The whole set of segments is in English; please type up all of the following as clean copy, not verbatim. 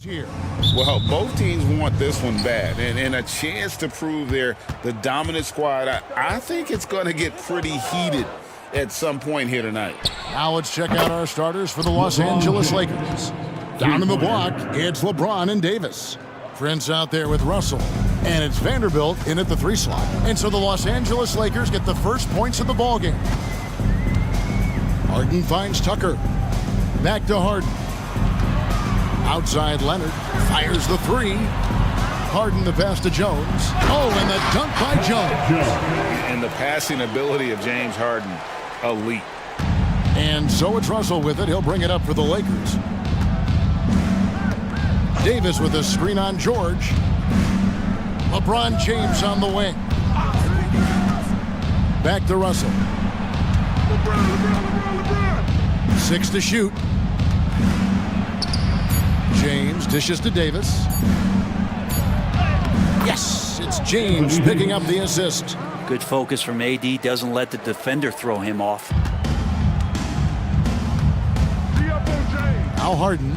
Here. Well, both teams want this one bad, and a chance to prove they're the dominant squad. I think it's going to get pretty heated at some point here tonight. Now let's check out our starters for the Los Angeles Lakers. Down in the block, it's LeBron and Davis. Prince out there with Russell. And it's Vanderbilt in at the 3 slot. And so the Los Angeles Lakers get the first points of the ballgame. Harden finds Tucker. Back to Harden. Outside Leonard. Fires the 3. Harden the pass to Jones. Oh, and the dunk by Jones. And the passing ability of James Harden, elite. And so it's Russell with it. He'll bring it up for the Lakers. Davis with a screen on George. LeBron James on the wing. Back to Russell. 6 to shoot. James dishes to Davis. Yes, it's James picking up the assist. Good focus from AD. Doesn't let the defender throw him off. Now Harden.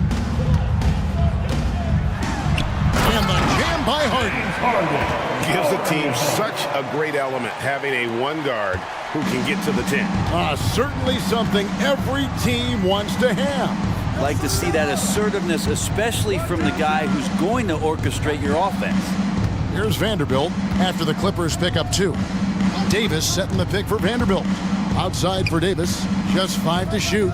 And the jam by Harden. Gives the team such a great element having a one guard who can get to the 10. Certainly something every team wants to have. Like to see that assertiveness, especially from the guy who's going to orchestrate your offense. Here's Vanderbilt after the Clippers pick up 2. Davis setting the pick for Vanderbilt. Outside for Davis, just 5 to shoot.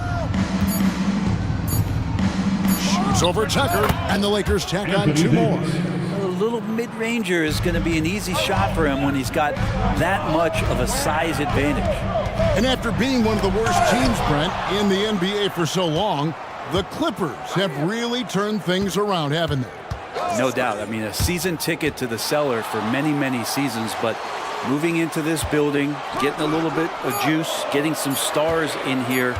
Shoots over Tucker, and the Lakers tack on 2 more. A little mid-ranger is going to be an easy shot for him when he's got that much of a size advantage. And after being one of the worst teams, Brent, in the NBA for so long, the Clippers have really turned things around, haven't they? No doubt. I mean, a season ticket to the cellar for many, many seasons, but moving into this building, getting a little bit of juice, getting some stars in here,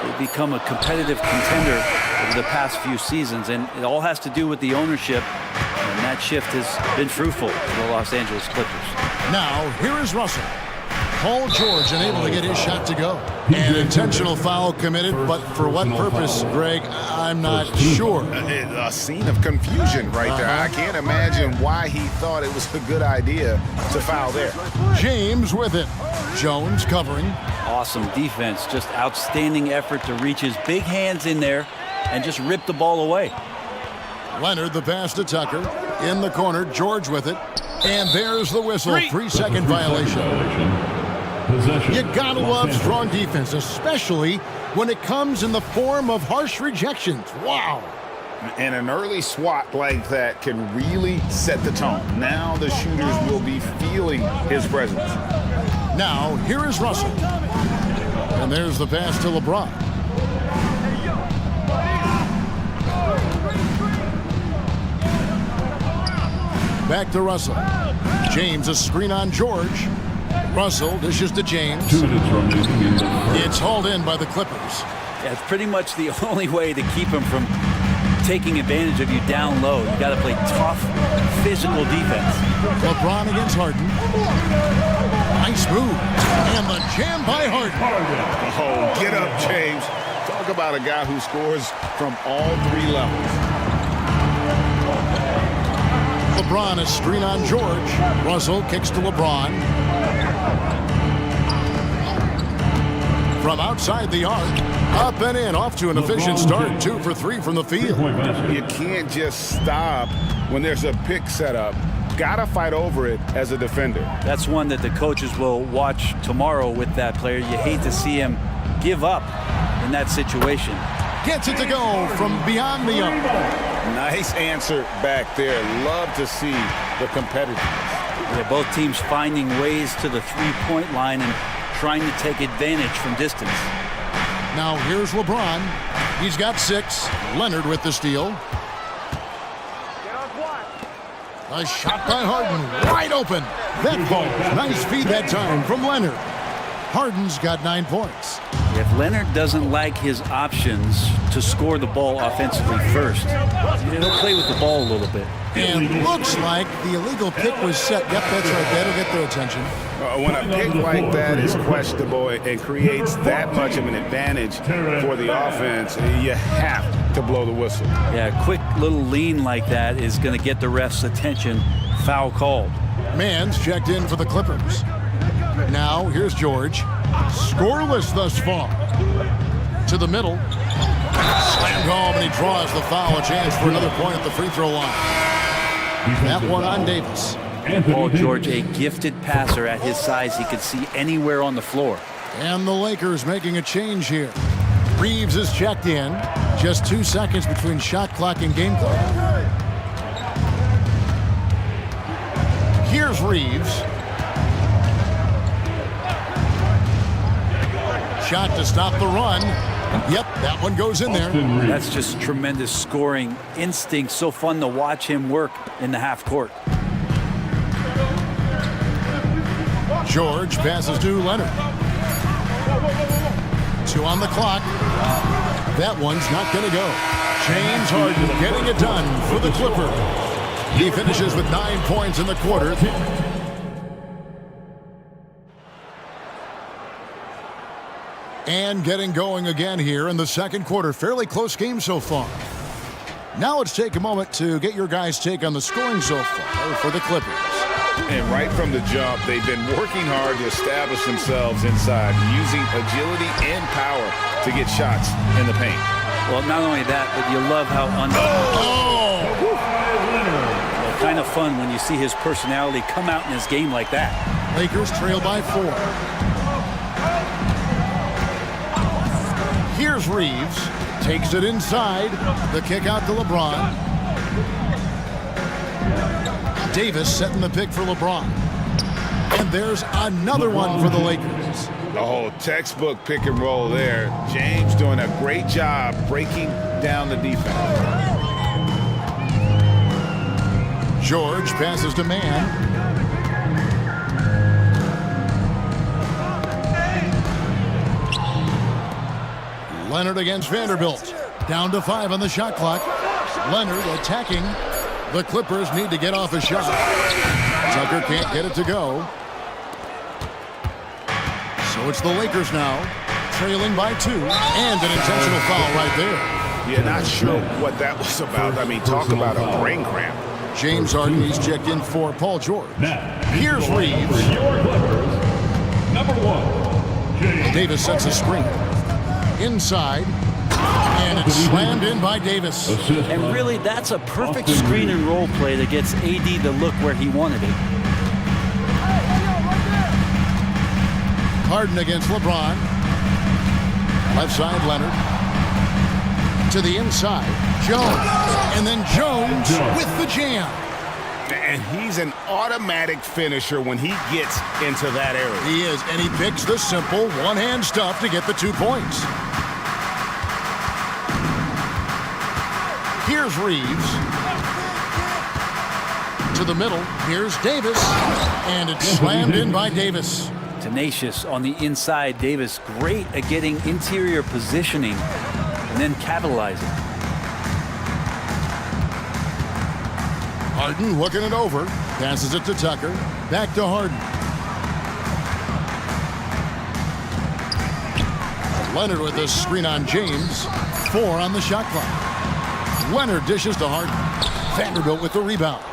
they've become a competitive contender over the past few seasons, and it all has to do with the ownership, and that shift has been fruitful for the Los Angeles Clippers. Now, here is Russell. Paul George unable to get his shot to go. An intentional foul committed, but for what purpose, Greg, I'm not sure. A scene of confusion right there. I can't imagine why he thought it was a good idea to foul there. James with it. Jones covering. Awesome defense, just outstanding effort to reach his big hands in there and just rip the ball away. Leonard the pass to Tucker. In the corner, George with it. And there's the whistle. 3-second violation. You gotta love strong defense, especially when it comes in the form of harsh rejections. Wow. And an early swat like that can really set the tone. Now the shooters will be feeling his presence. Now, here is Russell. And there's the pass to LeBron. Back to Russell. James, a screen on George. Russell dishes to James. It's hauled in by the Clippers. Yeah, it's pretty much the only way to keep him from taking advantage of you down low. You got to play tough, physical defense. LeBron against Harden. Nice move. And the jam by Harden. Oh, get up, James. Talk about a guy who scores from all 3 levels. LeBron, a screen on George. Russell kicks to LeBron. From outside the arc, up and in, off to an efficient start. 2 for 3 from the field. You can't just stop when there's a pick set up. Gotta fight over it as a defender. That's one that the coaches will watch tomorrow with that player. You hate to see him give up in that situation. Gets it to go from beyond the arc. Nice answer back there. Love to see the competitiveness. Yeah, both teams finding ways to the 3-point line and trying to take advantage from distance. Now here's LeBron. He's got 6. Leonard with the steal. A shot by Harden. Wide open. That ball. Nice feed that time from Leonard. Harden's got 9 points. If Leonard doesn't like his options to score the ball offensively first, he'll play with the ball a little bit. And looks like the illegal pick was set. Yep, that's right. That'll get their attention. When a pick like that is questionable and creates that much of an advantage for the offense, you have to blow the whistle. Yeah, a quick little lean like that is going to get the ref's attention. Foul called. Mann's checked in for the Clippers. Now, here's George. Scoreless thus far. To the middle. Slammed home, and he draws the foul. A chance for another point at the free throw line. That one on Davis. Paul George, a gifted passer at his size. He could see anywhere on the floor. And the Lakers making a change here. Reeves is checked in. Just 2 seconds between shot clock and game clock. Here's Reeves. Shot to stop the run. Yep, that one goes in there. That's just tremendous scoring instinct. So fun to watch him work in the half court. George passes to Leonard. 2 on the clock. That one's not going to go. James Harden getting it done for the Clippers. He finishes with 9 points in the quarter. And getting going again here in the second quarter. Fairly close game so far. Now let's take a moment to get your guys' take on the scoring so far for the Clippers. And right from the jump, they've been working hard to establish themselves inside, using agility and power to get shots in the paint. Well, not only that, but you love how well, kind of fun when you see his personality come out in his game like that. Lakers trail by 4. Here's Reeves. Takes it inside. The kick out to LeBron. Davis setting the pick for LeBron. And there's another one for the Lakers. The whole textbook pick and roll there. James doing a great job breaking down the defense. George passes to Mann. Leonard against Vanderbilt. Down to 5 on the shot clock. Leonard attacking. The Clippers need to get off a shot. Tucker can't get it to go. So it's the Lakers now, trailing by 2. And an intentional foul right there. Yeah, not sure what that was about. I mean, talk about a brain cramp. James Harden, he's checked in for Paul George. Here's Reeves. Number 1. Davis sets a screen. Inside. And it's slammed in by Davis. And really, that's a perfect screen and roll play that gets AD to look where he wanted it. Harden against LeBron. Left side, Leonard. To the inside, Jones. And then Jones with the jam. And he's an automatic finisher when he gets into that area. He is, and he picks the simple one-hand stuff to get the 2 points. Here's Reeves. To the middle. Here's Davis. And it's slammed in by Davis. Tenacious on the inside. Davis great at getting interior positioning and then capitalizing. Harden looking it over. Passes it to Tucker. Back to Harden. Leonard with the screen on James. 4 on the shot clock. Leonard dishes to Harden. Vanderbilt with the rebound.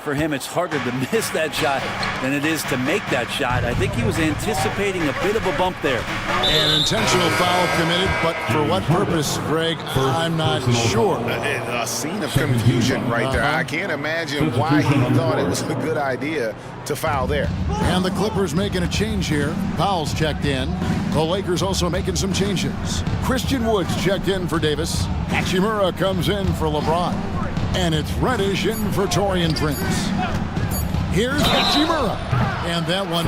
For him, it's harder to miss that shot than it is to make that shot. I think he was anticipating a bit of a bump there. An intentional foul committed, but for what purpose, Greg, I'm not sure. A scene of confusion right there. I can't imagine why he thought it was a good idea to foul there. And the Clippers making a change here. Powell's checked in. The Lakers also making some changes. Christian Woods checked in for Davis. Hachimura comes in for LeBron. And it's Reddish in for Taurean Prince. Here's Hachimura. And that one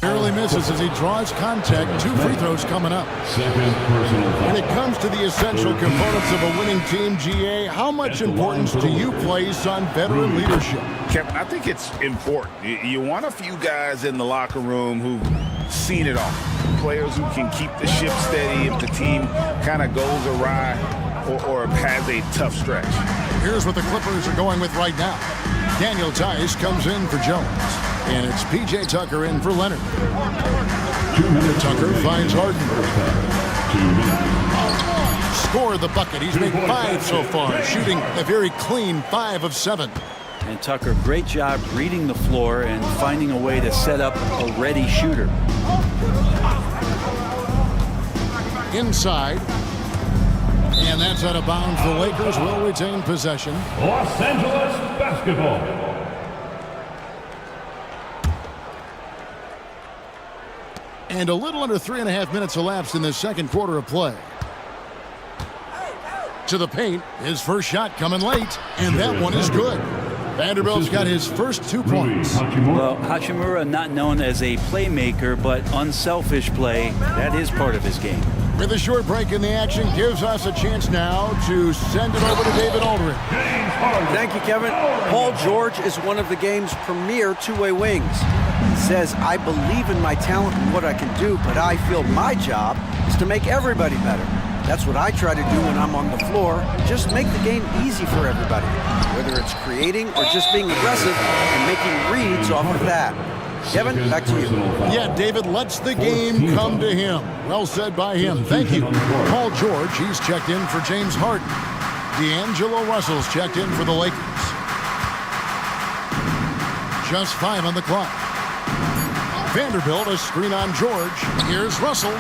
barely misses as he draws contact. 2 free throws coming up. Second personal foul. When it comes to the essential components of a winning team, GA, how much importance do you place on veteran leadership? Kevin, I think it's important. You want a few guys in the locker room who've seen it all. Players who can keep the ship steady if the team kind of goes awry or has a tough stretch. Here's what the Clippers are going with right now. Daniel Tice comes in for Jones. And it's P.J. Tucker in for Leonard. 2 minutes. Tucker finds Harden. 2 minutes. Scored the bucket. He's made 5 so far, shooting a very clean 5 of 7. And Tucker, great job reading the floor and finding a way to set up a ready shooter. Inside. And that's out of bounds. The Lakers will retain possession. Los Angeles basketball. And a little under 3.5 minutes elapsed in this second quarter of play. To the paint, his first shot coming late, and that one is good. Vanderbilt's got his first 2 points. Well, Hachimura not known as a playmaker, but unselfish play, that is part of his game. With a short break in the action, gives us a chance now to send it over to David Aldridge. Thank you, Kevin. Paul George is one of the game's premier two-way wings. He says, I believe in my talent and what I can do, but I feel my job is to make everybody better. That's what I try to do when I'm on the floor. Just make the game easy for everybody, whether it's creating or just being aggressive and making reads off of that. Kevin, back to you. Yeah, David lets the game come to him. Well said by him. Thank you. Paul George, he's checked in for James Harden. D'Angelo Russell's checked in for the Lakers. Just 5 on the clock. Vanderbilt, a screen on George. Here's Russell.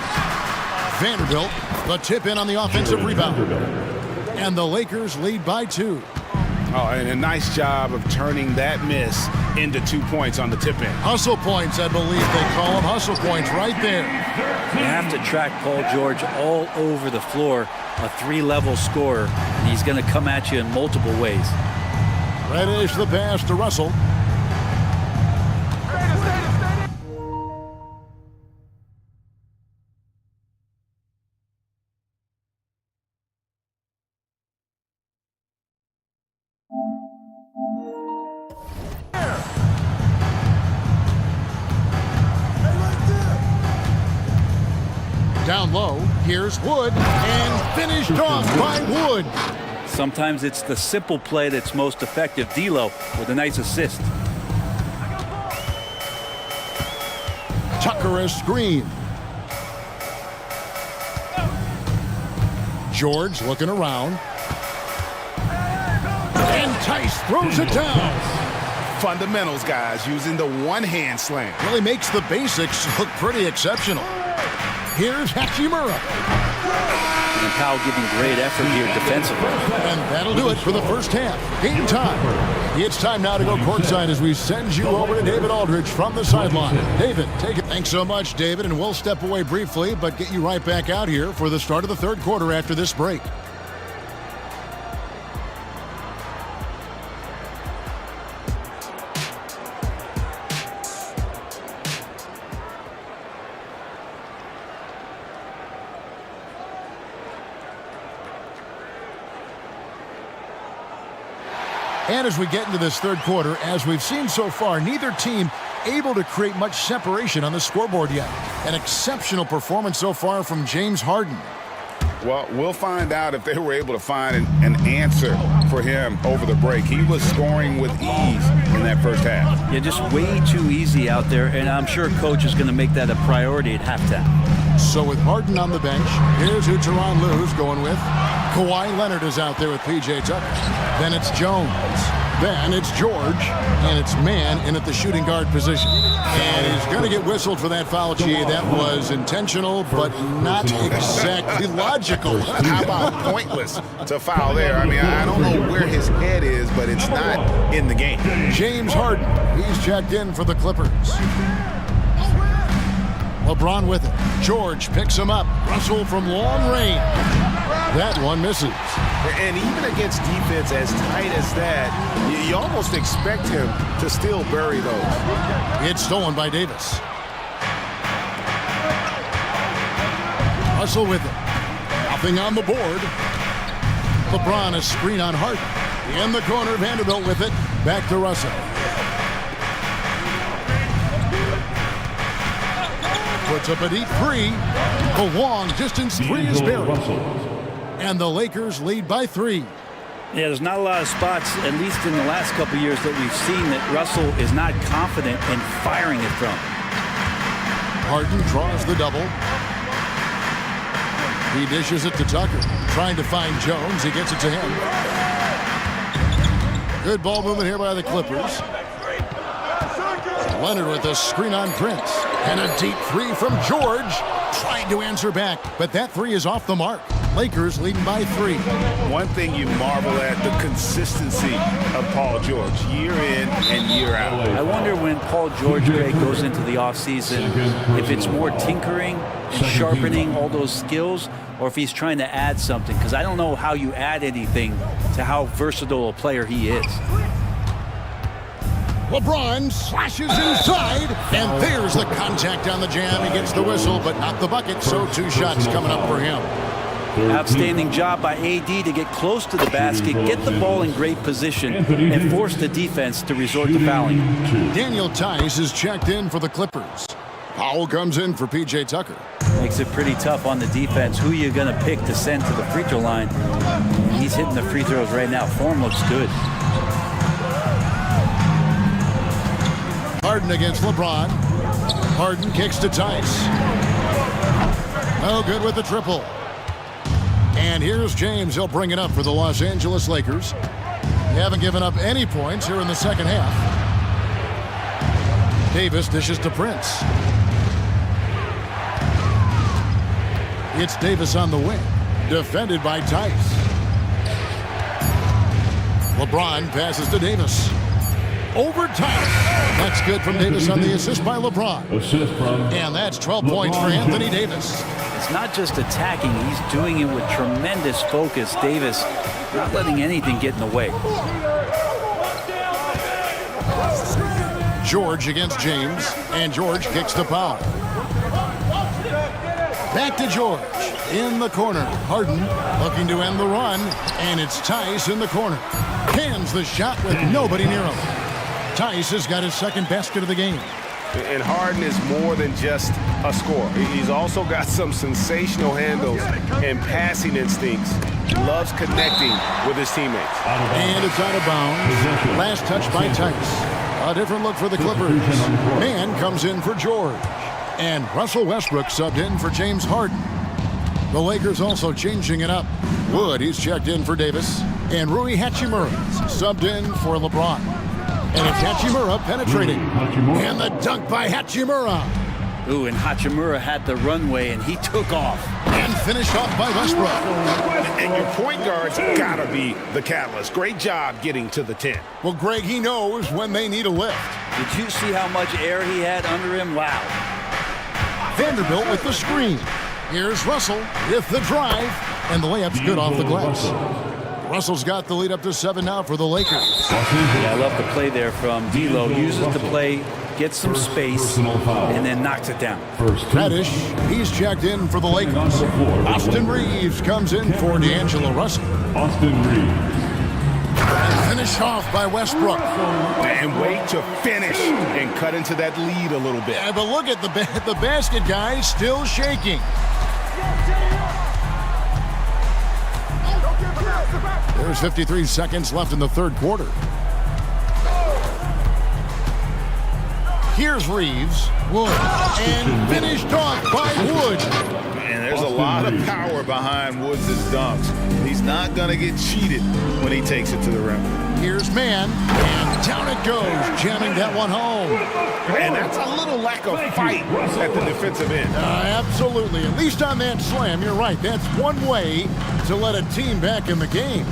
Vanderbilt, the tip in on the offensive rebound. And the Lakers lead by 2. Oh, and a nice job of turning that miss into 2 points on the tip in. Hustle points, I believe they call them. Hustle points right there. You have to track Paul George all over the floor, a 3-level scorer, and he's going to come at you in multiple ways. Reddish the pass to Russell. Down low, here's Wood, and finished off by Wood. Sometimes it's the simple play that's most effective. D'Lo with a nice assist. Tucker a screen. George looking around. And Tice throws it down. Fundamentals, guys, using the one-hand slam. Really makes the basics look pretty exceptional. Here's Hachimura. And Powell giving great effort here defensively. And that'll do it for the first half. Game time. It's time now to go courtside as we send you over to David Aldridge from the sideline. David, take it. Thanks so much, David, and we'll step away briefly, but get you right back out here for the start of the third quarter after this break. And as we get into this third quarter, as we've seen so far, neither team able to create much separation on the scoreboard yet. An exceptional performance so far from James Harden. Well, we'll find out if they were able to find an answer for him over the break. He was scoring with ease in that first half. Yeah, just way too easy out there, and I'm sure coach is going to make that a priority at halftime. So with Harden on the bench, here's who Tyronn Lue's going with. Kawhi Leonard is out there with P.J. Tucker. Then it's Jones. Then it's George. And it's Mann in at the shooting guard position. And he's going to get whistled for that foul, G. That was intentional, but not exactly logical. How about pointless to foul there? I mean, I don't know where his head is, but it's not in the game. James Harden, he's checked in for the Clippers. LeBron with it. George picks him up. Russell from long range. That one misses. And even against defense as tight as that, you almost expect him to still bury those. It's stolen by Davis. Russell with it. Nothing on the board. LeBron a screen on Harden. In the corner, Vanderbilt with it. Back to Russell. Puts up a deep three. The long distance three is buried. And the Lakers lead by 3. Yeah, there's not a lot of spots, at least in the last couple of years, that we've seen that Russell is not confident in firing it from. Harden draws the double. He dishes it to Tucker. Trying to find Jones. He gets it to him. Good ball movement here by the Clippers. Leonard with a screen on Prince. And a deep three from George. Trying to answer back, but that three is off the mark. Lakers leading by 3. One thing you marvel at, the consistency of Paul George, year in and year out. I wonder when Paul George, Greg, goes into the offseason, if it's more tinkering and sharpening all those skills, or if he's trying to add something, because I don't know how you add anything to how versatile a player he is. LeBron slashes inside, and there's the contact on the jam. He gets the whistle, but not the bucket, so 2 shots coming up for him. Outstanding job by AD to get close to the basket, get the ball in great position, and force the defense to resort to fouling. Daniel Tice is checked in for the Clippers. Powell comes in for P.J. Tucker. Makes it pretty tough on the defense. Who are you going to pick to send to the free throw line? He's hitting the free throws right now. Form looks good. Harden against LeBron. Harden kicks to Tice. No good with the triple. And here's James. He'll bring it up for the Los Angeles Lakers. They haven't given up any points here in the second half. Davis dishes to Prince. It's Davis on the wing. Defended by Tice. LeBron passes to Davis. Overtime. That's good from Davis on the assist by LeBron. Assist from And that's 12 points for Anthony Davis. It's not just attacking. He's doing it with tremendous focus. Davis not letting anything get in the way. George against James. And George kicks to Powell. Back to George. In the corner. Harden looking to end the run. And it's Tice in the corner. Cans the shot with nobody near him. Tice has got his second basket of the game. And Harden is more than just a scorer. He's also got some sensational handles and passing instincts. Loves connecting with his teammates. And it's out of bounds. Last touch by Tice. A different look for the Clippers. Man comes in for George. And Russell Westbrook subbed in for James Harden. The Lakers also changing it up. Wood, he's checked in for Davis. And Rui Hachimura subbed in for LeBron. And it's Hachimura penetrating. And the dunk by Hachimura. Ooh, and Hachimura had the runway, and he took off. And finished off by Westbrook. And your point guard's gotta be the catalyst. Great job getting to the 10. Well, Greg, he knows when they need a lift. Did you see how much air he had under him? Wow. Vanderbilt with the screen. Here's Russell with the drive. And the layup's good off the glass. Russell's got the lead up to 7 now for the Lakers. Yeah, I love the play there from D'Lo. Uses the play, gets some space, and then knocks it down. Reddish, he's checked in for the Lakers. Austin Reeves comes in for D'Angelo Russell. Austin Reeves. And finished off by Westbrook. And wait to finish and cut into that lead a little bit. Yeah, but look at the basket guy still shaking. There's 53 seconds left in the third quarter. Here's Reeves. Wood. And finished off by Wood. And there's a lot of power behind Woods' dunks. He's not going to get cheated when he takes it to the rim. Here's Man. And down it goes. Jamming that one home. And that's a little lack of fight at the defensive end. Absolutely. At least on that slam, you're right. That's one way to let a team back in the game.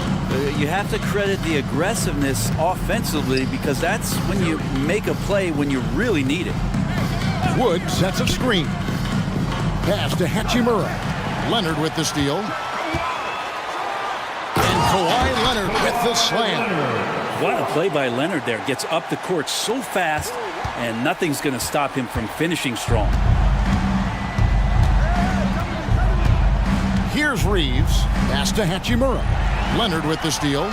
You have to credit the aggressiveness offensively, because that's when you make a play when you really need it. Wood sets a screen. Pass to Hachimura. Leonard with the steal. And Kawhi Leonard with the slam. What a play by Leonard there. Gets up the court so fast, and nothing's going to stop him from finishing strong. Here's Reeves. Pass to Hachimura. Leonard with the steal.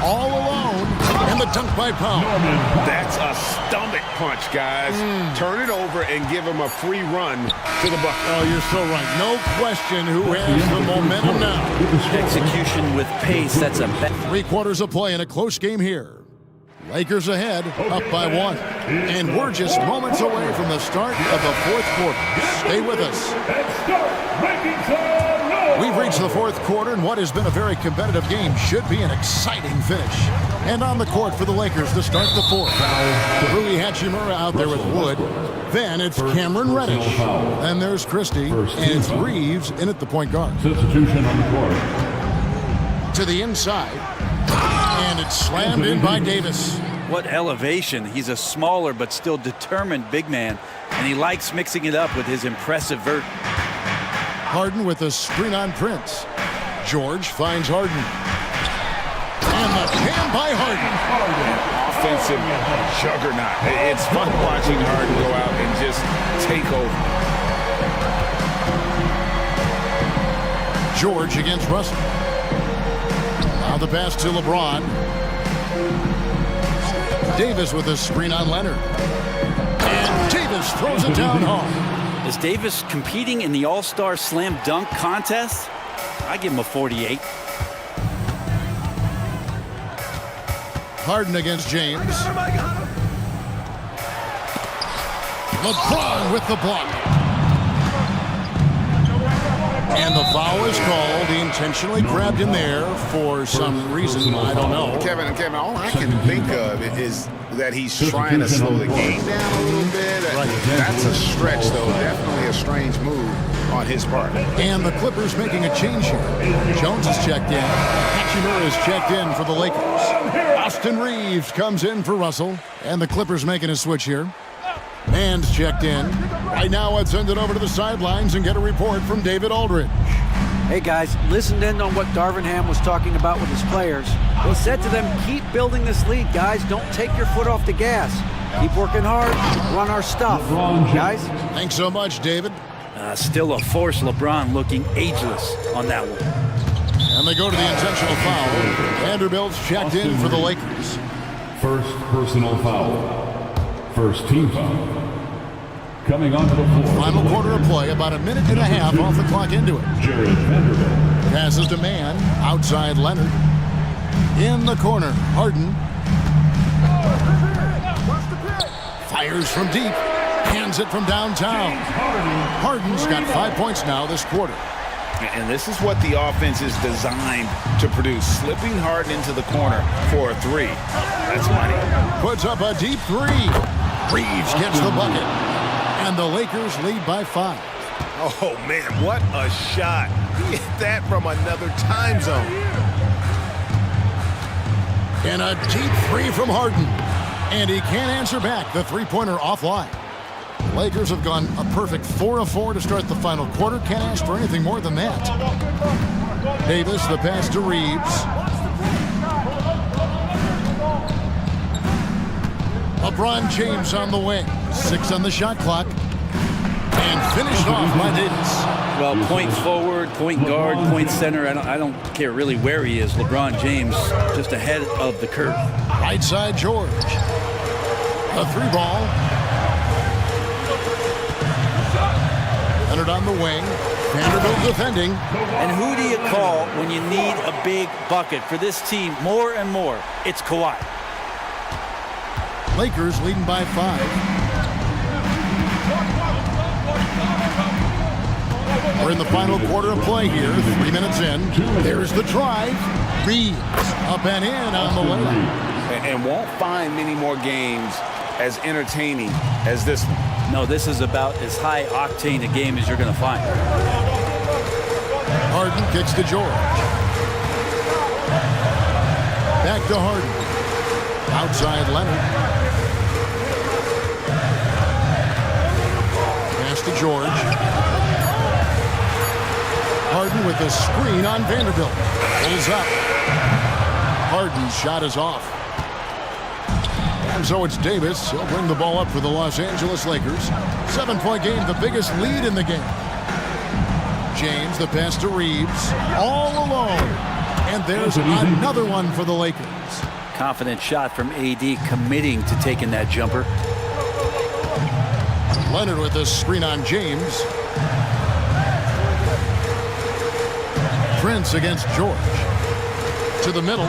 All alone. And the dunk by Powell. That's a stomach punch, guys. Turn it over and give him a free run to the bucket. Oh, you're so right. No question who has the momentum now. Execution with pace, that's a bet. 3 quarters of play in a close game here. Lakers ahead, up by 1. And we're just moments away from the start of the 4th quarter. Stay with us. We've reached the 4th quarter, and what has been a very competitive game should be an exciting finish. And on the court for the Lakers to start the 4th. Rui Hachimura out there with Wood. Then it's Cameron Reddish. Then there's Christie, and it's Reeves in at the point guard. Substitution on the court. To the inside. And it's slammed in by Davis. What elevation. He's a smaller but still determined big man, and he likes mixing it up with his impressive vert. Harden with a screen on Prince. George finds Harden. And the jam by Harden. Offensive juggernaut. It's fun watching Harden go out and just take over. George against Russell. Now the pass to LeBron. Davis with a screen on Leonard. And Davis throws it down hard. Is Davis competing in the All-Star Slam Dunk contest? I give him a 48. Harden against James. LeBron with the block. And the foul is called. He intentionally grabbed him there for some reason. I don't know. Kevin, all I can think of is that he's trying to slow the game down a little bit. That's a stretch, though. Definitely a strange move on his part. And the Clippers making a change here. Jones is checked in. Hachimura is checked in for the Lakers. Austin Reeves comes in for Russell. And the Clippers making a switch here. Man's checked in. Right now, let's send it over to the sidelines and get a report from David Aldridge. Hey guys, listened in on what Darvin Ham was talking about with his players. He said to them, keep building this lead, guys. Don't take your foot off the gas. Keep working hard. Run our stuff. Guys? Thanks so much, David. Still a force. LeBron looking ageless on that one. And they go to the intentional foul. Vanderbilt's checked in for the Lakers. First personal foul. First team foul. Coming onto the floor. Final quarter of play, about a minute and a half off the clock into it. Jared Vanderbilt. Passes to Man, outside Leonard. In the corner, Harden. Fires from deep, hands it from downtown. Harden's got 5 points now this quarter. And this is what the offense is designed to produce. Slipping Harden into the corner for a 3. That's money. Puts up a deep 3. Reeves gets the bucket. And the Lakers lead by 5. Oh, man, what a shot. He hit that from another time zone. And a deep 3 from Harden. And he can't answer back. The three-pointer offline. The Lakers have gone a perfect 4 of 4 to start the final quarter. Can't ask for anything more than that. Davis, the pass to Reeves. LeBron James on the wing. 6 on the shot clock. And finished off by Davis. Well, point forward, point guard, point center. I don't care really where he is. LeBron James just ahead of the curve. Right side, George. A 3 ball. Leonard on the wing. Vanderbilt defending. And who do you call when you need a big bucket? For this team, more and more, it's Kawhi. Lakers leading by 5. We're in the final quarter of play here. 3 minutes in. There's the drive. Reeves up and in on the layup. And won't find many more games as entertaining as this one. No, this is about as high octane a game as you're going to find. Harden kicks to George. Back to Harden. Outside Leonard. Pass to George. Harden with the screen on Vanderbilt. Pulls up. Harden's shot is off. And so it's Davis. He'll bring the ball up for the Los Angeles Lakers. 7-point game, the biggest lead in the game. James, the pass to Reeves, all alone. And there's another one for the Lakers. Confident shot from AD, committing to taking that jumper. Leonard with the screen on James. Prince against George. To the middle.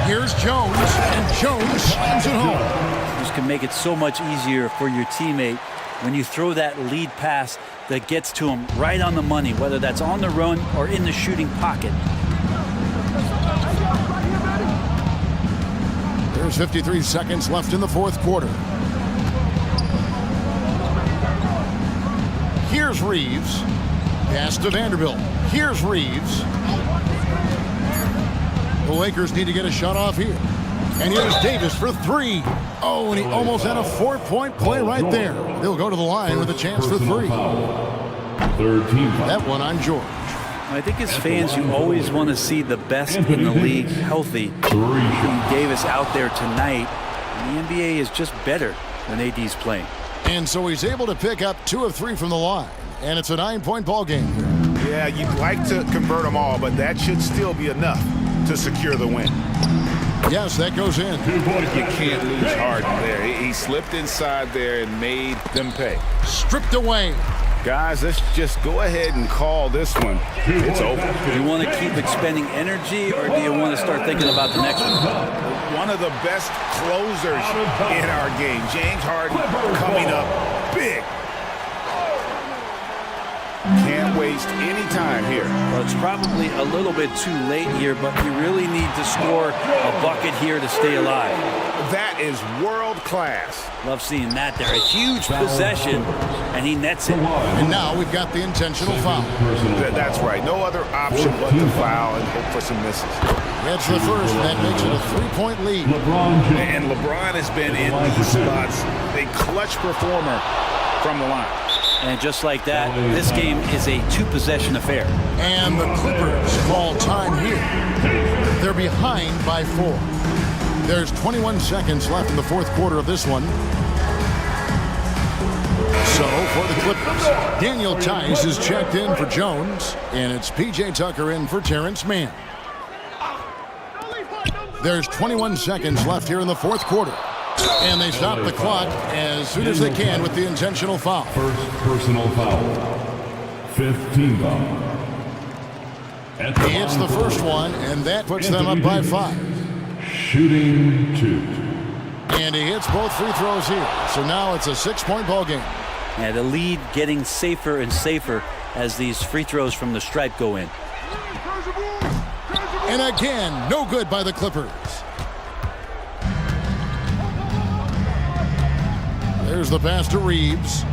Here's Jones, and Jones slams it home. This can make it so much easier for your teammate when you throw that lead pass that gets to him right on the money, whether that's on the run or in the shooting pocket. There's 53 seconds left in the fourth quarter. Here's Reeves. Pass to Vanderbilt. Here's Reeves. The Lakers need to get a shot off here. And here's Davis for three. Oh, and he almost had a 4-point play right there. They'll go to the line with a chance for three. Third team foul. That one on George. I think as fans, you always want to see the best in the league healthy. Anthony Davis out there tonight. And the NBA is just better when AD's playing. And so he's able to pick up 2 of 3 from the line. And it's a 9-point ball game here. Yeah, you'd like to convert them all, but that should still be enough to secure the win. Yes, that goes in. You can't lose Harden there. He slipped inside there and made them pay. Stripped away. Guys, let's just go ahead and call this one. It's over. Do you want to keep expending energy, or do you want to start thinking about the next one? One of the best closers in our game. James Harden coming up big. Can't waste any time here. Well, it's probably a little bit too late here, but you really need to score a bucket here to stay alive. That is world class. Love seeing that there. A huge possession, and he nets it. And now we've got the intentional foul. That's right. No other option but to foul and hope for some misses. That's the first. That makes it a 3-point lead. And LeBron has been in these spots a clutch performer from the line. And just like that, this game is a 2-possession affair. And the Clippers call time here. They're behind by 4. There's 21 seconds left in the fourth quarter of this one. So for the Clippers, Daniel Tice is checked in for Jones, and it's P.J. Tucker in for Terrence Mann. There's 21 seconds left here in the fourth quarter. And they stop the clock as soon as they can with the intentional foul. First personal foul. 5th team foul. He hits the first one, and that puts them up by 5. Shooting 2. And he hits both free throws here. So now it's a 6-point ball game. Yeah, the lead getting safer and safer as these free throws from the stripe go in. And again, no good by the Clippers. There's the pass to Reeves.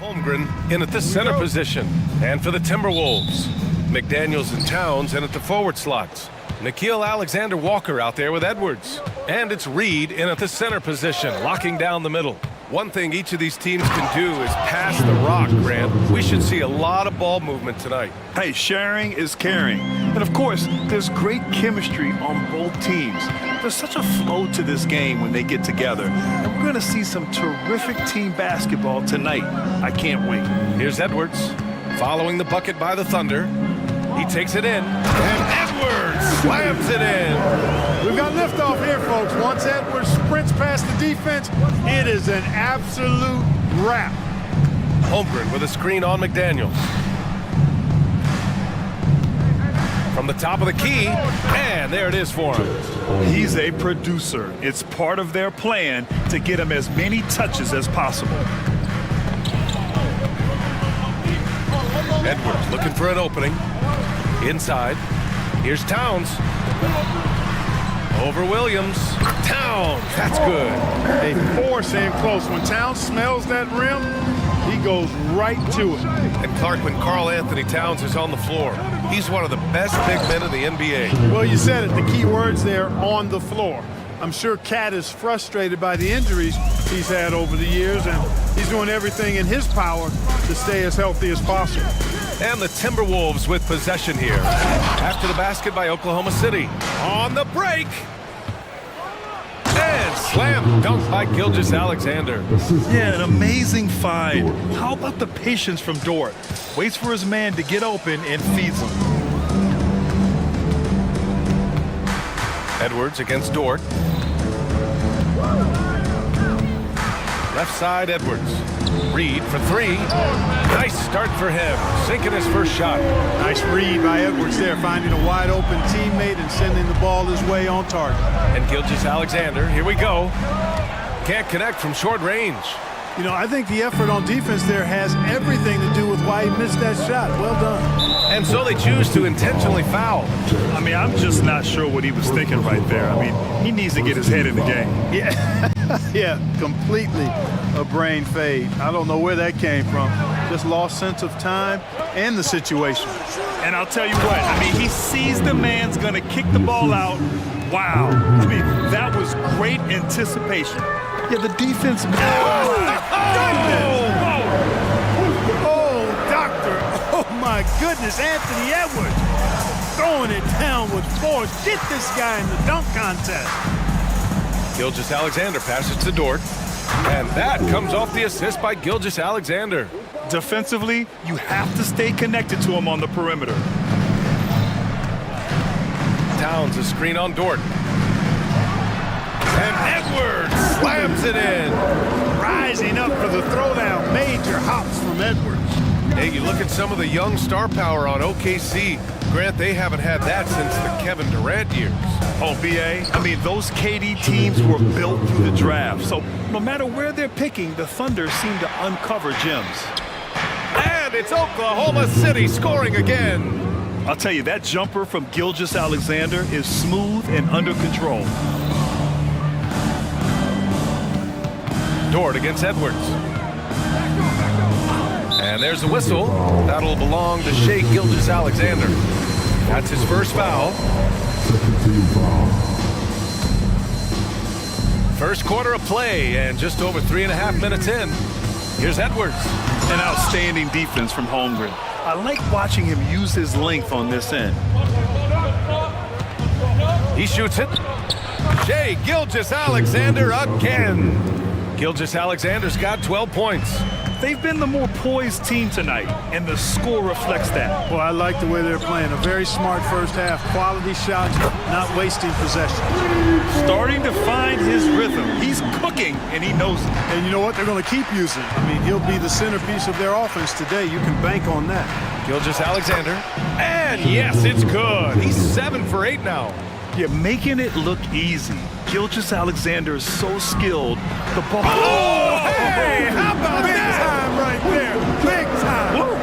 Holmgren in at the center position. And for the Timberwolves, McDaniels and Towns in at the forward slots. Nickeil Alexander-Walker out there with Edwards. And it's Reed in at the center position, locking down the middle. One thing each of these teams can do is pass the rock, Grant. We should see a lot of ball movement tonight. Hey, sharing is caring. And of course, there's great chemistry on both teams. There's such a flow to this game when they get together. And we're going to see some terrific team basketball tonight. I can't wait. Here's Edwards, following the bucket by the Thunder. He takes it in, and Edwards slams it in. We've got liftoff here, folks. Once Edwards sprints past the defense, it is an absolute wrap. Holmgren with a screen on McDaniels. From the top of the key, and there it is for him. He's a producer. It's part of their plan to get him as many touches as possible. Edwards looking for an opening. Inside. Here's Towns. Over Williams. Towns. That's good. They force him close. When Towns smells that rim, he goes right to it. And Clark, when Karl Anthony Towns is on the floor, he's one of the best big men in the NBA. Well, you said it. The key words there, on the floor. I'm sure Cat is frustrated by the injuries he's had over the years, and he's doing everything in his power to stay as healthy as possible. And the Timberwolves with possession here. After the basket by Oklahoma City. On the break. And slam dunk by Gilgeous-Alexander. Yeah, an amazing find. How about the patience from Dort? Waits for his man to get open and feeds him. Edwards against Dort. Left side, Edwards. Reed for three. Nice start for him. Sinking his first shot. Nice read by Edwards there, finding a wide open teammate and sending the ball his way on target. And Gilgeous-Alexander, here we go. Can't connect from short range. You know, I think the effort on defense there has everything to do with why he missed that shot. Well done. And so they choose to intentionally foul. I mean, I'm just not sure what he was thinking right there. I mean, he needs to get his head in the game. Yeah, yeah, completely a brain fade. I don't know where that came from. Just lost sense of time and the situation. And I'll tell you what, I mean, he sees the man's going to kick the ball out. Wow. I mean, that was great anticipation. Yeah, the defense. Oh, my goodness. Oh, doctor. Oh, my goodness. Anthony Edwards throwing it down with force. Get this guy in the dunk contest. Gilgeous-Alexander passes to Dort. And that comes off the assist by Gilgeous-Alexander. Defensively, you have to stay connected to him on the perimeter. Towns a screen on Dort. And Edwards slams it in. Rising up for the throwdown. Major hops from Edwards. Hey, you look at some of the young star power on OKC. Grant, they haven't had that since the Kevin Durant years. Oh, B.A., I mean, those KD teams were built through the draft. So no matter where they're picking, the Thunder seem to uncover gems. And it's Oklahoma City scoring again. I'll tell you, that jumper from Gilgeous-Alexander is smooth and under control. Dort against Edwards. And there's a whistle. That'll belong to Shai Gilgeous-Alexander. That's his first foul. First quarter of play and just over 3.5 minutes in. Here's Edwards. An outstanding defense from Holmgren. I like watching him use his length on this end. He shoots it. Shai Gilgeous-Alexander again. Gilgeous-Alexander's got 12 points. They've been the more poised team tonight, and the score reflects that. Well, I like the way they're playing. A very smart first half. Quality shots, not wasting possession. Starting to find his rhythm. He's cooking, and he knows it. And you know what? They're going to keep using it. I mean, he'll be the centerpiece of their offense today. You can bank on that. Gilgeous-Alexander. And yes, it's good. He's 7 for 8 now. You're making it look easy. Gilgeous-Alexander is so skilled. The ball. Oh, hey! How about Big that? time right there. Big time. Woo.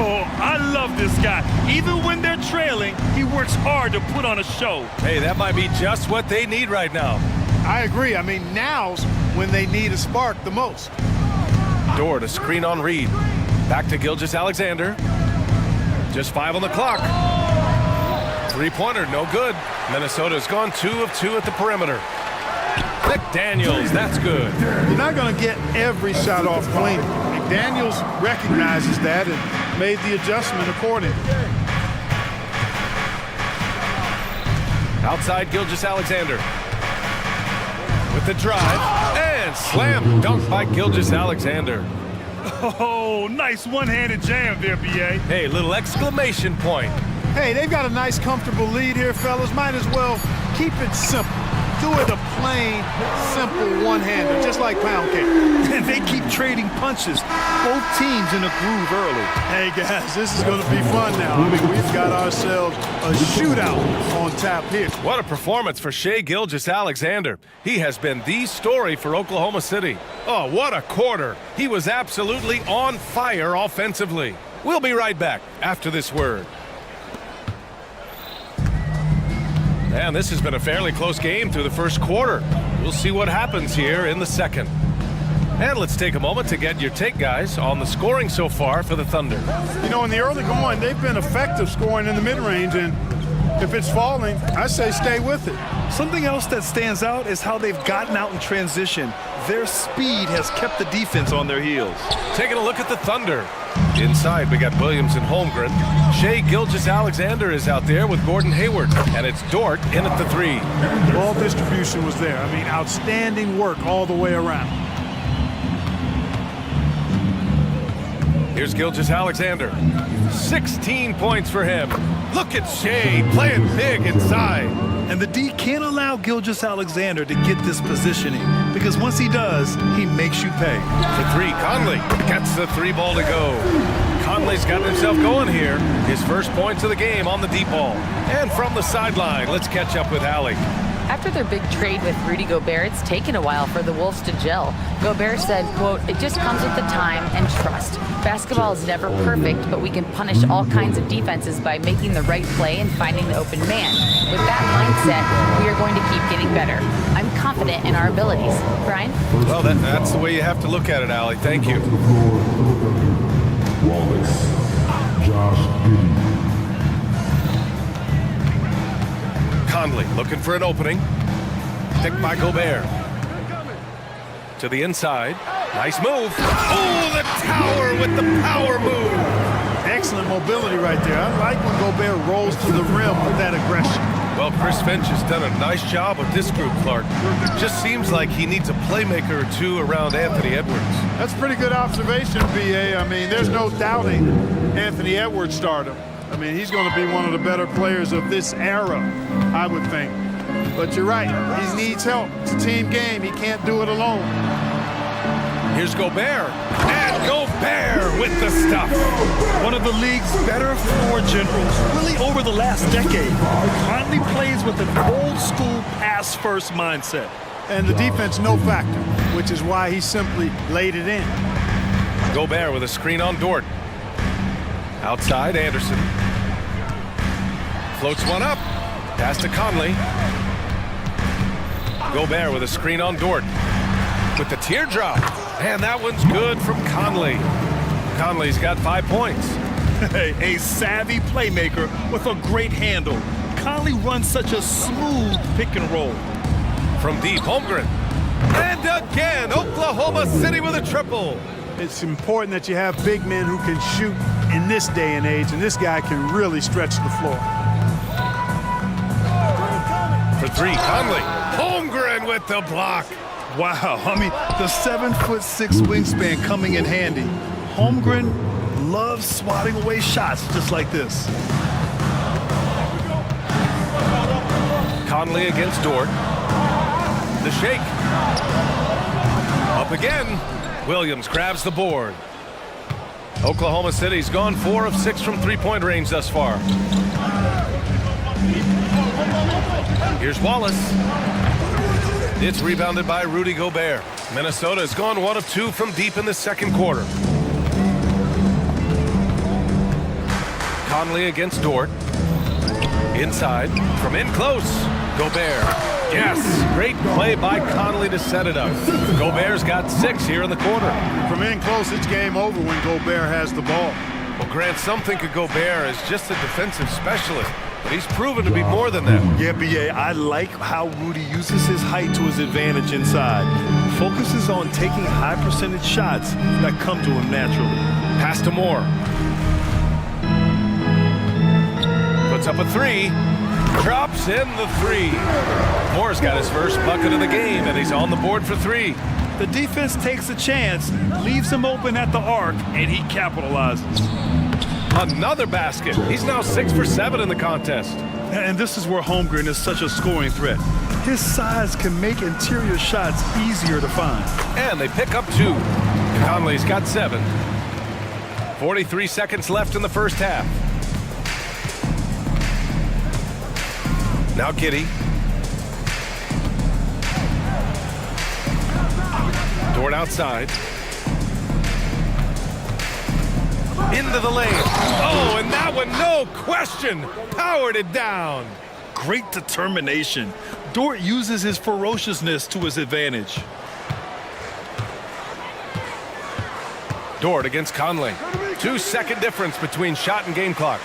Oh, I love this guy. Even when they're trailing, he works hard to put on a show. Hey, that might be just what they need right now. I agree. I mean, now's when they need a spark the most. Dort, a screen on Reed. Back to Gilgeous-Alexander. Just 5 on the clock. Three-pointer, no good. Minnesota's gone 2 of 2 at the perimeter. McDaniels, that's good. You're not going to get every shot off clean. McDaniels recognizes that and made the adjustment accordingly. Outside Gilgeous-Alexander. With the drive, and slam dunk by Gilgeous-Alexander. Oh, nice one-handed jam there, B.A. Hey, little exclamation point. Hey, they've got a nice, comfortable lead here, fellas. Might as well keep it simple. Do it a plain, simple one-hander, just like pound cake. And they keep trading punches. Both teams in a groove early. Hey, guys, this is going to be fun now. I mean, we've got ourselves a shootout on tap here. What a performance for Shai Gilgeous-Alexander. He has been the story for Oklahoma City. Oh, what a quarter. He was absolutely on fire offensively. We'll be right back after this word. And this has been a fairly close game through the first quarter. We'll see what happens here in the second. And let's take a moment to get your take, guys, on the scoring so far for the Thunder. You know, in the early going, they've been effective scoring in the mid-range, and if it's falling, I say stay with it. Something else that stands out is how they've gotten out in transition. Their speed has kept the defense on their heels. Taking a look at the Thunder. Inside, we got Williams and Holmgren. Shai Gilgeous-Alexander is out there with Gordon Hayward, and it's Dort in at the 3. Ball distribution was there. I mean, outstanding work all the way around. Here's Gilgeous-Alexander. 16 points for him. Look at Shai playing big inside. And the D can't allow Gilgeous-Alexander to get this positioning, because once he does, he makes you pay. The 3, Conley gets the 3 ball to go. Conley's got himself going here. His first points of the game on the deep ball. And from the sideline, let's catch up with Allie. After their big trade with Rudy Gobert, it's taken a while for the Wolves to gel. Gobert said, quote, "It just comes with the time and trust. Basketball is never perfect, but we can punish all kinds of defenses by making the right play and finding the open man. With that mindset, we are going to keep getting better. I'm confident in our abilities." Brian? Well, that's the way you have to look at it, Allie. Thank you. Wallace, Josh Giddey. Conley looking for an opening. Picked by Gobert. To the inside. Nice move. Oh, the tower with the power move. Excellent mobility right there. I like when Gobert rolls to the rim with that aggression. Well, Chris Finch has done a nice job with this group, Clark. It just seems like he needs a playmaker or two around Anthony Edwards. That's a pretty good observation, B.A. I mean, there's no doubting Anthony Edwards stardom. I mean, he's going to be one of the better players of this era, I would think. But you're right, he needs help. It's a team game. He can't do it alone. Here's Gobert. And Gobert with the stuff. One of the league's better floor generals, really over the last decade. Conley plays with an old-school pass-first mindset. And the defense, no factor, which is why he simply laid it in. Gobert with a screen on Dort. Outside, Anderson. Floats one up. Pass to Conley. Gobert with a screen on Dort. With the teardrop. And that one's good from Conley. Conley's got 5 points. A savvy playmaker with a great handle. Conley runs such a smooth pick and roll. From deep, Holmgren. And again, Oklahoma City with a triple. It's important that you have big men who can shoot in this day and age, and this guy can really stretch the floor. For 3, Conley. Holmgren with the block. Wow, I mean, the 7'6" wingspan coming in handy. Holmgren loves swatting away shots just like this. Conley against Dort. The shake. Up again. Williams grabs the board. Oklahoma City's gone 4 of 6 from three-point range thus far. Here's Wallace. It's rebounded by Rudy Gobert. Minnesota has gone 1 of 2 from deep in the second quarter. Conley against Dort. Inside, from in close, Gobert. Yes, great play by Conley to set it up. Gobert's got 6 here in the quarter. From in close, it's game over when Gobert has the ball. Well, Grant, some think of Gobert as just a defensive specialist, but he's proven to be more than that. Yeah, BA, I like how Rudy uses his height to his advantage inside. Focuses on taking high percentage shots that come to him naturally. Pass to Moore. Puts up a 3. Drops in the 3. Moore's got his first bucket of the game, and he's on the board for 3. The defense takes a chance, leaves him open at the arc, and he capitalizes. Another basket. He's now 6 for 7 in the contest. And this is where Holmgren is such a scoring threat. His size can make interior shots easier to find. And they pick up 2. Conley's got 7. 43 seconds left in the first half. Now Giddey. Dort outside. Into the lane. Oh, and that one, no question, powered it down. Great determination. Dort uses his ferociousness to his advantage. Dort against Conley. 2-second difference between shot and game clock.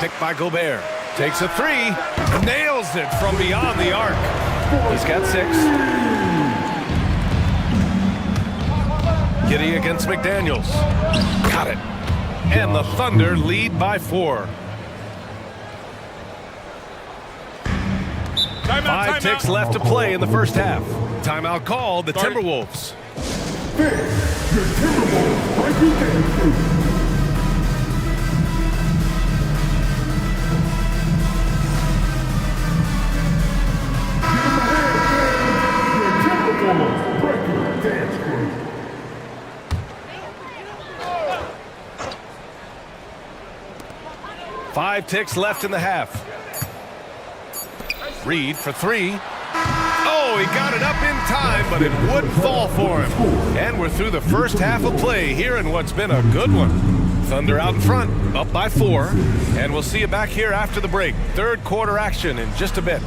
Picked by Gobert. Takes a 3. Nails it from beyond the arc. He's got 6. Giddey against McDaniels. Got it. And the Thunder lead by 4. 5 ticks left to play in the first half. Timeout called, the Timberwolves. Five ticks left in the half. Reed for 3. Oh, he got it up in time, but it wouldn't fall for him. And we're through the first half of play here in what's been a good one. Thunder out in front, up by 4. And we'll see you back here after the break. Third quarter action in just a bit.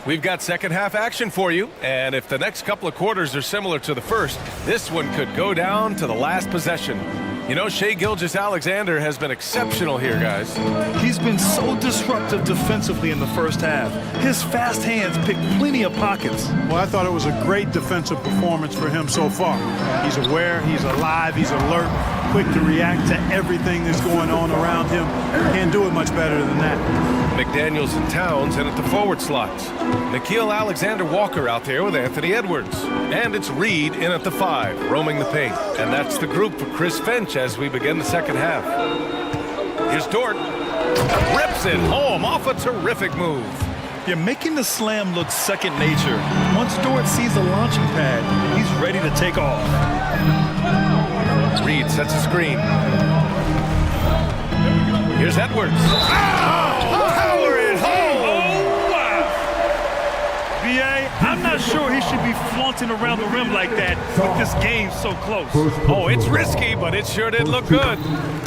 We've got second half action for you, and if the next couple of quarters are similar to the first, this one could go down to the last possession. You know, Shai Gilgeous-Alexander has been exceptional here, guys. He's been so disruptive defensively in the first half. His fast hands pick plenty of pockets. Well, I thought it was a great defensive performance for him so far. He's aware, he's alive, he's alert, quick to react to everything that's going on around him. Can't do it much better than that. McDaniels and Towns in at the forward slots. Nickeil Alexander-Walker out there with Anthony Edwards. And it's Reed in at the 5, roaming the paint. And that's the group for Chris Finch as we begin the second half. Here's Dort. Rips it home off a terrific move. You're making the slam look second nature. Once Dort sees the launching pad, he's ready to take off. Reed sets a screen. Here's Edwards. Power it home! Oh, wow! B.A., I'm not sure he should be flaunting around the rim like that with this game so close. Oh, it's risky, but it sure did look good.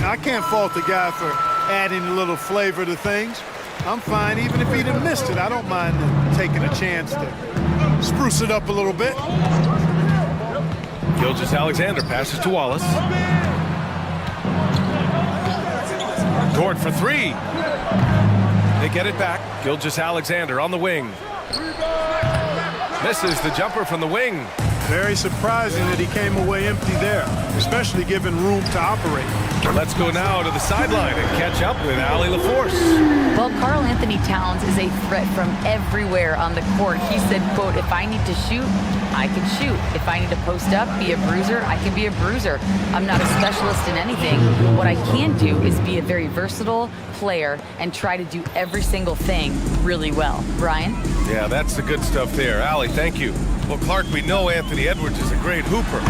I can't fault the guy for adding a little flavor to things. I'm fine, even if he'd have missed it. I don't mind taking a chance to spruce it up a little bit. Gilgeous-Alexander passes to Wallace. Dort for 3. They get it back. Gilgeous-Alexander on the wing. Misses the jumper from the wing. Very surprising that he came away empty there, especially given room to operate. Let's go now to the sideline and catch up with Allie LaForce. Well, Karl Anthony Towns is a threat from everywhere on the court. He said, quote, if I need to shoot, I can shoot. If I need to post up, be a bruiser, I can be a bruiser. I'm not a specialist in anything. What I can do is be a very versatile player and try to do every single thing really well. Brian? Yeah, that's the good stuff there. Allie, thank you. Well, Clark, we know Anthony Edwards is a great hooper,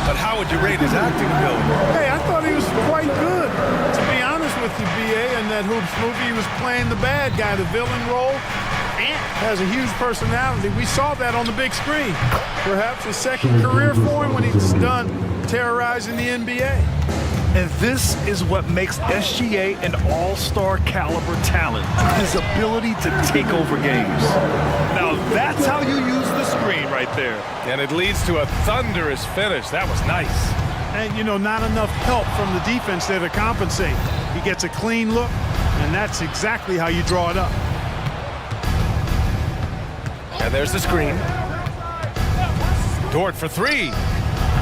but how would you rate his acting ability? Hey, I thought he was quite good. To be honest with you, B.A., in that Hoops movie, he was playing the bad guy, the villain role. Ant has a huge personality. We saw that on the big screen. Perhaps a second career for him when he's done terrorizing the NBA. And this is what makes SGA an all-star caliber talent, his ability to take over games. Now that's how you use the screen right there. And it leads to a thunderous finish. That was nice. And, you know, not enough help from the defense there to compensate. He gets a clean look, and that's exactly how you draw it up. And there's the screen. Dort for three.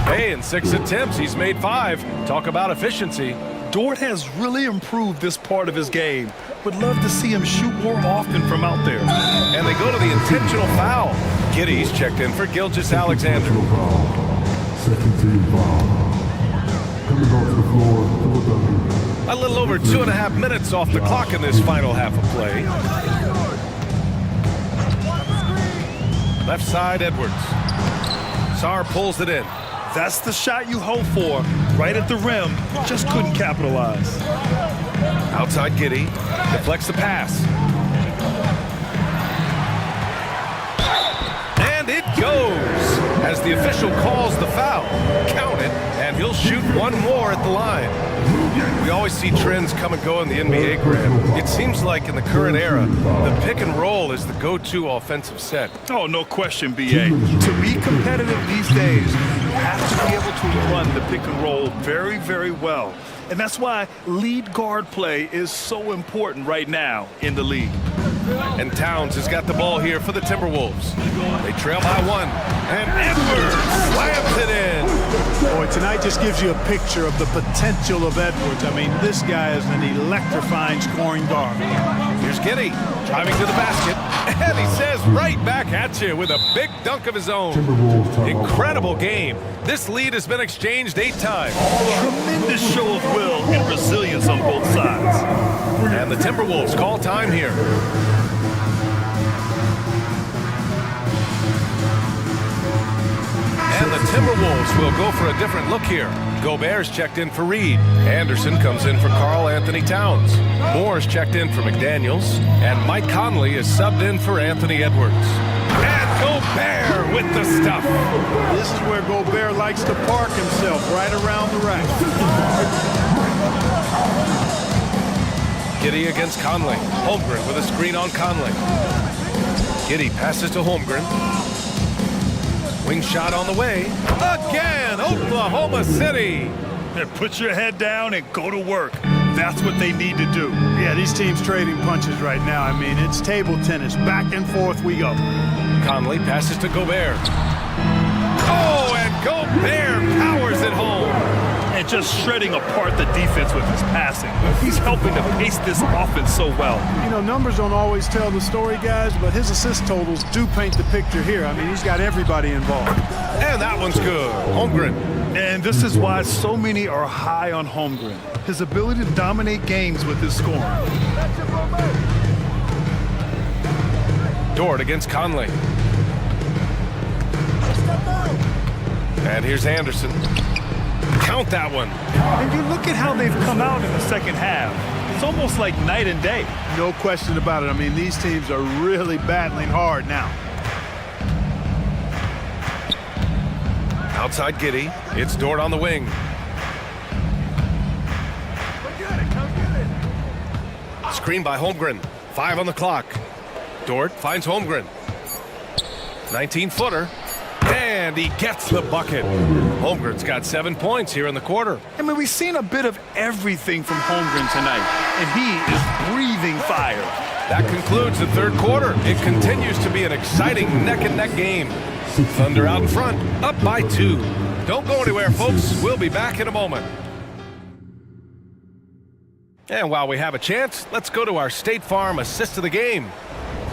Hey, in 6 attempts, he's made 5. Talk about efficiency. Dort has really improved this part of his game. Would love to see him shoot more often from out there. And they go to the intentional foul. Giddy's checked in for Gilgeous Alexander. Second team foul. Coming off the floor, Philadelphia. A little over 2.5 minutes off the clock in this final half of play. Left side, Edwards. Sarr pulls it in. That's the shot you hope for. Right at the rim, just couldn't capitalize. Outside Giddey, deflects the pass. And it goes! As the official calls the foul. Count it, and he'll shoot one more at the line. We always see trends come and go in the NBA, Graham. It seems like in the current era, the pick and roll is the go-to offensive set. Oh, no question, B.A. To be competitive these days, you have to be able to run the pick and roll very, very well. And that's why lead guard play is so important right now in the league. And Towns has got the ball here for the Timberwolves. They trail by 1. And Edwards slams it in. Boy, tonight just gives you a picture of the potential of Edwards. I mean, this guy is an electrifying scoring guard. Here's Giddey driving to the basket. And he says right back at you with a big dunk of his own. Incredible game. This lead has been exchanged 8 times. Tremendous show of will and resilience on both sides. And the Timberwolves call time here. And the Timberwolves will go for a different look here. Gobert's checked in for Reed. Anderson comes in for Karl Anthony Towns. Moore's checked in for McDaniels. And Mike Conley is subbed in for Anthony Edwards. And Gobert with the stuff. This is where Gobert likes to park himself, right around the rack. Giddey against Conley. Holmgren with a screen on Conley. Giddey passes to Holmgren. Wing shot on the way. Again, Oklahoma City. Put your head down and go to work. That's what they need to do. Yeah, these teams trading punches right now. I mean, it's table tennis. Back and forth we go. Conley passes to Gobert. Oh, and Gobert powers it home. And just shredding apart the defense with his passing. He's helping to pace this offense so well. You know, numbers don't always tell the story, guys, but his assist totals do paint the picture here. I mean, he's got everybody involved. And that one's good. Holmgren. And this is why so many are high on Holmgren. His ability to dominate games with his scoring. Dort against Conley. And here's Anderson. Count that one. And you look at how they've come out in the second half. It's almost like night and day. No question about it. I mean, these teams are really battling hard now. Outside Giddey. It's Dort on the wing. Screen by Holmgren. 5 on the clock. Dort finds Holmgren. 19-footer. And he gets the bucket. Holmgren's got 7 points here in the quarter. I mean, we've seen a bit of everything from Holmgren tonight, and he is breathing fire. That concludes the third quarter. It continues to be an exciting neck-and-neck game. Thunder out in front, up by 2. Don't go anywhere, folks. We'll be back in a moment. And while we have a chance, let's go to our State Farm assist of the game.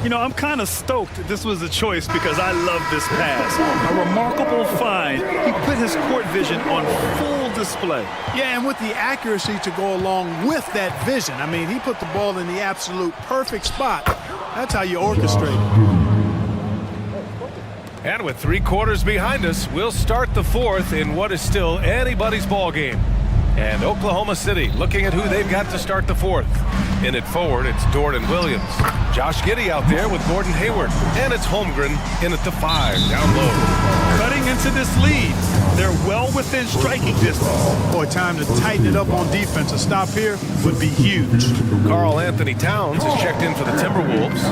You know, I'm kind of stoked this was a choice because I love this pass. A remarkable find. He put his court vision on full display. Yeah, and with the accuracy to go along with that vision. I mean, he put the ball in the absolute perfect spot. That's how you orchestrate it. And with 3 quarters behind us, we'll start the 4th in what is still anybody's ball game. And Oklahoma City looking at who they've got to start the 4th. In it forward, it's Jordan Williams. Josh Giddey out there with Gordon Hayward. And it's Holmgren in at the 5, down low. Cutting into this lead. They're well within striking distance. Boy, time to tighten it up on defense. A stop here would be huge. Karl Anthony Towns is checked in for the Timberwolves.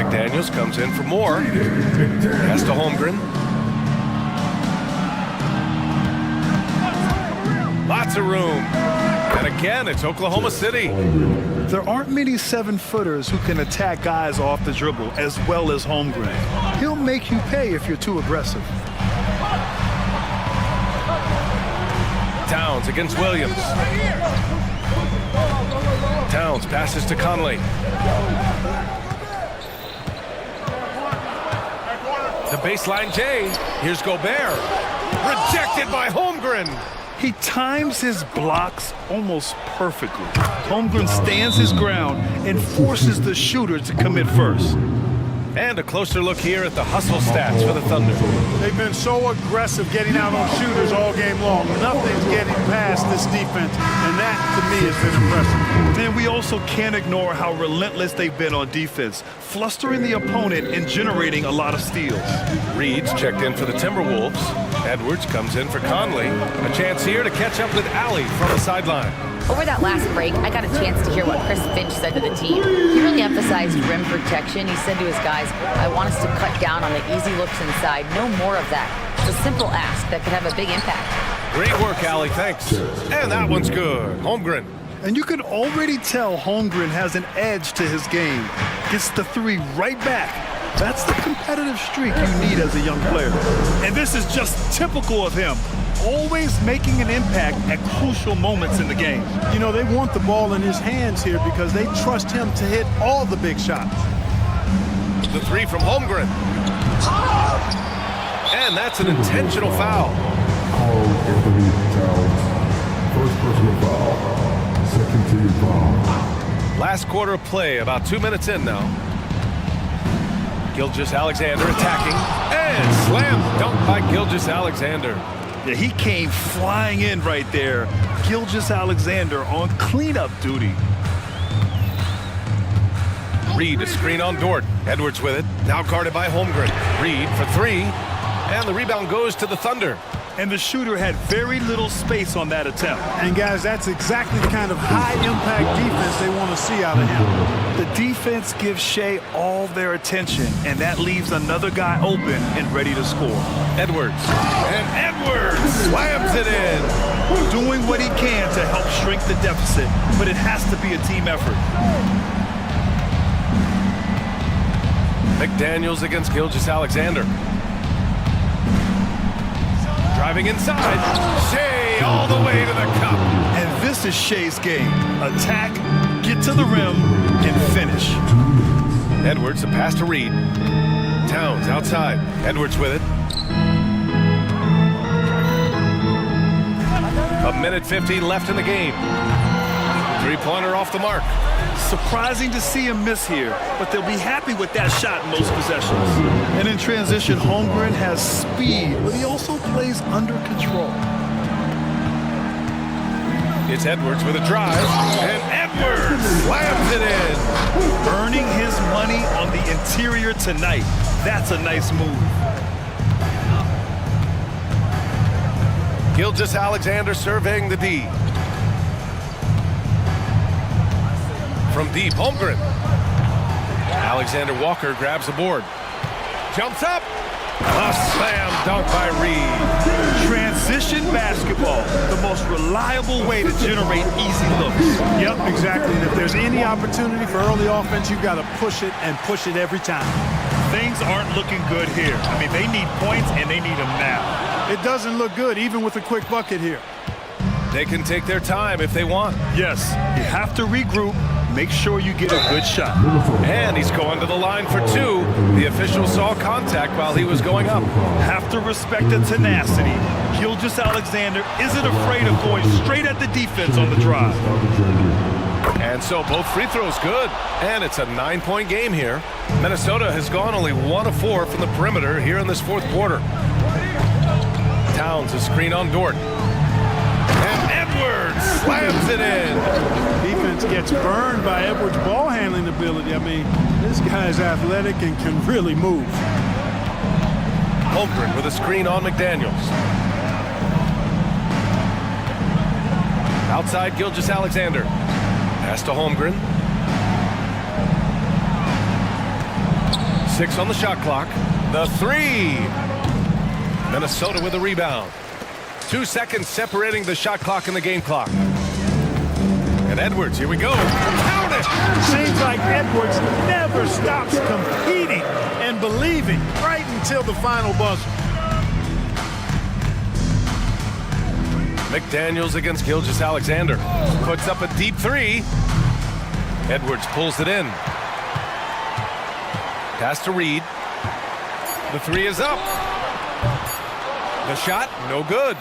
McDaniels comes in for more. Pass to Holmgren. Lots of room. And again, it's Oklahoma City. There aren't many 7-footers who can attack guys off the dribble as well as Holmgren. He'll make you pay if you're too aggressive. Towns against Williams. Towns passes to Conley. The baseline J. Here's Gobert. Rejected by Holmgren. He times his blocks almost perfectly. Holmgren stands his ground and forces the shooter to commit first. And a closer look here at the hustle stats for the Thunder. They've been so aggressive getting out on shooters all game long. Nothing's getting past this defense, and that, to me, has been impressive. And we also can't ignore how relentless they've been on defense, flustering the opponent and generating a lot of steals. Reed's checked in for the Timberwolves. Edwards comes in for Conley. A chance here to catch up with Alley from the sideline. Over that last break, I got a chance to hear what Chris Finch said to the team. He really emphasized rim protection. He said to his guys, I want us to cut down on the easy looks inside. No more of that. It's a simple ask that could have a big impact. Great work, Alley. Thanks. And that one's good. Holmgren. And you can already tell Holmgren has an edge to his game. Gets the 3 right back. That's the competitive streak you need as a young player. And this is just typical of him. Always making an impact at crucial moments in the game. You know, they want the ball in his hands here because they trust him to hit all the big shots. The 3 from Holmgren. And that's an intentional foul. Karl Anthony Towns. First personal foul. Second team foul. Last quarter of play, about 2 minutes in now. Gilgeous-Alexander attacking. And slam dunk by Gilgeous-Alexander. Yeah, he came flying in right there. Gilgeous-Alexander on cleanup duty. Reed a screen on Dort. Edwards with it. Now guarded by Holmgren. Reed for 3. And the rebound goes to the Thunder. And the shooter had very little space on that attempt. And guys, that's exactly the kind of high-impact defense they want to see out of him. The defense gives Shea all their attention, and that leaves another guy open and ready to score. Edwards. And Edwards slams it in. Doing what he can to help shrink the deficit, but it has to be a team effort. McDaniels against Gilgeous-Alexander. Driving inside. Shea all the way to the cup. And this is Shea's game. Attack, get to the rim, and finish. Edwards, a pass to Reed. Towns outside. Edwards with it. A minute 15 left in the game. 3-pointer off the mark. Surprising to see him miss here, but they'll be happy with that shot in most possessions. And in transition, Holmgren has speed, but he also plays under control. It's Edwards with a drive, and Edwards slams it in. Earning his money on the interior tonight. That's a nice move. Gilgeous-Alexander surveying the D. From deep, Holmgren. Alexander Walker grabs the board. Jumps up. A slam dunk by Reed. Transition basketball, the most reliable way to generate easy looks. Yep, exactly. And if there's any opportunity for early offense, you've got to push it and push it every time. Things aren't looking good here. I mean, they need points and they need them now. It doesn't look good, even with a quick bucket here. They can take their time if they want. Yes, you have to regroup. Make sure you get a good shot. And he's going to the line for 2. The official saw contact while he was going up. Have to respect the tenacity. Gilgeous-Alexander isn't afraid of going straight at the defense on the drive. And so both free throws good. And it's a 9-point game here. Minnesota has gone only 1 of 4 from the perimeter here in this fourth quarter. Towns a screen on Dort. And Edwards slams it in. Defense gets burned by Edwards' ball handling ability. I mean, this guy's athletic and can really move. Holmgren with a screen on McDaniels. Outside Gilgeous-Alexander. Pass to Holmgren. 6 on the shot clock. The 3. Minnesota with a rebound. 2 seconds separating the shot clock and the game clock. And Edwards, here we go. Count it! Seems like Edwards never stops competing and believing right until the final buzzer. McDaniels against Gilgeous-Alexander. Puts up a deep 3. Edwards pulls it in. Pass to Reed. The 3 is up. The shot, no good.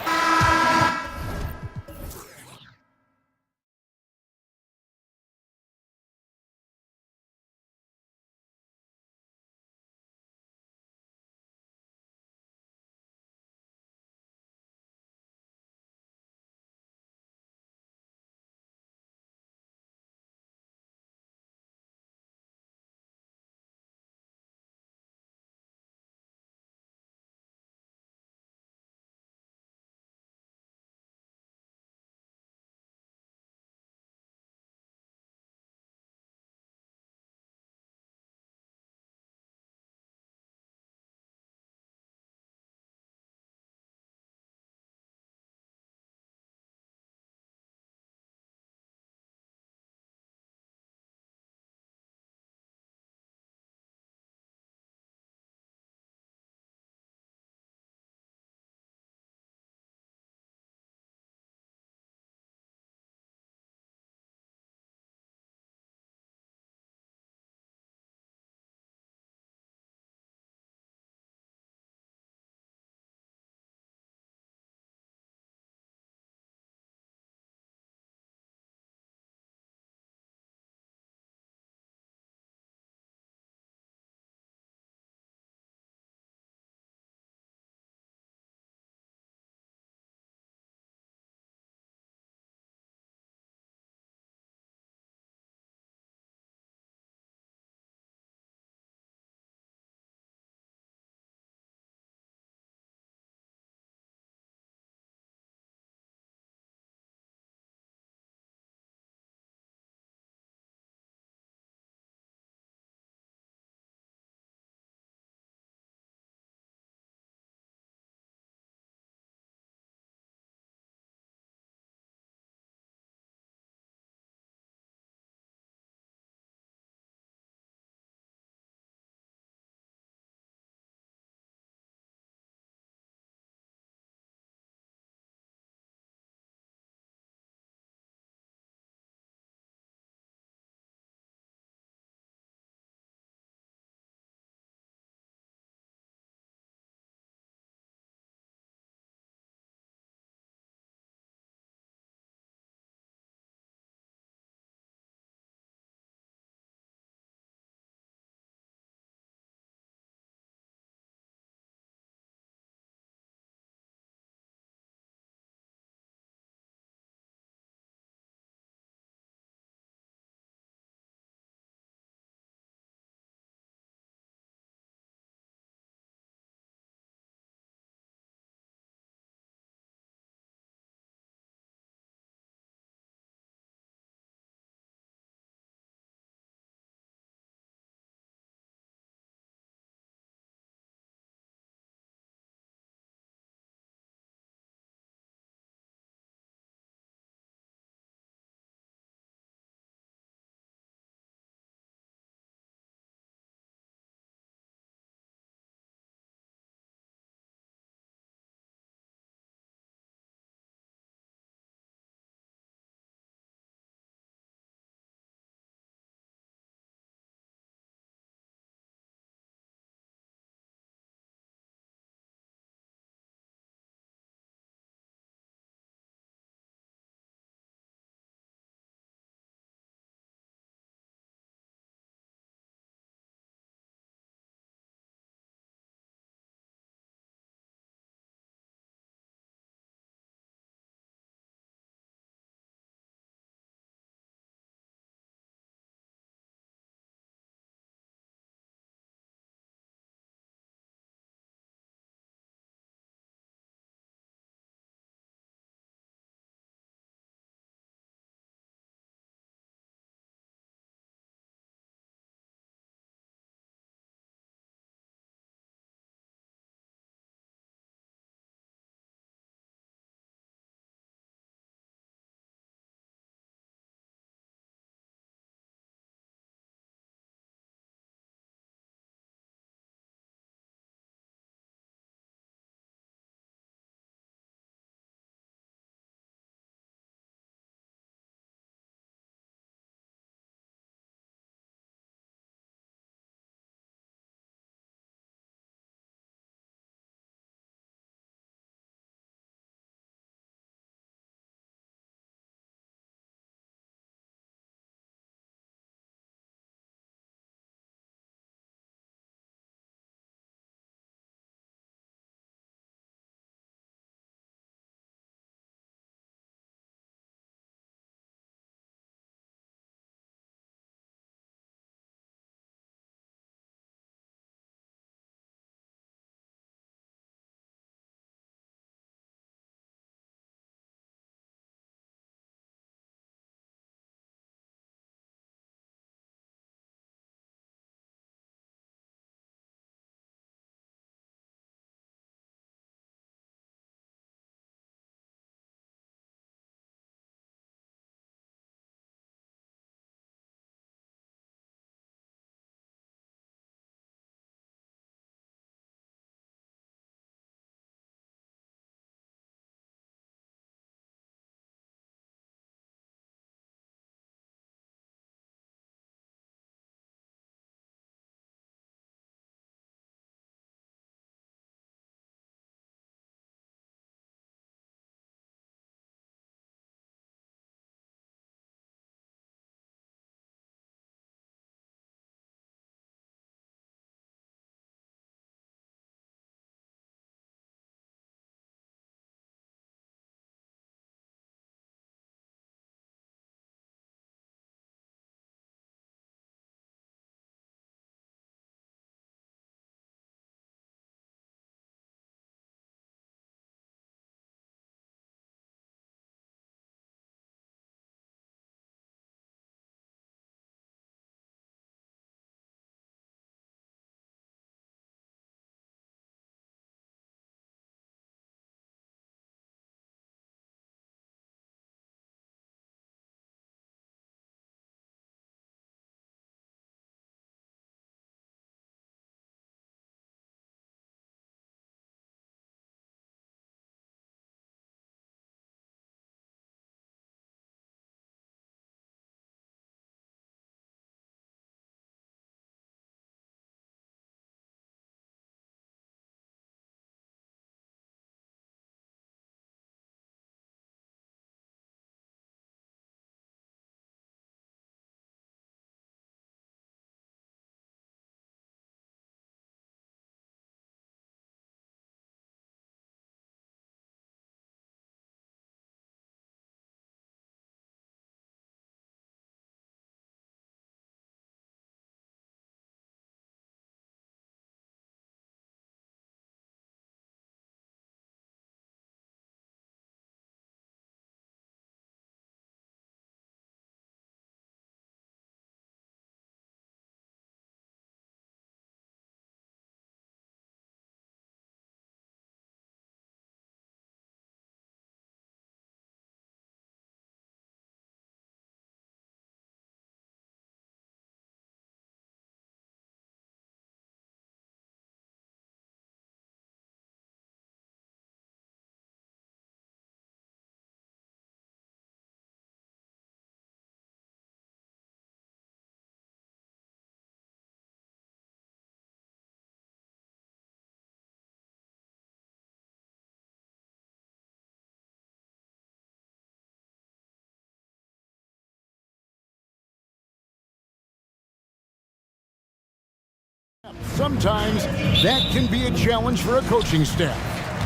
sometimes that can be a challenge for a coaching staff.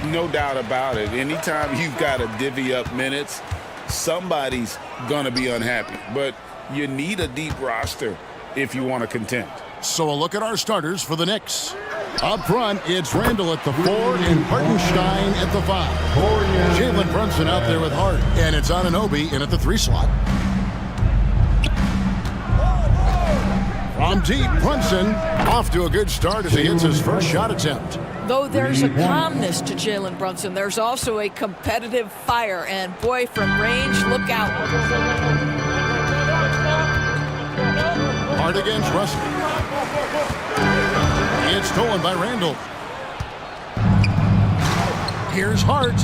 No doubt about it. Anytime you've got to divvy up minutes, somebody's going to be unhappy. But you need a deep roster if you want to contend. So a look at our starters for the Knicks. Up front, it's Randall at the 4 and Hartenstein at the 5. Jalen Brunson out there with Hart, and it's Anunoby in at the 3 slot. From deep, Brunson off to a good start as he hits his first shot attempt. Though there's a calmness to Jalen Brunson, there's also a competitive fire. And boy, from range, look out. Hart against Russell. It's stolen by Randall. Here's Hart.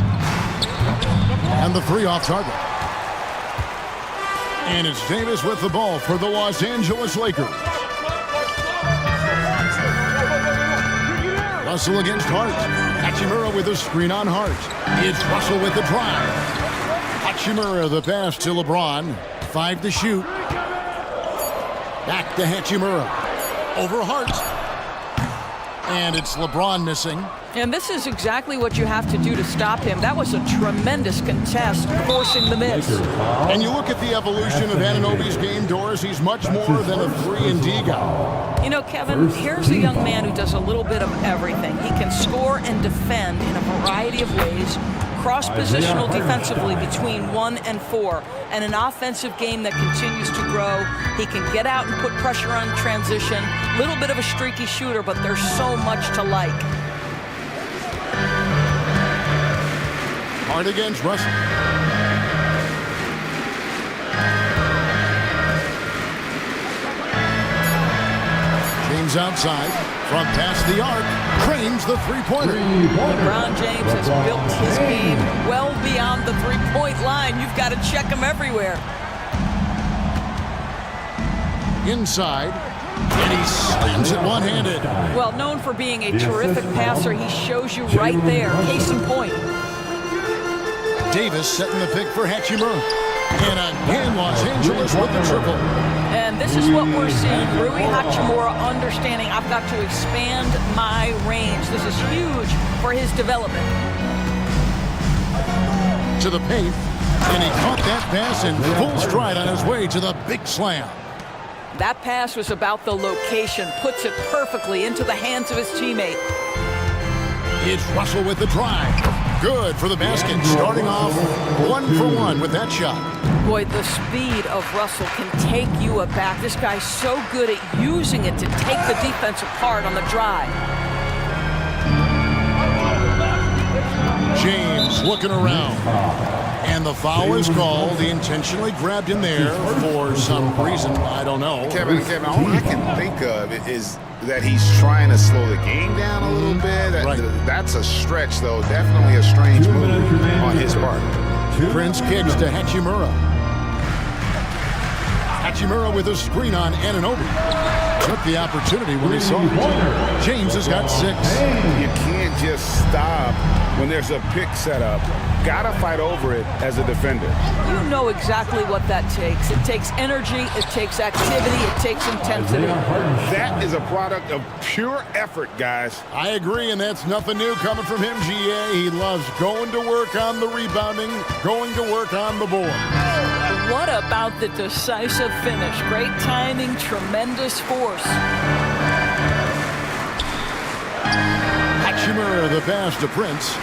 And the 3 off target. And it's Davis with the ball for the Los Angeles Lakers. Russell against Hart. Hachimura with a screen on Hart. It's Russell with the drive. Hachimura the pass to LeBron. 5 to shoot. Back to Hachimura. Over Hart. And it's LeBron missing. And this is exactly what you have to do to stop him. That was a tremendous contest, forcing the miss. And you look at the evolution of Anunoby's game, Doris, he's much more than a 3-and-D guy. You know, Kevin, here's a young man who does a little bit of everything. He can score and defend in a variety of ways, cross-positional defensively between 1 and 4, and an offensive game that continues to grow. He can get out and put pressure on transition, little bit of a streaky shooter, but there's so much to like. Hart against Russell. James outside, from past the arc, cranes the 3-pointer. LeBron James has built his game well beyond the 3-point line. You've got to check him everywhere. Inside, and he slams it one-handed. Well, known for being a terrific passer, he shows you right there. Case in point. Davis setting the pick for Hachimura. And again, Los Angeles with the triple. And this is what we're seeing. Rui Hachimura understanding I've got to expand my range. This is huge for his development. To the paint, and he caught that pass in full stride on his way to the big slam. That pass was about the location, puts it perfectly into the hands of his teammate. It's Russell with the drive. Good for the basket, starting off 1-for-1 with that shot. Boy, the speed of Russell can take you aback. This guy's so good at using it to take the defense apart on the drive. James looking around. And the foul is called. He intentionally grabbed him there for some reason. I don't know. Kevin, all I can think of is that he's trying to slow the game down a little bit. Right. That's a stretch, though. Definitely a strange move on his part. Prince kicks to Hachimura. Hachimura with a screen on Anunoby. Took the opportunity when he saw it. James has got 6. You can't just stop when there's a pick set up. Gotta fight over it as a defender. You know exactly what that takes. It takes energy, it takes activity, it takes intensity. That is a product of pure effort, guys. I agree, and that's nothing new coming from him, GA. He loves going to work on the rebounding, going to work on the board. What about the decisive finish? Great timing, tremendous force. Hachimura the pass to Prince.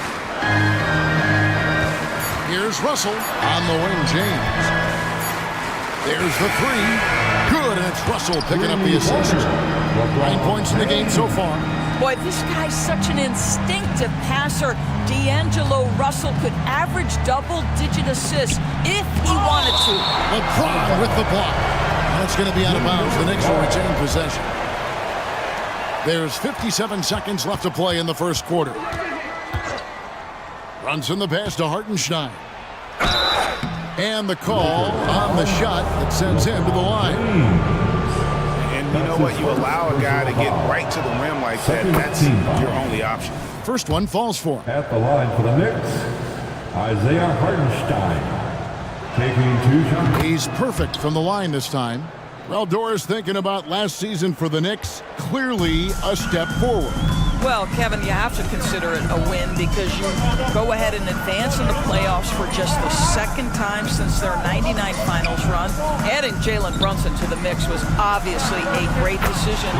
Here's Russell on the wing, James. There's the 3. Good, and it's Russell picking up the assist. 9 points in the game so far. Boy, this guy's such an instinctive passer. D'Angelo Russell could average double-digit assists if he wanted to. LeBron with the block. That's going to be out of bounds. The Knicks will retain possession. There's 57 seconds left to play in the first quarter. Runs in the pass to Hartenstein. And the call on the shot that sends him to the line. And you know what? You allow a guy to get right to the rim like that. That's your only option. First one falls for him. At the line for the Knicks, Isaiah Hartenstein. Taking 2 shots. He's perfect from the line this time. Well, Doris, thinking about last season for the Knicks, clearly a step forward. Well, Kevin, you have to consider it a win because you go ahead and advance in the playoffs for just the second time since their '99 finals run. Adding Jalen Brunson to the mix was obviously a great decision.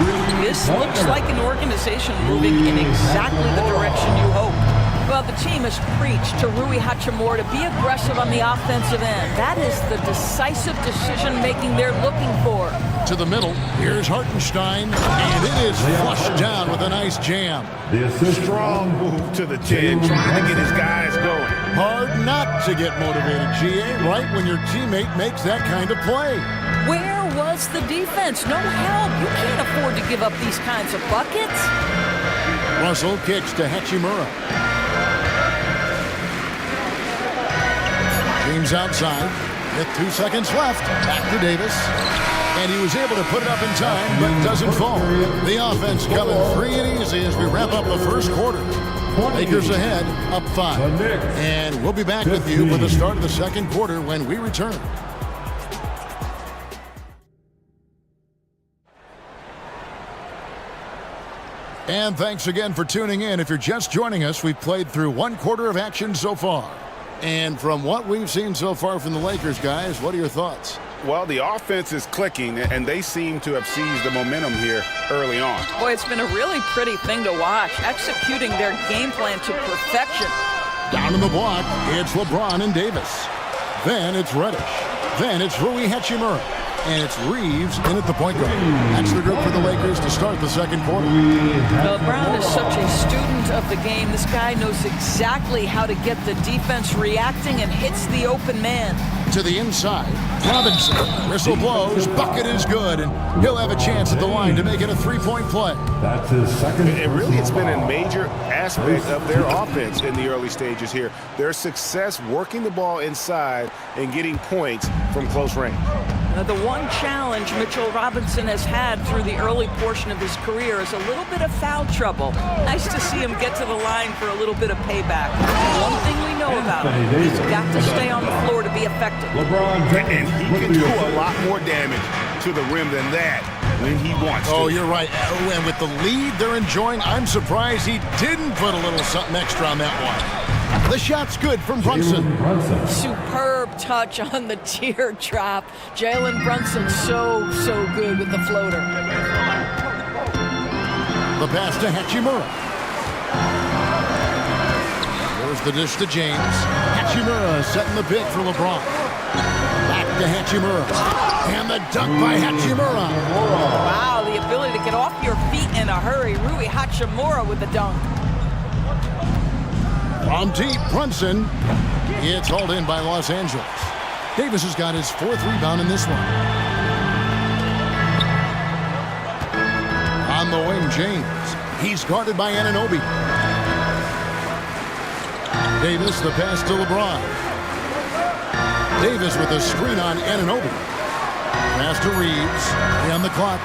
This looks like an organization moving in exactly the direction you hope. Well, the team has preached to Rui Hachimura to be aggressive on the offensive end. That is the decisive decision-making they're looking for. To the middle, here's Hartenstein, and it is flushed down with a nice jam. Strong move to the 10, trying to get his guys going. Hard not to get motivated, GA, right when your teammate makes that kind of play. Where was the defense? No help. You can't afford to give up these kinds of buckets. Russell kicks to Hachimura. James outside, with 2 seconds left, back to Davis. And he was able to put it up in time, but doesn't fall. The offense coming free and easy as we wrap up the first quarter. Lakers ahead, up 5. And we'll be back with you for the start of the second quarter when we return. And thanks again for tuning in. If you're just joining us, we've played through 1 quarter of action so far. And from what we've seen so far from the Lakers, guys, what are your thoughts? Well, the offense is clicking, and they seem to have seized the momentum here early on. Boy, it's been a really pretty thing to watch, executing their game plan to perfection. Down in the block, it's LeBron and Davis. Then it's Reddish. Then it's Rui Hachimura. And it's Reeves in at the point guard. That's the group for the Lakers to start the second quarter. Well, Brown is such a student of the game. This guy knows exactly how to get the defense reacting and hits the open man. To the inside, Robinson. Whistle blows, bucket is good, and he'll have a chance at the line to make it a three-point play. That's his second. And really, it's been a major aspect of their offense in the early stages here. Their success working the ball inside and getting points from close range. The one challenge Mitchell Robinson has had through the early portion of his career is a little bit of foul trouble. Nice to see him get to the line for a little bit of payback. One thing we know about him, he's got to stay on the floor to be effective. And he can do a lot more damage to the rim than that when he wants to. Oh, you're right. Oh, and with the lead they're enjoying, I'm surprised he didn't put a little something extra on that one. The shot's good from Brunson. Superb touch on the teardrop. Jalen Brunson so good with the floater. The pass to Hachimura. There's the dish to James. Hachimura setting the pick for LeBron. Back to Hachimura. And the dunk by Hachimura. Wow, the ability to get off your feet in a hurry. Rui Hachimura with the dunk. From deep, Brunson. It's hauled in by Los Angeles. Davis has got his 4th rebound in this one. On the wing, James. He's guarded by Anunoby. Davis, the pass to LeBron. Davis with a screen on Anunoby. Pass to Reeves. On the clock.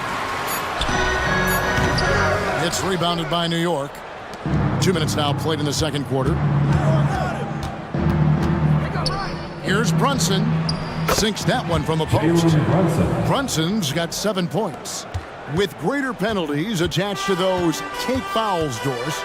It's rebounded by New York. 2 minutes now played in the second quarter. Here's Brunson. Sinks that one from the post. Brunson's got 7 points. With greater penalties attached to those take fouls, Doris,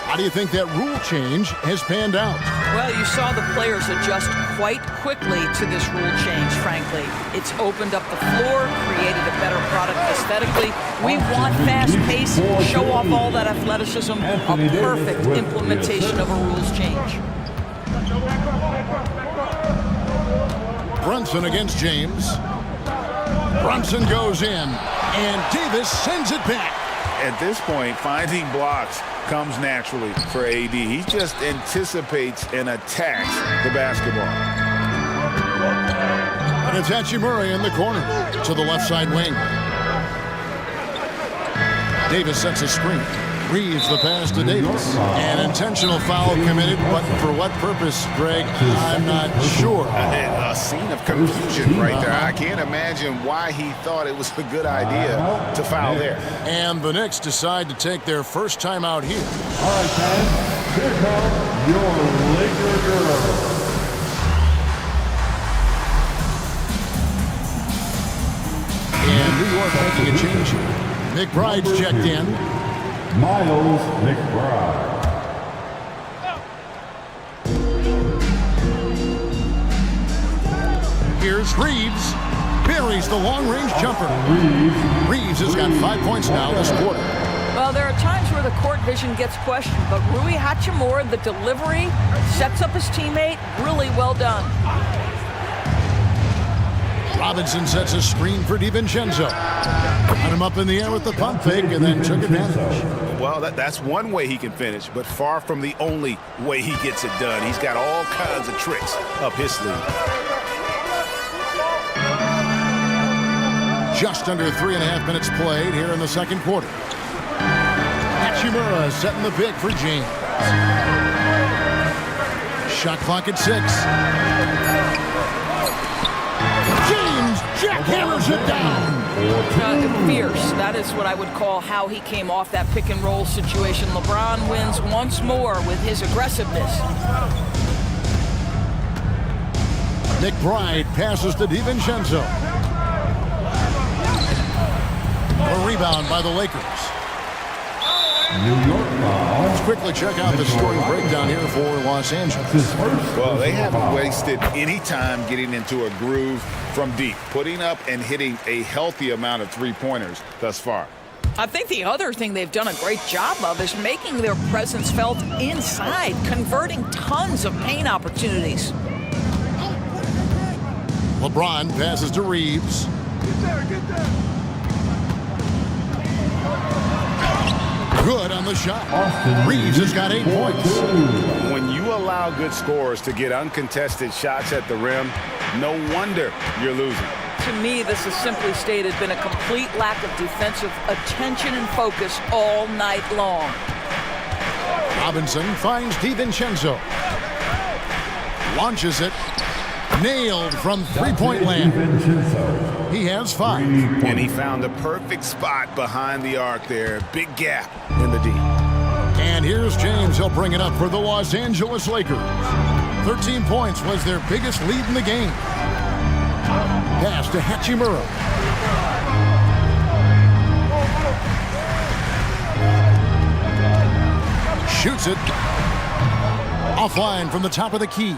how do you think that rule change has panned out? Well, you saw the players adjust quite quickly to this rule change, frankly. It's opened up the floor, created a better product aesthetically. We want fast pace, show off all that athleticism, a perfect implementation of a rules change. Brunson against James. Brunson goes in, and Davis sends it back. At this point, finding blocks comes naturally for AD. He just anticipates and attacks the basketball. And it's Hachimura in the corner to the left side wing. Davis sets a screen. Reeves the pass to Davis. An intentional foul committed, but for what purpose, Greg? I'm not sure. A scene of confusion right there. I can't imagine why he thought it was a good idea to foul there. And the Knicks decide to take their first time out here. All right, fans, here come your Laker girls. And New York making a change here. McBride's checked in. Miles McBride. Here's Reeves. Buries the long-range jumper. Reeves has got 5 points now this quarter. Well, there are times where the court vision gets questioned, but Rui Hachimura, the delivery, sets up his teammate. Really well done. Robinson sets a screen for DiVincenzo. Got him up in the air with the pump fake and then took advantage. Well, that's one way he can finish, but far from the only way he gets it done. He's got all kinds of tricks up his sleeve. Just under 3.5 minutes played here in the second quarter. Hachimura setting the pick for James. Shot clock at 6. James jackhammers it down. Fierce. That is what I would call how he came off that pick and roll situation. LeBron wins once more with his aggressiveness. McBride passes to DiVincenzo. A rebound by the Lakers. New York foul. Let's quickly check out the scoring breakdown here for Los Angeles. Well, they haven't wasted any time getting into a groove from deep, putting up and hitting a healthy amount of three-pointers thus far. I think the other thing they've done a great job of is making their presence felt inside, converting tons of paint opportunities. LeBron passes to Reeves. Good on the shot. Reeves has got 8 points. When you allow good scorers to get uncontested shots at the rim, no wonder you're losing. To me, this has simply stated been a complete lack of defensive attention and focus all night long. Robinson finds DiVincenzo. Launches it. Nailed from three-point land. He has 5. And he found the perfect spot behind the arc there. Big gap in the D. And here's James. He'll bring it up for the Los Angeles Lakers. 13 points was their biggest lead in the game. Pass to Hachimura. Shoots it. Offline from the top of the key.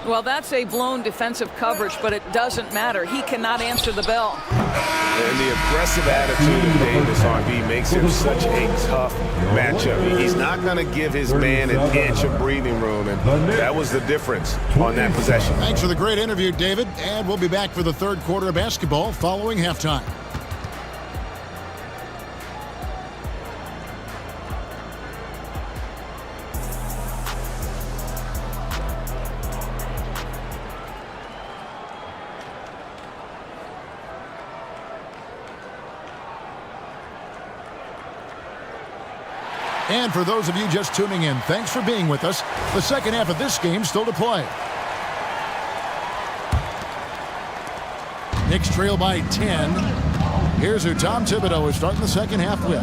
Well, that's a blown defensive coverage, but it doesn't matter. He cannot answer the bell. And the aggressive attitude of Davis on D makes him such a tough matchup. He's not going to give his man an inch of breathing room, and that was the difference on that possession. Thanks for the great interview, David. And we'll be back for the third quarter of basketball following halftime. And for those of you just tuning in, thanks for being with us. The second half of this game still to play. Knicks trail by 10. Here's who Tom Thibodeau is starting the second half with.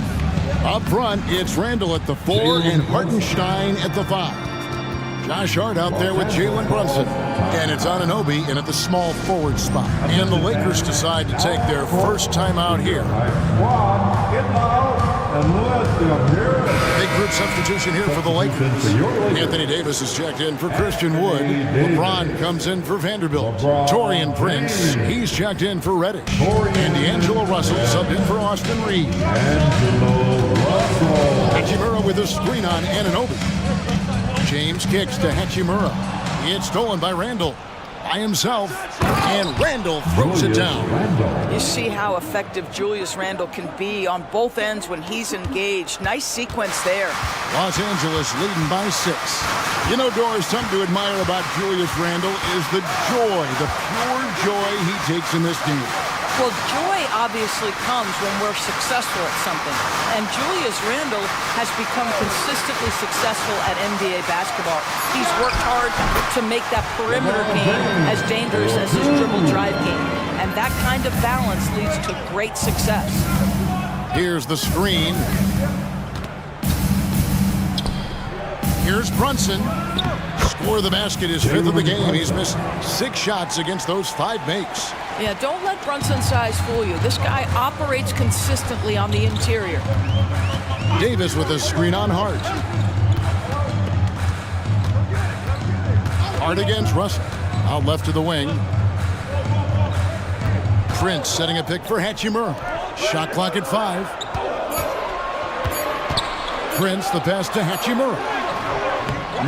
Up front, it's Randall at the 4 and Hartenstein at the 5. Josh Hart out there with Jalen Brunson. And it's Anunoby in at the small forward spot. And the Lakers decide to take their first time out here. Big group substitution here for the Lakers. Anthony Davis is checked in for Christian Wood. LeBron comes in for Vanderbilt. Taurean Prince, he's checked in for Reddish. And D'Angelo Russell subbed in for Austin Reeves. Hachimura with a screen on Anunoby. James kicks to Hachimura. It's stolen by Randall. By himself, and Randall throws it down. You see how effective Julius Randle can be on both ends when he's engaged. Nice sequence there. Los Angeles leading by 6. You know, Doris, something to admire about Julius Randle is the joy, the pure joy he takes in this game. Well, joy obviously comes when we're successful at something. And Julius Randle has become consistently successful at NBA basketball. He's worked hard to make that perimeter game as dangerous as his dribble drive game. And that kind of balance leads to great success. Here's the screen. Here's Brunson. Score the basket, his 5th of the game. He's missed 6 shots against those 5 makes. Yeah, don't let Brunson's size fool you. This guy operates consistently on the interior. Davis with a screen on Hart. Hart against Russell. Out left to the wing. Prince setting a pick for Hachimura. Shot clock at 5. Prince, the pass to Hachimura.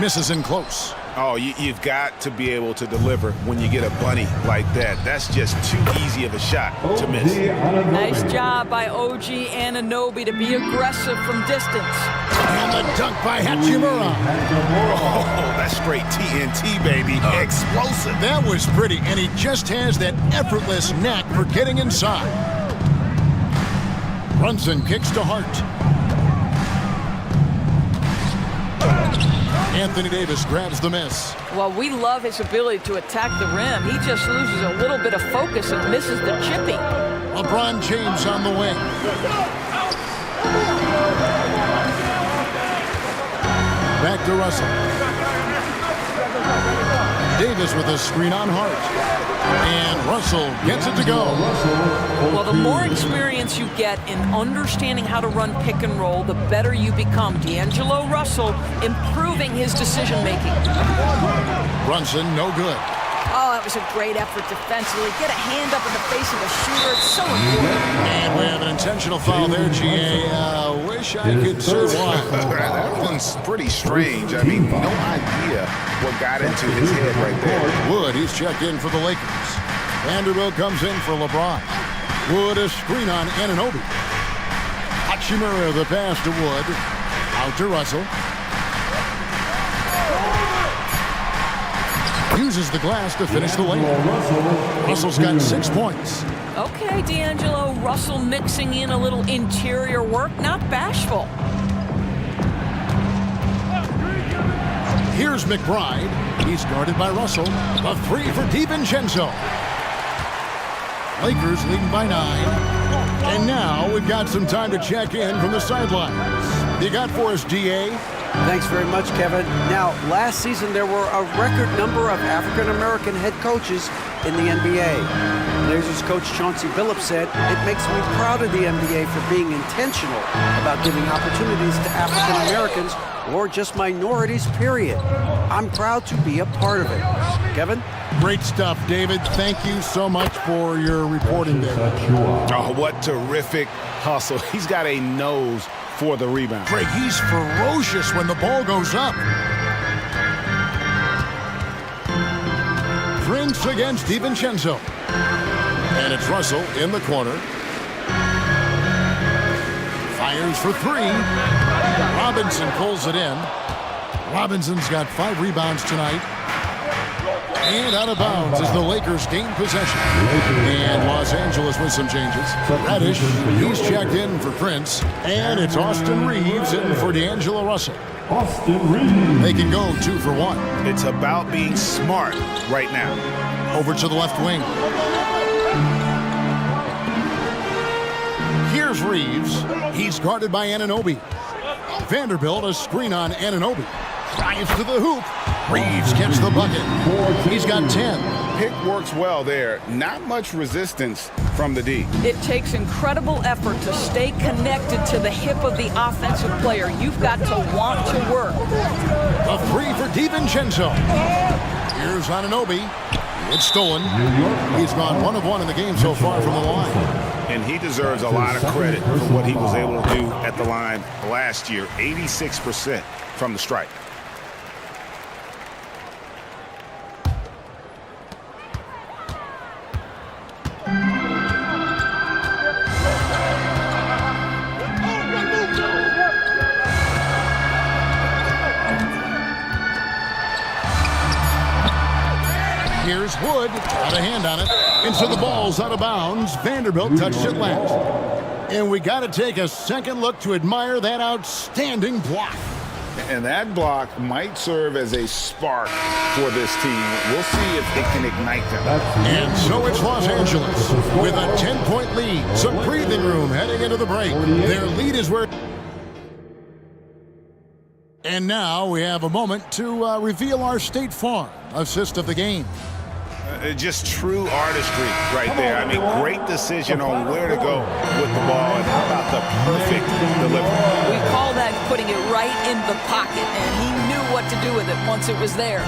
Misses in close. Oh, you've got to be able to deliver when you get a bunny like that. That's just too easy of a shot to miss. Nice job by OG Anunoby to be aggressive from distance. And the dunk by Hachimura. Oh, that's straight TNT, baby. Explosive. That was pretty, and he just has that effortless knack for getting inside. Brunson kicks to Hart. Anthony Davis grabs the miss. Well, we love his ability to attack the rim. He just loses a little bit of focus and misses the chippy. LeBron James on the wing. Back to Russell. Davis with a screen on Hart. And Russell gets it to go. Well, the more experience you get in understanding how to run pick and roll, the better you become. D'Angelo Russell improving his decision-making. Brunson, no good. Oh, that was a great effort defensively. Get a hand up in the face of a shooter. It's so important. And we have an intentional foul there, GA. Wish I could say why. That one's pretty strange. I mean, no idea what got into his head right there. Wood, he's checked in for the Lakers. Vanderbilt comes in for LeBron. Wood, a screen on Anunoby. Hachimura, the pass to Wood. Out to Russell. Uses the glass to finish the lane. Russell's got 6 points. Okay, D'Angelo Russell mixing in a little interior work, not bashful. Here's McBride. He's guarded by Russell. A 3 for DiVincenzo. Lakers leading by 9. And now we've got some time to check in from the sidelines. You got for us, DA? Thanks very much, Kevin. Now, last season there were a record number of African-American head coaches in the NBA. Blazers coach Chauncey Billups said, "It makes me proud of the NBA for being intentional about giving opportunities to African-Americans or just minorities, period. I'm proud to be a part of it." Kevin? Great stuff, David. Thank you so much for your reporting there. Oh, what terrific hustle. He's got a nose for the rebound. Craig, he's ferocious when the ball goes up. Prince against DiVincenzo. And it's Russell in the corner. Fires for 3. Robinson pulls it in. Robinson's got 5 rebounds tonight. And out of bounds as the Lakers gain possession. And Los Angeles with some changes. Reddish, he's checked in for Prince. And it's Austin Reeves in for D'Angelo Russell. Austin Reeves. They can go 2 for 1. It's about being smart right now. Over to the left wing. Here's Reeves. He's guarded by Anunoby. Vanderbilt, a screen on Anunoby. Drives to the hoop. Reeves gets the bucket. He's got 10. Pick works well there. Not much resistance from the D. It takes incredible effort to stay connected to the hip of the offensive player. You've got to want to work. A 3 for DiVincenzo. Here's Anunoby. It's stolen. He's gone 1 of 1 in the game so far from the line. And he deserves a lot of credit for what he was able to do at the line last year. 86% from the stripe. Here's Wood, got a hand on it, and so the ball's out of bounds. Vanderbilt touched it last. And we got to take a second look to admire that outstanding block. And that block might serve as a spark for this team. We'll see if it can ignite them. And so it's Los Angeles with a 10-point lead. Some breathing room heading into the break. Their lead is where... And now we have a moment to reveal our State Farm assist of the game. Just true artistry right there. I mean, great decision on where to go with the ball, and how about the perfect delivery? We call that putting it right in the pocket, and he knew what to do with it once it was there.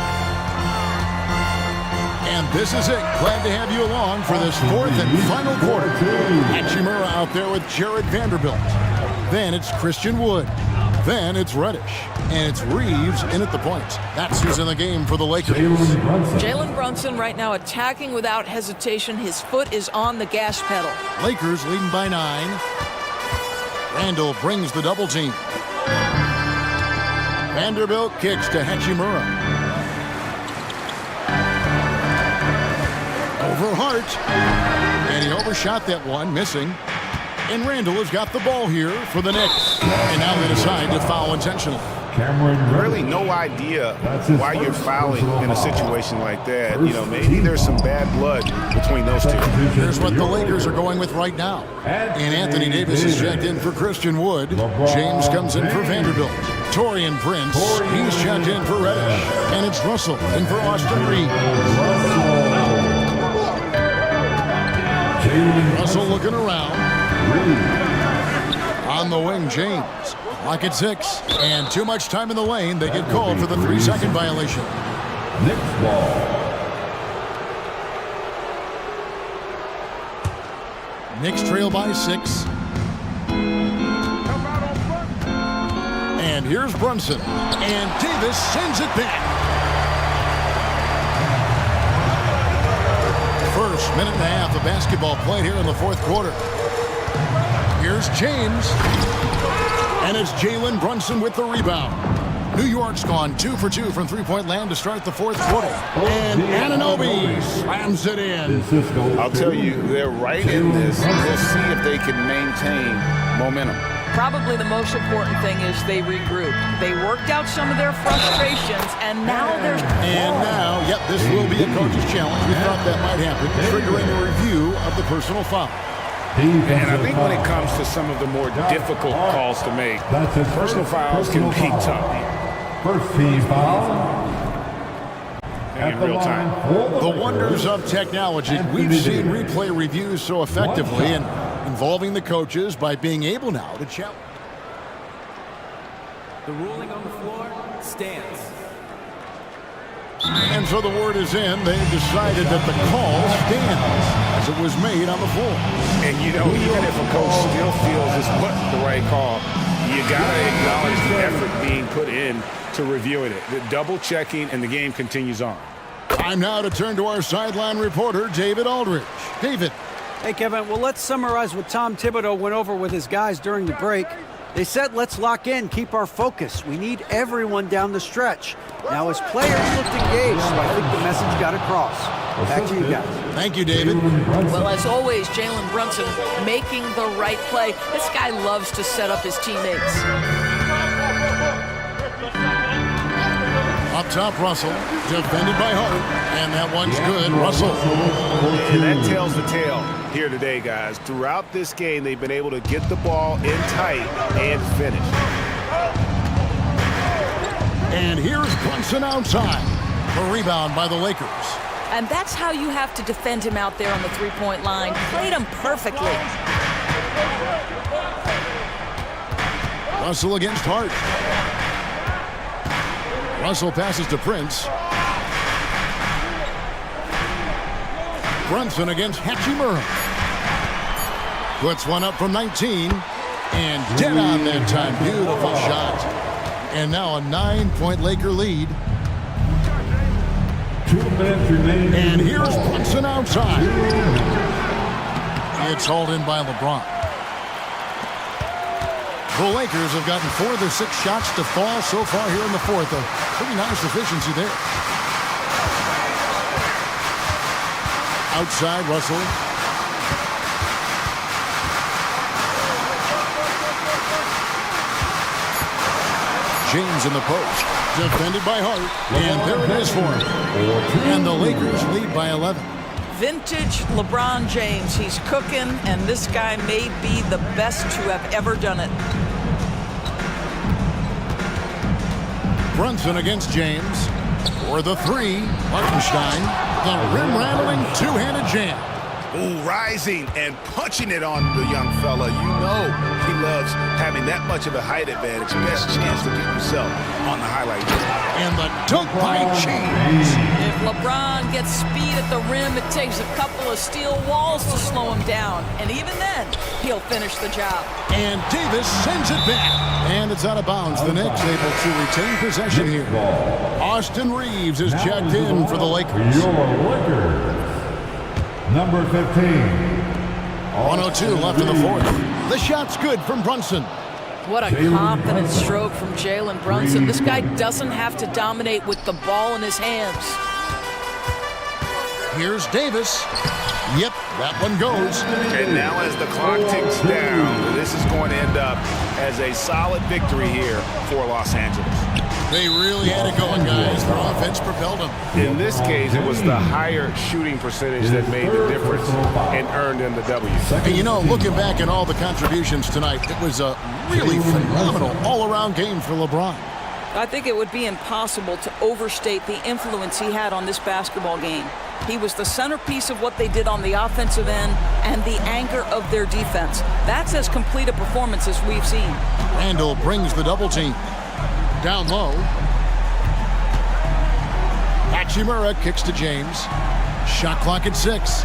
And this is it. Glad to have you along for this fourth and final quarter. Hachimura out there with Jared Vanderbilt. Then it's Christian Wood. Then it's Reddish. And it's Reeves in at the point. That's who's in the game for the Lakers. Jalen Brunson right now attacking without hesitation. His foot is on the gas pedal. Lakers leading by 9. Randall brings the double team. Vanderbilt kicks to Hachimura. Over Hart. And he overshot that one, missing. And Randall has got the ball here for the Knicks. And now they decide to foul intentionally. Really no idea why you're fouling in a situation like that. You know, maybe there's some bad blood between those two. Here's what the Lakers are going with right now. And Anthony Davis is checked in for Christian Wood. James comes in for Vanderbilt. Torian Prince, he's checked in for Reddish. And it's Russell in for Austin Reed. Russell looking around. On the wing, James. Clock at 6. And too much time in the lane. They get called for the 3-second violation. Knicks ball. Knicks trail by 6. And here's Brunson. And Davis sends it back. First minute and a half of basketball played here in the fourth quarter. Here's James. And it's Jalen Brunson with the rebound. New York's gone 2 for 2 from three-point land to start the fourth quarter. And Anunoby slams it in. I'll tell you, they're right in this. We'll see if they can maintain momentum. Probably the most important thing is they regrouped. They worked out some of their frustrations, and now there's... And now, yep, this will be a coach's challenge. We thought that might happen, triggering a review of the personal foul. And I think when it comes to some of the more difficult calls to make, personal fouls can be tough. First team foul. In real time. The wonders of technology. We've seen replay reviews so effectively and involving the coaches by being able now to challenge. The ruling on the floor stands. And so the word is in. They've decided that the call stands as it was made on the floor. And you know, even if a coach still feels this wasn't the right call, you got to acknowledge the effort being put in to reviewing it. The double checking, and the game continues on. Time now to turn to our sideline reporter, David Aldridge. David. Hey, Kevin. Well, let's summarize what Tom Thibodeau went over with his guys during the break. They said, let's lock in, keep our focus. We need everyone down the stretch. Now, his players looked engaged, so I think the message got across. Back to you guys. Thank you, David. Well, as always, Jalen Brunson making the right play. This guy loves to set up his teammates. Up top, Russell, defended by Hart, and that one's good. Russell. And that tells the tale here today, guys. Throughout this game, they've been able to get the ball in tight and finish. And here's Brunson outside. The rebound by the Lakers. And that's how you have to defend him out there on the three-point line. Played him perfectly. Russell against Hart. Russell passes to Prince. Brunson against Hachimura. Puts one up from 19. And dead on that time. Beautiful shot. And now a 9-point Laker lead. 2 minutes remaining. And here's Brunson outside. It's hauled in by LeBron. The Lakers have gotten 4 of their 6 shots to fall so far here in the fourth. A pretty nice efficiency there. Outside, Russell. James in the post. Defended by Hart. And there it is for him. And the Lakers lead by 11. Vintage LeBron James. He's cooking, and this guy may be the best to have ever done it. Brunson against James. For the three, Hartenstein, the rim-rattling two-handed jam. Ooh, rising and punching it on the young fella. You know he loves having that much of a height advantage. Best chance to get yourself on the highlight reel. And the dunk by James. If LeBron gets speed at the rim, it takes a couple of steel walls to slow him down. And even then, he'll finish the job. And Davis sends it back. And it's out of bounds. The Knicks able to retain possession here. Austin Reeves is checked in for the Lakers. Your Lakers. Number 15. 1:02 left in the fourth. The shot's good from Brunson. What a confident stroke from Jalen Brunson. This guy doesn't have to dominate with the ball in his hands. Here's Davis. Yep, that one goes. And now as the clock ticks down, this is going to end up as a solid victory here for Los Angeles. They really had it going, guys. Their offense propelled them. In this case, it was the higher shooting percentage that made the difference and earned them the W. And you know, looking back at all the contributions tonight, it was a really phenomenal all-around game for LeBron. I think it would be impossible to overstate the influence he had on this basketball game. He was the centerpiece of what they did on the offensive end and the anchor of their defense. That's as complete a performance as we've seen. Randall brings the double team. Down low. Hachimura kicks to James. Shot clock at 6.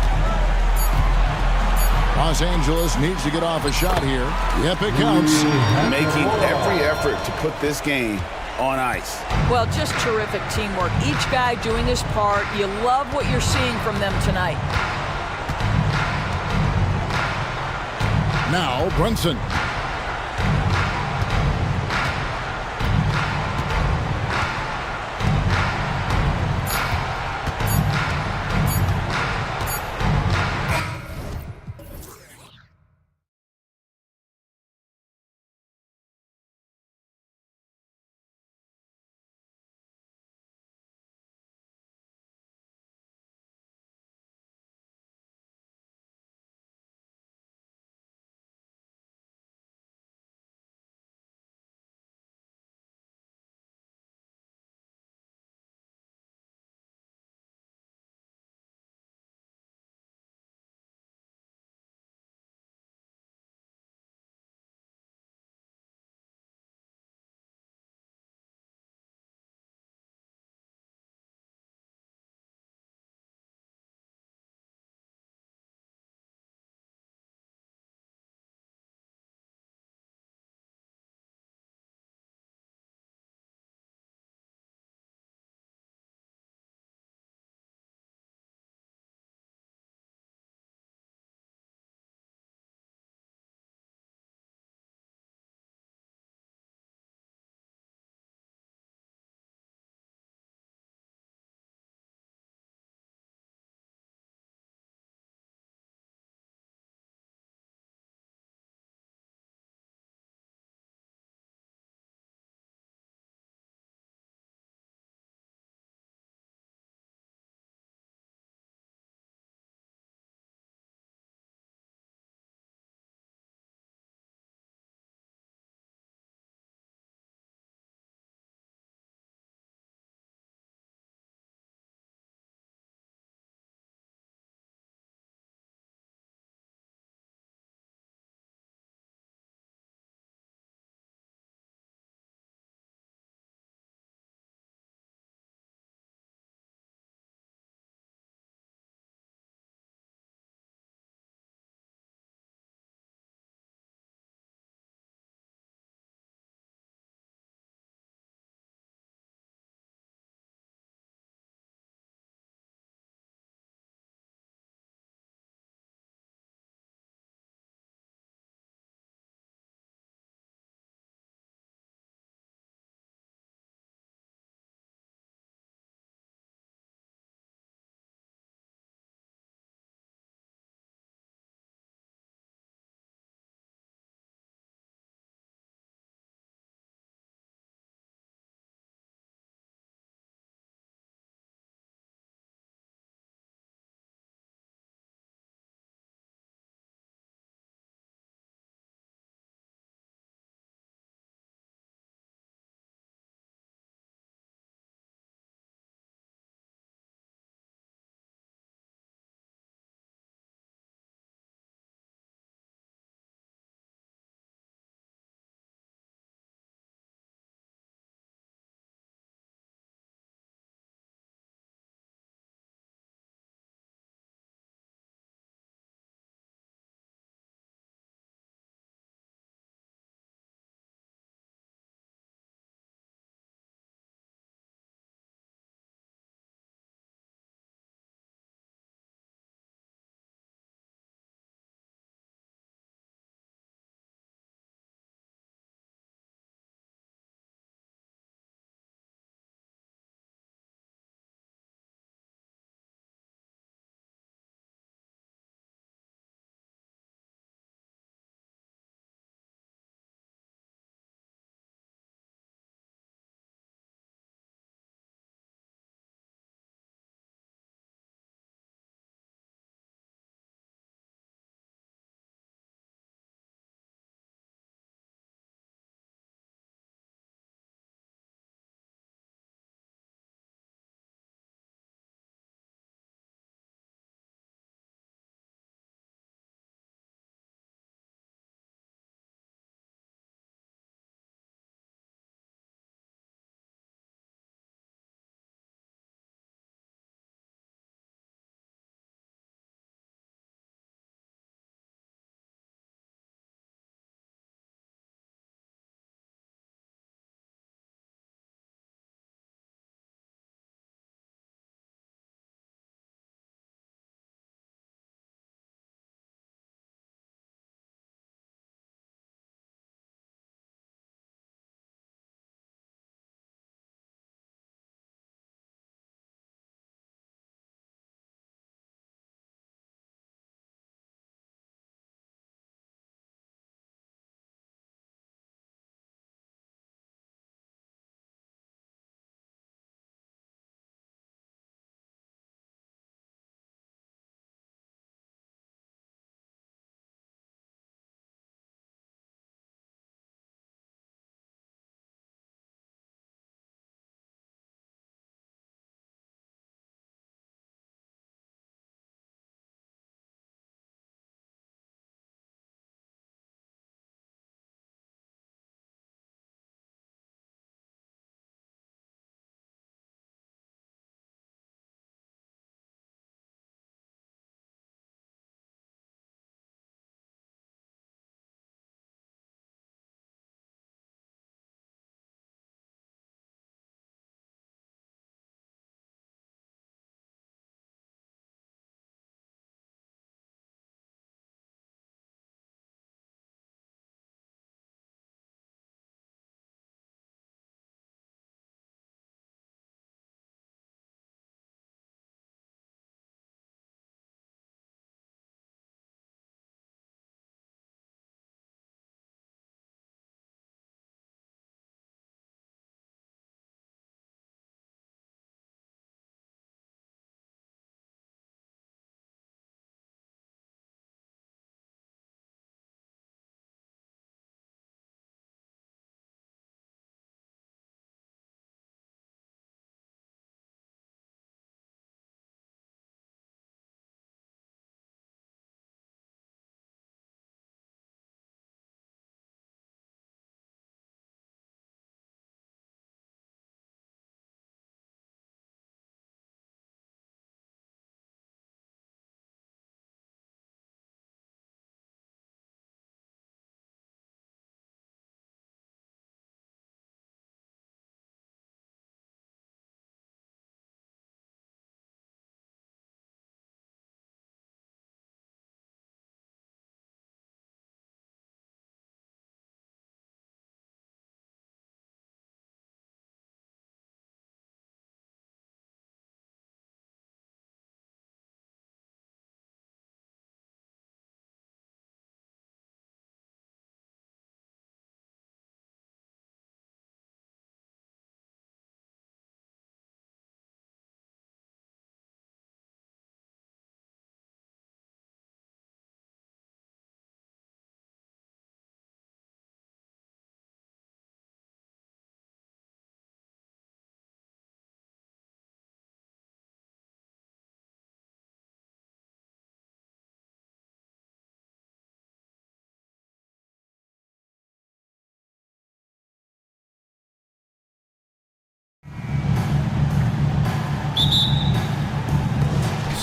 Los Angeles needs to get off a shot here. Yep, it counts. Making every effort to put this game on ice. Well, just terrific teamwork. Each guy doing his part. You love what you're seeing from them tonight. Now, Brunson.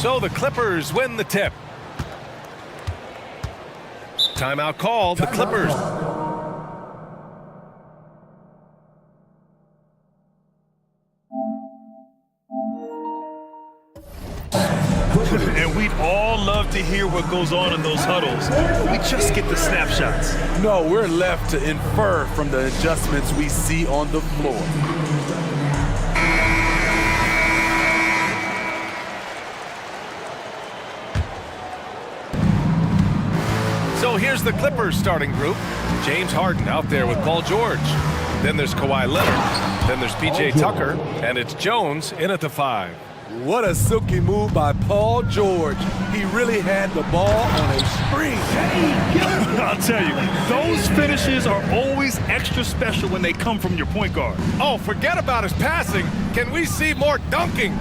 So the Clippers win the tip. Timeout called, the Clippers. And we'd all love to hear what goes on in those huddles. We just get the snapshots. No, we're left to infer from the adjustments we see on the floor. So here's the Clippers starting group. James Harden out there with Paul George. Then there's Kawhi Leonard. Then there's PJ Tucker. And it's Jones in at the 5. What a silky move by Paul George. He really had the ball on a string. I'll tell you, those finishes are always extra special when they come from your point guard. Oh, forget about his passing. Can we see more dunking?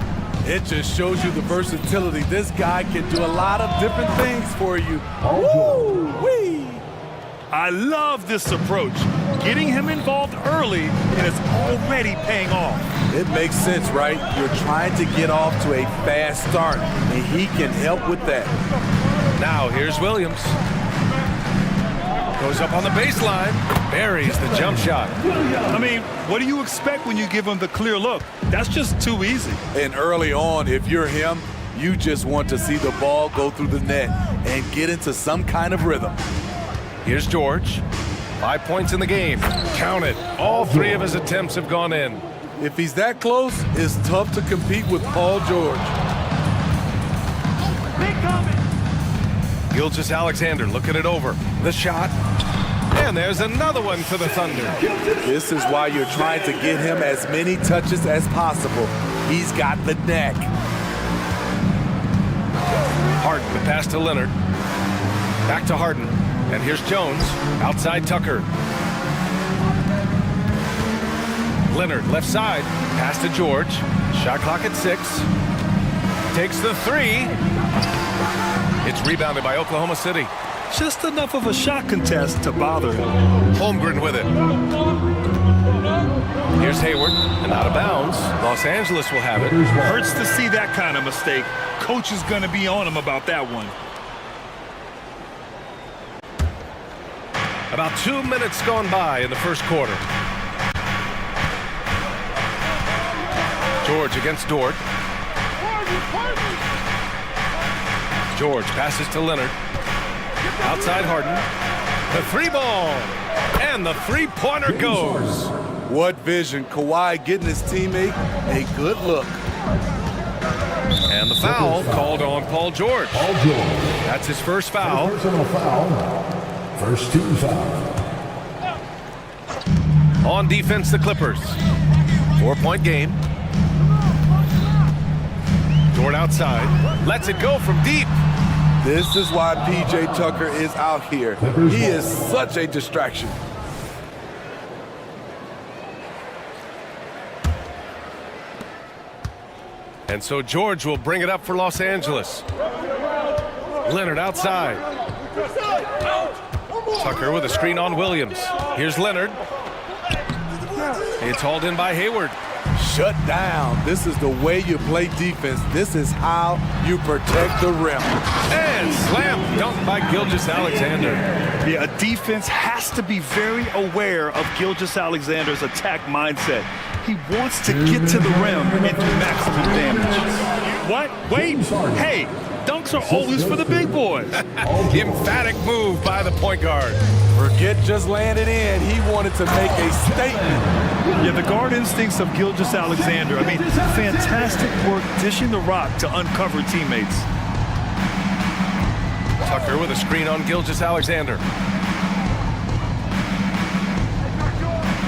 It just shows you the versatility. This guy can do a lot of different things for you. Woo-wee! I love this approach. Getting him involved early, and it's already paying off. It makes sense, right? You're trying to get off to a fast start, and he can help with that. Now here's Williams. Goes up on the baseline. Buries the jump shot. I mean, what do you expect when you give him the clear look? That's just too easy. And early on, if you're him, you just want to see the ball go through the net and get into some kind of rhythm. Here's George. 5 points in the game. Count it. All 3 of his attempts have gone in. If he's that close, it's tough to compete with Paul George. Gilgeous-Alexander looking it over. The shot. And there's another one for the Thunder. This is why you're trying to get him as many touches as possible. He's got the knack. Harden, the pass to Leonard. Back to Harden. And here's Jones. Outside Tucker. Leonard, left side. Pass to George. Shot clock at 6. Takes the 3. It's rebounded by Oklahoma City. Just enough of a shot contest to bother him. Holmgren with it. Here's Hayward, and out of bounds. Los Angeles will have it. Hurts to see that kind of mistake. Coach is going to be on him about that one. About 2 minutes gone by in the first quarter. George against Dort. George passes to Leonard. Outside Harden. The 3 ball. And the 3-pointer goes. What vision. Kawhi getting his teammate a good look. And the foul called on Paul George. That's his first foul. First team foul. On defense, the Clippers. 4-point game. Dort outside. Lets it go from deep. This is why PJ Tucker is out here. He is such a distraction. And so George will bring it up for Los Angeles. Leonard outside. Tucker with a screen on Williams. Here's Leonard. It's hauled in by Hayward. Shut down. This is the way you play defense. This is how you protect the rim. And slam dunk by Gilgeous-Alexander. Yeah, a defense has to be very aware of Gilgeous-Alexander's attack mindset. He wants to get to the rim and do maximum damage. What? Wait. Hey, dunks are always for the big boys. Emphatic move by the point guard. Forget just laying it in. He wanted to make a statement. Yeah, the guard instincts of Gilgeous-Alexander. I mean, fantastic work dishing the rock to uncover teammates. Tucker with a screen on Gilgeous-Alexander.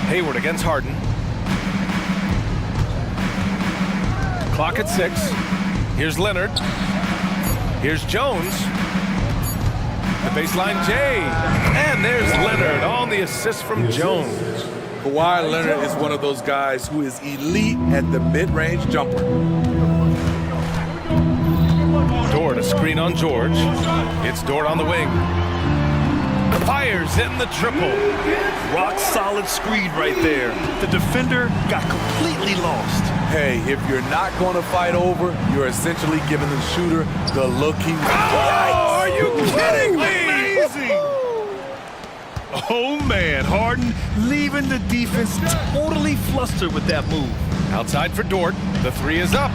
Hayward against Harden. Clock at 6. Here's Leonard. Here's Jones. The baseline Jay. And there's Leonard on the assist from Jones. Kawhi Leonard is one of those guys who is elite at the mid-range jumper. Dort, a screen on George. It's Dort on the wing. Fires in the triple. Rock solid screen right there. The defender got completely lost. Hey, if you're not going to fight over, you're essentially giving the shooter the look he wants. Oh, are you kidding me? Amazing! Oh, man, Harden leaving the defense totally flustered with that move. Outside for Dort. The three is up.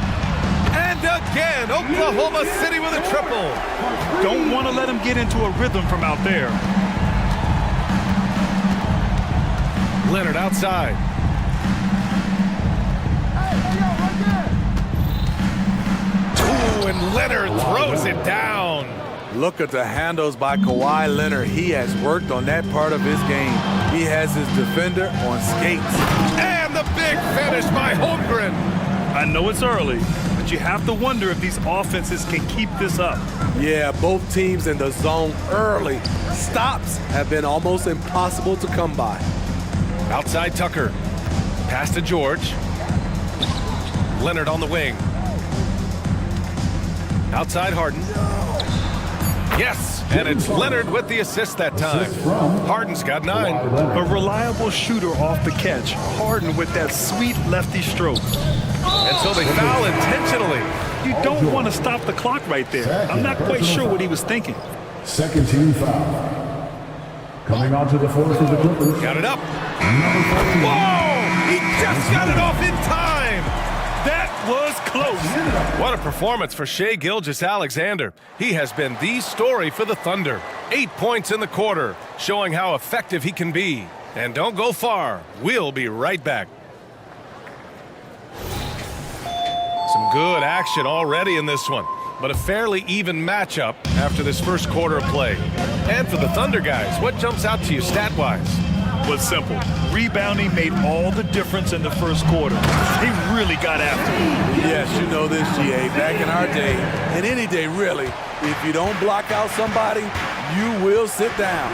And again, Oklahoma City with a triple. Don't want to let him get into a rhythm from out there. Leonard outside. Ooh, and Leonard throws it down. Look at the handles by Kawhi Leonard. He has worked on that part of his game. He has his defender on skates. And the big finish by Holmgren. I know it's early, but you have to wonder if these offenses can keep this up. Yeah, both teams in the zone early. Stops have been almost impossible to come by. Outside Tucker. Pass to George. Leonard on the wing. Outside Harden. Yes, and it's Leonard with the assist that time. Harden's got 9. A reliable shooter off the catch. Harden with that sweet lefty stroke. And so they foul intentionally. You don't want to stop the clock right there. I'm not quite sure what he was thinking. Second team foul. Coming onto the floor for the Clippers. Got it up. Whoa! He just got it off in time. That was close. What a performance for Shai Gilgeous-Alexander. He has been the story for the Thunder. 8 points in the quarter, showing how effective he can be. And don't go far. We'll be right back. Some good action already in this one, but a fairly even matchup after this first quarter of play. And for the Thunder guys, what jumps out to you stat-wise? Was simple. Rebounding made all the difference in the first quarter. They really got after it. Yes, you know this, GA. Back in our day, and any day really, if you don't block out somebody, you will sit down.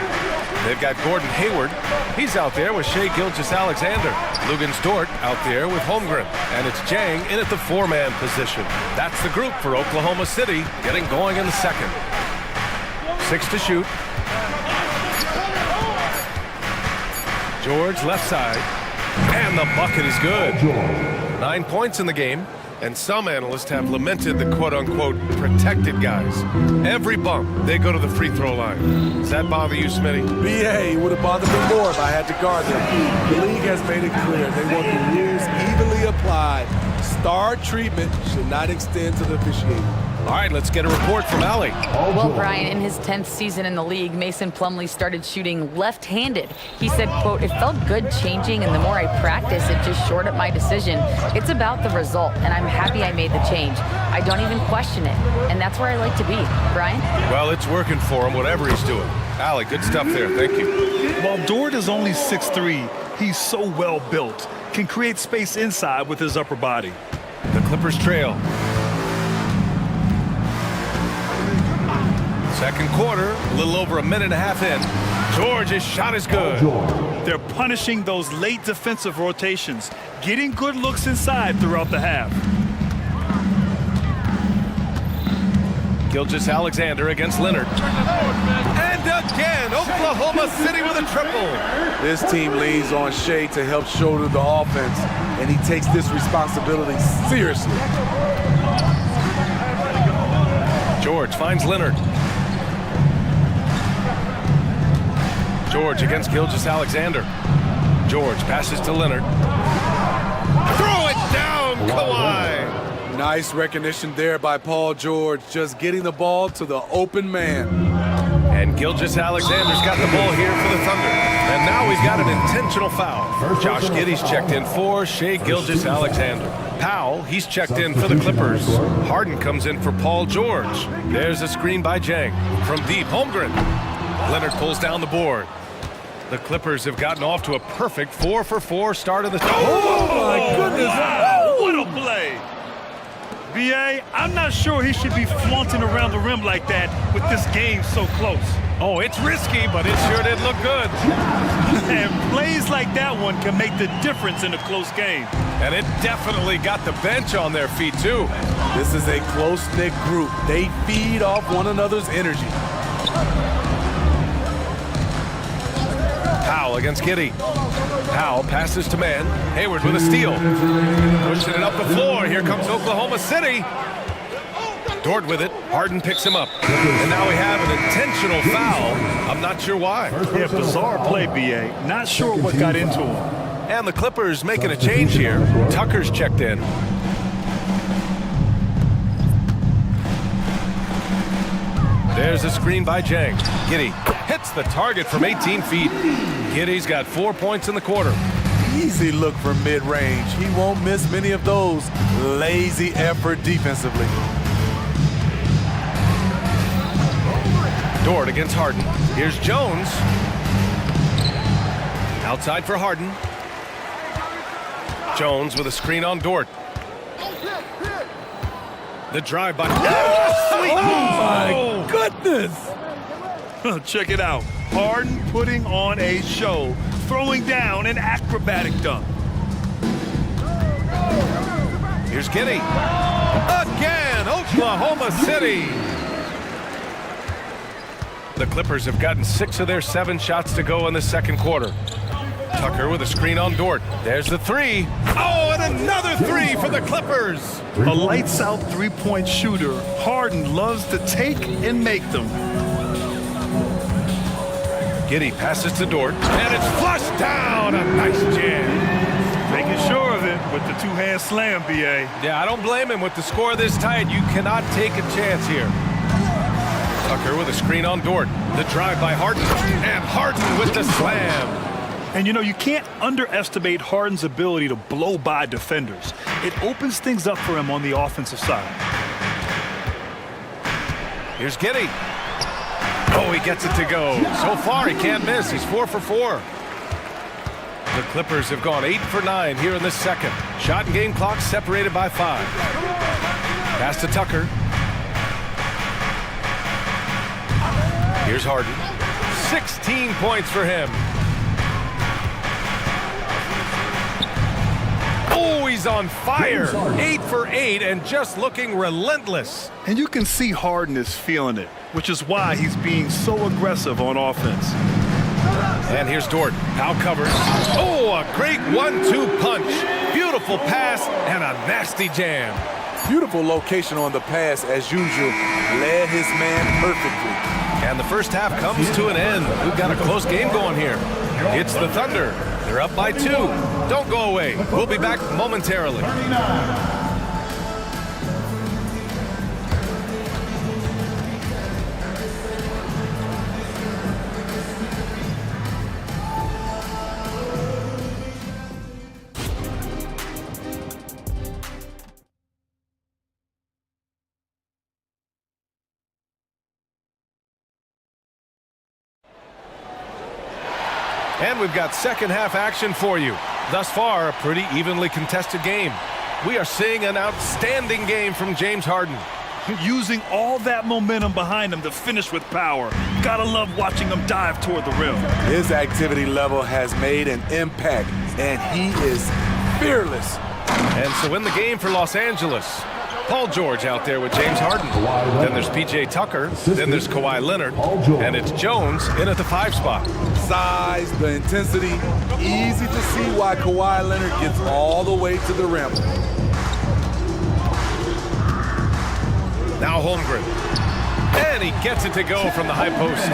They've got Gordon Hayward. He's out there with Shai Gilgeous-Alexander. Lugens Dort out there with Holmgren. And it's Jang in at the 4-man position. That's the group for Oklahoma City, getting going in the second. 6 to shoot. George left side, and the bucket is good. 9 points in the game, and some analysts have lamented the quote-unquote protected guys. Every bump, they go to the free throw line. Does that bother you, Smitty? BA would have bothered me more if I had to guard them. The league has made it clear they want the rules evenly applied. Star treatment should not extend to the officiating. All right, let's get a report from Allie. Well, Brian, in his 10th season in the league, Mason Plumlee started shooting left-handed. He said, quote, "It felt good changing, and the more I practice, it just shored up my decision. It's about the result, and I'm happy I made the change. I don't even question it, and that's where I like to be." Brian? Well, it's working for him, whatever he's doing. Allie, good stuff there. Thank you. While Dort is only 6'3", he's so well built. Can create space inside with his upper body. The Clippers trail. Second quarter, a little over a minute and a half in. George's shot is good. They're punishing those late defensive rotations, getting good looks inside throughout the half. Gilgeous-Alexander against Leonard. And again, Oklahoma City with a triple. This team leans on Shai to help shoulder the offense, and he takes this responsibility seriously. George finds Leonard. George against Gilgeous-Alexander. George passes to Leonard. Throw it down, Kawhi. Nice recognition there by Paul George, just getting the ball to the open man. And Gilgeous-Alexander's got the ball here for the Thunder. And now we've got an intentional foul. Josh Giddey's checked in for Shai Gilgeous-Alexander. Powell, he's checked in for the Clippers. Harden comes in for Paul George. There's a screen by Jang. From deep, Holmgren. Leonard pulls down the board. The Clippers have gotten off to a perfect 4-for-4 start of the... Oh, my goodness! Wow, what a play! BA, I'm not sure he should be flaunting around the rim like that with this game so close. Oh, it's risky, but it sure did look good. And plays like that one can make the difference in a close game. And it definitely got the bench on their feet, too. This is a close-knit group. They feed off one another's energy. Powell against Giddey. Powell passes to man. Hayward with a steal. Pushing it up the floor. Here comes Oklahoma City. Dort with it. Harden picks him up. And now we have an intentional foul. I'm not sure why. Yeah, bizarre play, B.A. Not sure what got into him. And the Clippers making a change here. Tucker's checked in. There's a screen by Jang. Giddey hits the target from 18 feet. Giddey's got 4 points in the quarter. Easy look from mid-range. He won't miss many of those. Lazy effort defensively. Dort against Harden. Here's Jones. Outside for Harden. Jones with a screen on Dort. The drive by. Oh, my goodness! Check it out. Harden putting on a show, throwing down an acrobatic dunk. Here's Giddey. Again, Oklahoma City. The Clippers have gotten 6 of their 7 shots to go in the second quarter. Tucker with a screen on Dort. There's the 3. Oh, and another 3 for the Clippers. A lights-out three-point shooter. Harden loves to take and make them. Giddey passes to Dort, and it's flushed down. A nice jam. Making sure of it with the two-hand slam, B.A. Yeah, I don't blame him. With the score this tight, you cannot take a chance here. Tucker with a screen on Dort. The drive by Harden, and Harden with the slam. And you know, you can't underestimate Harden's ability to blow by defenders. It opens things up for him on the offensive side. Here's Giddey. Oh, he gets it to go. So far, he can't miss. He's 4 for 4. The Clippers have gone 8 for 9 here in the second. Shot and game clock separated by 5. Pass to Tucker. Here's Harden. 16 points for him. Oh, he's on fire. 8 for 8 and just looking relentless. And you can see Harden is feeling it, which is why he's being so aggressive on offense. And here's Dort. Powell covers. Oh, a great 1-2 punch. Beautiful pass and a nasty jam. Beautiful location on the pass, as usual. Led his man perfectly. And the first half comes to an end. We've got a close game going here. It's the Thunder. They're up by 2. Don't go away. We'll be back momentarily. And we've got second half action for you. Thus far, a pretty evenly contested game. We are seeing an outstanding game from James Harden. Using all that momentum behind him to finish with power. Gotta love watching him dive toward the rim. His activity level has made an impact, and he is fearless. And so in the game for Los Angeles, Paul George out there with James Harden. Then there's P.J. Tucker. Then there's Kawhi Leonard. And it's Jones in at the 5 spot. Size, the intensity, easy to see why Kawhi Leonard gets all the way to the rim. Now Holmgren. And he gets it to go from the high post.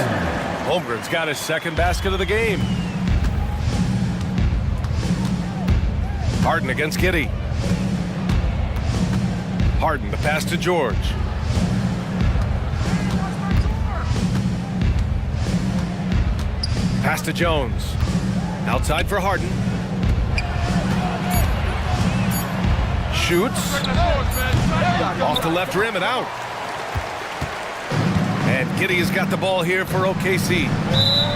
Holmgren's got his second basket of the game. Harden against Giddey. Harden, the pass to George. Pass to Jones. Outside for Harden. Shoots. Off the left rim and out. And Giddey has got the ball here for OKC.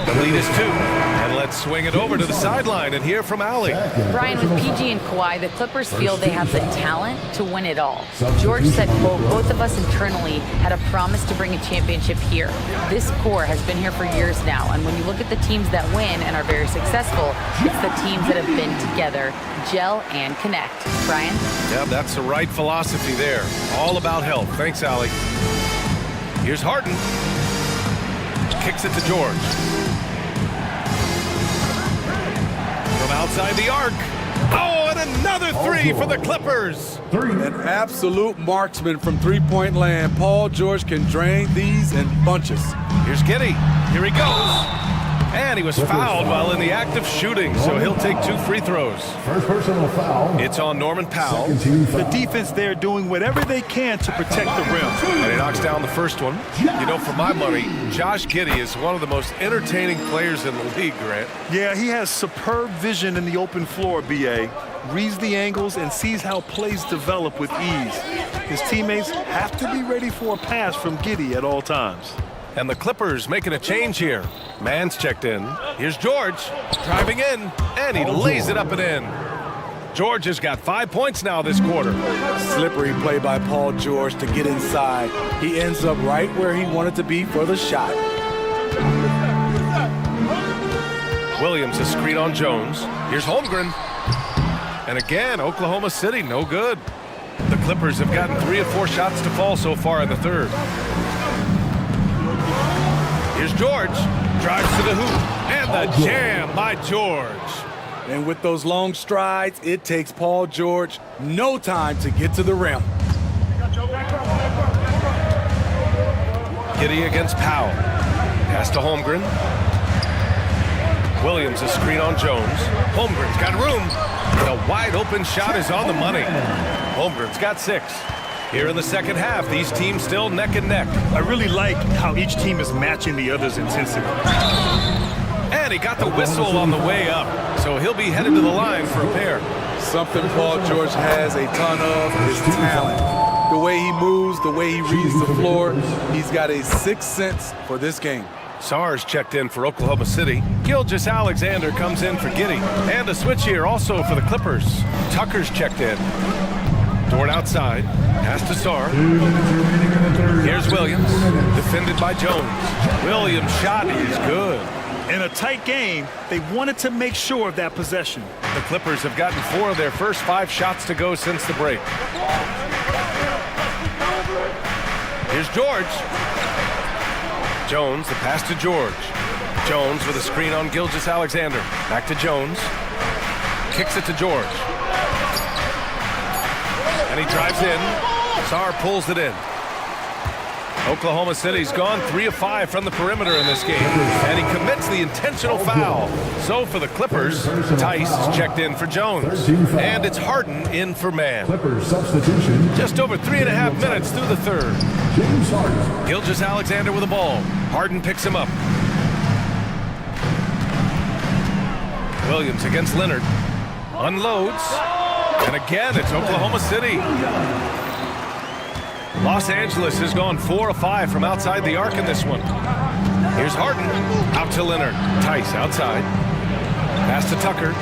The lead is 2. And let's swing it over to the sideline and hear from Allie. Brian, with PG and Kawhi, the Clippers feel they have the talent to win it all. George said, quote, both of us internally had a promise to bring a championship here. This core has been here for years now, and when you look at the teams that win and are very successful, it's the teams that have been together, gel and connect. Brian? Yeah, that's the right philosophy there. All about health. Thanks, Allie. Here's Harden. Kicks it to George. From from outside the arc. Oh, and another three for the Clippers. An absolute marksman from three-point land. Paul George can drain these in bunches. Here's Giddey. Here he goes. And he was fouled while in the act of shooting, so he'll take 2 free throws. First personal foul. It's on Norman Powell. The defense there doing whatever they can to protect the rim. And he knocks down the first one. You know, for my money, Josh Giddey is one of the most entertaining players in the league, Grant. Yeah, he has superb vision in the open floor, B.A. Reads the angles and sees how plays develop with ease. His teammates have to be ready for a pass from Giddey at all times. And the Clippers making a change here. Mann's checked in. Here's George driving in, and he lays it up and in. George has got 5 points now this quarter. Slippery play by Paul George to get inside. He ends up right where he wanted to be for the shot. Williams a screen on Jones. Here's Holmgren. And again, Oklahoma City, no good. The Clippers have gotten 3 of 4 shots to fall so far in the third. Here's George, drives to the hoop, and the jam by George. And with those long strides, it takes Paul George no time to get to the rim. Giddey against Powell. Pass to Holmgren. Williams a screen on Jones. Holmgren's got room. The wide open shot is on the money. Holmgren's got 6. Here in the second half, these teams still neck and neck. I really like how each team is matching the other's intensity. And he got the whistle on the way up, so he'll be headed to the line for a pair. Something Paul George has a ton of is talent. The way he moves, the way he reads the floor, he's got a 6th sense for this game. Sars checked in for Oklahoma City. Gilgeous-Alexander comes in for Giddey. And a switch here also for the Clippers. Tucker's checked in. Dort outside. Pass to Sar. Here's Williams. Defended by Jones. Williams' shot is good. In a tight game, they wanted to make sure of that possession. The Clippers have gotten 4 of their first 5 shots to go since the break. Here's George. Jones, the pass to George. Jones with a screen on Gilgeous-Alexander. Back to Jones. Kicks it to George. And he drives in. Sar pulls it in. Oklahoma City's gone 3 of 5 from the perimeter in this game. And he commits the intentional foul. So for the Clippers, Tice is checked in for Jones. And it's Harden in for Mann. Clippers substitution. Just over 3.5 minutes through the third. James Harden. Gilgeous-Alexander with the ball. Harden picks him up. Williams against Leonard. Unloads. And again, it's Oklahoma City. Los Angeles has gone 4 of 5 from outside the arc in this one. Here's Harden. Out to Leonard. Tice outside. Pass to Tucker.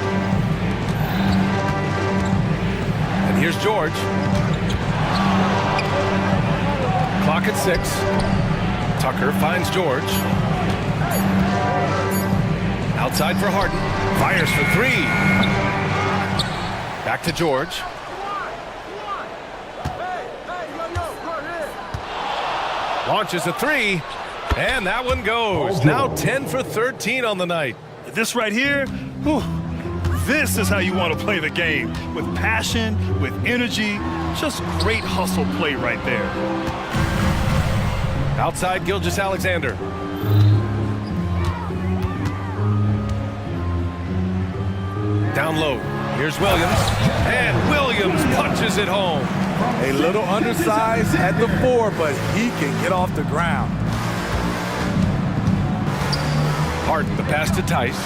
And here's George. Clock at 6. Tucker finds George. Outside for Harden. Fires for 3. Back to George. Launches a 3. And that one goes. Now 10 for 13 on the night. This right here, whew, this is how you want to play the game. With passion, with energy, just great hustle play right there. Outside Gilgeous-Alexander. Down low. Here's Williams. And Williams punches it home. A little undersized at the 4, but he can get off the ground. Harden, the pass to Tice.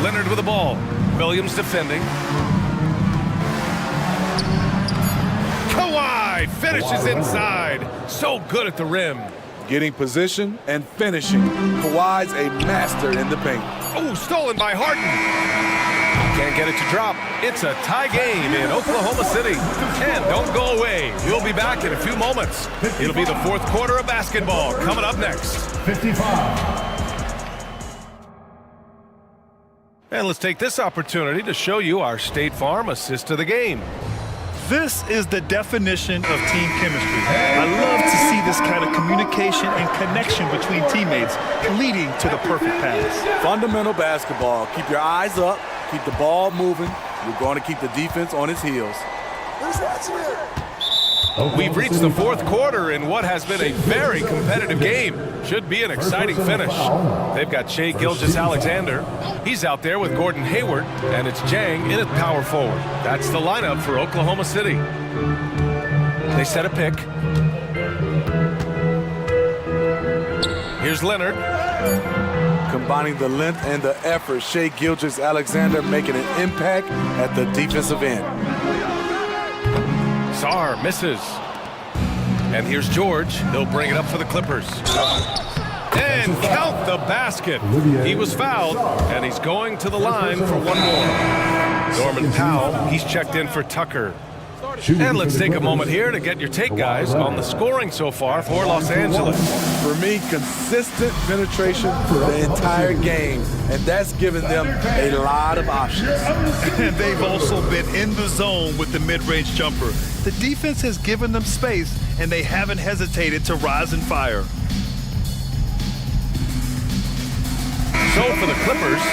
Leonard with the ball. Williams defending. Kawhi finishes inside. So good at the rim. Getting position and finishing. Kawhi's a master in the paint. Oh, stolen by Harden. Can't get it to drop. It's a tie game in Oklahoma City. And don't go away. We'll be back in a few moments. It'll be the 4th quarter of basketball coming up next. 55. And let's take this opportunity to show you our State Farm assist to the game. This is the definition of team chemistry. I love to see this kind of communication and connection between teammates leading to the perfect pass. Fundamental basketball. Keep your eyes up, Keep the ball moving. You're going to keep the defense on its heels. We've reached the fourth quarter in what has been a very competitive game. Should be an exciting finish. They've got Shai Gilgeous-Alexander. He's out there with Gordon Hayward, and it's Jang in at power forward. That's the lineup for Oklahoma City. They set a pick. Here's Leonard. Combining the length and the effort, Shai Gilgeous-Alexander making an impact at the defensive end. Sarr misses. And here's George. He'll bring it up for the Clippers. And count the basket. He was fouled, and he's going to the line for one more. Norman Powell, he's checked in for Tucker. And let's take a moment here to get your take, guys, on the scoring so far for Los Angeles. For me, consistent penetration for the entire game, and that's given them a lot of options. And they've also been in the zone with the mid-range jumper. The defense has given them space, and they haven't hesitated to rise and fire. So for the Clippers,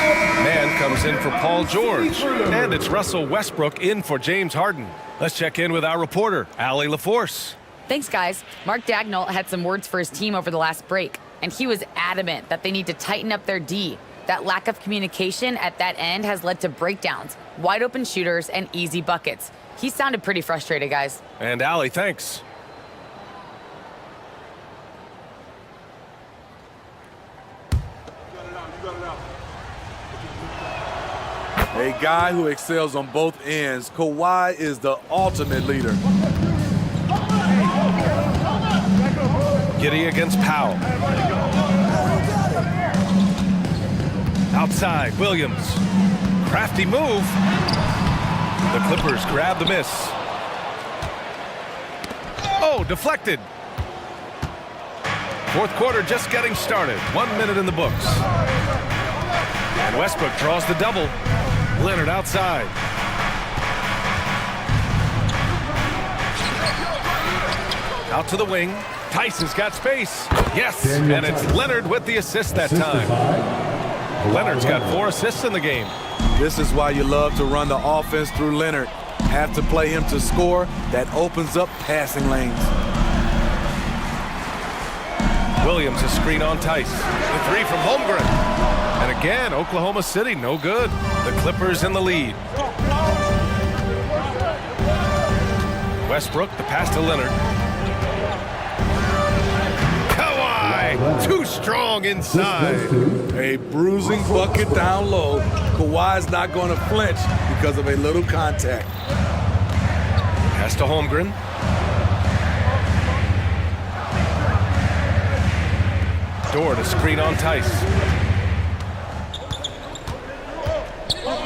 man comes in for Paul George, and it's Russell Westbrook in for James Harden. Let's check in with our reporter, Allie LaForce. Thanks, guys. Mark Dagnall had some words for his team over the last break, and he was adamant that they need to tighten up their D. That lack of communication at that end has led to breakdowns, wide open shooters, and easy buckets. He sounded pretty frustrated, guys. And Allie, thanks. A guy who excels on both ends, Kawhi is the ultimate leader. Giddey against Powell. Outside, Williams. Crafty move. The Clippers grab the miss. Oh, deflected. Fourth quarter just getting started. 1 minute in the books. And Westbrook draws the double. Leonard outside. Out to the wing. Tyson's got space. Yes, and it's Leonard with the assist that time. Leonard's got 4 assists in the game. This is why you love to run the offense through Leonard. Have to play him to score. That opens up passing lanes. Williams a screen on Tice. The three from Holmgren. And again, Oklahoma City, no good. The Clippers in the lead. Westbrook, the pass to Leonard. Kawhi, too strong inside. A bruising bucket down low. Kawhi's not going to flinch because of a little contact. Pass to Holmgren. Dort a screen on Tice.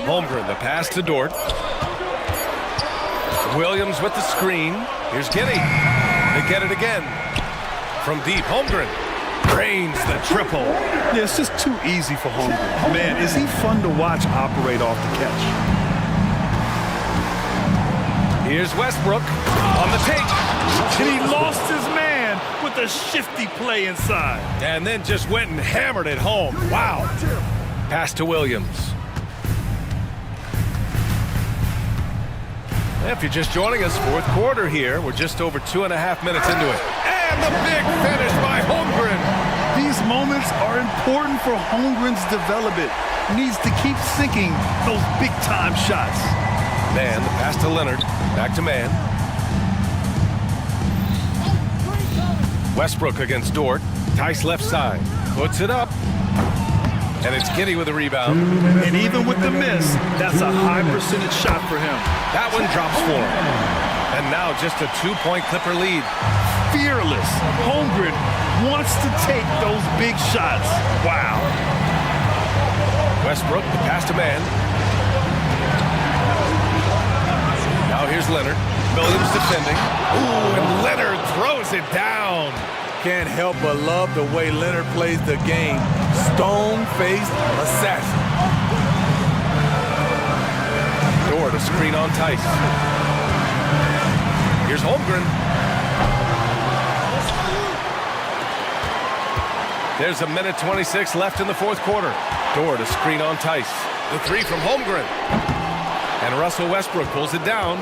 Holmgren, the pass to Dort. Williams with the screen. Here's Giddey. They get it again. From deep, Holmgren drains the triple. Yeah, it's just too easy for Holmgren. Man, is he fun to watch operate off the catch. Here's Westbrook on the take. And he lost his man with a shifty play inside. And then just went and hammered it home. Wow. Pass to Williams. If you're just joining us, fourth quarter here. We're just over 2.5 minutes into it. And the big finish by Holmgren. These moments are important for Holmgren's development. He needs to keep sinking those big-time shots. Man, the pass to Leonard. Back to man. Westbrook against Dort. Tice left side. Puts it up. And it's Giddey with a rebound. And even with the miss, that's a high percentage shot for him. That one drops for him. And now just a 2-point Clipper lead. Fearless. Holmgren wants to take those big shots. Wow. Westbrook, the pass to man. Now here's Leonard. Williams defending. Ooh, and Leonard throws it down. Can't help but love the way Leonard plays the game. Stone-faced assassin. Dort a screen on Tice. Here's Holmgren. There's 1:26 left in the fourth quarter. Dort a screen on Tice. The three from Holmgren. And Russell Westbrook pulls it down.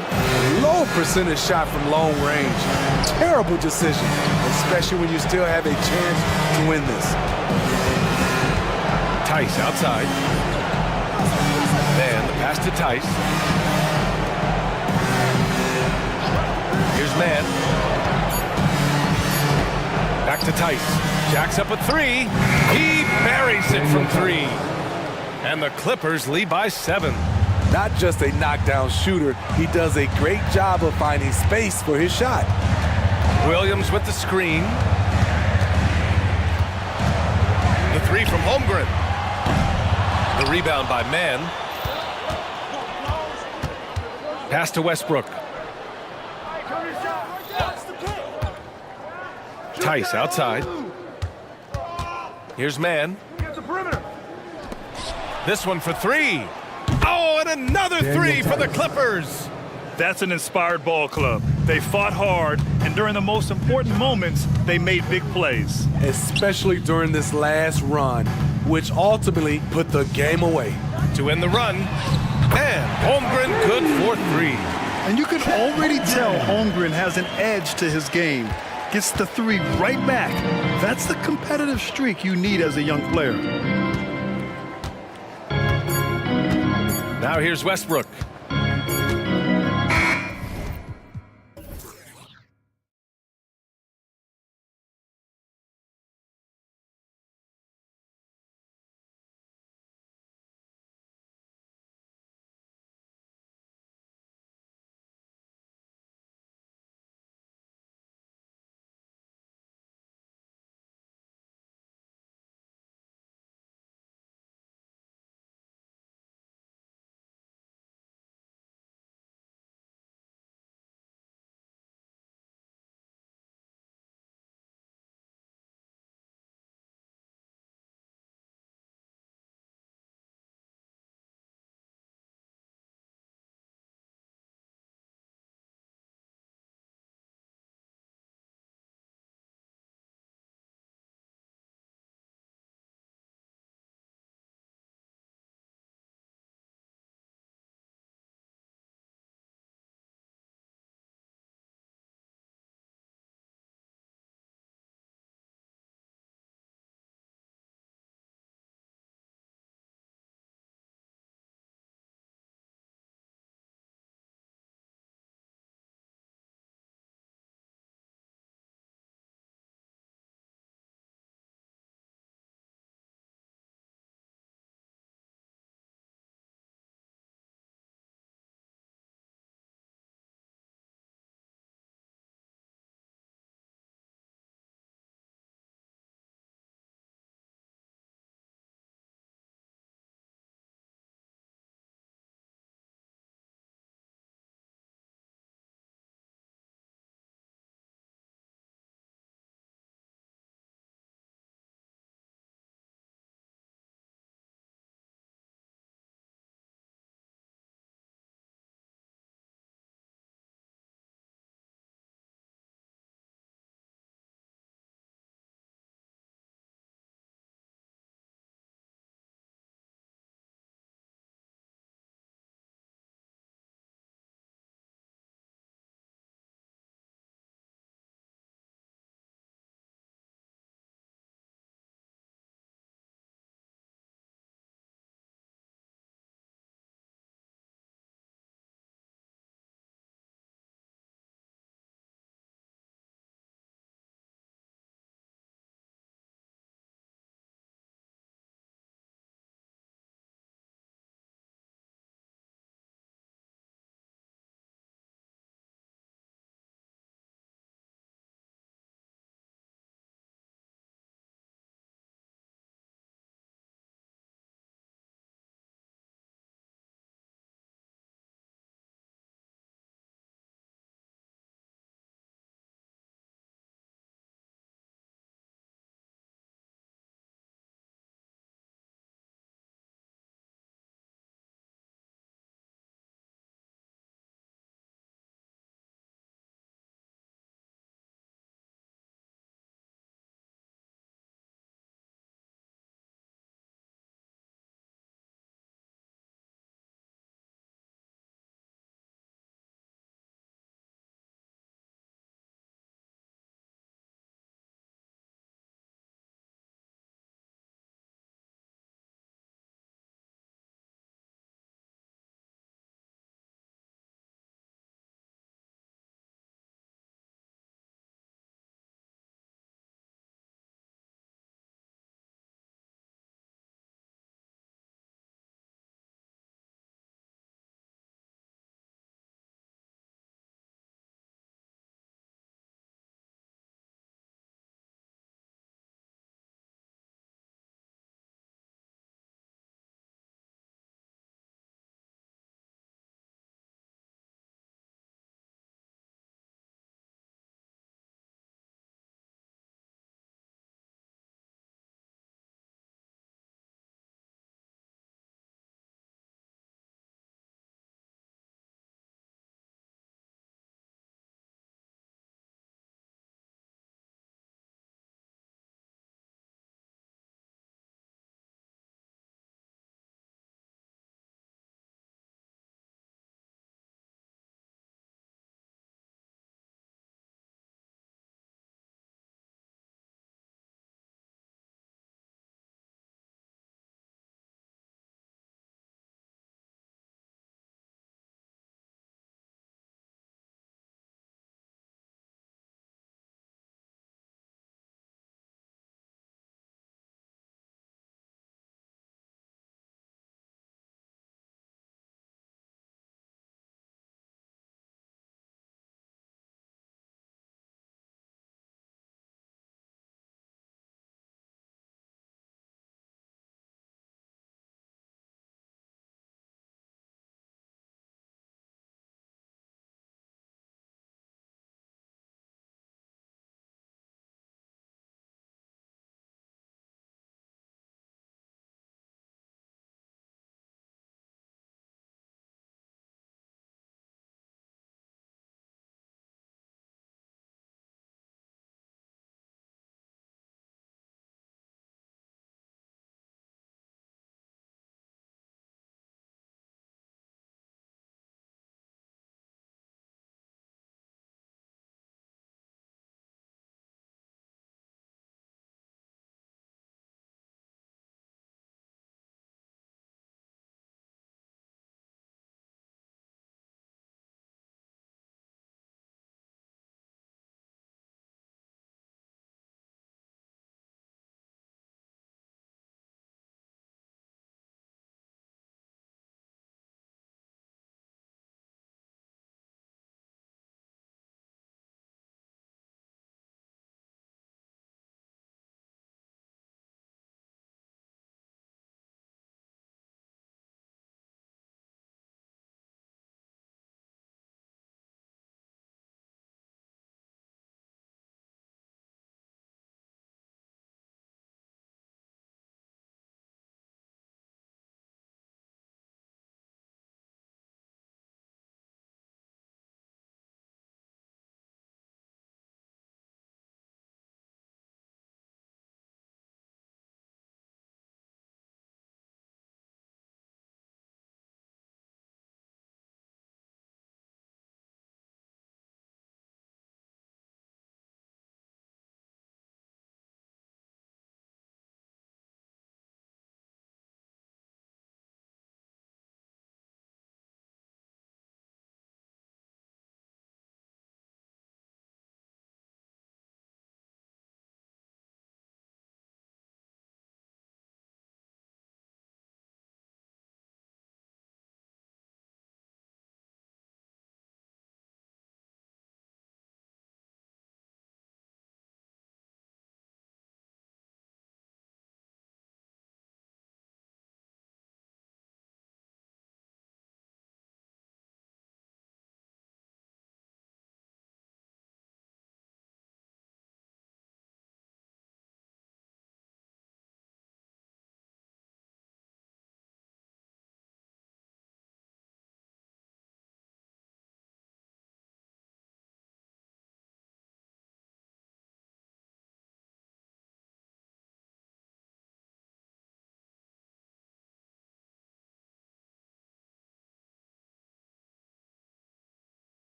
Low percentage shot from long range. Terrible decision, especially when you still have a chance to win this. Tice outside. Then the pass to Tice. Here's Mann. Back to Tice. Jacks up a three. He buries it from three. And the Clippers lead by 7. Not just a knockdown shooter, he does a great job of finding space for his shot. Williams with the screen. The three from Holmgren. The rebound by Mann. Pass to Westbrook. Tice outside. Here's Mann. This one for three. Oh, and another three for the Clippers. That's an inspired ball club. They fought hard, and during the most important moments, they made big plays. Especially during this last run, which ultimately put the game away. To end the run, and Holmgren good for three. And you can already tell Holmgren has an edge to his game. Gets the three right back. That's the competitive streak you need as a young player. Now here's Westbrook.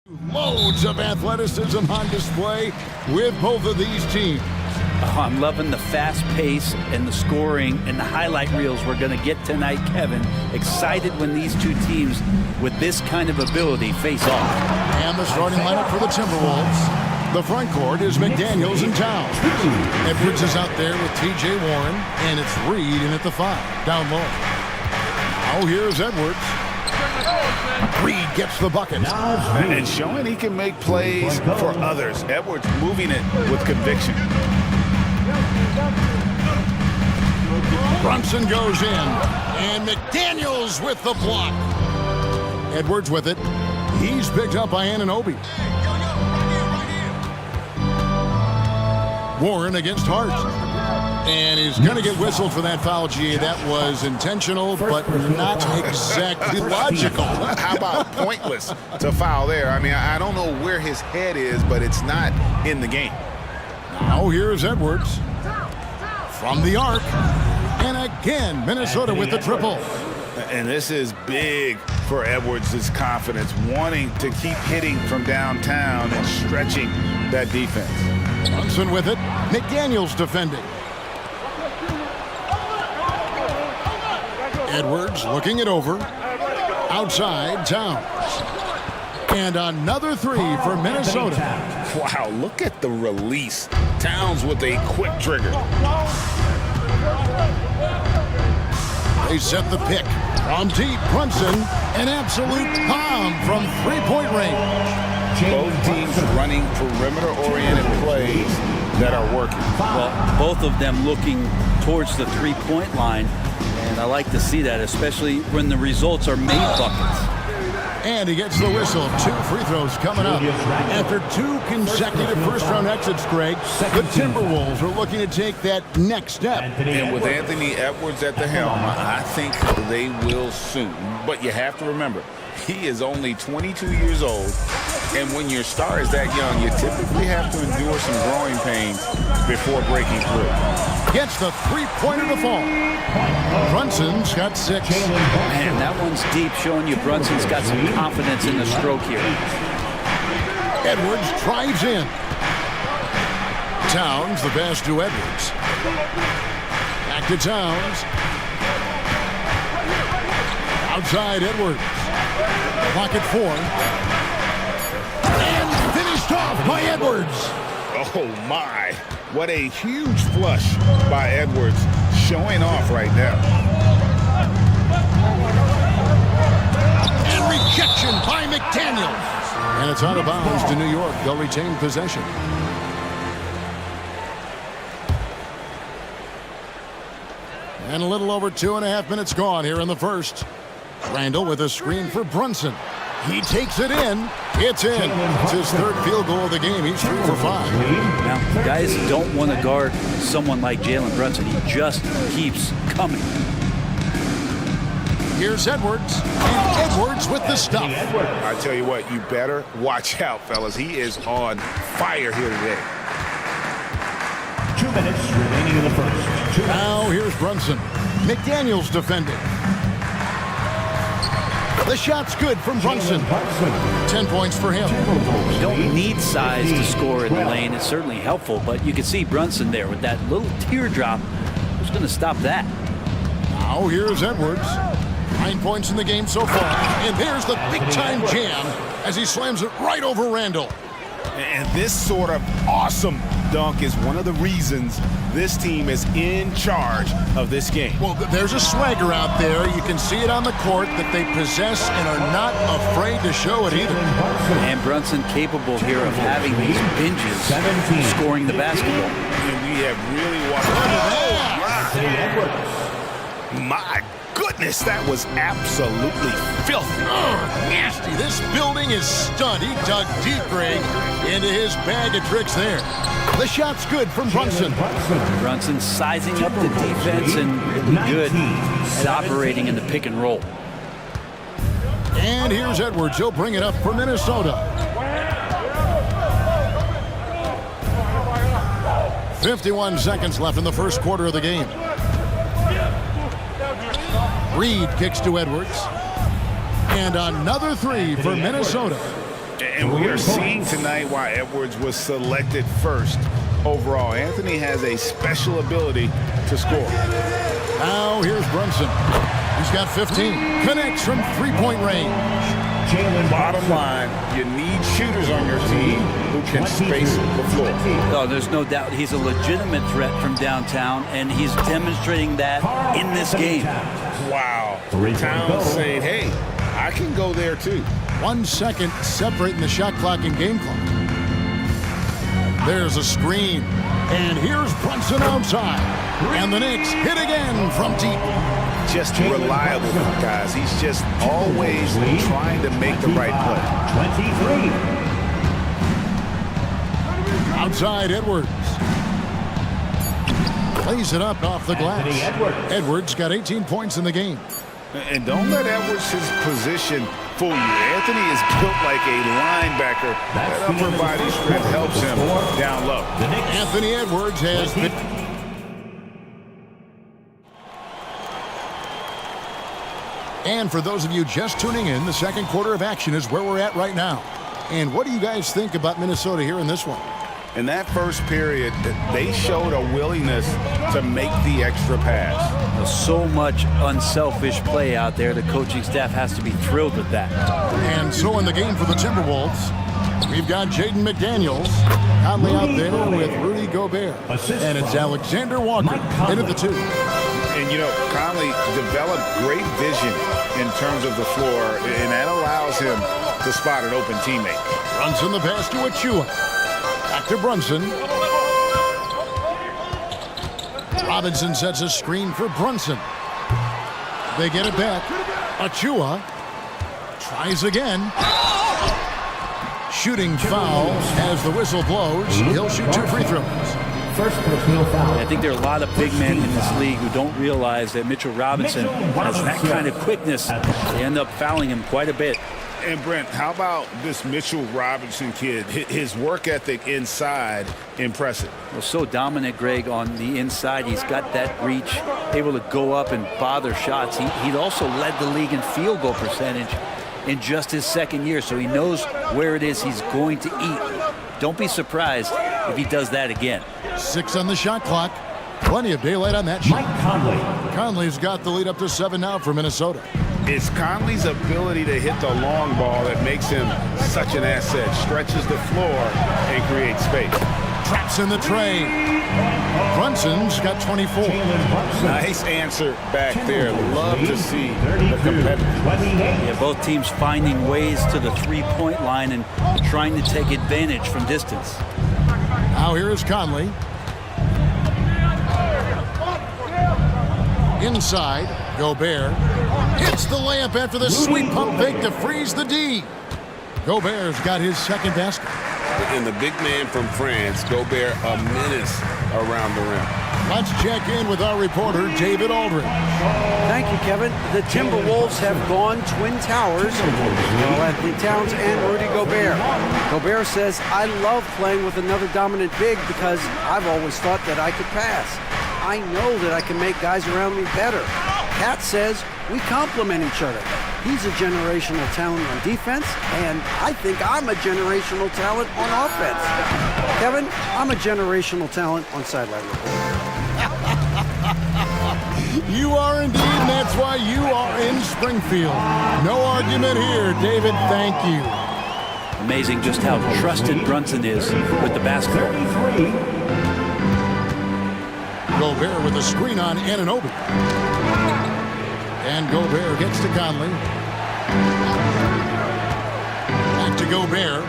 Loads of athleticism on display with both of these teams. Oh, I'm loving the fast pace and the scoring and the highlight reels we're going to get tonight, Kevin. Excited when these two teams with this kind of ability face off. And the starting lineup for the Timberwolves. The front court is McDaniels and Towns. Edwards is out there with T.J. Warren, and it's Reed in at the 5, down low. Now here's Edwards. Reed gets the bucket. And showing he can make plays for others. Edwards moving it with conviction. Brunson goes in, and McDaniels with the block. Edwards with it. He's picked up by Anunoby. Warren against Hart. And he's going to get whistled for that foul, G. That was intentional, but not exactly logical. How about pointless to foul there? I mean, I don't know where his head is, but it's not in the game. Now here's Edwards from the arc. And again, Minnesota with the triple. And this is big for Edwards' confidence, wanting to keep hitting from downtown and stretching that defense. Brunson with it. McDaniels defending. Edwards looking it over. Outside, Towns. And another 3 for Minnesota. Wow, look at the release. Towns with a quick trigger. They set the pick. From deep, Brunson, an absolute bomb from three-point range. Both teams running perimeter-oriented plays that are working. Well, both of them looking towards the three-point line, and I like to see that, especially when the results are made buckets. And he gets the whistle. 2 free throws coming up. After 2 consecutive first-round exits, Greg, the Timberwolves are looking to take that next step. And with Anthony Edwards at the helm, I think they will soon. But you have to remember, he is only 22 years old. And when your star is that young, you typically have to endure some growing pains before breaking through. Gets the three-pointer to fall. Brunson's got 6. Man, that one's deep, showing you Brunson's got some confidence in the stroke here. Edwards drives in. Towns, the pass to Edwards. Back to Towns. Outside Edwards. Pocket 4. And finished off by Edwards. Oh, my. What a huge flush by Edwards, showing off right now. And rejection by McDaniels. And it's out of bounds to New York. They'll retain possession. And a little over 2.5 minutes gone here in the first. Randall with a screen for Brunson. He takes it in. It's in. It's his 3rd field goal of the game. He's 3 for 5. Now, guys don't want to guard someone like Jalen Brunson. He just keeps coming. Here's Edwards. And Edwards with the stuff. I tell you what, you better watch out, fellas. He is on fire here today. 2 minutes remaining in the first. Now here's Brunson. McDaniels defending. The shot's good from Brunson. 10 points for him. You don't need size to score in the lane. It's certainly helpful, but you can see Brunson there with that little teardrop. Who's going to stop that? Now here's Edwards. 9 points in the game so far. And there's the big-time jam as he slams it right over Randall. And this sort of awesome dunk is one of the reasons this team is in charge of this game. Well, there's a swagger out there. You can see it on the court that they possess and are not afraid to show it either. And Brunson capable here of having these binges, scoring the basketball. And we have really watched. Oh, my goodness, that was absolutely filthy. Nasty. This building is stunned. He dug deep, Greg, into his bag of tricks there. The shot's good from Brunson. Brunson sizing up the defense and really good at operating in the pick and roll. And here's Edwards. He'll bring it up for Minnesota. 51 seconds left in the first quarter of the game. Reed kicks to Edwards. And another 3 for Minnesota. And we are seeing tonight why Edwards was selected first overall. Anthony has a special ability to score. Now here's Brunson. He's got 15. Connects from three-point range. Bottom line, you need shooters on your team who can space the floor. Oh, there's no doubt he's a legitimate threat from downtown, and he's demonstrating that in this game. Wow. Towns saying, hey, I can go there too. 1 second separating the shot clock and game clock. There's a screen. And here's Brunson outside. And the Knicks hit again from deep. Just reliable, guys. He's just always trying to make the right play. 23. Outside Edwards. Plays it up off the glass. Edwards got 18 points in the game. And don't let Edwards' position fool you. Anthony is built like a linebacker. That upper body strength helps him down low. Anthony Edwards has been... And for those of you just tuning in, the second quarter of action is where we're at right now. And what do you guys think about Minnesota here in this one? In that first period, they showed a willingness to make the extra pass. So much unselfish play out there. The coaching staff has to be thrilled with that. And so in the game for the Timberwolves, we've got Jaden McDaniels Conley out there with Rudy Gobert. And it's Alexander Walker into the two. And, you know, Conley developed great vision in terms of the floor, and that allows him to spot an open teammate. Brunson the pass to Achua. Back to Brunson. Robinson sets a screen for Brunson. They get it back. Achua tries again. Shooting foul as the whistle blows. He'll shoot 2 free throws. First personal foul. I think there are a lot of big men in this league who don't realize that Mitchell Robinson has that kind of quickness. They end up fouling him quite a bit. And Brent, how about this Mitchell Robinson kid? His work ethic inside, impressive. Well, so dominant, Greg, on the inside. He's got that reach, able to go up and bother shots. He'd also led the league in field goal percentage in just his second year, so he knows where it is he's going to eat. Don't be surprised if he does that again. 6 on the shot clock. Plenty of daylight on that shot. Mike Conley. Conley's got the lead up to 7 now for Minnesota. It's Conley's ability to hit the long ball that makes him such an asset. Stretches the floor and creates space. Traps in the tray. Brunson's got 24. Nice answer back there. Love to see the competitive. Yeah, both teams finding ways to the three-point line and trying to take advantage from distance. Now here is Conley. Inside, Gobert hits the layup after the sweet pump fake to freeze the D. Gobert's got his second basket. And the big man from France, Gobert, a menace around the rim. Let's check in with our reporter, David Aldridge. Thank you, Kevin. The Timberwolves have gone Twin Towers, Anthony Towns and Rudy Gobert. Gobert says, I love playing with another dominant big because I've always thought that I could pass. I know that I can make guys around me better. Cat says we complement each other. He's a generational talent on defense, and I think I'm a generational talent on offense. Kevin, I'm a generational talent on sideline reporting. You are indeed, and that's why you are in Springfield. No argument here, David. Thank you. Amazing just how trusted Brunson is with the basketball. Gobert with a screen on Anunoby. And Gobert gets to Conley. Back to Gobert.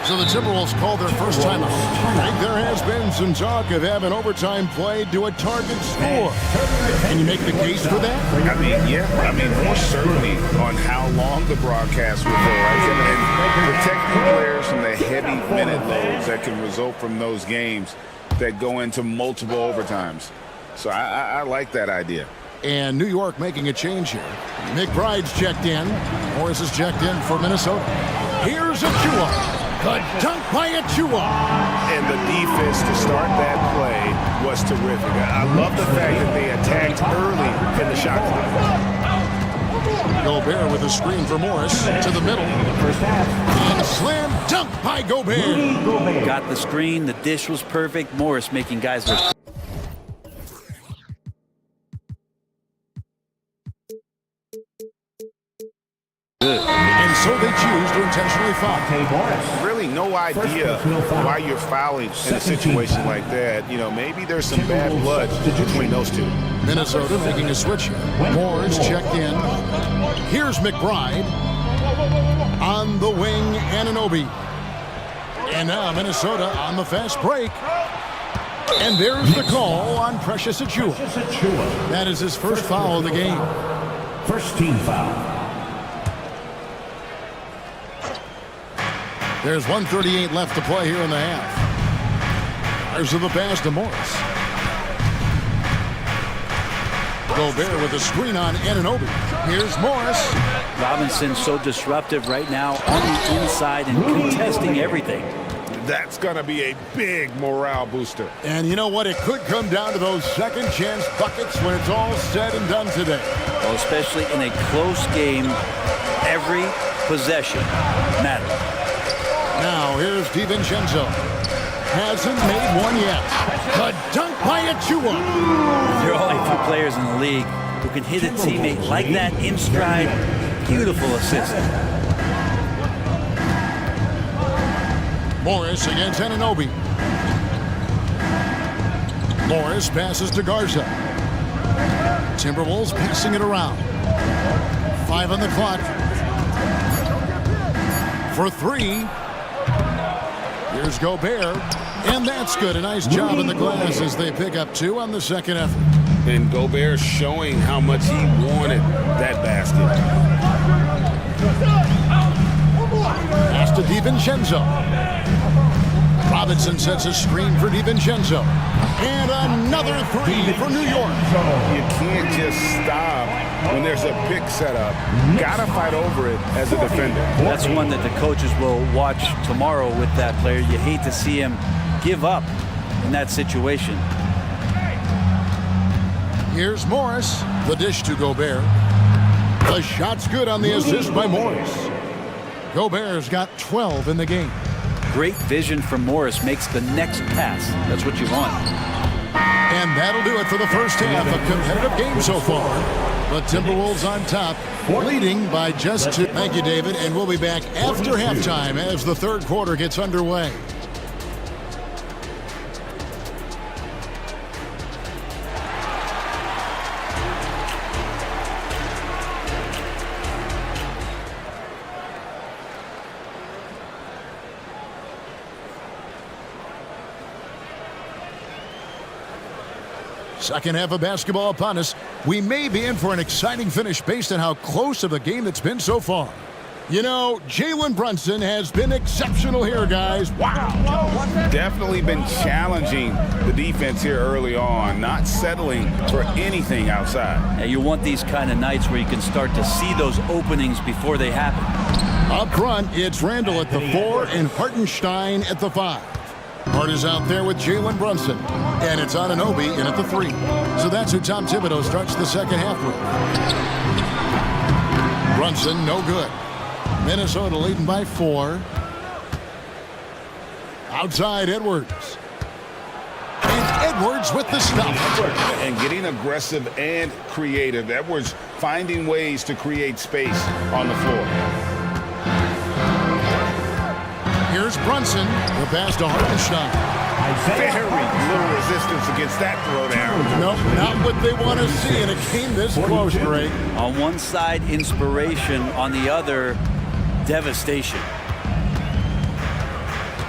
So the Timberwolves call their first timeout. I think there has been some talk of having overtime played to a target score. Can you make the case for that? I mean, yeah. I mean, more certainly on how long the broadcast will go, right? And protecting players from the heavy minute loads that can result from those games that go into multiple overtimes. So I like that idea. And New York making a change here. McBride's checked in. Morris is checked in for Minnesota. Here's Achua. The dunk by Achua. And the defense to start that play was terrific. I love the fact that they attacked early in the shot clock. Gobert with a screen for Morris to the middle. And slam dunk by Gobert. Got the screen. The dish was perfect. Morris making guys look. Good. And so they choose to intentionally foul. Really no idea why you're fouling in a situation like that. You know, maybe there's some bad blood between those two. Minnesota making a switch here. Moore's checked in. Here's McBride. On the wing, Anunoby. And now Minnesota on the fast break. And there's the call on Precious Achiuwa. That is his first foul of the game. First team foul. There's 1:38 left to play here in the half. There's the pass to Morris. Gobert with a screen on Anunoby. Here's Morris. Robinson so disruptive right now on the inside and contesting everything. That's going to be a big morale booster. And you know what? It could come down to those second chance buckets when it's all said and done today. Well, especially in a close game, every possession matters. Now here's DiVincenzo. Hasn't made one yet. The dunk by Achiuwa. There are only 2 players in the league who can hit a teammate like that in stride. Beautiful assist. Morris against Anunoby. Morris passes to Garza. Timberwolves passing it around. 5 on the clock. For 3. Here's Gobert, and that's good. A nice job in the glass as they pick up 2 on the second effort. And Gobert showing how much he wanted that basket. Pass to DiVincenzo. Robinson sets a screen for DiVincenzo. And another 3 for New York. You can't just stop when there's a pick set up. Gotta fight over it as a defender. That's one that the coaches will watch tomorrow with that player. You hate to see him give up in that situation. Here's Morris. The dish to Gobert. The shot's good on the assist by Morris. Gobert's got 12 in the game. Great vision from Morris, makes the next pass. That's what you want. And that'll do it for the first half. A competitive game so far. The Timberwolves on top, leading by just 2. Thank you, David, and we'll be back after halftime as the third quarter gets underway. Second half of basketball upon us. We may be in for an exciting finish based on how close of a game it's been so far. You know, Jalen Brunson has been exceptional here, guys. Wow. Definitely been challenging the defense here early on, not settling for anything outside. Yeah, you want these kind of nights where you can start to see those openings before they happen. Up front, it's Randall at the 4 and Hartenstein at the 5. Hart is out there with Jalen Brunson. And it's Anunoby in at the 3. So that's who Tom Thibodeau starts the second half with. Brunson, no good. Minnesota leading by 4. Outside Edwards. And Edwards with the stop. And getting aggressive and creative. Edwards finding ways to create space on the floor. Here's Brunson. The pass to Hartenstein. Very little resistance against that throwdown. Nope, not what they want to see in a game this close, Greg. On one side, inspiration. On the other, devastation.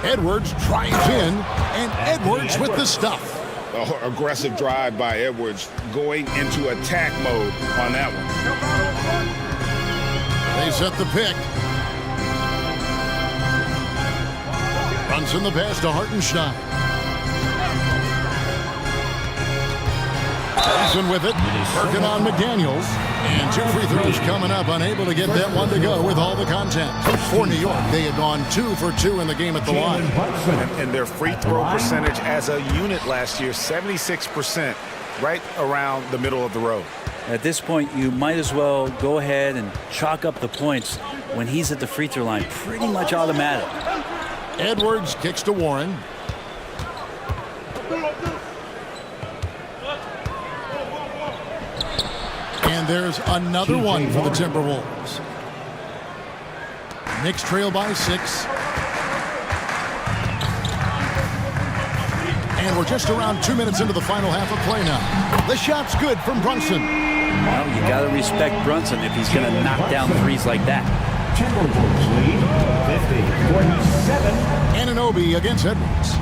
Edwards drives in, and Edwards with the stuff. Aggressive drive by Edwards, going into attack mode on that one. They set the pick. Brunson the pass to Hartenstein. Brunson with it, working on McDaniels. And 2 free throws coming up, unable to get that one to go with all the contact. For New York, they had gone 2 for 2 in the game at the line. And their free throw percentage as a unit last year, 76%, right around the middle of the road. At this point, you might as well go ahead and chalk up the points when he's at the free throw line. Pretty much automatic. Edwards kicks to Warren. And there's another one for the Timberwolves. Knicks trail by 6. And we're just around 2 minutes into the final half of play now. The shot's good from Brunson. Well, you got to respect Brunson if he's going to knock down threes like that. Timberwolves lead 50-47. Anunoby against Edwards.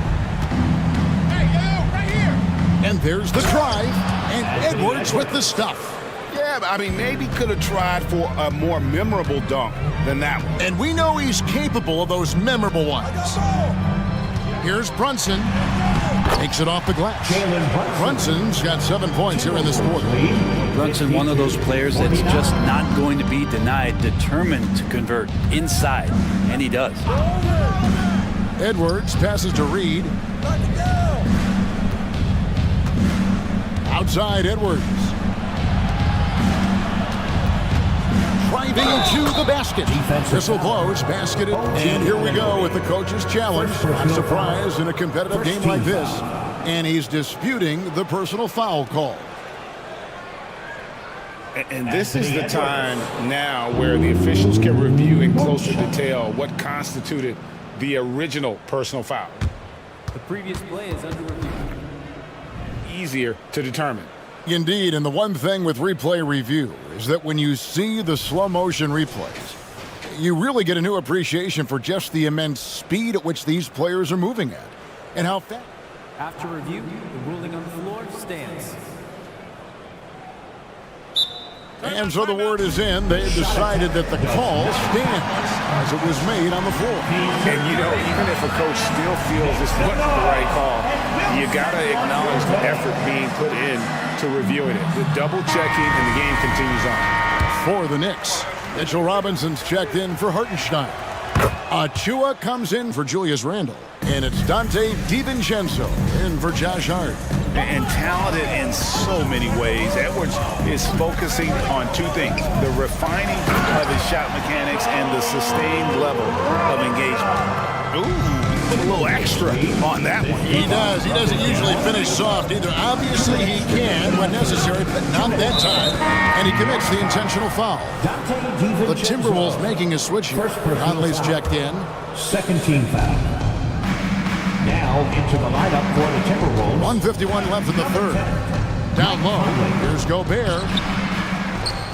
And there's the drive, and Edwards with the stuff. Yeah, I mean, maybe could have tried for a more memorable dunk than that one. And we know he's capable of those memorable ones. Here's Brunson. Takes it off the glass. Brunson's got 7 points here in this quarter. Brunson, one of those players that's just not going to be denied, determined to convert inside, and he does. Edwards passes to Reed. Outside Edwards. Driving to the basket. This will close, basketed, and here we go with the coach's challenge. Not surprised in a competitive game like this. And he's disputing the personal foul call. And this is the time now where the officials can review in closer detail what constituted the original personal foul. The previous play is under review. Easier to determine. Indeed, and the one thing with replay review is that when you see the slow motion replays, you really get a new appreciation for just the immense speed at which these players are moving at and how fast. After review, the ruling on the floor stands. And so the word is in. They've decided that the call stands as it was made on the floor. And, you know, even if a coach still feels this wasn't the right call, you got to acknowledge the effort being put in to reviewing it. The double checking, and the game continues on. For the Knicks, Mitchell Robinson's checked in for Hartenstein. Achua comes in for Julius Randle. And it's Dante DiVincenzo in for Josh Hart. And talented in so many ways. Edwards is focusing on 2 things: the refining of his shot mechanics and the sustained level of engagement. Ooh, put a little extra on that one. He does. He doesn't usually finish soft either. Obviously, he can when necessary, but not that time. And he commits the intentional foul. The Timberwolves making a switch here. Conley's checked in. Second team foul. Now into the lineup for the Timberwolves. 1:51 left in the third. Down low. Here's Gobert.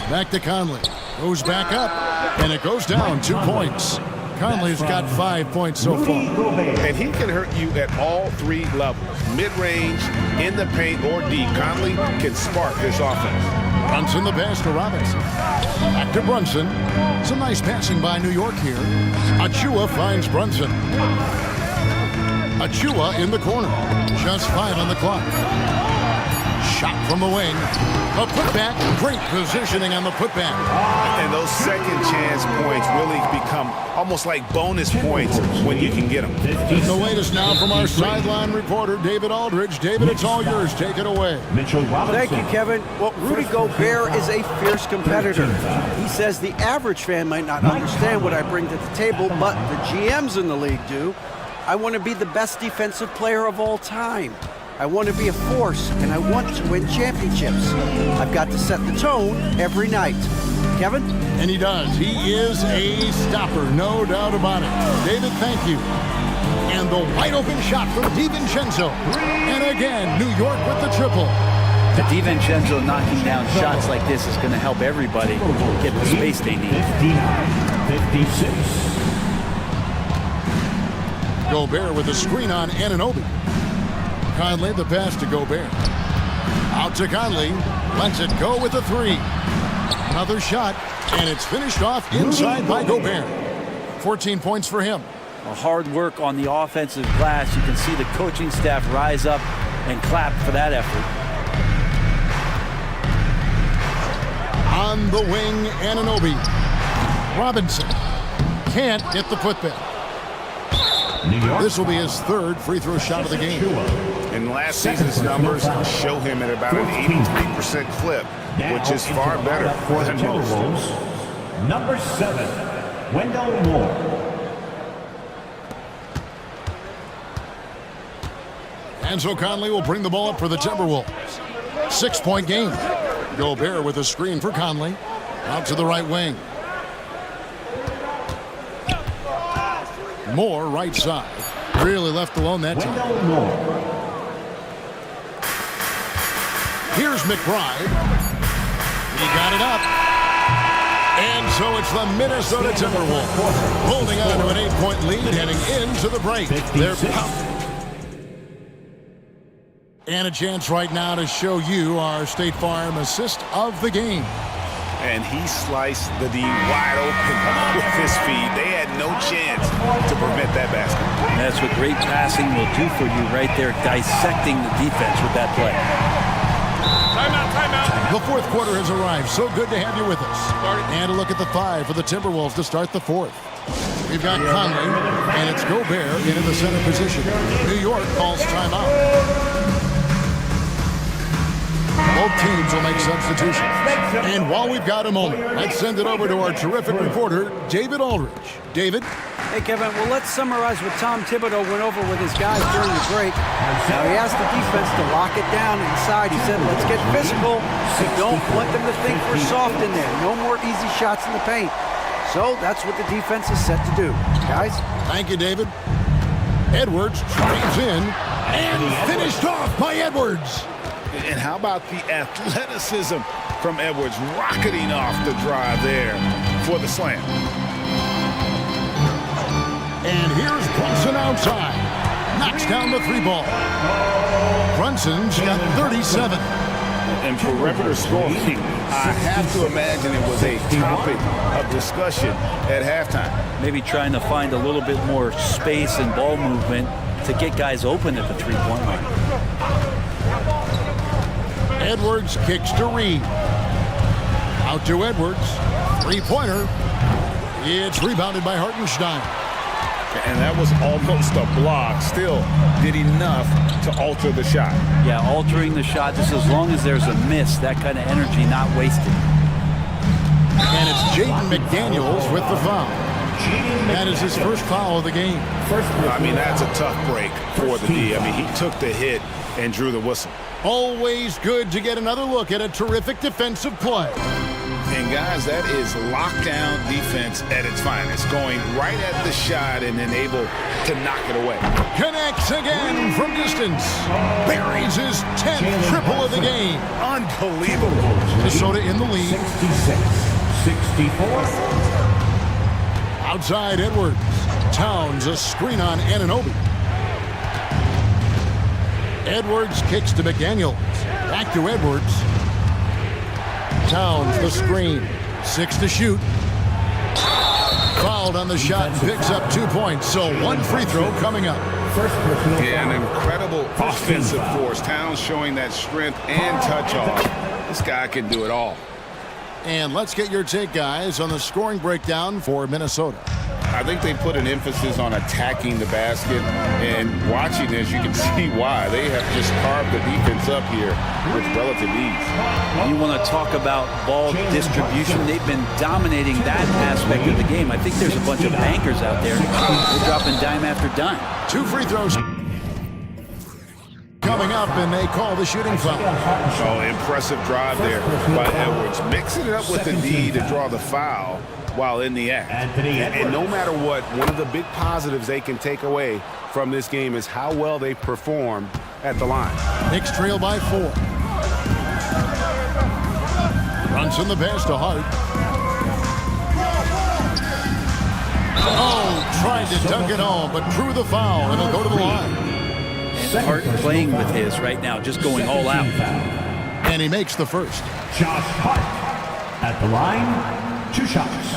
Back to Conley. Goes back up. And it goes down 2 points. Conley's got 5 points so far. And he can hurt you at all 3 levels. Mid-range, in the paint, or deep. Conley can spark this offense. Brunson the pass to Robinson. Back to Brunson. Some nice passing by New York here. Achua finds Brunson. Achua in the corner. Just 5 on the clock. Shot from the wing. A putback. Great positioning on the putback. And those second chance points really become almost like bonus points when you can get them. The latest now from our sideline reporter, David Aldridge. David, it's all yours. Take it away. Thank you, Kevin. Well, Rudy Gobert is a fierce competitor. He says the average fan might not understand what I bring to the table, but the GMs in the league do. I want to be the best defensive player of all time. I want to be a force, and I want to win championships. I've got to set the tone every night. Kevin? And he does. He is a stopper, no doubt about it. David, thank you. And the wide open shot from DiVincenzo. And again, New York with the triple. The DiVincenzo knocking down shots like this is going to help everybody get the space they need. 59-56. Gobert with a screen on Anunoby. Conley, the pass to Gobert. Out to Conley. Lets it go with a 3. Another shot, and it's finished off inside by Gobert. 14 points for him. Hard work on the offensive glass. You can see the coaching staff rise up and clap for that effort. On the wing, Anunoby. Robinson can't get the putback. This will be his 3rd free throw shot of the game. And last season's numbers show him at about an 83% clip, which is far better than most. Number 7, Wendell Moore. Enzo Conley will bring the ball up for the Timberwolves. 6-point game. Gobert with a screen for Conley. Out to the right wing. Moore right side. Really left alone that time. Here's McBride. He got it up. And so it's the Minnesota Timberwolves holding on to an 8-point lead heading into the break. They're pumped. And a chance right now to show you our State Farm assist of the game. And he sliced the D wide open with his feet. They had no chance to prevent that basket. That's what great passing will do for you right there, dissecting the defense with that play. Timeout, timeout. The fourth quarter has arrived. So good to have you with us. And a look at the 5 for the Timberwolves to start the fourth. We've got Conley, and it's Gobert into the center position. New York calls timeout. Both teams will make substitutions. And while we've got a moment, let's send it over to our terrific reporter, David Aldridge. David? Hey, Kevin, well, let's summarize what Tom Thibodeau went over with his guys during the break. Now, he asked the defense to lock it down inside. He said, let's get physical. Don't want them to think we're soft in there. No more easy shots in the paint. So that's what the defense is set to do. Guys? Thank you, David. Edwards drives in and finished off by Edwards. And how about the athleticism from Edwards rocketing off the drive there for the slam. And here's Brunson outside. Knocks down the 3-ball. Brunson's got 37. And perimeter scoring, I have to imagine it was a topic of discussion at halftime. Maybe trying to find a little bit more space and ball movement to get guys open at the 3-point line. Edwards kicks to Reed. Out to Edwards. 3-pointer. It's rebounded by Hartenstein. And that was almost a block. Still did enough to alter the shot. Yeah, altering the shot just as long as there's a miss. That kind of energy not wasted. And it's Jaden McDaniels with the foul. That is his first foul of the game. I mean, that's a tough break for the D. I mean, he took the hit and drew the whistle. Always good to get another look at a terrific defensive play. And guys, that is lockdown defense at its finest, going right at the shot and then able to knock it away. Connects again from distance. Buries his 10th triple of the game. Unbelievable. Minnesota in the lead. 66-64. Outside Edwards. Towns a screen on Anunoby. Edwards kicks to McDaniels. Back to Edwards. Towns the screen. 6 to shoot. Fouled on the shot and picks up 2 points. So 1 free throw coming up. Yeah, an incredible offensive force. Towns showing that strength and touch off. This guy can do it all. And let's get your take, guys, on the scoring breakdown for Minnesota. I think they put an emphasis on attacking the basket, and watching this, you can see why. They have just carved the defense up here with relative ease. You want to talk about ball distribution. They've been dominating that aspect of the game. I think there's a bunch of bankers out there. They're dropping dime after dime. 2 free throws coming up, and they call the shooting foul. Oh, impressive drive there by Edwards. Mixing it up with the D to draw the foul while in the act. And no matter what, one of the big positives they can take away from this game is how well they performed at the line. Knicks trail by 4. Brunson the pass to Hart. Oh, tried to dunk it home, but drew the foul, and he'll go to the line. And Hart playing with his right now, just going all out. And he makes the first. Josh Hart at the line, 2 shots.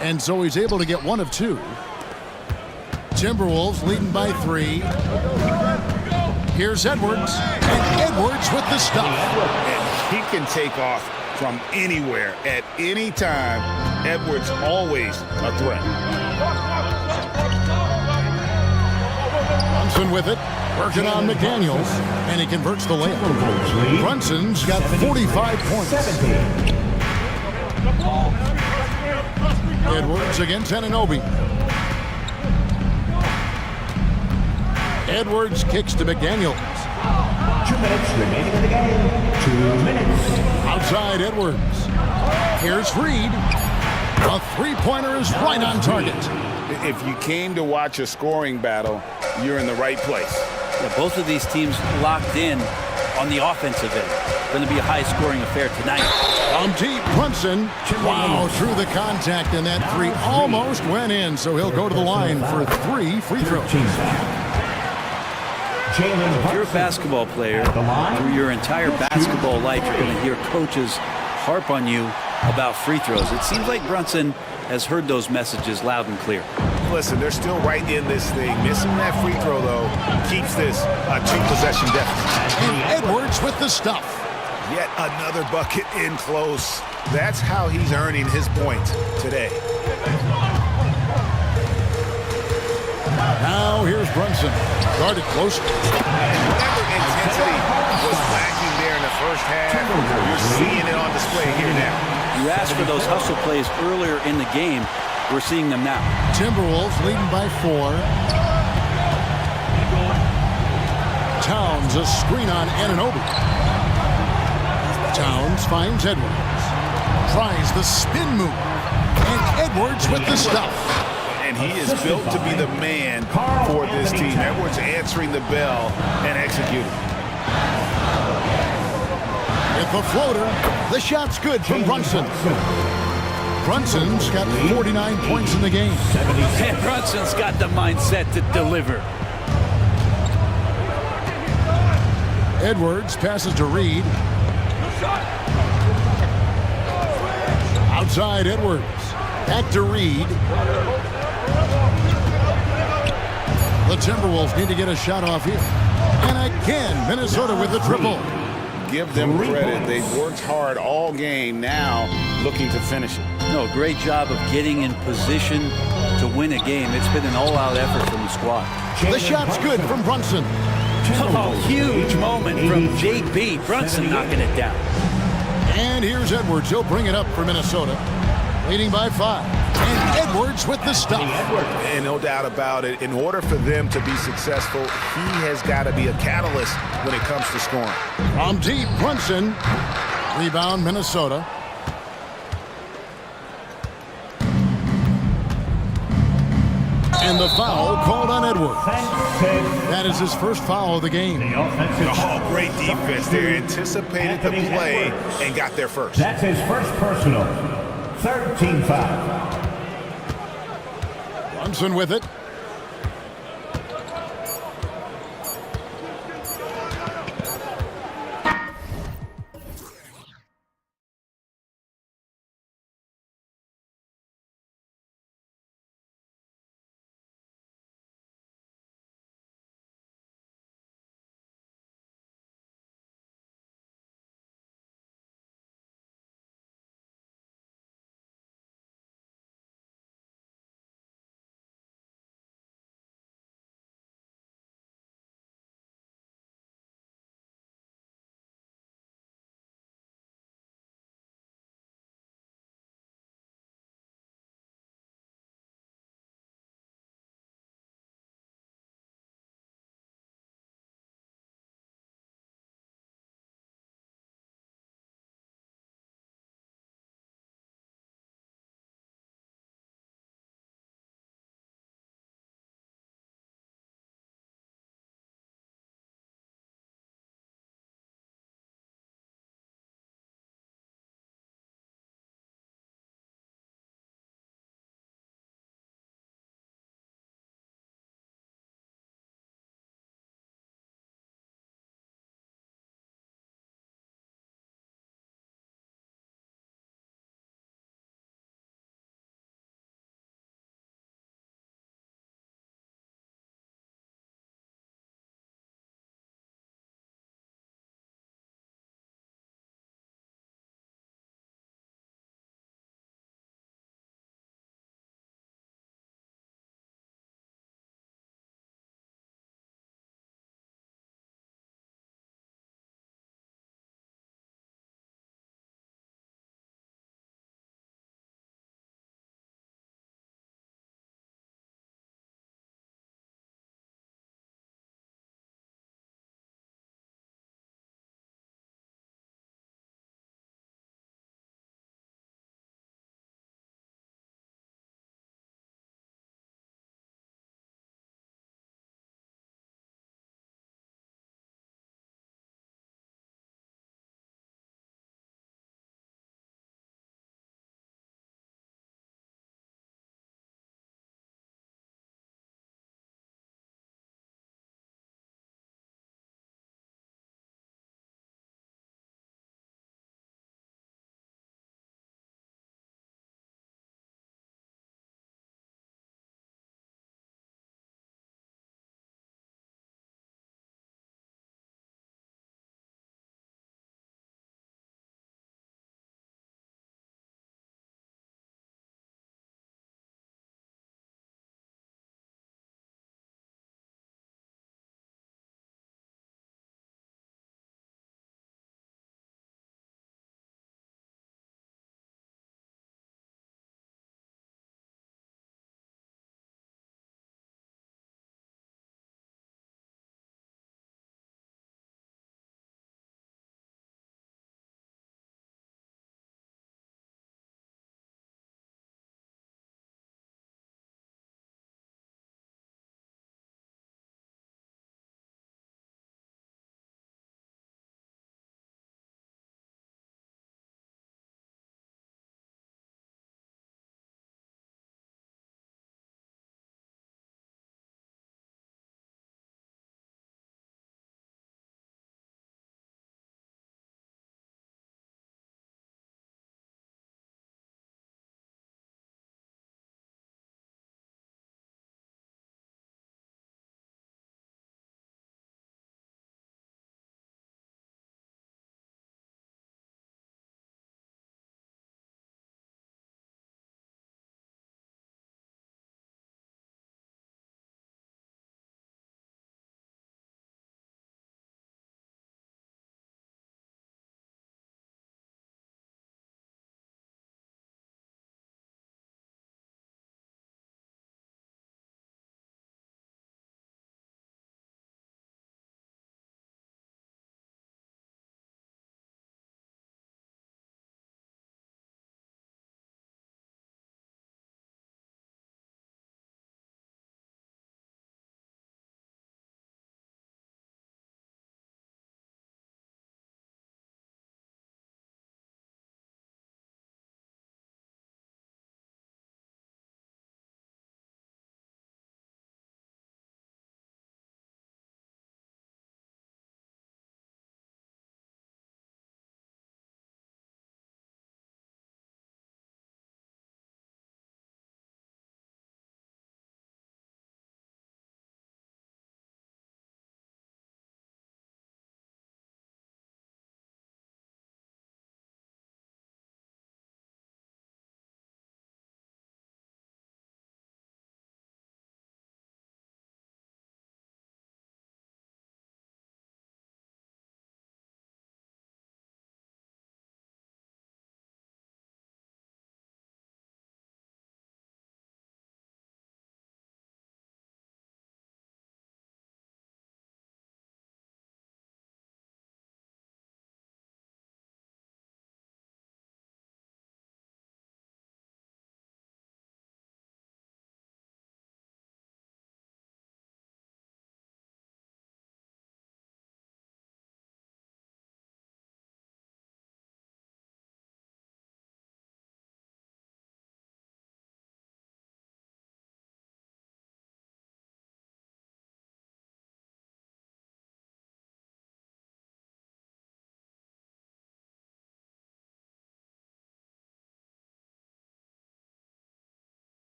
And so he's able to get 1 of 2. Timberwolves leading by 3. Here's Edwards. And Edwards with the stop. And he can take off from anywhere at any time. Edwards always a threat. Brunson with it, working on McDaniels, and he converts the layup. Brunson's got 45 points. Edwards against Anunoby. Edwards kicks to McDaniels. 2 minutes remaining in the game. 2 minutes. Outside Edwards. Here's Reed. A three-pointer is right on target. If you came to watch a scoring battle, you're in the right place. Yeah, both of these teams locked in on the offensive end. Going to be a high-scoring affair tonight. From deep, Brunson. Wow, through the contact, and that three almost went in, so he'll go to the line for 3 free throws. If you're a basketball player, through your entire basketball life, you're going to hear coaches harp on you about free throws. It seems like Brunson has heard those messages loud and clear. Listen, they're still right in this thing. Missing that free throw, though, keeps this a 2-possession deficit. And Edwards with the stuff. Yet another bucket in close. That's how he's earning his points today. Now here's Brunson. Guarded close. Whatever intensity was lacking there in the first half, you're seeing it on display here now. You asked for those hustle plays earlier in the game. We're seeing them now. Timberwolves leading by 4. Towns a screen on Anunoby. Towns finds Edwards. Tries the spin move. And Edwards with the stuff. And he is built to be the man for this team. Edwards answering the bell and executing. With the floater, the shot's good from Brunson. Brunson's got 49 points in the game. And Brunson's got the mindset to deliver. Edwards passes to Reed. Outside Edwards. Back to Reed. The Timberwolves need to get a shot off here. And again, Minnesota with the triple. Give them credit. They've worked hard all game, now looking to finish it. No, great job of getting in position to win a game. It's been an all-out effort from the squad. The shot's good from Brunson. Oh, huge moment from JB. Brunson knocking it down. And here's Edwards. He'll bring it up for Minnesota. Leading by 5. And Edwards with the stuff. And no doubt about it, in order for them to be successful, he has got to be a catalyst when it comes to scoring. From deep, Brunson. Rebound, Minnesota. And the foul called on Edwards. That is his first foul of the game. Oh, great defense there. Anticipated the play and got there first. That's his first personal. Third team foul. Brunson with it.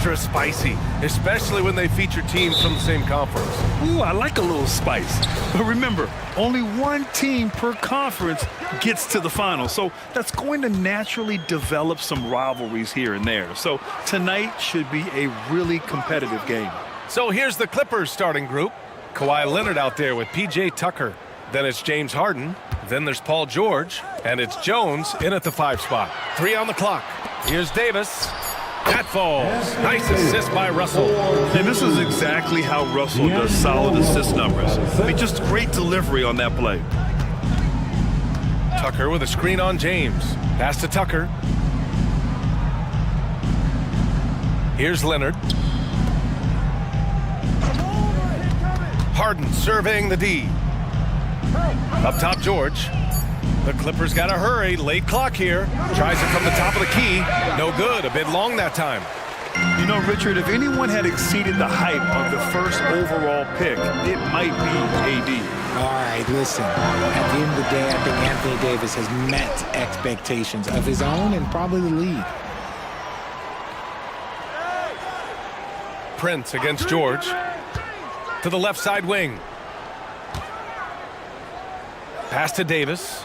extra spicy, especially when they feature teams from the same conference. Ooh, I like a little spice. But remember, only one team per conference gets to the final. So that's going to naturally develop some rivalries here and there. So tonight should be a really competitive game. So here's the Clippers starting group. Kawhi Leonard out there with P.J. Tucker. Then it's James Harden. Then there's Paul George. And it's Jones in at the 5 spot. 3 on the clock. Here's Davis. That falls. Nice assist by Russell. And this is exactly how Russell does solid assist numbers. I mean, just great delivery on that play. Tucker with a screen on James. Pass to Tucker. Here's Leonard. Harden surveying the D. Up top, George. The Clippers got to hurry. Late clock here. Tries it from the top of the key. No good. A bit long that time. You know, Richard, if anyone had exceeded the hype of the first overall pick, it might be AD. All right, listen. At the end of the day, I think Anthony Davis has met expectations of his own and probably the league. Prince against George. To the left side wing. Pass to Davis.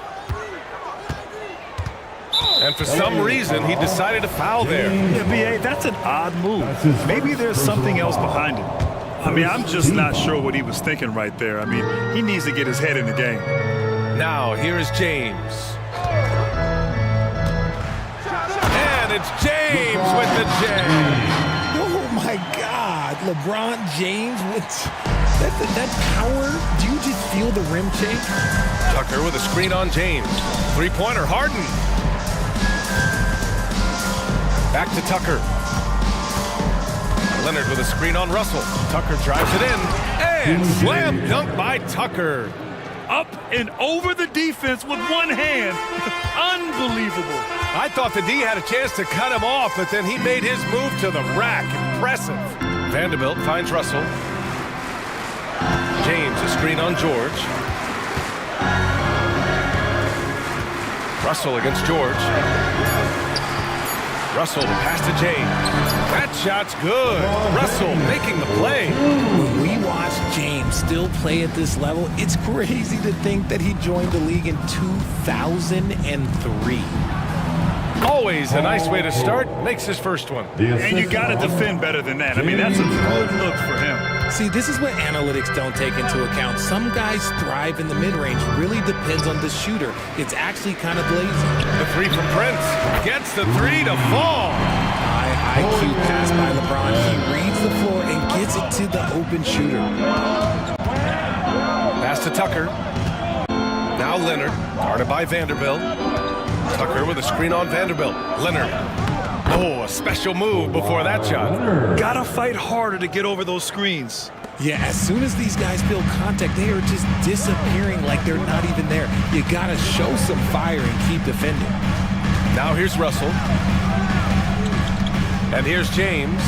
And for some reason, he decided to foul there. Yeah, B.A., that's an odd move. Maybe there's something else behind it. I mean, I'm just not sure what he was thinking right there. I mean, he needs to get his head in the game. Now, here is James. And it's James with the J. Oh, my God. LeBron James with that power. Do you just feel the rim change? Tucker with a screen on James. Three-pointer, Harden. Back to Tucker. Leonard with a screen on Russell. Tucker drives it in. And slam dunk by Tucker. Up and over the defense with one hand. Unbelievable. I thought the D had a chance to cut him off, but then he made his move to the rack. Impressive. Vanderbilt finds Russell. James, a screen on George. Russell against George. Russell, pass to James. That shot's good. Russell making the play. When we watch James still play at this level, it's crazy to think that he joined the league in 2003. Always a nice way to start. Makes his first one. And you got to defend better than that. I mean, that's a good look for him. See, this is what analytics don't take into account. Some guys thrive in the mid-range. Really depends on the shooter. It's actually kind of lazy. The three from Prince. Gets the three to fall. High IQ pass by LeBron. He reads the floor and gets it to the open shooter. Pass to Tucker. Now Leonard. Guarded by Vanderbilt. Tucker with a screen on Vanderbilt. Leonard. Oh, a special move before that shot. Gotta fight harder to get over those screens. Yeah, as soon as these guys feel contact, they are just disappearing like they're not even there. You gotta show some fire and keep defending. Now here's Russell. And here's James.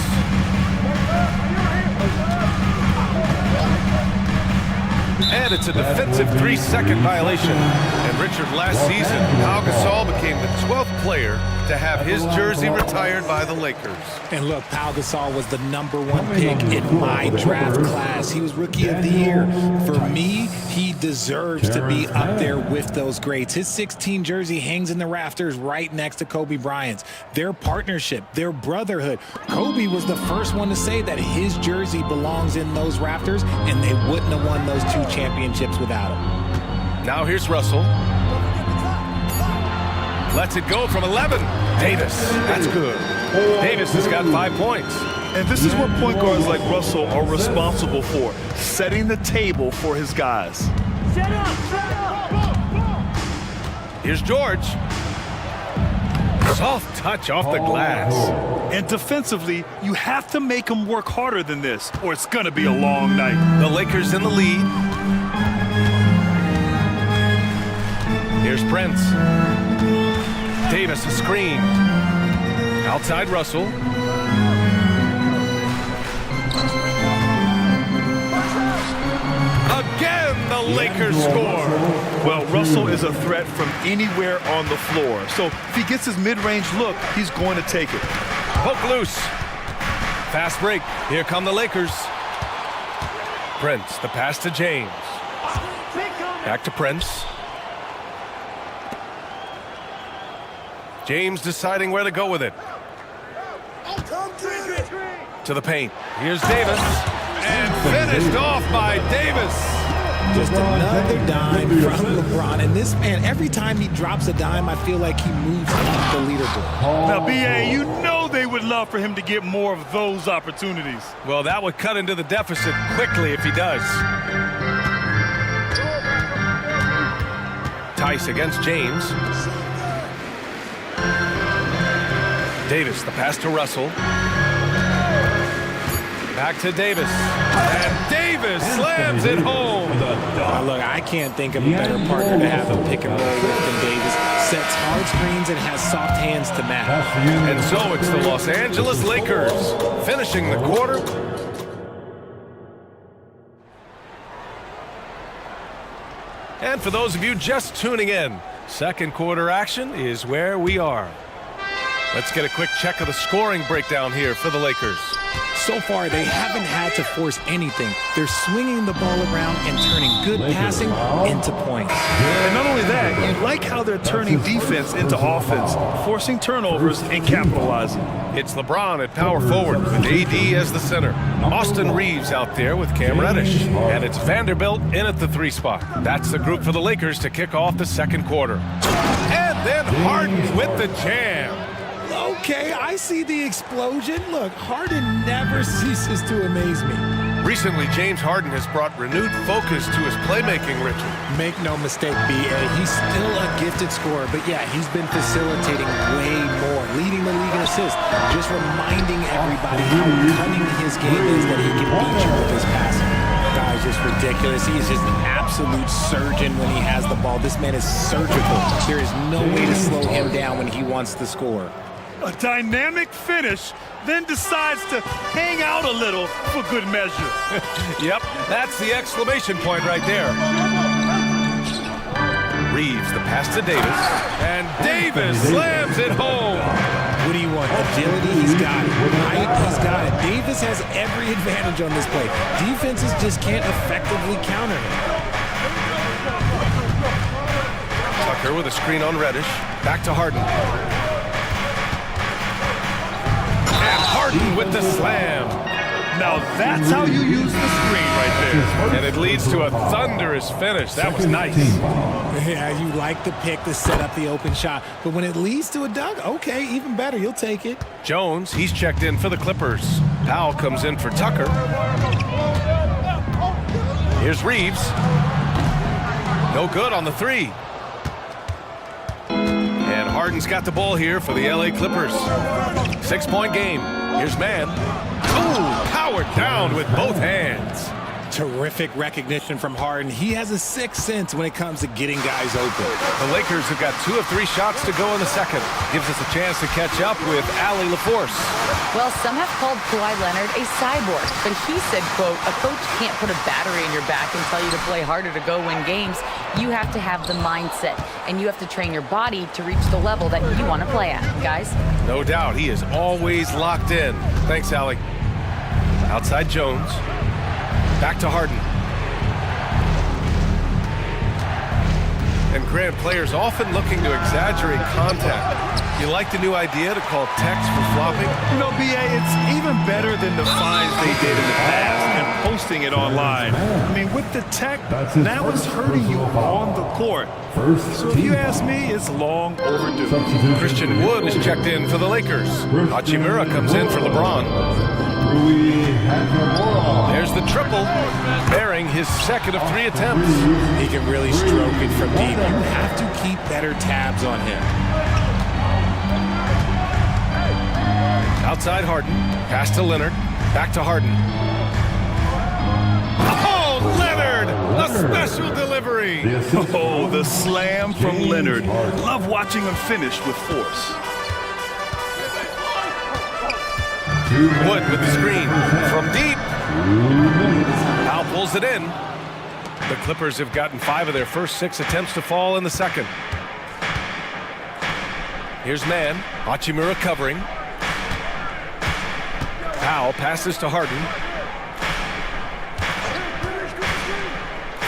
And it's a defensive 3-second violation. And Richard, last season, Pau Gasol became the 12th player to have his jersey retired by the Lakers. And look, Pau Gasol was the #1 pick in my draft class. He was Rookie of the Year. For me, he deserves to be up there with those greats. His 16 jersey hangs in the rafters right next to Kobe Bryant's. Their partnership, their brotherhood. Kobe was the first one to say that his jersey belongs in those rafters, and they wouldn't have won those 2 championships without him. Now here's Russell. Lets it go from 11. Davis, that's good. Davis has got 5 points. And this is what point guards like Russell are responsible for, setting the table for his guys. Here's George. Soft touch off the glass. And defensively, you have to make him work harder than this, or it's going to be a long night. The Lakers in the lead. Here's Prince. Davis, a screen. Outside Russell. Again, the Lakers score. Well, Russell is a threat from anywhere on the floor. So if he gets his mid-range look, he's going to take it. Poke loose. Fast break. Here come the Lakers. Prince, the pass to James. Back to Prince. James deciding where to go with it. To the paint. Here's Davis. And finished off by Davis. Just another dime from LeBron. And this man, every time he drops a dime, I feel like he moves up the leaderboard. Now, B.A., you know they would love for him to get more of those opportunities. Well, that would cut into the deficit quickly if he does. Tice against James. Davis, the pass to Russell. Back to Davis. And Davis slams it home. Look, I can't think of a better partner to have a pick and roll with than Davis. Sets hard screens and has soft hands to match. And so it's the Los Angeles Lakers finishing the quarter. And for those of you just tuning in, second quarter action is where we are. Let's get a quick check of the scoring breakdown here for the Lakers. So far, they haven't had to force anything. They're swinging the ball around and turning good passing into points. And not only that, you like how they're turning defense into offense, forcing turnovers and capitalizing. It's LeBron at power forward with AD as the center. Austin Reeves out there with Cam Reddish. And it's Vanderbilt in at the 3 spot. That's the group for the Lakers to kick off the second quarter. And then Harden with the jam. Okay, I see the explosion. Look, Harden never ceases to amaze me. Recently, James Harden has brought renewed focus to his playmaking ritual. Make no mistake, B.A., he's still a gifted scorer, but yeah, he's been facilitating way more, leading the league in assists, just reminding everybody how cunning his game is, that he can beat you with his passing. The guy's just ridiculous. He's just an absolute surgeon when he has the ball. This man is surgical. There is no way to slow him down when he wants to score. A dynamic finish, then decides to hang out a little for good measure. Yep, that's the exclamation point right there. Reeves, the pass to Davis, and Davis slams it home. What do you want? Agility? He's got it. Height? He's got it. Davis has every advantage on this play. Defenses just can't effectively counter him. Tucker with a screen on Reddish. Back to Harden. Harden with the slam. Now that's how you use the screen right there. And it leads to a thunderous finish. That was nice. Yeah, you like the pick to set up the open shot. But when it leads to a dunk, okay, even better. You'll take it. Jones, he's checked in for the Clippers. Powell comes in for Tucker. Here's Reeves. No good on the 3. And Harden's got the ball here for the LA Clippers. 6-point game. Here's Mann. Oh, powered down with both hands. Terrific recognition from Harden. He has a sixth sense when it comes to getting guys open. The Lakers have got 2 of 3 shots to go in the second. Gives us a chance to catch up with Allie LaForce. Well, some have called Kawhi Leonard a cyborg, but he said, quote, a coach can't put a battery in your back and tell you to play harder to go win games. You have to have the mindset, and you have to train your body to reach the level that you want to play at, guys. No doubt, he is always locked in. Thanks, Allie. Outside Jones. Back to Harden. And Grant, players often looking to exaggerate contact. You like the new idea to call text for flopping? You know, B.A., it's even better than the fines they did in the past and posting it online. I mean, with the tech, now it's hurting you on the court. So if you ask me, it's long overdue. Christian Wood is checked in for the Lakers. Hachimura comes in for LeBron. There's the triple, bearing his second of 3 attempts. He can really stroke it from deep. You have to keep better tabs on him. Outside Harden, pass to Leonard, back to Harden. Oh, Leonard! A special delivery! Oh, the slam from Leonard. Love watching him finish with force. Wood with the screen from deep. Powell pulls it in. The Clippers have gotten 5 of their first 6 attempts to fall in the second. Here's Mann. Hachimura covering. Powell passes to Harden.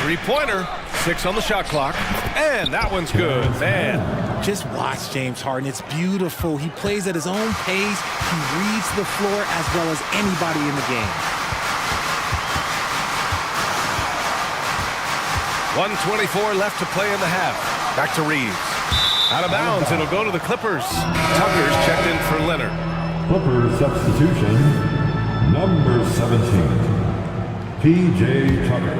Three-pointer, 6 on the shot clock, and that one's good. Man, just watch James Harden. It's beautiful. He plays at his own pace. He reads the floor as well as anybody in the game. 1:24 left to play in the half. Back to Reeves. Out of bounds, it'll go to the Clippers. Tucker's checked in for Leonard. Clippers substitution, number 17, P.J. Tucker.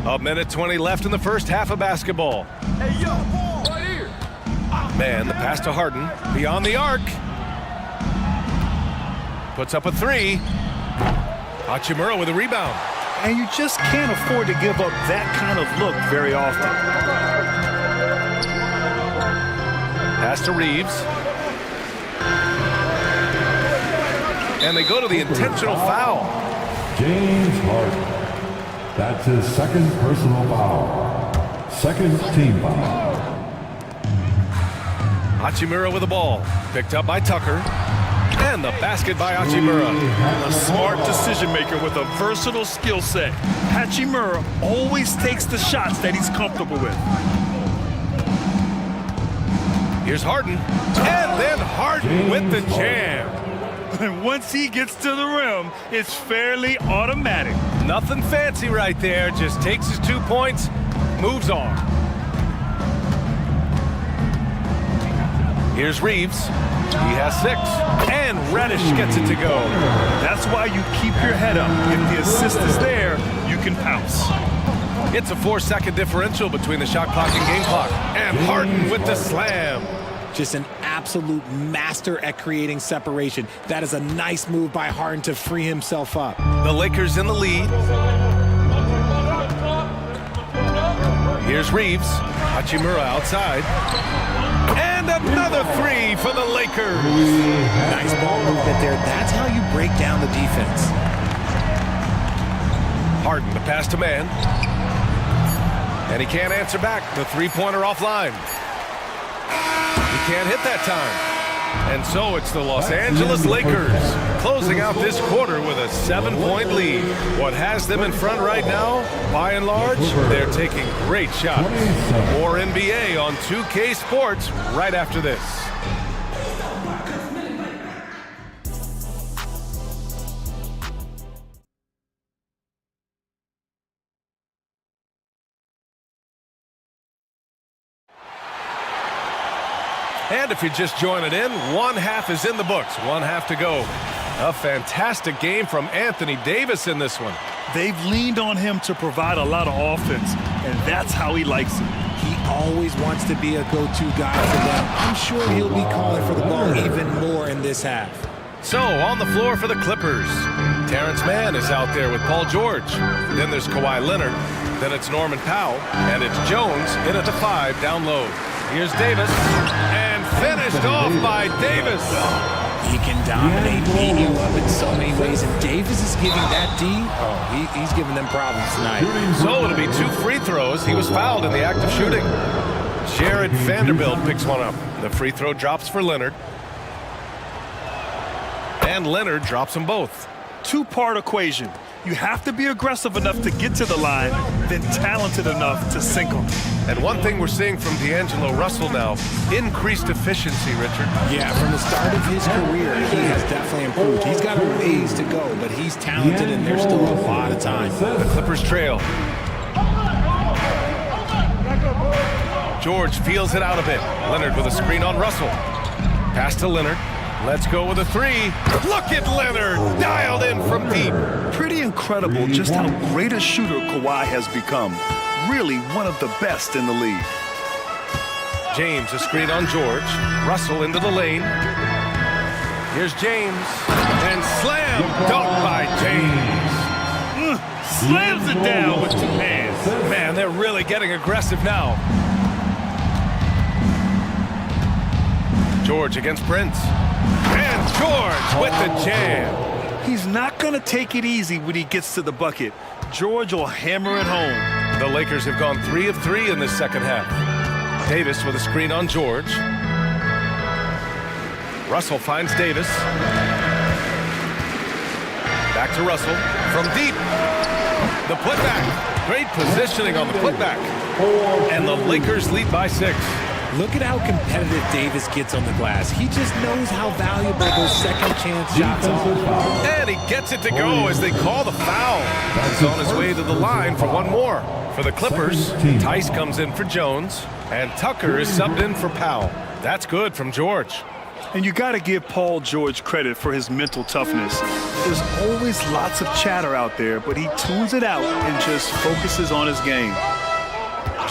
A minute 20 left in the first half of basketball. Hey, yo, ball right here. Man, the pass to Harden, beyond the arc. Puts up a three. Hachimura with a rebound. And you just can't afford to give up that kind of look very often. Pass to Reeves. And they go to the intentional foul. James Harden. That's his second personal foul. Second team foul. Hachimura with the ball. Picked up by Tucker. And the basket by Hachimura. A smart decision maker with a versatile skill set. Hachimura always takes the shots that he's comfortable with. Here's Harden. And then Harden with the jam. And once he gets to the rim, it's fairly automatic. Nothing fancy right there. Just takes his 2 points, moves on. Here's Reeves. He has 6. And Reddish gets it to go. That's why you keep your head up. If the assist is there, you can pounce. It's a 4-second differential between the shot clock and game clock. And Harden with the slam. Just an absolute master at creating separation. That is a nice move by Harden to free himself up. The Lakers in the lead. Here's Reeves. Hachimura outside. And another three for the Lakers. Nice ball movement there. That's how you break down the defense. Harden, the pass to man. And he can't answer back. The three-pointer offline. He can't hit that time. And so it's the Los Angeles Lakers closing out this quarter with a 7-point lead. What has them in front right now, by and large, they're taking great shots. More NBA on 2K Sports right after this. And if you're just joining in, one half is in the books. One half to go. A fantastic game from Anthony Davis in this one. They've leaned on him to provide a lot of offense, and that's how he likes it. He always wants to be a go-to guy for them. I'm sure he'll be calling for the ball even more in this half. So, on the floor for the Clippers, Terrence Mann is out there with Paul George. Then there's Kawhi Leonard. Then it's Norman Powell. And it's Jones in at the 5 down low. Here's Davis. And finished off by Davis. He can dominate, beat you up in so many ways. And Davis is giving that D. Oh, he's giving them problems tonight. So it'll be 2 free throws. He was fouled in the act of shooting. Jared Vanderbilt picks one up. The free throw drops for Leonard. And Leonard drops them both. Two-part equation. You have to be aggressive enough to get to the line, then talented enough to sink them. And one thing we're seeing from D'Angelo Russell now, increased efficiency, Richard. Yeah, from the start of his career, he has definitely improved. He's got a ways to go, but he's talented, and there's still a lot of time. The Clippers trail. George feels it out a bit. Leonard with a screen on Russell. Pass to Leonard. Let's go with a 3. Look at Leonard, dialed in from deep. Pretty incredible just how great a shooter Kawhi has become. Really one of the best in the league. James, a screen on George. Russell into the lane. Here's James. And slam dunk by James. Slams it down with 2 hands. Man, they're really getting aggressive now. George against Prince. And George with the jam. He's not going to take it easy when he gets to the bucket. George will hammer it home. The Lakers have gone 3 of 3 in this second half. Davis with a screen on George. Russell finds Davis. Back to Russell from deep. The putback. Great positioning on the putback. And the Lakers lead by 6. Look at how competitive Davis gets on the glass. He just knows how valuable those second chance shots are. And he gets it to go as they call the foul. He's on his way to the line for one more. For the Clippers, Tice comes in for Jones, and Tucker is subbed in for Powell. That's good from George. And you got to give Paul George credit for his mental toughness. There's always lots of chatter out there, but he tunes it out and just focuses on his game.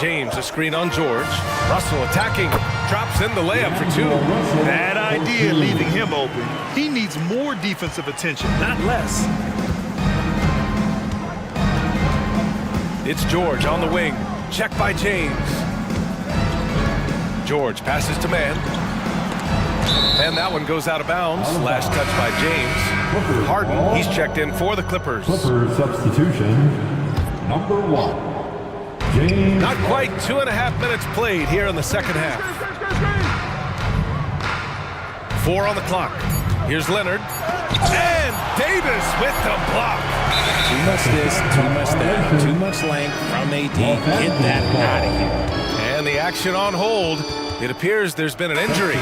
James, a screen on George. Russell attacking. Drops in the layup for 2. Bad idea leaving him open. He needs more defensive attention, not less. It's George on the wing. Check by James. George passes to man. And that one goes out of bounds. Last touch by James. Harden, he's checked in for the Clippers. Clippers substitution, number 1. James. Not quite 2.5 minutes played here in the second half. 4 on the clock. Here's Leonard. And Davis with the block. Too much this, too much that, too much length from AD. Get that out of here. And the action on hold. It appears there's been an injury.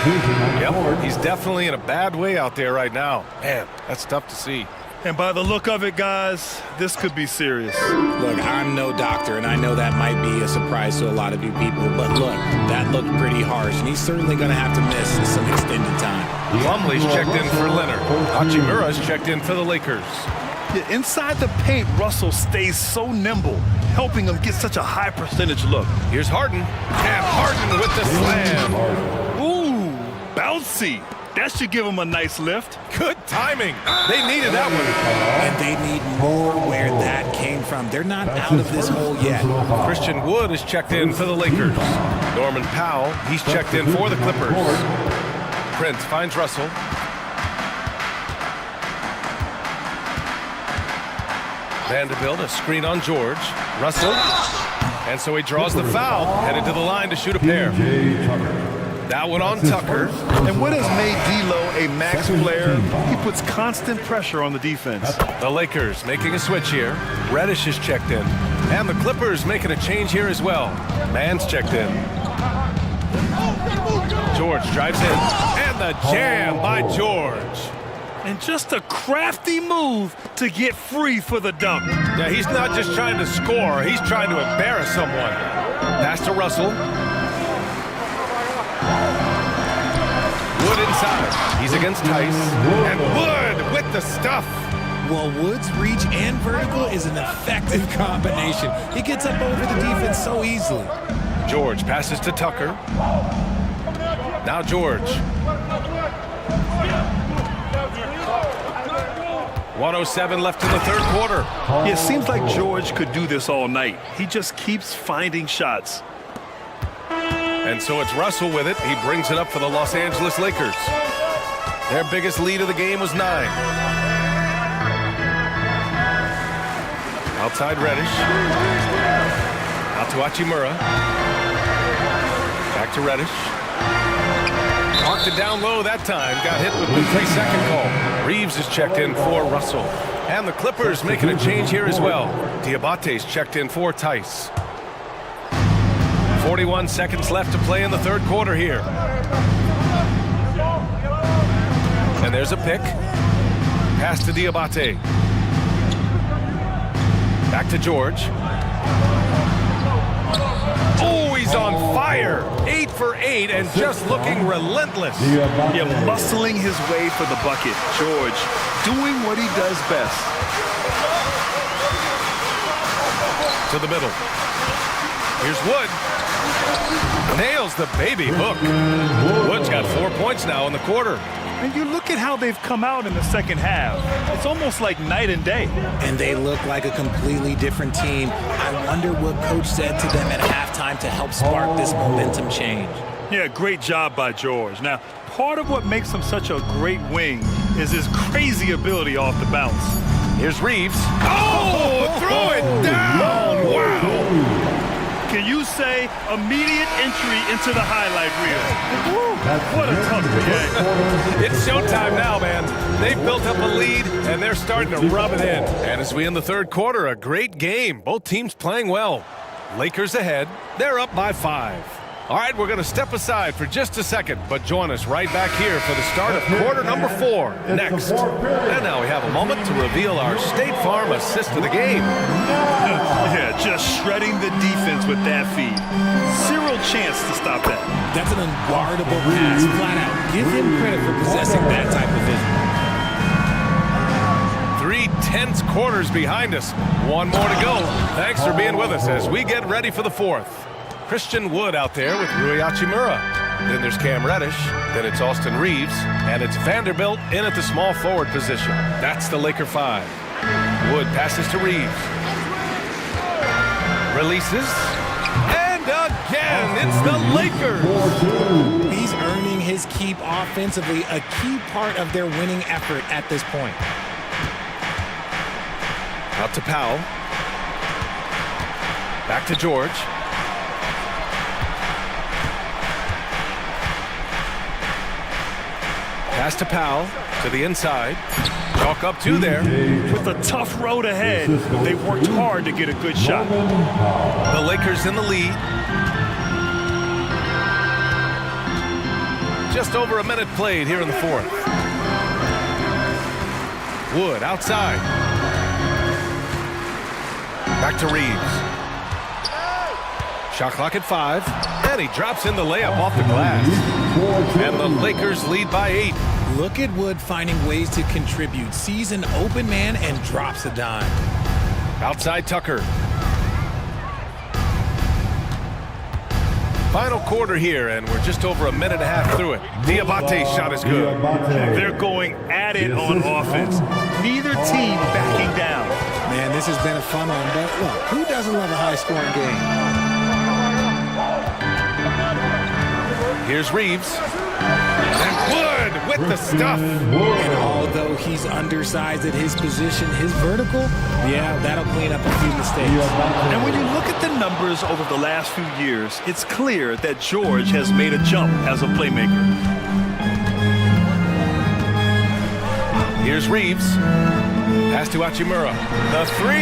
Yep, he's definitely in a bad way out there right now. Man, that's tough to see. And by the look of it, guys, this could be serious. Look, I'm no doctor, and I know that might be a surprise to a lot of you people, but look, that looked pretty harsh, and he's certainly going to have to miss some extended time. Plumlee's checked in for Leonard. Hachimura's checked in for the Lakers. Yeah, inside the paint, Russell stays so nimble, helping him get such a high percentage look. Here's Harden. And Harden with the slam. Ooh, bouncy. That should give him a nice lift. Good timing. They needed that one. And they need more where that came from. They're not out of this hole yet. Christian Wood is checked in for the Lakers. Norman Powell, he's checked in for the Clippers. Prince finds Russell. Vanderbilt, a screen on George. Russell. And so he draws the foul, headed to the line to shoot a pair. That one on Tucker. And what has made D'Lo a max player? He puts constant pressure on the defense. The Lakers making a switch here. Reddish is checked in. And the Clippers making a change here as well. Mann's checked in. George drives in. And the jam by George. And just a crafty move to get free for the dunk. Yeah, he's not just trying to score. He's trying to embarrass someone. Pass to Russell. Wood inside. He's against Tice. And Wood with the stuff. Well, Wood's reach and vertical is an effective combination. He gets up over the defense so easily. George passes to Tucker. Now George. 1:07 left in the third quarter. Yeah, it seems like George could do this all night. He just keeps finding shots. And so it's Russell with it. He brings it up for the Los Angeles Lakers. Their biggest lead of the game was 9. Outside Reddish. Out to Hachimura. Back to Reddish. Marked it down low that time. Got hit with the 3-second call. Reeves is checked in for Russell. And the Clippers making a change here as well. Diabate's checked in for Tice. 41 seconds left to play in the third quarter here. And there's a pick. Pass to Diabate. Back to George. Oh, he's on fire. 8 for 8 and just looking relentless. Yeah, muscling his way for the bucket. George doing what he does best. To the middle. Here's Wood. Nails the baby hook. Wood's got 4 points now in the quarter. And you look at how they've come out in the second half. It's almost like night and day. And they look like a completely different team. I wonder what coach said to them at halftime to help spark this momentum change. Yeah, great job by George. Now, part of what makes him such a great wing is his crazy ability off the bounce. Here's Reeves. Oh, throw it down. Wow. Can and you say immediate entry into the highlight reel. What a tough game. It's showtime now, man. They've built up a lead, and they're starting to rub it in. And as we end the third quarter, a great game. Both teams playing well. Lakers ahead. They're up by 5. All right, we're going to step aside for just a second, but join us right back here for the start of quarter number 4 next. And now we have a moment to reveal our State Farm assist of the game. Yeah, just shredding the defense with that feed. Zero chance to stop that. That's an unguardable pass, flat out. Give him credit for possessing that type of vision. 3 tense quarters behind us. One more to go. Thanks for being with us as we get ready for the 4th. Christian Wood out there with Rui Hachimura. Then there's Cam Reddish. Then it's Austin Reeves. And it's Vanderbilt in at the small forward position. That's the Laker 5. Wood passes to Reeves. Releases. And again, it's the Lakers. He's earning his keep offensively, a key part of their winning effort at this point. Out to Powell. Back to George. Pass to Powell, to the inside. Chalk up 2 there. With a tough road ahead, they worked hard to get a good shot. The Lakers in the lead. Just over a minute played here in the 4th. Wood outside. Back to Reeves. Shot clock at 5. And he drops in the layup off the glass. And the Lakers lead by 8. Look at Wood finding ways to contribute. Sees an open man and drops a dime. Outside Tucker. Final quarter here, and we're just over a minute and a half through it. Diabate's shot is good. They're going at it on offense. Neither team backing down. Man, this has been a fun one, but look, who doesn't love a high-scoring game? Here's Reeves. And Wood with the stuff. And although he's undersized at his position, his vertical, yeah, that'll clean up a few mistakes. And when you look at the numbers over the last few years, it's clear that George has made a jump as a playmaker. Here's Reeves. Pass to Hachimura. The 3.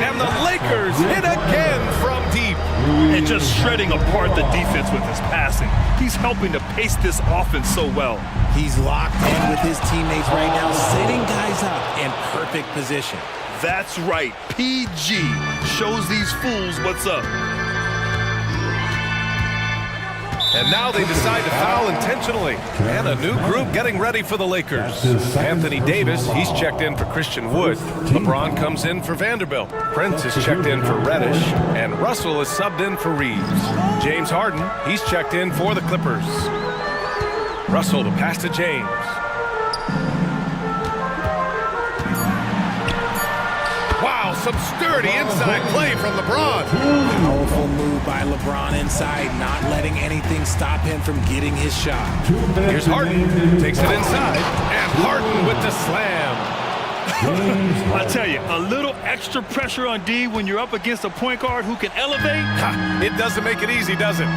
And the Lakers hit again from deep. And just shredding apart the defense with his passing. He's helping to pace this offense so well. He's locked in with his teammates right now, setting guys up in perfect position. That's right. PG shows these fools what's up. And now they decide to foul intentionally. And a new group getting ready for the Lakers. Anthony Davis, he's checked in for Christian Wood. LeBron comes in for Vanderbilt. Prince is checked in for Reddish. And Russell is subbed in for Reeves. James Harden, he's checked in for the Clippers. Russell to pass to James. Wow, some sturdy inside play from LeBron. Powerful move by LeBron inside, not letting anything stop him from getting his shot. Here's Harden, takes it inside, and Harden with the slam. I tell you, a little extra pressure on D when you're up against a point guard who can elevate. It doesn't make it easy, does it?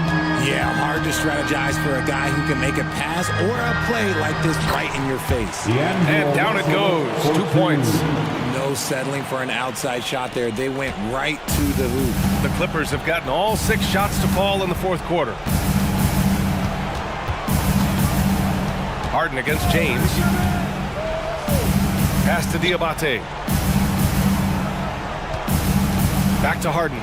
Yeah, hard to strategize for a guy who can make a pass or a play like this right in your face. And down it goes, 2 points. No settling for an outside shot there. They went right to the hoop. The Clippers have gotten all 6 shots to fall in the 4th quarter. Harden against James. Pass to Diabate. Back to Harden.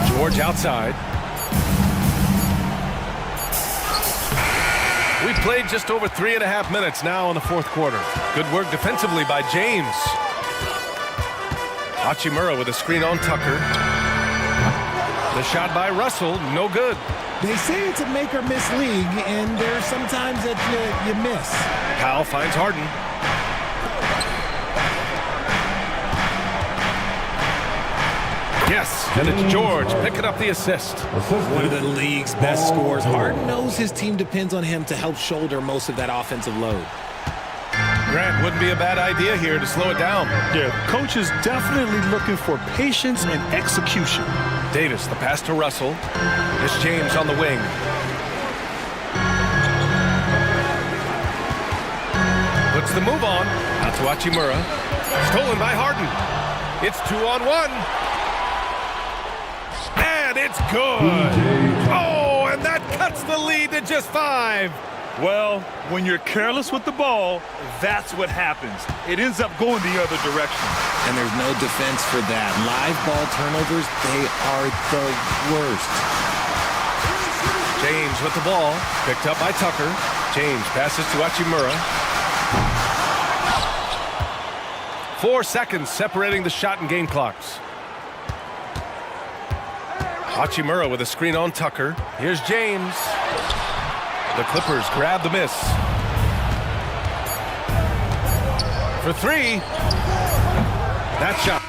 George outside. We've played just over 3.5 minutes now in the 4th quarter. Good work defensively by James. Hachimura with a screen on Tucker. The shot by Russell, no good. They say it's a make or miss league, and there's sometimes that you miss. Powell finds Harden. Yes, and it's George picking up the assist. One of the league's best scorers. Harden knows his team depends on him to help shoulder most of that offensive load. Grant, wouldn't be a bad idea here to slow it down. Yeah, coach is definitely looking for patience and execution. Davis, the pass to Russell. It's James on the wing. Puts the move on. Out to Hachimura. Stolen by Harden. It's 2-on-1. And it's good. Oh, and that cuts the lead to just 5. Well, when you're careless with the ball, that's what happens. It ends up going the other direction. And there's no defense for that. Live ball turnovers, they are the worst. James with the ball. Picked up by Tucker. James passes to Hachimura. 4 seconds separating the shot and game clocks. Hachimura with a screen on Tucker. Here's James. The Clippers grab the miss. For 3. That shot.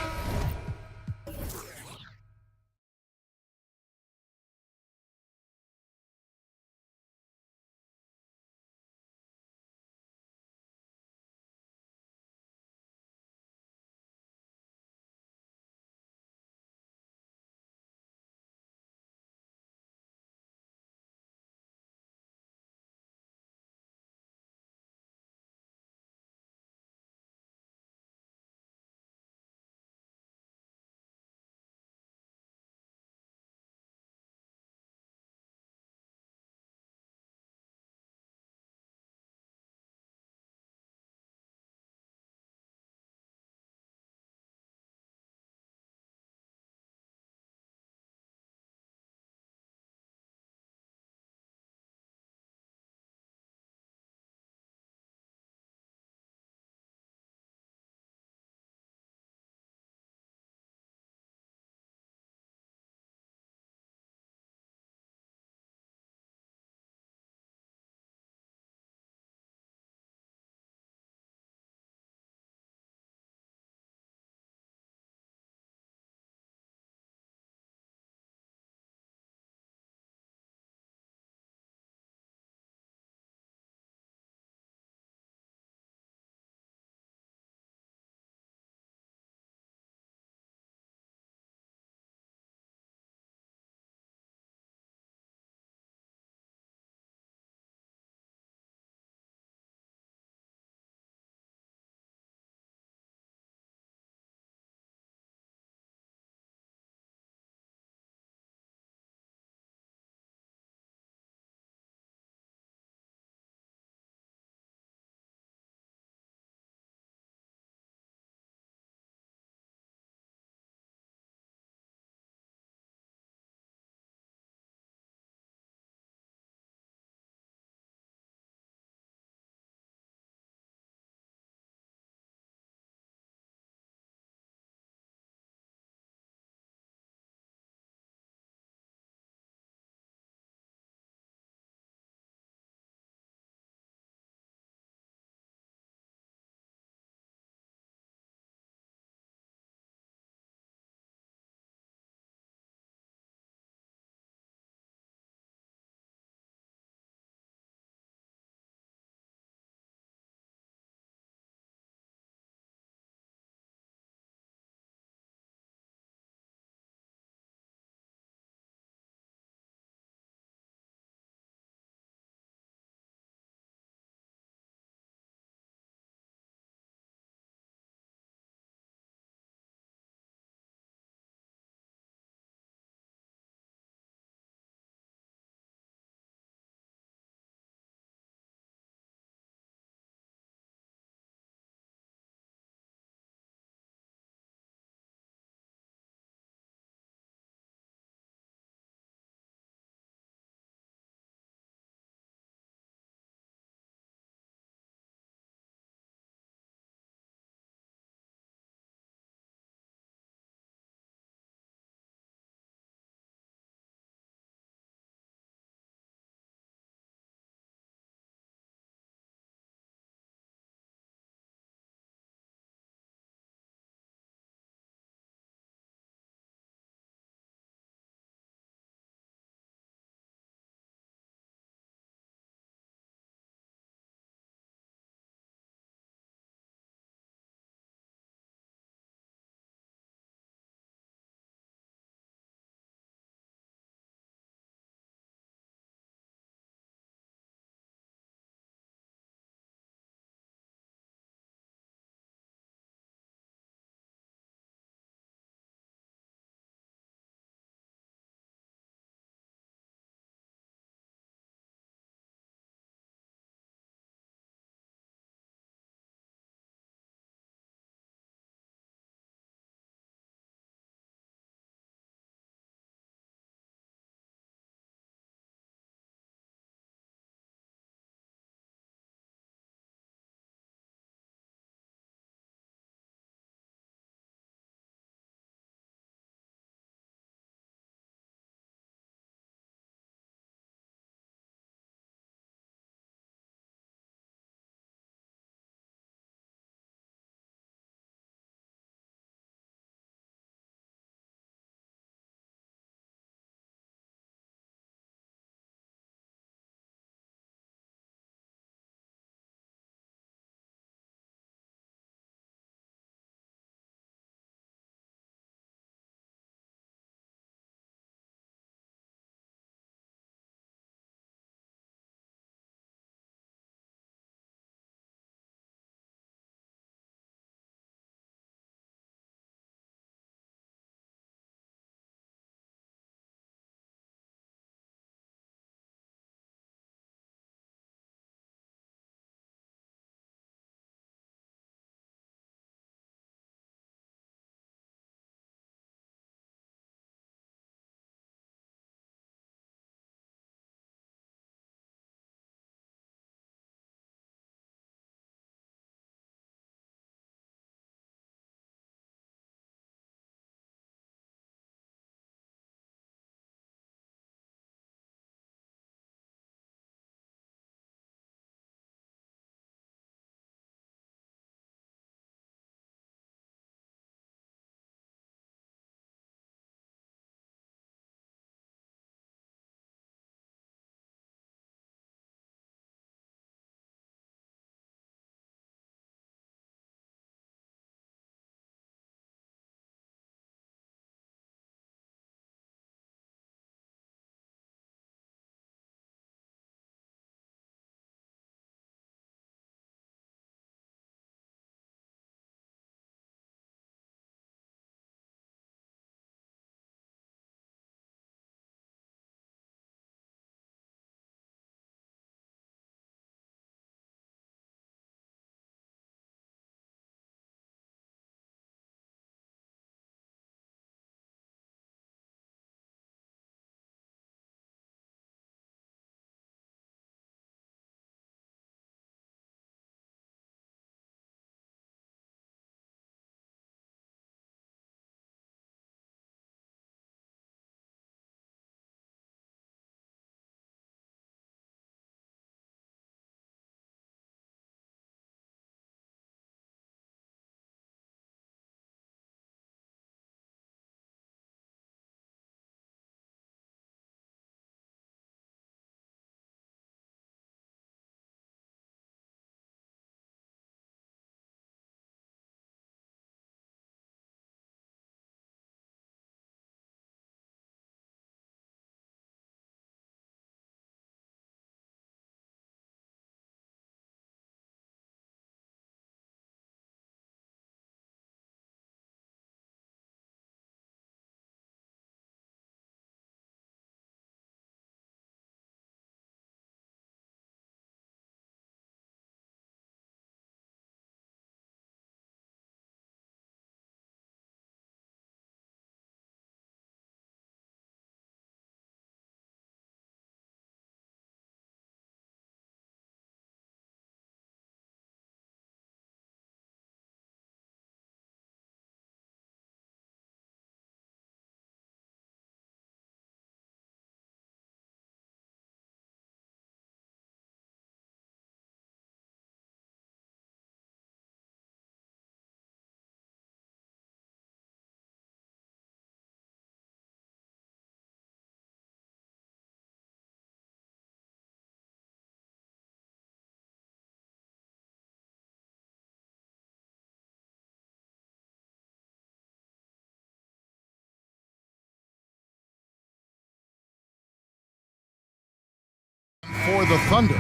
for the Thunder.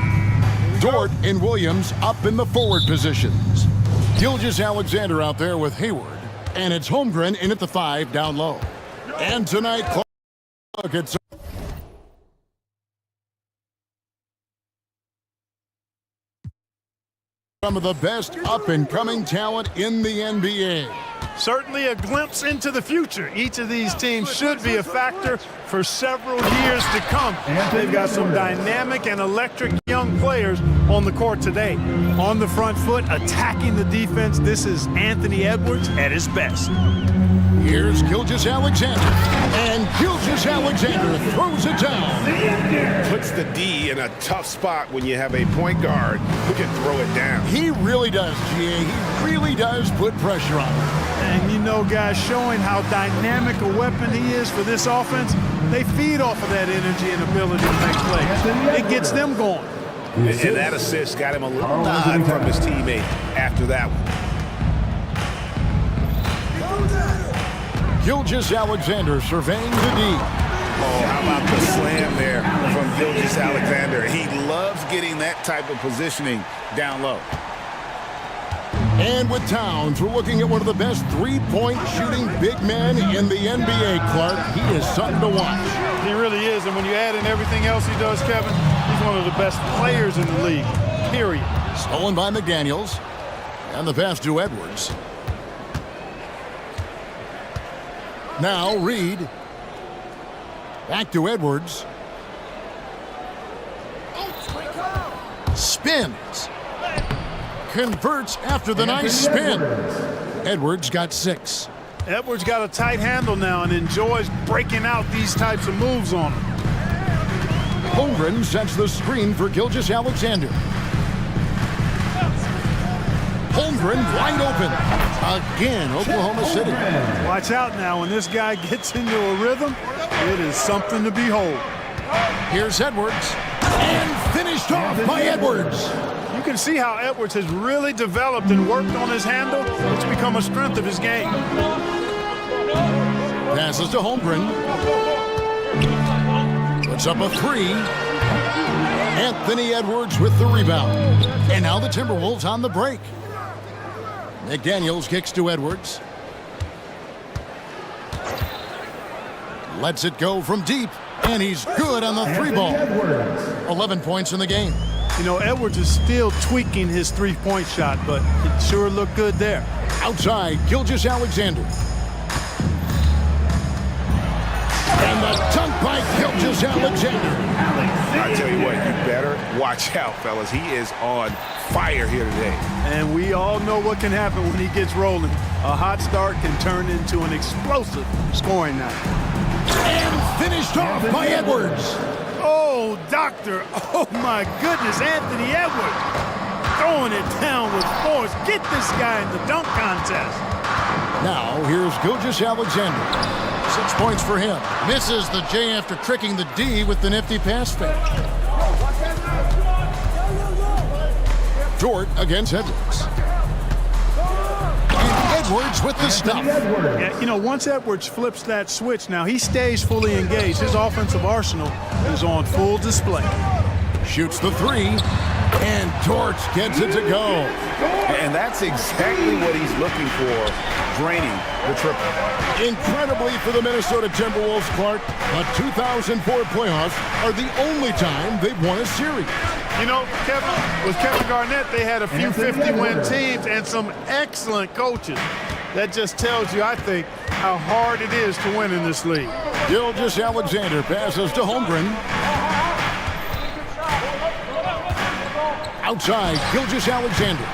Dort and Williams up in the forward positions. Gilgeous-Alexander out there with Hayward. And it's Holmgren in at the 5 down low. And tonight, Clark at some of the best up-and-coming talent in the NBA. Certainly a glimpse into the future. Each of these teams should be a factor for several years to come. They've got some dynamic and electric young players on the court today. On the front foot, attacking the defense, this is Anthony Edwards at his best. Here's Gilgeous-Alexander. And Gilgeous-Alexander throws it down. Puts the D in a tough spot when you have a point guard who can throw it down. He really does, GA. He really does put pressure on him. And you know, guys, showing how dynamic a weapon he is for this offense, they feed off of that energy and ability to make plays. It gets them going. And that assist got him a little nod from his teammate after that one. Gilgeous-Alexander surveying the D. Oh, how about the slam there from Gilgeous-Alexander? He loves getting that type of positioning down low. And with Towns, we're looking at one of the best three-point shooting big men in the NBA, Clark. He is something to watch. He really is, and when you add in everything else he does, Kevin, he's one of the best players in the league, period. Stolen by McDaniels, and the pass to Edwards. Now Reed. Back to Edwards. Spins. Converts after the nice spin. Edwards got 6. Edwards got a tight handle now and enjoys breaking out these types of moves on him. Holmgren sets the screen for Gilgeous-Alexander. Holmgren wide open. Again, Oklahoma City. Watch out now. When this guy gets into a rhythm, it is something to behold. Here's Edwards. And finished off by Edwards. You can see how Edwards has really developed and worked on his handle. It's become a strength of his game. Passes to Holmgren. Puts up a 3. Anthony Edwards with the rebound. And now the Timberwolves on the break. McDaniels kicks to Edwards. Lets it go from deep. And he's good on the 3 ball. 11 points in the game. You know, Edwards is still tweaking his three-point shot, but it sure looked good there. Outside, Gilgeous-Alexander. And the dunk by Gilgeous-Alexander. I tell you what, you better watch out, fellas. He is on fire here today. And we all know what can happen when he gets rolling. A hot start can turn into an explosive scoring night. And finished off by Edwards. Oh, doctor. Oh, my goodness. Anthony Edwards throwing it down with force. Get this guy in the dunk contest. Now, here's Gilgeous-Alexander. 6 points for him. Misses the J after tricking the D with the nifty pass fake. Dort against Edwards. And Edwards with the stuff. Yeah, you know, once Edwards flips that switch, now he stays fully engaged. His offensive arsenal is on full display. Shoots the 3. And Dort gets it to go. And that's exactly what he's looking for, draining the triple. Incredibly for the Minnesota Timberwolves, Clark, the 2004 playoffs are the only time they've won a series. You know, Kevin, with Kevin Garnett, they had a few 50-win teams and some excellent coaches. That just tells you, I think, how hard it is to win in this league. Gilgeous-Alexander passes to Holmgren. Outside, Gilgeous-Alexander.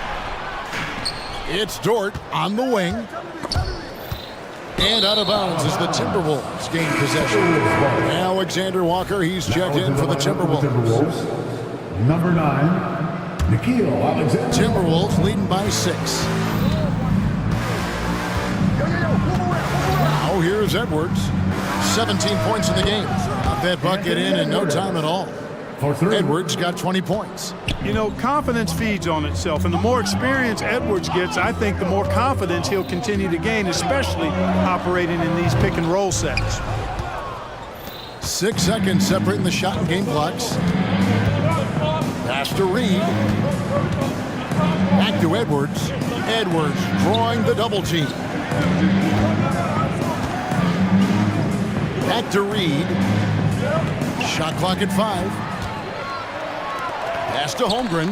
It's Dort on the wing. And out of bounds as the Timberwolves gain possession. Alexander Walker, he's checked in for the Timberwolves. Number 9, Nikhil Alexander. Timberwolves leading by 6. Now here's Edwards. 17 points in the game. Got that bucket in no time at all. Edwards got 20 points. You know, confidence feeds on itself, and the more experience Edwards gets, I think the more confidence he'll continue to gain, especially operating in these pick-and-roll sets. 6 seconds separating the shot and game clocks. Pass to Reed. Back to Edwards. Edwards drawing the double team. Back to Reed. Shot clock at 5. Pass to Holmgren.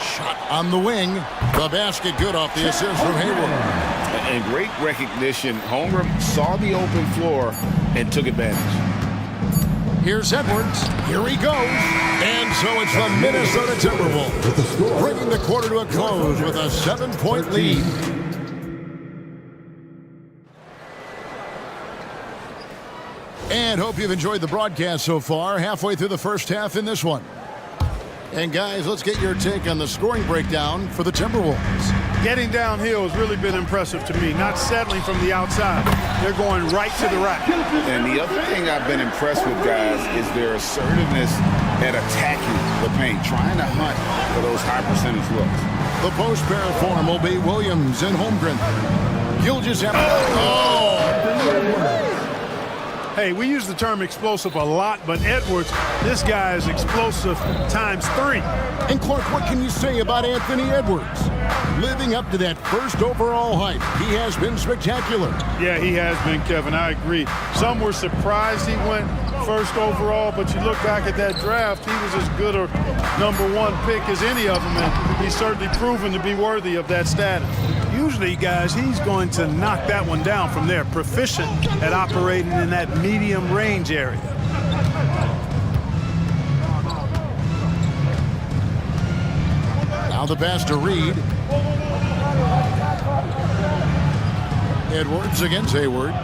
Shot on the wing. The basket good off the assist from Hayward. And great recognition. Holmgren saw the open floor and took advantage. Here's Edwards. Here he goes. And so it's the Minnesota Timberwolves bringing the quarter to a close with a 7-point lead. And hope you've enjoyed the broadcast so far. Halfway through the first half in this one. And guys, let's get your take on the scoring breakdown for the Timberwolves. Getting downhill has really been impressive to me, not settling from the outside. They're going right to the rack. And the other thing I've been impressed with, guys, is their assertiveness at attacking the paint, trying to hunt for those high percentage looks. The post pair form will be Williams and Holmgren. Gilgeous. Hey, we use the term explosive a lot, but Edwards, this guy is explosive times 3. And Clark, what can you say about Anthony Edwards? Living up to that first overall hype, he has been spectacular. Yeah, he has been, Kevin. I agree. Some were surprised he went first overall, but you look back at that draft, he was as good a #1 pick as any of them, and he's certainly proven to be worthy of that status. Usually, guys, he's going to knock that one down from there. Proficient at operating in that medium range area. Now the pass to Reed. Edwards against Hayward.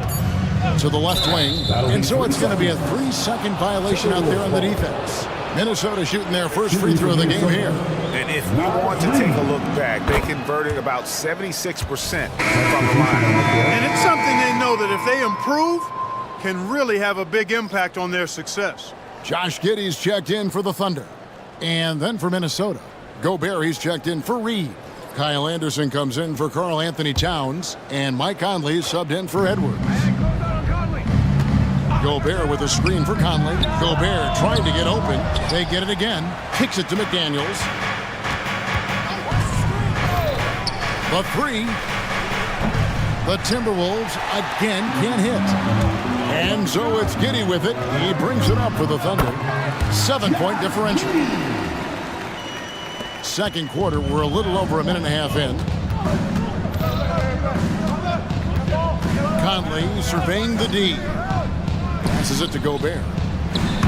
To the left wing. And so it's going to be a 3-second violation out there on the defense. Minnesota shooting their first free throw of the game here. And if we want to take a look back, they converted about 76% from the line. And it's something they know that if they improve, can really have a big impact on their success. Josh Giddey's checked in for the Thunder. And then for Minnesota, Gobert, he's checked in for Reed. Kyle Anderson comes in for Karl Anthony Towns. And Mike Conley subbed in for Edwards. Gobert with a screen for Conley. Gobert trying to get open. They get it again. Kicks it to McDaniels. The 3. The Timberwolves again can't hit. And so it's Giddey with it. He brings it up for the Thunder. 7-point differential. Second quarter, we're a little over a minute and a half in. Conley surveying the D. Passes it to Gobert.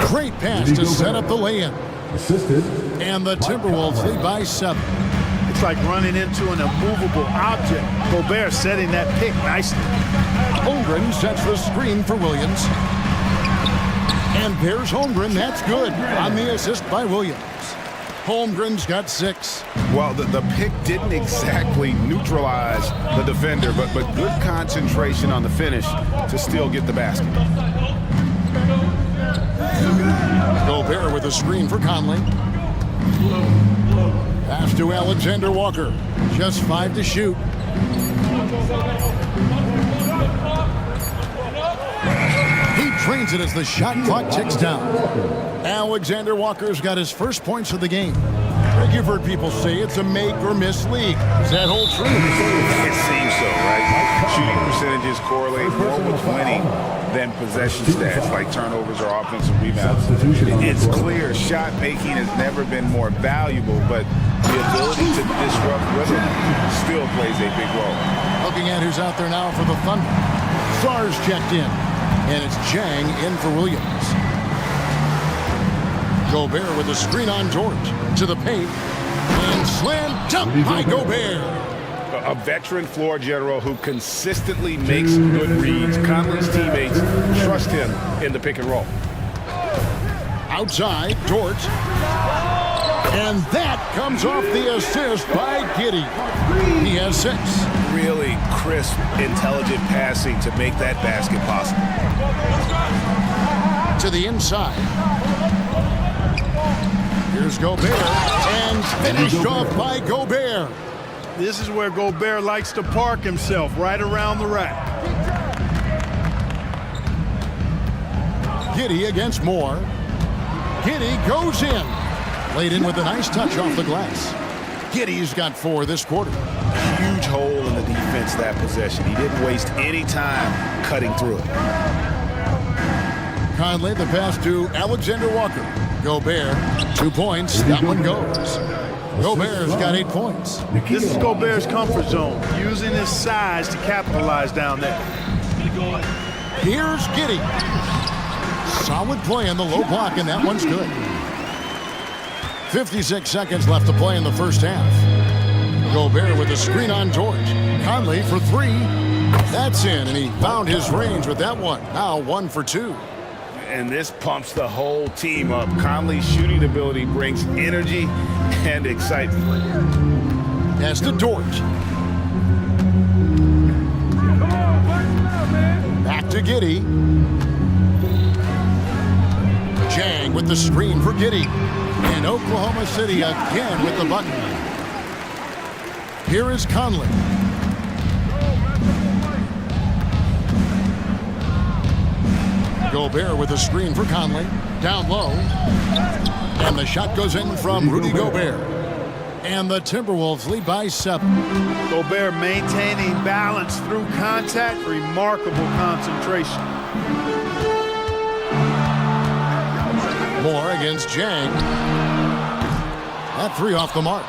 Great pass to set up the lay-in. And the Timberwolves lead by 7. It's like running into an immovable object. Gobert setting that pick nicely. Holmgren sets the screen for Williams. And there's Holmgren. That's good on the assist by Williams. Holmgren's got 6. Well, the pick didn't exactly neutralize the defender, but good concentration on the finish to still get the basket. Gobert with a screen for Conley. Pass to Alexander Walker. Just 5 to shoot. He trains it as the shot clock ticks down. Alexander Walker's got his first points of the game. Greg, you've heard people say it's a make-or-miss league. Does that hold true? It seems so, right? Shooting percentages correlate more with winning than possession stats like turnovers or offensive rebounds. It's clear shot making has never been more valuable, but the ability to disrupt rhythm still plays a big role. Looking at who's out there now for the Thunder. Sarge checked in, and it's Jang in for Williams. Gobert with a screen on George. To the paint. And slam dunk by Gobert. A veteran floor general who consistently makes good reads. Conley's teammates trust him in the pick and roll. Outside, George. And that comes off the assist by Giddey. He has 6. Really crisp, intelligent passing to make that basket possible. To the inside. Here's Gobert, and finished off by Gobert. This is where Gobert likes to park himself, right around the rack. Giddey against Moore. Giddey goes in. Laid in with a nice touch off the glass. Giddy's got 4 this quarter. Huge hole in the defense that possession. He didn't waste any time cutting through it. Conley, the pass to Alexander Walker. Gobert, 2 points. That one goes. Gobert's got 8 points. This is Gobert's comfort zone, using his size to capitalize down there. Here's Giddey. Solid play in the low block, and that one's good. 56 seconds left to play in the first half. Gobert with a screen on George. Conley for 3. That's in, and he found his range with that one. Now 1 for 2. And this pumps the whole team up. Conley's shooting ability brings energy and excitement. Pass to George. Back to Giddey. Jang with the screen for Giddey. And Oklahoma City again with the button. Here is Conley. Gobert with a screen for Conley. Down low. And the shot goes in from Rudy Gobert. And the Timberwolves lead by 7. Gobert maintaining balance through contact. Remarkable concentration. Moore against Jang. That 3 off the mark.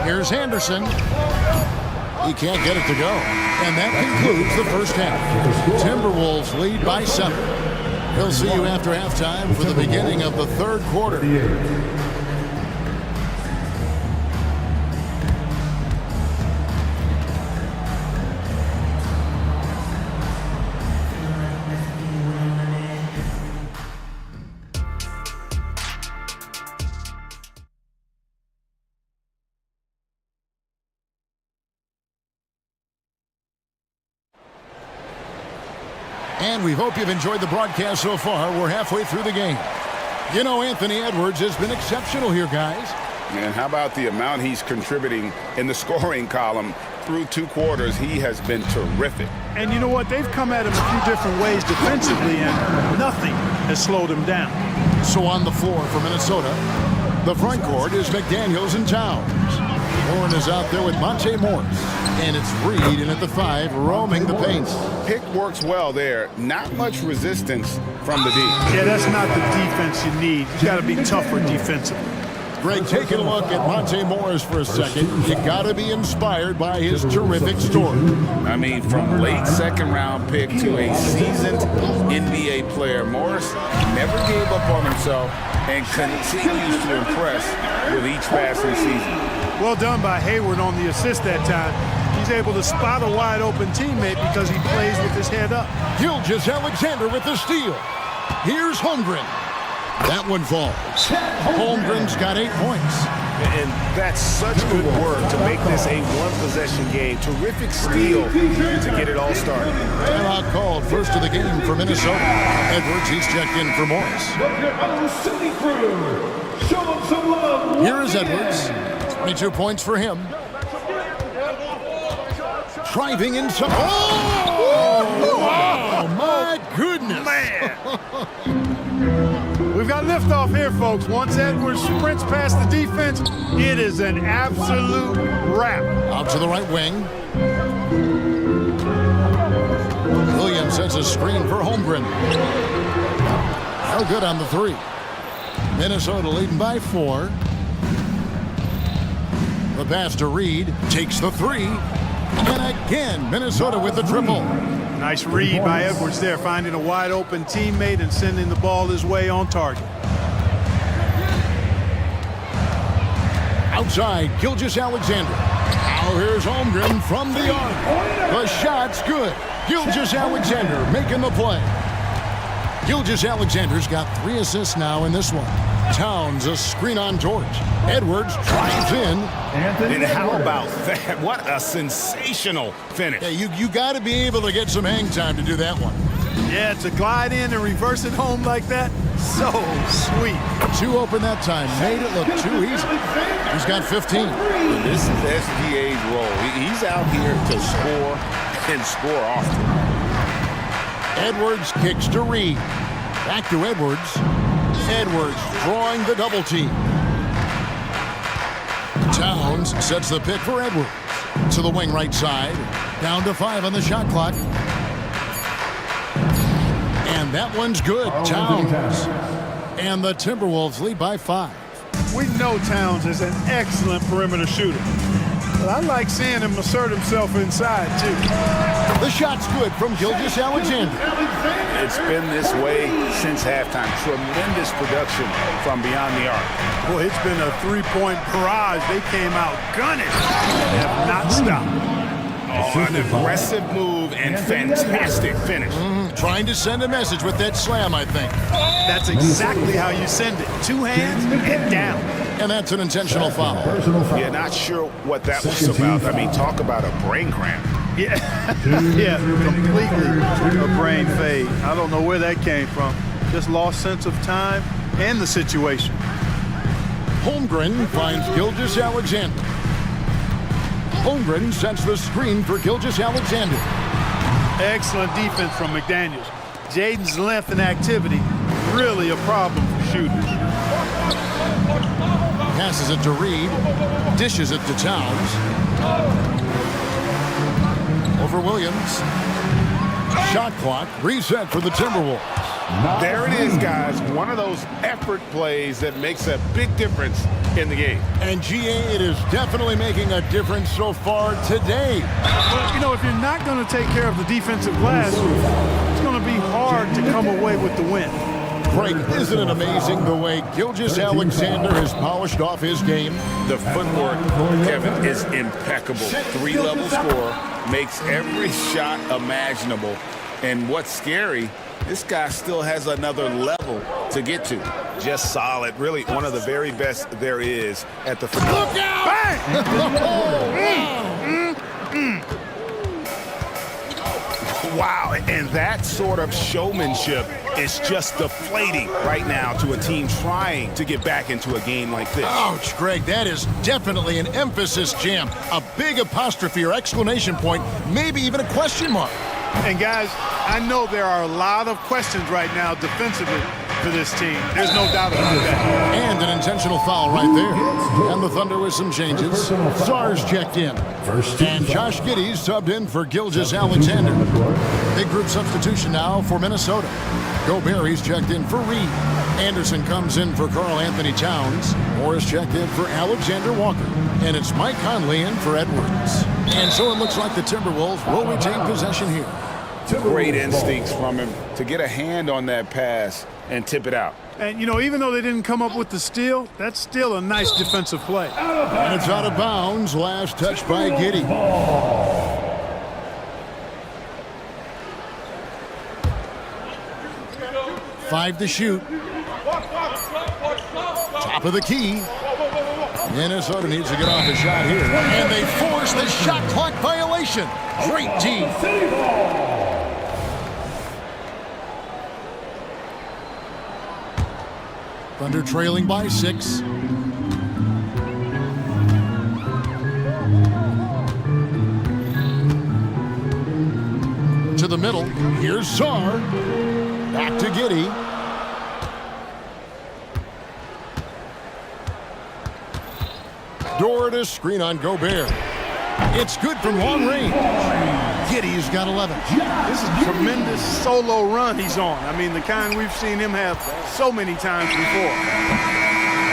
Here's Anderson. He can't get it to go. And that concludes the first half. Timberwolves lead by 7. We'll see you after halftime for the beginning of the third quarter. And we hope you've enjoyed the broadcast so far. We're halfway through the game. You know, Anthony Edwards has been exceptional here, guys. And how about the amount he's contributing in the scoring column through 2 quarters? He has been terrific. And you know what? They've come at him a few different ways defensively, and nothing has slowed him down. So on the floor for Minnesota, the front court is McDaniels and Towns. Warren is out there with Monte Morris. And it's Reed in at the 5, roaming the paint. Pick works well there. Not much resistance from the D. Yeah, that's not the defense you need. You got to be tougher defensively. Greg, taking a look at Monte Morris for a second. You got to be inspired by his terrific story. I mean, from late second-round pick to a seasoned NBA player, Morris never gave up on himself and continues to impress with each passing season. Well done by Hayward on the assist that time. He's able to spot a wide-open teammate because he plays with his head up. Gilgeous-Alexander with the steal. Here's Holmgren. That one falls. Holmgren's got 8 points. And that's such good work to make this a one-possession game. Terrific steal to get it all started. Timeout called, first of the game for Minnesota. Edwards, he's checked in for Morris. Here is Edwards. 22 points for him. Driving inside. Oh, my goodness. Man. We've got liftoff here, folks. Once Edwards sprints past the defense, it is an absolute wrap. Out to the right wing. Williams sets a screen for Holmgren. No good on the 3. Minnesota leading by 4. The pass to Reed, takes the 3. And again, Minnesota with the triple. Nice read by Edwards there, finding a wide open teammate and sending the ball his way on target. Outside, Gilgeous-Alexander. Now here's Holmgren from the arc. The shot's good. Gilgeous-Alexander making the play. Gilgeous-Alexander's got 3 assists now in this one. Towns, a screen on George. Edwards drives in. And how about that? What a sensational finish. Yeah, you got to be able to get some hang time to do that one. Yeah, to glide in and reverse it home like that, so sweet. 2 open that time, made it look too easy. He's got 15. And this is SGA's role. He's out here to score and score often. Edwards kicks to Reed. Back to Edwards. Edwards drawing the double team. Towns sets the pick for Edwards. To the wing right side. Down to 5 on the shot clock. And that one's good. Towns. And the Timberwolves lead by 5. We know Towns is an excellent perimeter shooter. But I like seeing him assert himself inside, too. The shot's good from Gilgeous-Alexander. It's been this way since halftime. Tremendous production from beyond the arc. Boy, it's been a three-point barrage. They came out gunning. They have not stopped. Oh, an aggressive move and fantastic finish. Trying to send a message with that slam, I think. That's exactly how you send it. 2 hands and down. And that's an intentional foul. Yeah, not sure what that was about. I mean, talk about a brain cramp. Yeah, yeah, completely a brain fade. I don't know where that came from. Just lost sense of time and the situation. Holmgren finds Gilgeous-Alexander. Holmgren sets the screen for Gilgeous-Alexander. Excellent defense from McDaniels. Jaden's length and activity, really a problem for shooters. Passes it to Reed. Dishes it to Towns. Over Williams. Shot clock reset for the Timberwolves. There it is, guys. One of those effort plays that makes a big difference in the game. And GA, it is definitely making a difference so far today. Well, you know, if you're not going to take care of the defensive glass, it's going to be hard to come away with the win. Craig, isn't it amazing the way Gilgeous-Alexander has polished off his game? The footwork, Kevin, is impeccable. 3-level score, makes every shot imaginable. And what's scary, this guy still has another level to get to. Just solid. Really one of the very best there is at the football. Look out! Bang! Wow, and that sort of showmanship is just deflating right now to a team trying to get back into a game like this. Ouch, Greg, that is definitely an emphasis jam. A big apostrophe or exclamation point, maybe even a question mark. And guys, I know there are a lot of questions right now defensively for this team. There's no doubt about that. And an intentional foul right there. And the Thunder with some changes. Sars checked in. And Josh Giddey subbed in for Gilgeous-Alexander. Big group substitution now for Minnesota. Gobert checked in for Reed. Anderson comes in for Karl-Anthony Towns. Morris checked in for Alexander Walker. And it's Mike Conley in for Edwards. And so it looks like the Timberwolves will retain possession here. Great instincts from him to get a hand on that pass and tip it out. And, you know, even though they didn't come up with the steal, that's still a nice defensive play. And it's out of bounds. Last touch by Giddey. 5 to shoot. Top of the key. Minnesota needs to get off a shot here. And they force the shot clock violation. Great team. Thunder trailing by 6. To the middle. Here's Sar. Back to Giddey. Door to screen on Gobert. It's good from long range. Giddey's got 11. This is a tremendous solo run he's on. I mean, the kind we've seen him have so many times before.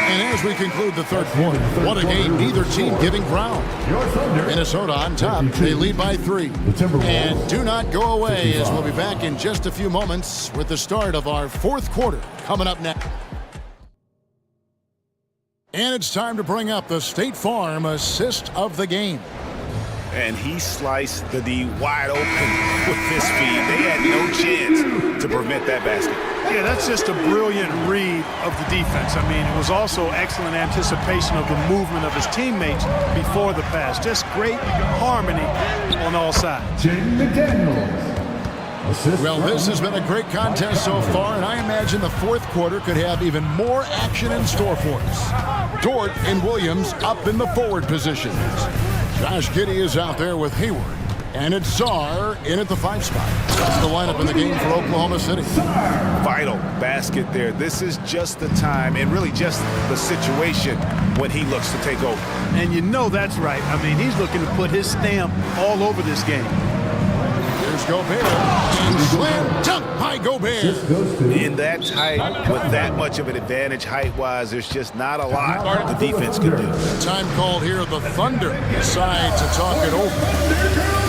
And as we conclude the third quarter, what a game, neither team giving ground. Minnesota on top, they lead by 3. And do not go away, as we'll be back in just a few moments with the start of our fourth quarter coming up next. And it's time to bring up the State Farm assist of the game. And he sliced the D wide open with this feed. They had no chance to prevent that basket. Yeah, that's just a brilliant read of the defense. I mean, it was also excellent anticipation of the movement of his teammates before the pass. Just great harmony on all sides. Well, this has been a great contest so far, and I imagine the fourth quarter could have even more action in store for us. Dort and Williams up in the forward positions. Josh Giddey is out there with Hayward. And it's Czar in at the 5 spot. That's the lineup in the game for Oklahoma City. Vital basket there. This is just the time and really just the situation when he looks to take over. And you know that's right. I mean, he's looking to put his stamp all over this game. Here's Gobert. And slam dunk by Gobert. In that height, with that much of an advantage height-wise, there's just not a lot the defense can do. Time called here. The Thunder decide to talk it over.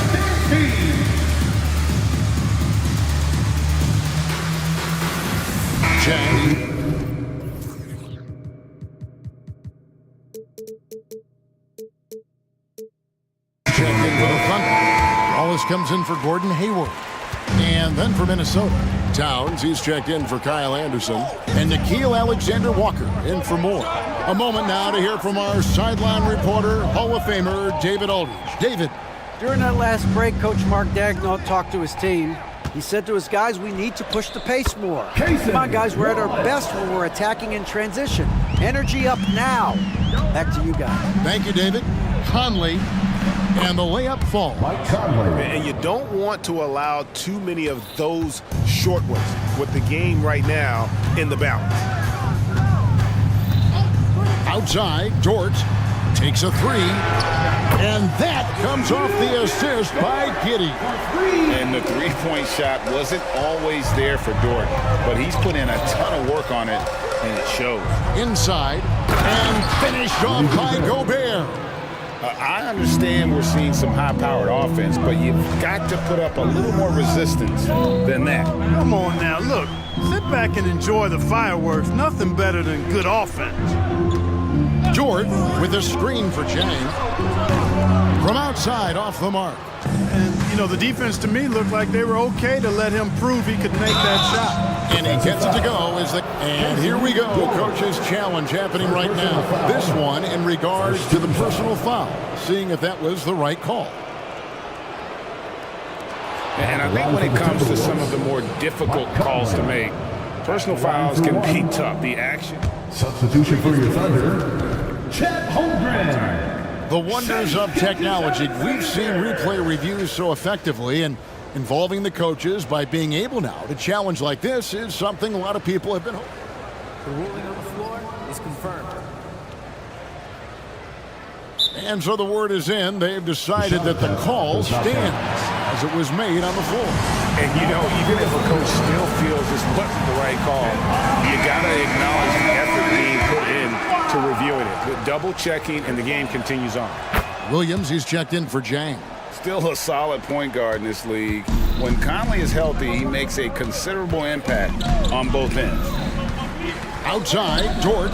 Chang. Check in for the Thunder. Wallace comes in for Gordon Hayward. And then for Minnesota, Towns, he's checked in for Kyle Anderson. And Nickeil Alexander-Walker in for Moore. A moment now to hear from our sideline reporter, Hall of Famer David Aldridge. David. During that last break, Coach Mark Daigneault talked to his team. He said to his guys, we need to push the pace more. Come on, guys, we're at our best when we're attacking in transition. Energy up now. Back to you guys. Thank you, David. Conley. And the layup falls. And you don't want to allow too many of those short ones with the game right now in the balance. Outside, Dort takes a 3. And that comes off the assist by Giddey. And the three-point shot wasn't always there for Dort, but he's put in a ton of work on it, and it shows. Inside, and finished off by Gobert. I understand we're seeing some high-powered offense, but you've got to put up a little more resistance than that. Come on now, look. Sit back and enjoy the fireworks. Nothing better than good offense. Jordan with a screen for Jang. From outside, off the mark. And, you know, the defense to me looked like they were okay to let him prove he could make that shot. And he gets it to go. And here we go. Coach's challenge happening right now. This one in regards to the personal foul. Seeing if that was the right call. And I think when it comes to some of the more difficult calls to make, personal fouls can be tough. The action. Substitution for your Thunder, Chet Holmgren. The wonders of technology. We've seen replay reviews so effectively, and involving the coaches by being able now to challenge like this is something a lot of people have been hoping. The ruling on the floor is confirmed. And so the word is in. They've decided that the call stands as it was made on the floor. And, you know, even if a coach still feels this wasn't the right call, you got to acknowledge the effort being put in to reviewing it. With double checking, and the game continues on. Williams, he's checked in for Jang. Still a solid point guard in this league. When Conley is healthy, he makes a considerable impact on both ends. Outside, Dort.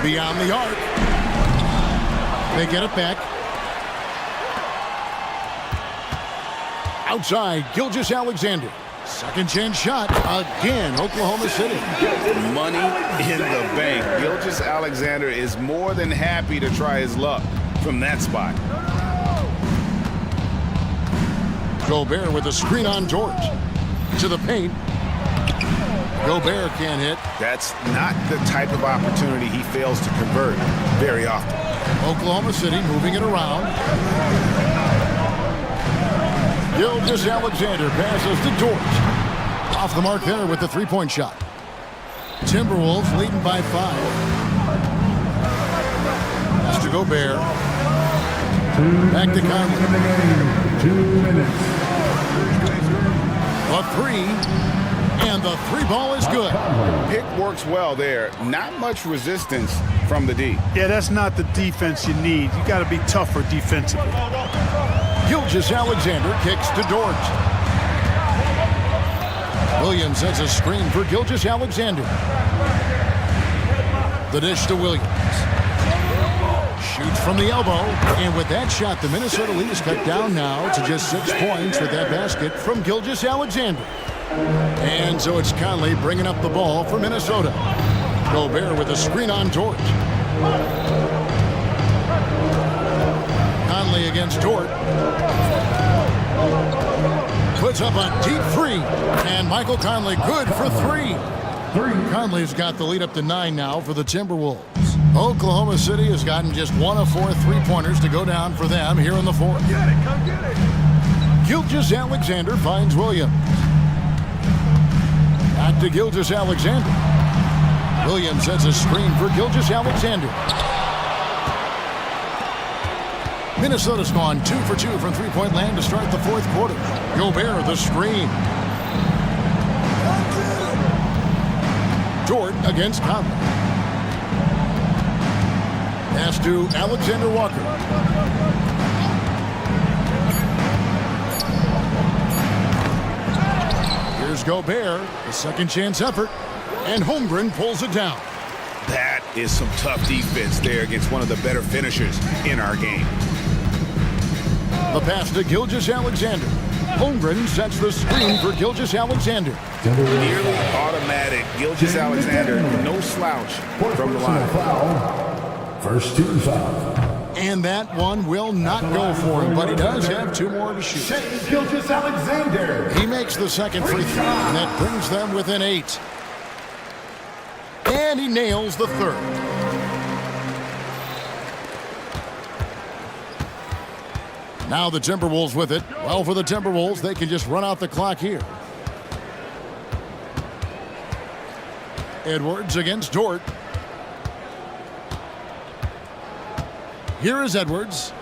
Beyond the arc. They get it back. Outside, Gilgeous-Alexander. Second chance shot. Again, Oklahoma City. Money in the bank. Gilgeous-Alexander is more than happy to try his luck from that spot. Gobert with a screen on Dort. To the paint. Gobert can't hit. That's not the type of opportunity he fails to convert very often. Oklahoma City moving it around. Gilgeous-Alexander passes to Dort. Off the mark there with the three-point shot. Timberwolves leading by 5. That's to Gobert. Back to Conley. 2 minutes. A 3. And the 3-ball is good. Pick works well there. Not much resistance from the D. Yeah, that's not the defense you need. You got to be tougher defensively. Gilgeous-Alexander kicks to Dort. Williams sets a screen for Gilgeous-Alexander. The dish to Williams. Shoots from the elbow. And with that shot, the Minnesota lead is cut down now to just 6 points with that basket from Gilgeous-Alexander. And so it's Conley bringing up the ball for Minnesota. Gobert with a screen on Dort. Conley against Dort. Puts up a deep 3. And Michael Conley good for 3. Conley's got the lead up to 9 now for the Timberwolves. Oklahoma City has gotten just 1 of 4 three-pointers to go down for them here in the fourth. Get it, come get it. Gilgeous-Alexander finds Williams. Back to Gilgeous-Alexander. Williams sets a screen for Gilgeous-Alexander. Minnesota's gone 2 for 2 from three-point land to start the fourth quarter. Gobert, the screen. Jordan against Conley. Pass to Alexander Walker. Here's Gobert, a second chance effort, and Holmgren pulls it down. That is some tough defense there against one of the better finishers in our game. The pass to Gilgeous-Alexander. Holmgren sets the screen for Gilgeous-Alexander. Nearly automatic. Gilgeous-Alexander, no slouch from the line. First team foul. And that one will not go for him, but he does have 2 more to shoot. Gilgeous-Alexander. He makes the second free throw, and that brings them within 8. And he nails the third. Now the Timberwolves with it. Well, for the Timberwolves, they can just run out the clock here. Edwards against Dort. Here is Edwards.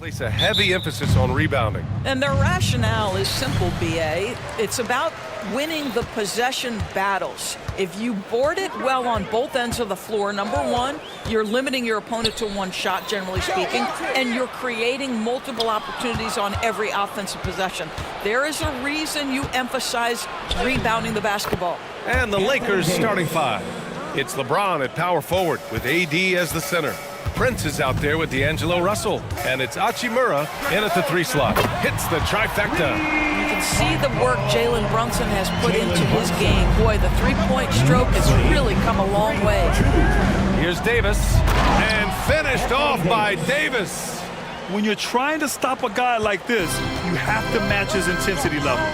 Place a heavy emphasis on rebounding. And their rationale is simple, BA. It's about winning the possession battles. If you board it well on both ends of the floor, number one, you're limiting your opponent to one shot, generally speaking, and you're creating multiple opportunities on every offensive possession. There is a reason you emphasize rebounding the basketball. And the Lakers starting five. It's LeBron at power forward with AD as the center. Prince is out there with D'Angelo Russell. And it's Hachimura in at the 3 slot. Hits the trifecta. You can see the work Jalen Brunson has put into his game. Boy, the three-point stroke has really come a long way. Here's Davis. And finished off by Davis. When you're trying to stop a guy like this, you have to match his intensity level.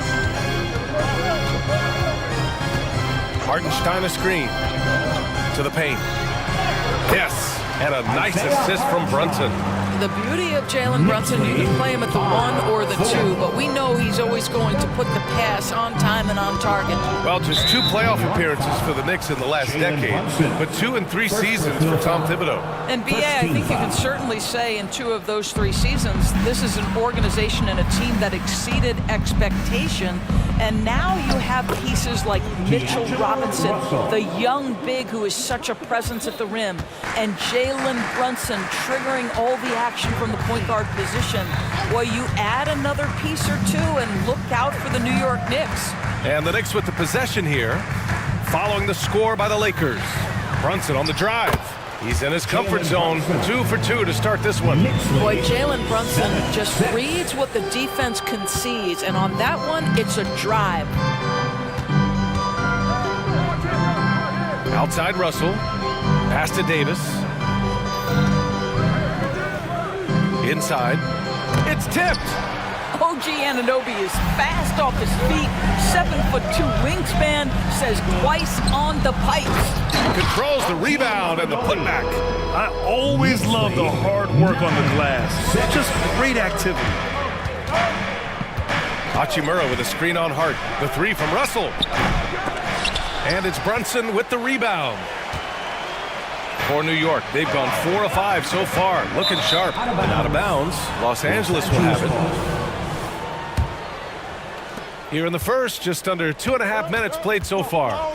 Hartenstein a screen to the paint. Yes. And a nice assist from Brunson. The beauty of Jalen Brunson, you can play him at the 1 or the 2, but we know he's always going to put the pass on time and on target. Well, just 2 playoff appearances for the Knicks in the last decade, but 2 in 3 seasons for Tom Thibodeau. And BA, I think you can certainly say in 2 of those 3 seasons, this is an organization and a team that exceeded expectation. And now you have pieces like Mitchell Robinson, the young big who is such a presence at the rim, and Jalen Brunson triggering all the action from the point guard position. Boy, you add another piece or 2 and look out for the New York Knicks. And the Knicks with the possession here, following the score by the Lakers. Brunson on the drive. He's in his comfort zone. 2 for 2 to start this one. Boy, Jalen Brunson just reads what the defense concedes, and on that one, it's a drive. Outside Russell. Pass to Davis. Inside. It's tipped. OG Anunoby is fast off his feet. 7'2" wingspan, says twice on the pipes. Controls the rebound and the putback. I always love the hard work on the glass. Just great activity. Hachimura with a screen on Hart. The 3 from Russell. And it's Brunson with the rebound. For New York, they've gone 4 of 5 so far. Looking sharp. And out of bounds. Los Angeles will have it. Here in the first, just under 2.5 minutes played so far.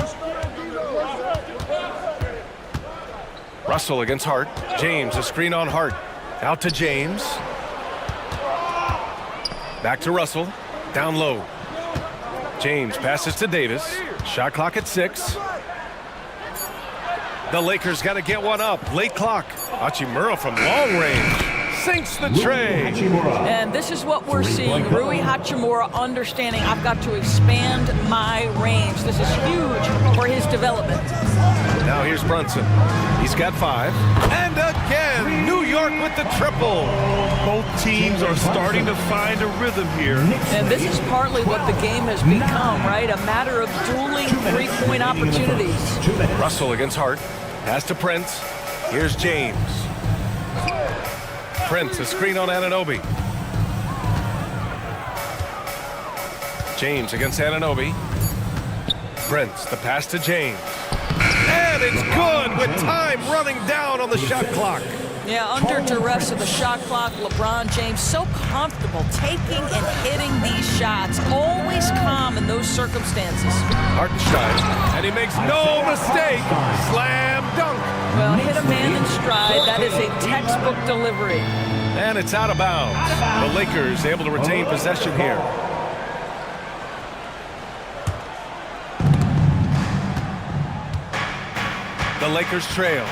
Russell against Hart. James, a screen on Hart. Out to James. Back to Russell. Down low. James passes to Davis. Shot clock at 6. The Lakers got to get one up. Late clock. Hachimura from long range. Sinks the tray. And this is what we're seeing. Rui Hachimura understanding I've got to expand my range. This is huge for his development. Now here's Brunson. He's got 5. And again, New York with the triple. Both teams are starting to find a rhythm here. And this is partly what the game has become, right? A matter of dueling three-point opportunities. Russell against Hart. Pass to Prince. Here's James. Prince, a screen on Anunoby. James against Anunoby. Prince, the pass to James. And it's good with time running down on the shot clock. Yeah, under duress of the shot clock, LeBron James so comfortable taking and hitting these shots. Always calm in those circumstances. Hartenstein, and he makes no mistake. Slam dunk. Well, hit a man in stride. That is a textbook delivery. And it's out of bounds. The Lakers able to retain possession here. The Lakers trail.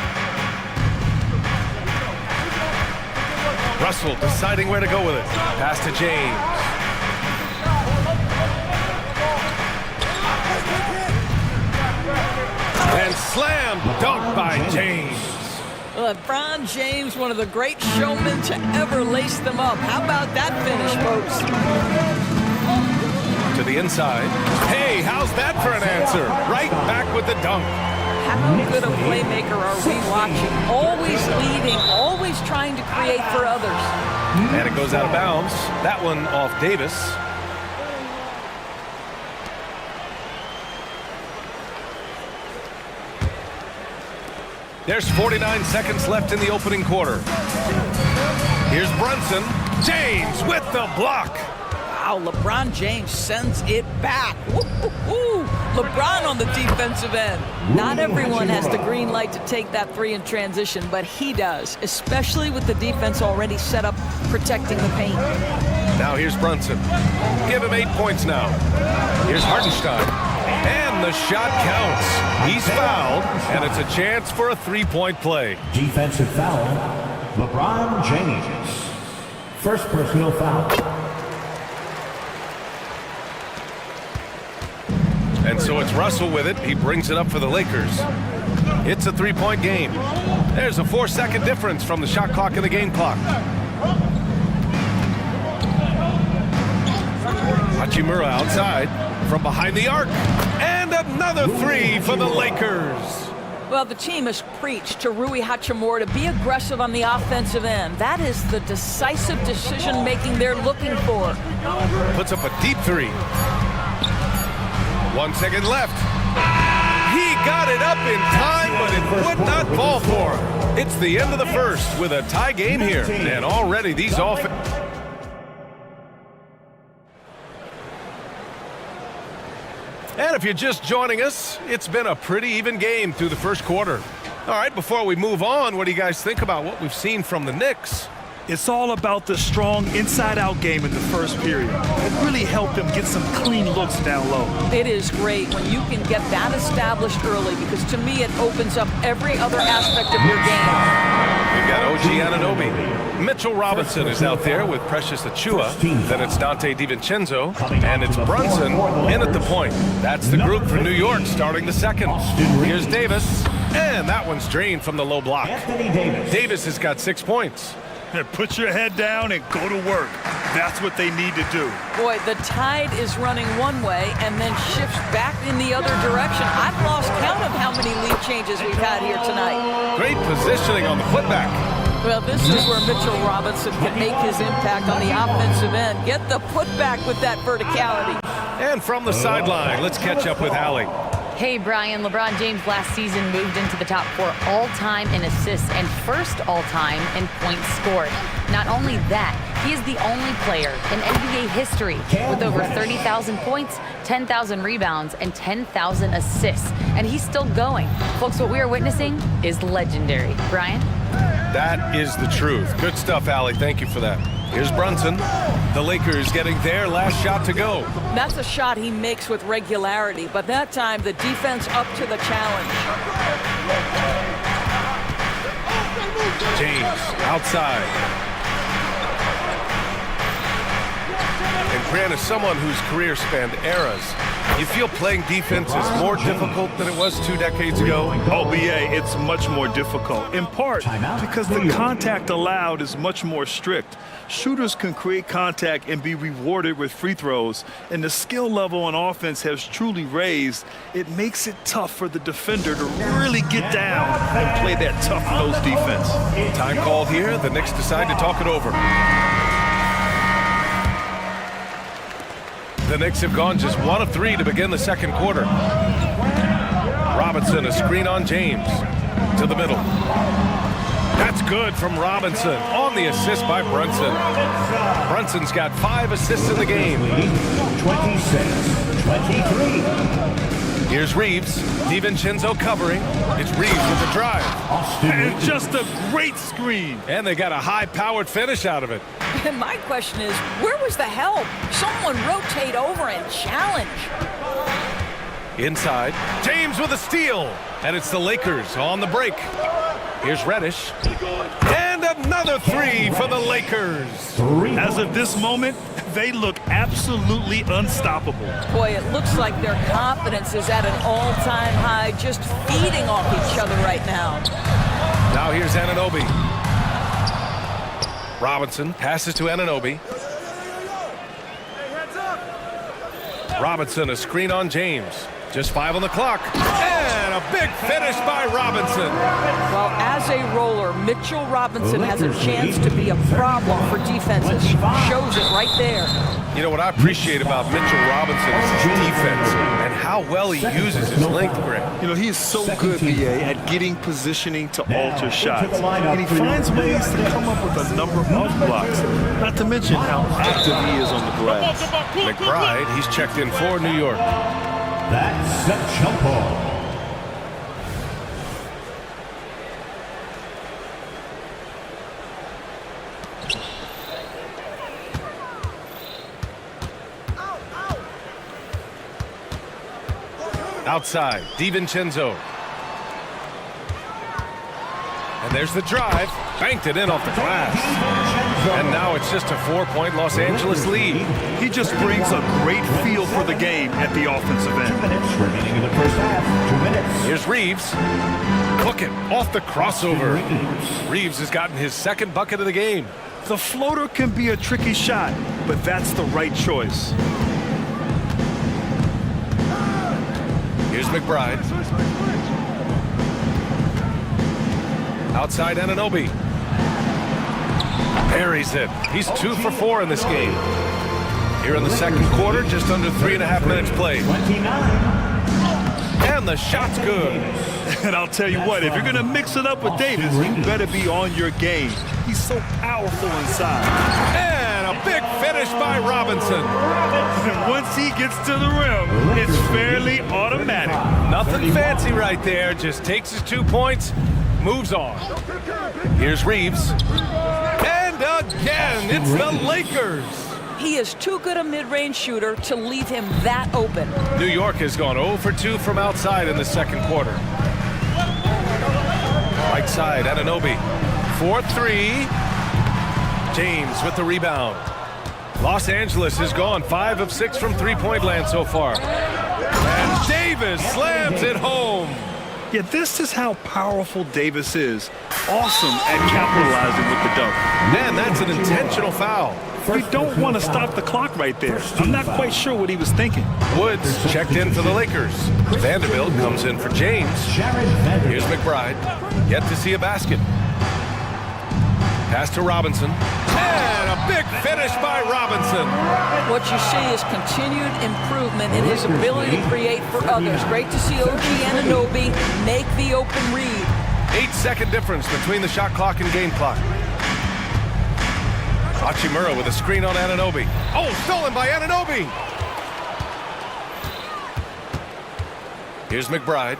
Russell deciding where to go with it. Pass to James. And slam dunk by James. LeBron James, one of the great showmen to ever lace them up. How about that finish, folks? To the inside. Hey, how's that for an answer? Right back with the dunk. How good a playmaker are we watching? Always leading, always trying to create for others. And it goes out of bounds. That one off Davis. There's 49 seconds left in the opening quarter. Here's Brunson. James with the block. Wow, LeBron James sends it back. Woo-hoo-hoo. LeBron on the defensive end. Not everyone has the green light to take that three in transition, but he does, especially with the defense already set up protecting the paint. Now here's Brunson. Give him 8 points now. Here's Hartenstein. And the shot counts. He's fouled, and it's a chance for a three-point play. Defensive foul, LeBron James. First personal foul. And so it's Russell with it. He brings it up for the Lakers. It's a three-point game. There's a 4-second difference from the shot clock and the game clock. Hachimura outside from behind the arc. And another three for the Lakers. Well, the team has preached to Rui Hachimura to be aggressive on the offensive end. That is the decisive decision-making they're looking for. Puts up a deep three. 1 second left. He got it up in time, but it would not fall for him. It's the end of the first with a tie game here. And already these And if you're just joining us, it's been a pretty even game through the first quarter. All right, before we move on, what do you guys think about what we've seen from the Knicks? It's all about the strong inside-out game in the first period. It really helped them get some clean looks down low. It is great when you can get that established early, because to me it opens up every other aspect of your game. We've got OG Anunoby. Mitchell Robinson is out there with Precious Achua. Then it's Dante DiVincenzo. And it's Brunson in at the point. That's the group for New York starting the second. Here's Davis. And that one's drained from the low block. Davis has got 6 points. Put your head down and go to work. That's what they need to do. Boy, the tide is running one way and then shifts back in the other direction. I've lost count of how many lead changes we've had here tonight. Great positioning on the putback. Well, this is where Mitchell Robinson can make his impact on the offensive end. Get the putback with that verticality. And from the sideline, let's catch up with Allie. Hey, Brian, LeBron James last season moved into the top 4 all-time in assists and first all-time in points scored. Not only that, he is the only player in NBA history with over 30,000 points, 10,000 rebounds, and 10,000 assists. And he's still going. Folks, what we are witnessing is legendary. Brian? That is the truth. Good stuff, Allie. Thank you for that. Here's Brunson. The Lakers getting their last shot to go. That's a shot he makes with regularity, but that time the defense up to the challenge. James outside. And Grant, as someone whose career spanned eras, you feel playing defense is more difficult than it was 2 decades ago? Oh, BA, it's much more difficult, in part because the contact allowed is much more strict. Shooters can create contact and be rewarded with free throws, and the skill level on offense has truly raised. It makes it tough for the defender to really get down and play that tough-nosed defense. Time called here. The Knicks decide to talk it over. The Knicks have gone just 1 of 3 to begin the second quarter. Robinson, a screen on James. To the middle. That's good from Robinson on the assist by Brunson. Brunson's got 5 assists in the game. 26-23. Here's Reeves. DiVincenzo covering. It's Reeves with the drive. And just a great screen. And they got a high-powered finish out of it. And my question is, where was the help? Someone rotate over and challenge. Inside, James with a steal. And it's the Lakers on the break. Here's Reddish. And another 3 for the Lakers. As of this moment, they look absolutely unstoppable. Boy, it looks like their confidence is at an all-time high, just feeding off each other right now. Now here's Anunoby. Robinson passes to Anunoby. Robinson, a screen on James. Just 5 on the clock. And a big finish by Robinson. Well, as a roller, Mitchell Robinson has a chance to be a problem for defenses. Shows it right there. You know what I appreciate about Mitchell Robinson is his defense and how well he uses his length, Greg. You know, he is so good, BA, at getting positioning to alter shots. And he finds ways to come up with a number of blocks. Not to mention how active he is on the glass. McBride, he's checked in for New York. That's the jump ball. Outside, DiVincenzo. And there's the drive. Banked it in off the glass. And now it's just a 4-point Los Angeles lead. He just brings a great feel for the game at the offensive end. 2 minutes remaining in the first half. 2 minutes. Here's Reeves. Hook it off the crossover. Reeves has gotten his second bucket of the game. The floater can be a tricky shot, but that's the right choice. Here's McBride. Outside Anunoby. Buries it. He's 2 for 4 in this game. Here in the second quarter, just under 3.5 minutes played. 29. And the shot's good. And I'll tell you what, if you're going to mix it up with Davis, you better be on your game. He's so powerful inside. And a big finish by Robinson. And once he gets to the rim, it's fairly automatic. Nothing fancy right there. Just takes his 2 points, moves on. Here's Reeves. And again, it's the Lakers. He is too good a mid-range shooter to leave him that open. New York has gone 0 for 2 from outside in the second quarter. Right side, Anunoby. 4-3. James with the rebound. Los Angeles has gone 5 of 6 from three-point land so far. And Davis slams it home. Yeah, this is how powerful Davis is. Awesome at capitalizing with the dunk. Man, that's an intentional foul. You don't want to stop the clock right there. I'm not quite sure what he was thinking. Woods checked in for the Lakers. Vanderbilt comes in for James. Here's McBride. Yet to see a basket. Pass to Robinson. And a big finish by Robinson. What you see is continued improvement in his ability to create for others. Great to see OG Anunoby make the open read. 8-second difference between the shot clock and game clock. Hachimura with a screen on Anunoby. Oh, stolen by Anunoby. Here's McBride.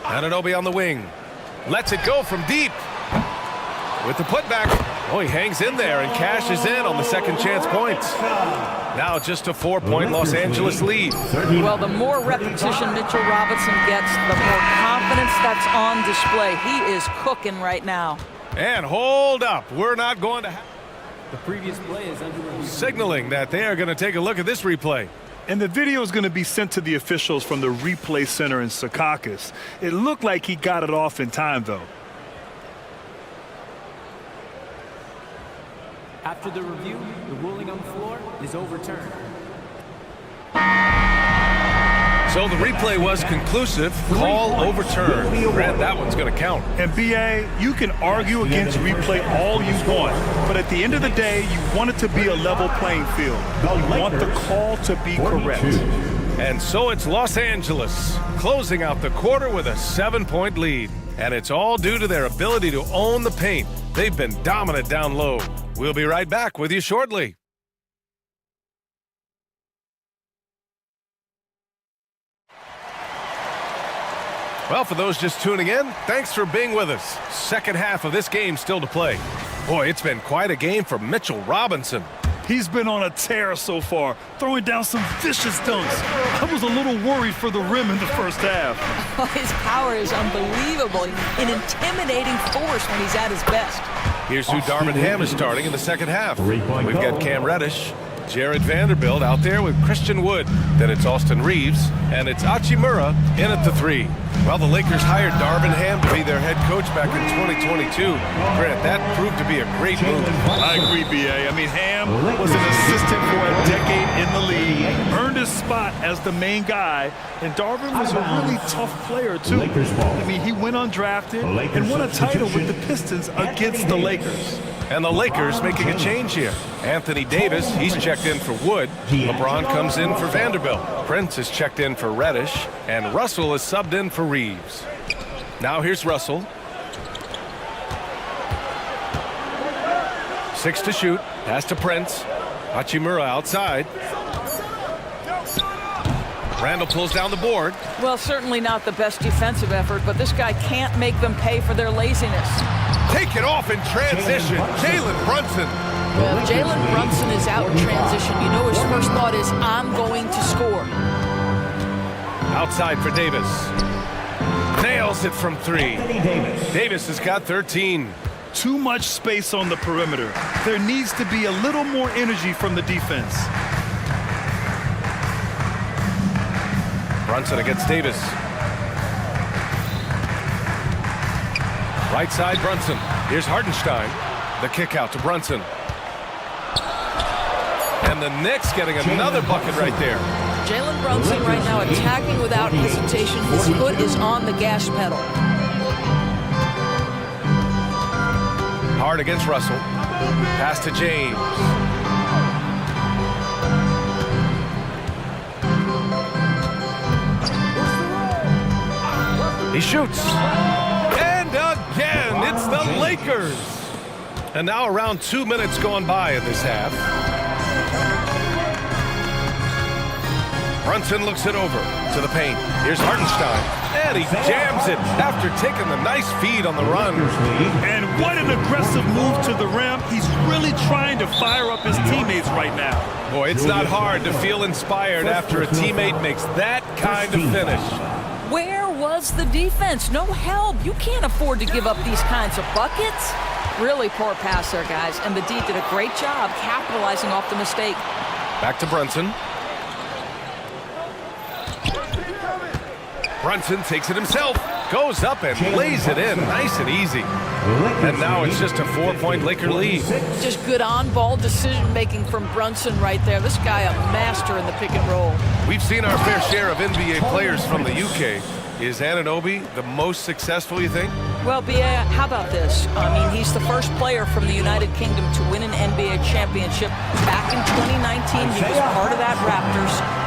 Anunoby on the wing. Lets it go from deep. With the putback. Oh, he hangs in there and cashes in on the second chance points. Now just a 4-point Los Angeles lead. Well, the more repetition Mitchell Robinson gets, the more confidence that's on display. He is cooking right now. And hold up. We're not going to have... The previous play is under review. Signaling that they are going to take a look at this replay. And the video is going to be sent to the officials from the replay center in Secaucus. It looked like he got it off in time, though. After the review, the ruling on the floor is overturned. So the replay was conclusive. Call overturned. Grant, that one's going to count. And BA, you can argue against replay all you want, but at the end of the day, you want it to be a level playing field. You want the call to be correct. And so it's Los Angeles closing out the quarter with a 7-point lead. And it's all due to their ability to own the paint. They've been dominant down low. We'll be right back with you shortly. Well, for those just tuning in, thanks for being with us. Second half of this game still to play. Boy, it's been quite a game for Mitchell Robinson. He's been on a tear so far, throwing down some vicious dunks. I was a little worried for the rim in the first half. His power is unbelievable. An intimidating force when he's at his best. Here's who Darvin Ham is starting in the second half. We've got Cam Reddish, Jared Vanderbilt out there with Christian Wood. Then it's Austin Reeves, and it's Hachimura in at the 3. Well, the Lakers hired Darvin Ham to be their head coach back in 2022. Grant, that proved to be a great move. I agree, BA. I mean, Ham was an assistant for as the main guy, and Darvin was a really tough player, too. I mean, he went undrafted and won a title with the Pistons against the Lakers. And the Lakers making a change here. Anthony Davis, he's checked in for Wood. LeBron comes in for Vanderbilt. Prince is checked in for Reddish. And Russell is subbed in for Reeves. Now here's Russell. 6 to shoot. Pass to Prince. Hachimura outside. Randall pulls down the board. Well, certainly not the best defensive effort, but this guy can't make them pay for their laziness. Take it off in transition. Jalen Brunson. Well, if Jalen Brunson is out in transition, you know his first thought is, I'm going to score. Outside for Davis. Nails it from 3. Davis has got 13. Too much space on the perimeter. There needs to be a little more energy from the defense. Brunson against Davis. Right side, Brunson. Here's Hartenstein. The kick out to Brunson. And the Knicks getting another bucket right there. Jalen Brunson right now attacking without hesitation. His foot is on the gas pedal. Hard against Russell. Pass to James. He shoots. And again, it's the Lakers. And now around 2 minutes gone by in this half. Brunson looks it over to the paint. Here's Hartenstein. And he jams it after taking the nice feed on the run. And what an aggressive move to the rim. He's really trying to fire up his teammates right now. Boy, it's not hard to feel inspired after a teammate makes that kind of finish. Where was the defense? No help. You can't afford to give up these kinds of buckets. Really poor pass there, guys. And the D did a great job capitalizing off the mistake. Back to Brunson. Brunson takes it himself, goes up and lays it in nice and easy. And now it's just a 4-point Laker lead. Just good on-ball decision-making from Brunson right there. This guy a master in the pick and roll. We've seen our fair share of NBA players from the UK. Is Anunoby the most successful, you think? Well, B.A., how about this? I mean, he's the first player from the United Kingdom to win an NBA championship. Back in 2019, he was part of that Raptors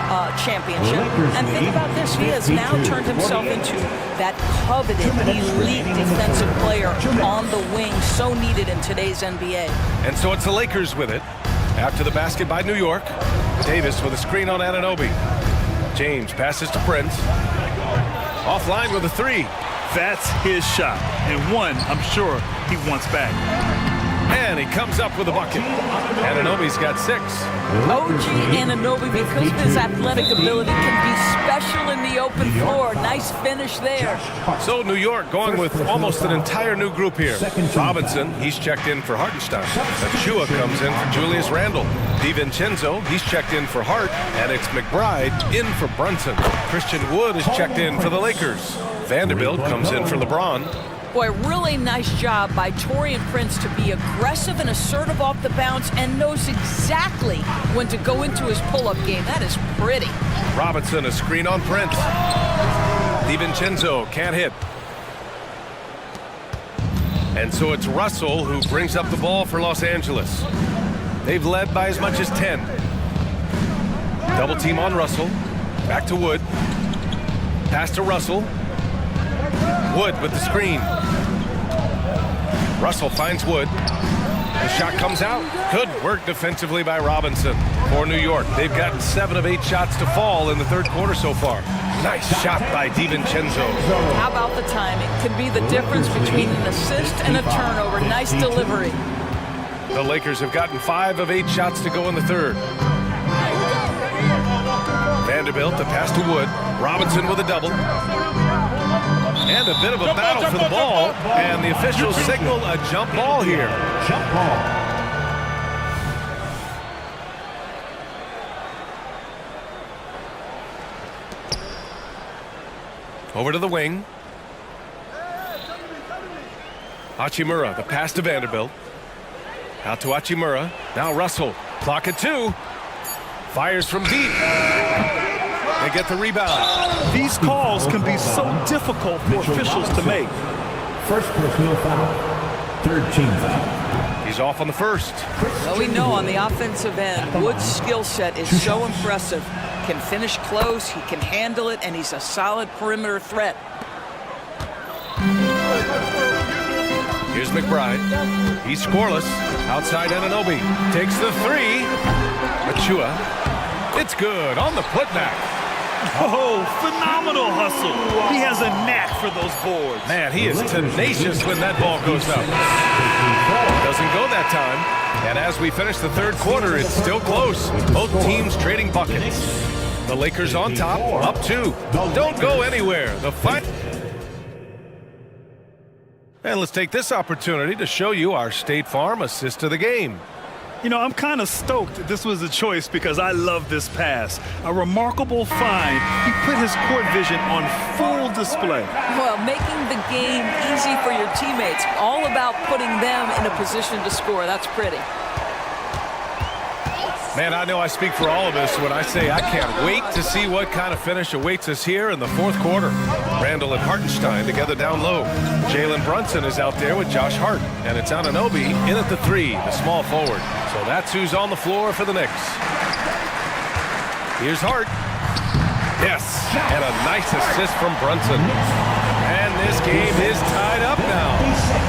championship. And think about this, he has now turned himself into that coveted elite defensive player on the wing, so needed in today's NBA. And so it's the Lakers with it. After the basket by New York, Davis with a screen on Anunoby. James passes to Prince. Offline with a 3. That's his shot, and one I'm sure he wants back. And he comes up with a bucket. Anunoby's got 6. OG Anunoby, because of his athletic ability, can be special in the open floor. Nice finish there. So New York going with almost an entire new group here. Robinson, he's checked in for Hartenstein. Achua comes in for Julius Randle. DiVincenzo, he's checked in for Hart. And it's McBride in for Brunson. Christian Wood is checked in for the Lakers. Vanderbilt comes in for LeBron. Boy, really nice job by Taurean Prince to be aggressive and assertive off the bounce and knows exactly when to go into his pull-up game. That is pretty. Robinson, a screen on Prince. DiVincenzo can't hit. And so it's Russell who brings up the ball for Los Angeles. They've led by as much as 10. Double team on Russell. Back to Wood. Pass to Russell. Wood with the screen. Russell finds Wood. The shot comes out. Good work defensively by Robinson for New York. They've gotten 7 of 8 shots to fall in the third quarter so far. Nice shot by DiVincenzo. How about the timing? Could be the difference between an assist and a turnover. Nice delivery. The Lakers have gotten 5 of 8 shots to go in the third. Vanderbilt, the pass to Wood. Robinson with a double. And a bit of a battle for the ball. And the officials signal a jump ball here. Jump ball. Over to the wing. Hachimura, the pass to Vanderbilt. Out to Hachimura. Now Russell. Clock at 2. Fires from deep. They get the rebound. These calls can be so difficult for officials to make. First personal foul. Third team foul. He's off on the first. Well, we know on the offensive end, Wood's skill set is so impressive. Can finish close, he can handle it, and he's a solid perimeter threat. Here's McBride. He's scoreless. Outside Anunoby. Takes the three. Achua. It's good on the putback. Oh, phenomenal hustle. He has a knack for those boards. Man, he is tenacious when that ball goes up. Doesn't go that time. And as we finish the third quarter, it's still close. Both teams trading buckets. The Lakers on top, up 2. Don't go anywhere. The fight. And let's take this opportunity to show you our State Farm assist to the game. You know, I'm kind of stoked this was a choice because I love this pass. A remarkable find. He put his court vision on full display. Well, making the game easy for your teammates. All about putting them in a position to score. That's pretty. Man, I know I speak for all of us when I say I can't wait to see what kind of finish awaits us here in the fourth quarter. Randall and Hartenstein together down low. Jalen Brunson is out there with Josh Hart. And it's Anunoby in at the 3, the small forward. So that's who's on the floor for the Knicks. Here's Hart. Yes, and a nice assist from Brunson. And this game is tied up now.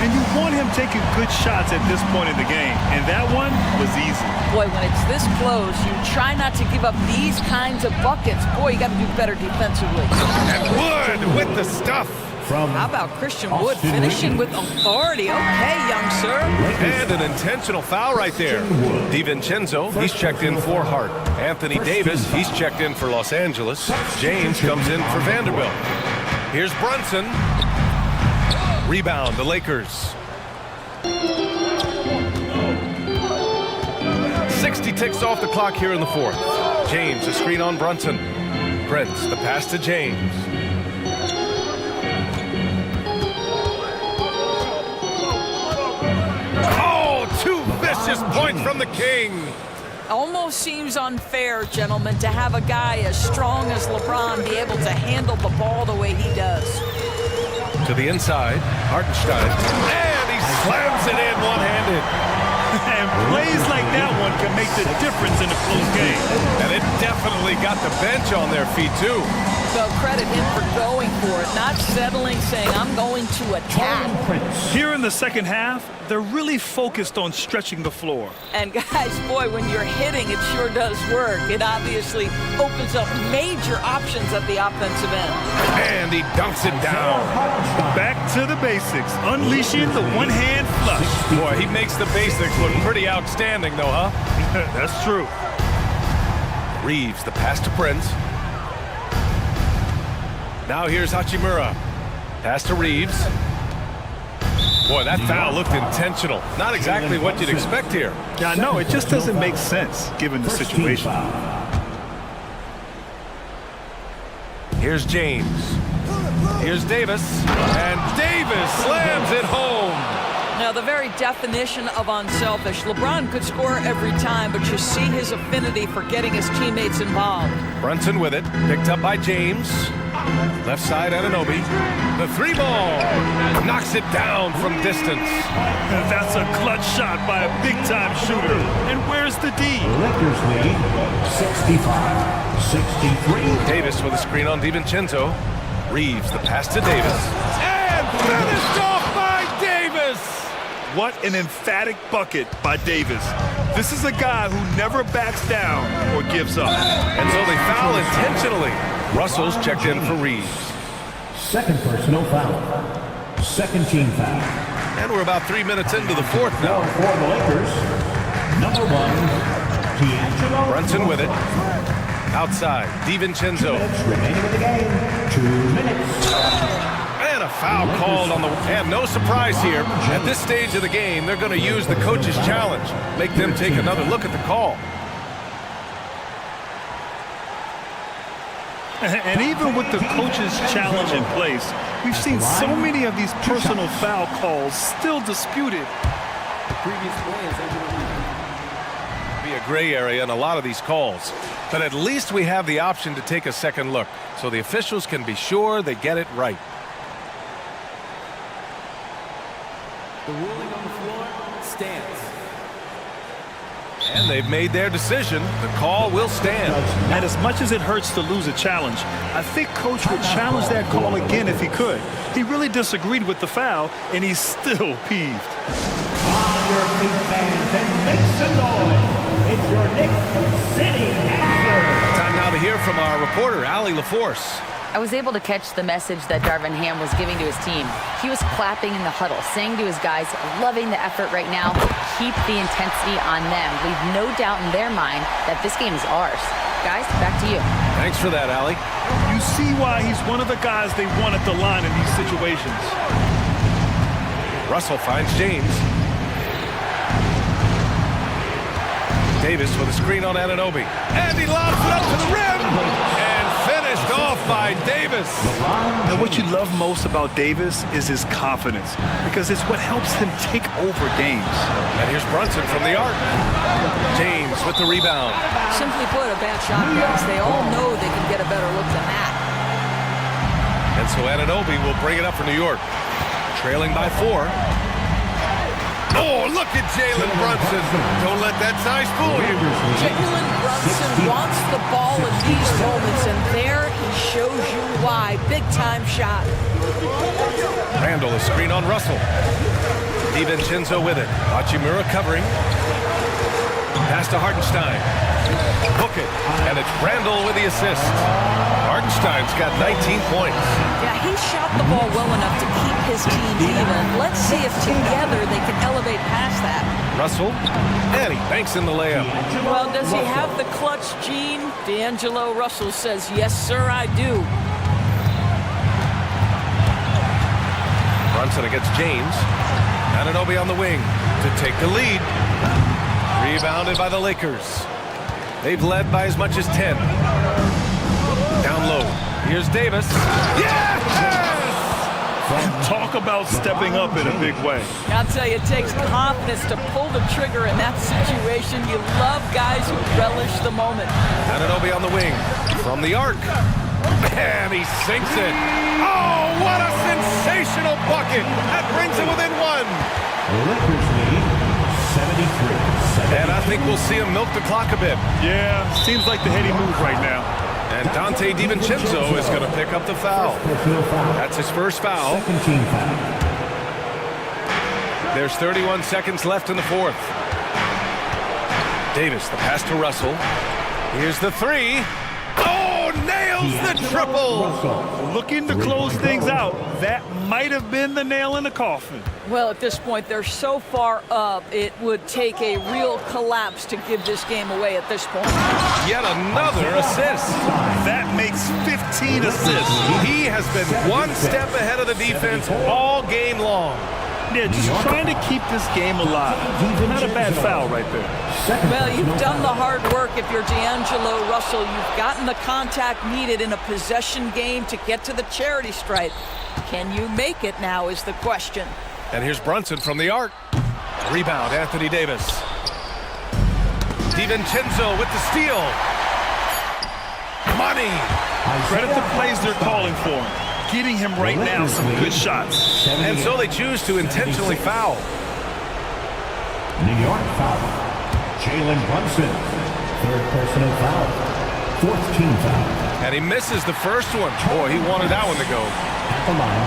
And you want him taking good shots at this point in the game. And that one was easy. Boy, when it's this close, you try not to give up these kinds of buckets. Boy, you got to do better defensively. And Wood with the stuff. How about Christian Wood finishing with authority? Okay, young sir. And an intentional foul right there. DiVincenzo, he's checked in for Hart. Anthony Davis, he's checked in for Los Angeles. James comes in for Vanderbilt. Here's Brunson. Rebound, the Lakers. 60 ticks off the clock here in the fourth. James, a screen on Brunson. Prince, the pass to James. Oh, 2 vicious points from the King. Almost seems unfair, gentlemen, to have a guy as strong as LeBron be able to handle the ball the way he does. To the inside, Hartenstein. And he slams it in one-handed. And plays like that one can make the difference in a close game. And it definitely got the bench on their feet, too. So credit him for going for it, not settling, saying, I'm going to attack. Here in the second half, they're really focused on stretching the floor. And guys, boy, when you're hitting, it sure does work. It obviously opens up major options at the offensive end. And he dunks it down. Back to the basics, unleashing the one-hand flush. Boy, he makes the basics look pretty outstanding, though, huh? That's true. Reeves, the pass to Prince. Now here's Hachimura. Pass to Reeves. Boy, that foul looked intentional. Not exactly what you'd expect here. Yeah, no, it just doesn't make sense given the situation. Here's James. Here's Davis. And Davis slams it home. Now, the very definition of unselfish. LeBron could score every time, but you see his affinity for getting his teammates involved. Brunson with it. Picked up by James. Left side, Anunoby. The 3-ball. Knocks it down from distance. That's a clutch shot by a big-time shooter. And where's the D? Lakers lead 65-63. Davis with a screen on DiVincenzo. Reeves, the pass to Davis. And finished off by Davis! What an emphatic bucket by Davis. This is a guy who never backs down or gives up. And so they foul intentionally. Russell's checked in for Reeves. Second personal foul. Second team foul. And we're about 3 minutes into the fourth now. For the Lakers, number 1, D'Angelo. Brunson with it. Outside, DiVincenzo. Remaining in the game, 2 minutes. And a foul called on the... And no surprise here. At this stage of the game, they're going to use the coach's challenge. Make them take another look at the call. And even with the coach's challenge in place, we've seen so many of these personal foul calls still disputed. The previous play is over. Be a gray area in a lot of these calls. But at least we have the option to take a second look, so the officials can be sure they get it right. The ruling on the floor stands. And they've made their decision. The call will stand. And as much as it hurts to lose a challenge, I think Coach would challenge that call again if he could. He really disagreed with the foul, and he's still peeved. On your feet, fans, and make some noise. It's your Knicks City answer. Time now to hear from our reporter, Allie LaForce. I was able to catch the message that Darvin Ham was giving to his team. He was clapping in the huddle, saying to his guys, loving the effort right now, keep the intensity on them. Leave no doubt in their mind that this game is ours. Guys, back to you. Thanks for that, Allie. You see why he's one of the guys they want at the line in these situations. Russell finds James. Davis with a screen on Anunoby. And he lobs it up to the rim. And finished off by Davis. Now, what you love most about Davis is his confidence, because it's what helps him take over games. And here's Brunson from the arc. James with the rebound. Simply put, a bad shot, guys. They all know they can get a better look than that. And so Anunoby will bring it up for New York. Trailing by 4. Oh, look at Jalen Brunson. Don't let that size fool you. Jalen Brunson wants the ball in these moments, and there he shows you why. Big-time shot. Randall, a screen on Russell. DiVincenzo with it. Hachimura covering. Pass to Hartenstein. Hook it. And it's Randall with the assist. Hartenstein's got 19 points. Yeah, he shot the ball well enough to keep his team even. Let's see if together they can elevate past that. Russell. And he banks in the layup. Well, does he have the clutch gene? D'Angelo Russell says, yes, sir, I do. Brunson against James. Anunoby on the wing to take the lead. Rebounded by the Lakers. They've led by as much as 10. Down low. Here's Davis. Yes! Talk about stepping up in a big way. I'll tell you, it takes confidence to pull the trigger in that situation. You love guys who relish the moment. Anunoby on the wing. From the arc. And he sinks it. Oh, what a sensational bucket. That brings him within 1. Lakers lead 73. And I think we'll see him milk the clock a bit. Yeah, seems like the heady move right now. And Dante DiVincenzo is going to pick up the foul. That's his first foul. Second team foul. There's 31 seconds left in the fourth. Davis, the pass to Russell. Here's the 3. Oh, nails the triple. Looking to close things out. That might have been the nail in the coffin. Well, at this point, they're so far up, it would take a real collapse to give this game away at this point. Yet another assist. That makes 15 assists. He has been one step ahead of the defense all game long. Yeah, just trying to keep this game alive. Not a bad foul right there. Well, you've done the hard work if you're D'Angelo Russell. You've gotten the contact needed in a possession game to get to the charity stripe. Can you make it now is the question. And here's Brunson from the arc. Rebound, Anthony Davis. DiVincenzo with the steal. Money. Credit the plays they're calling for him. Getting him right now some good shots. And so they choose to intentionally foul. New York foul. Jalen Brunson. Third personal foul. Fourth team foul. And he misses the first one. Boy, he wanted that one to go. At the line,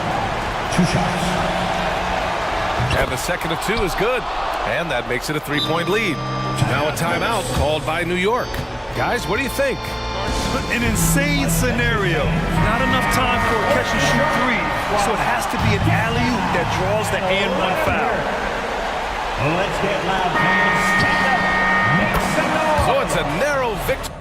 2 shots. And the second of 2 is good. And that makes it a 3-point lead. Now a timeout called by New York. Guys, what do you think? An insane scenario. Not enough time for a catch-and-shoot 3, so it has to be an alley-oop that draws the and-1 foul. Let's get loud, fans. Stand up. Make some noise. So it's a narrow victory.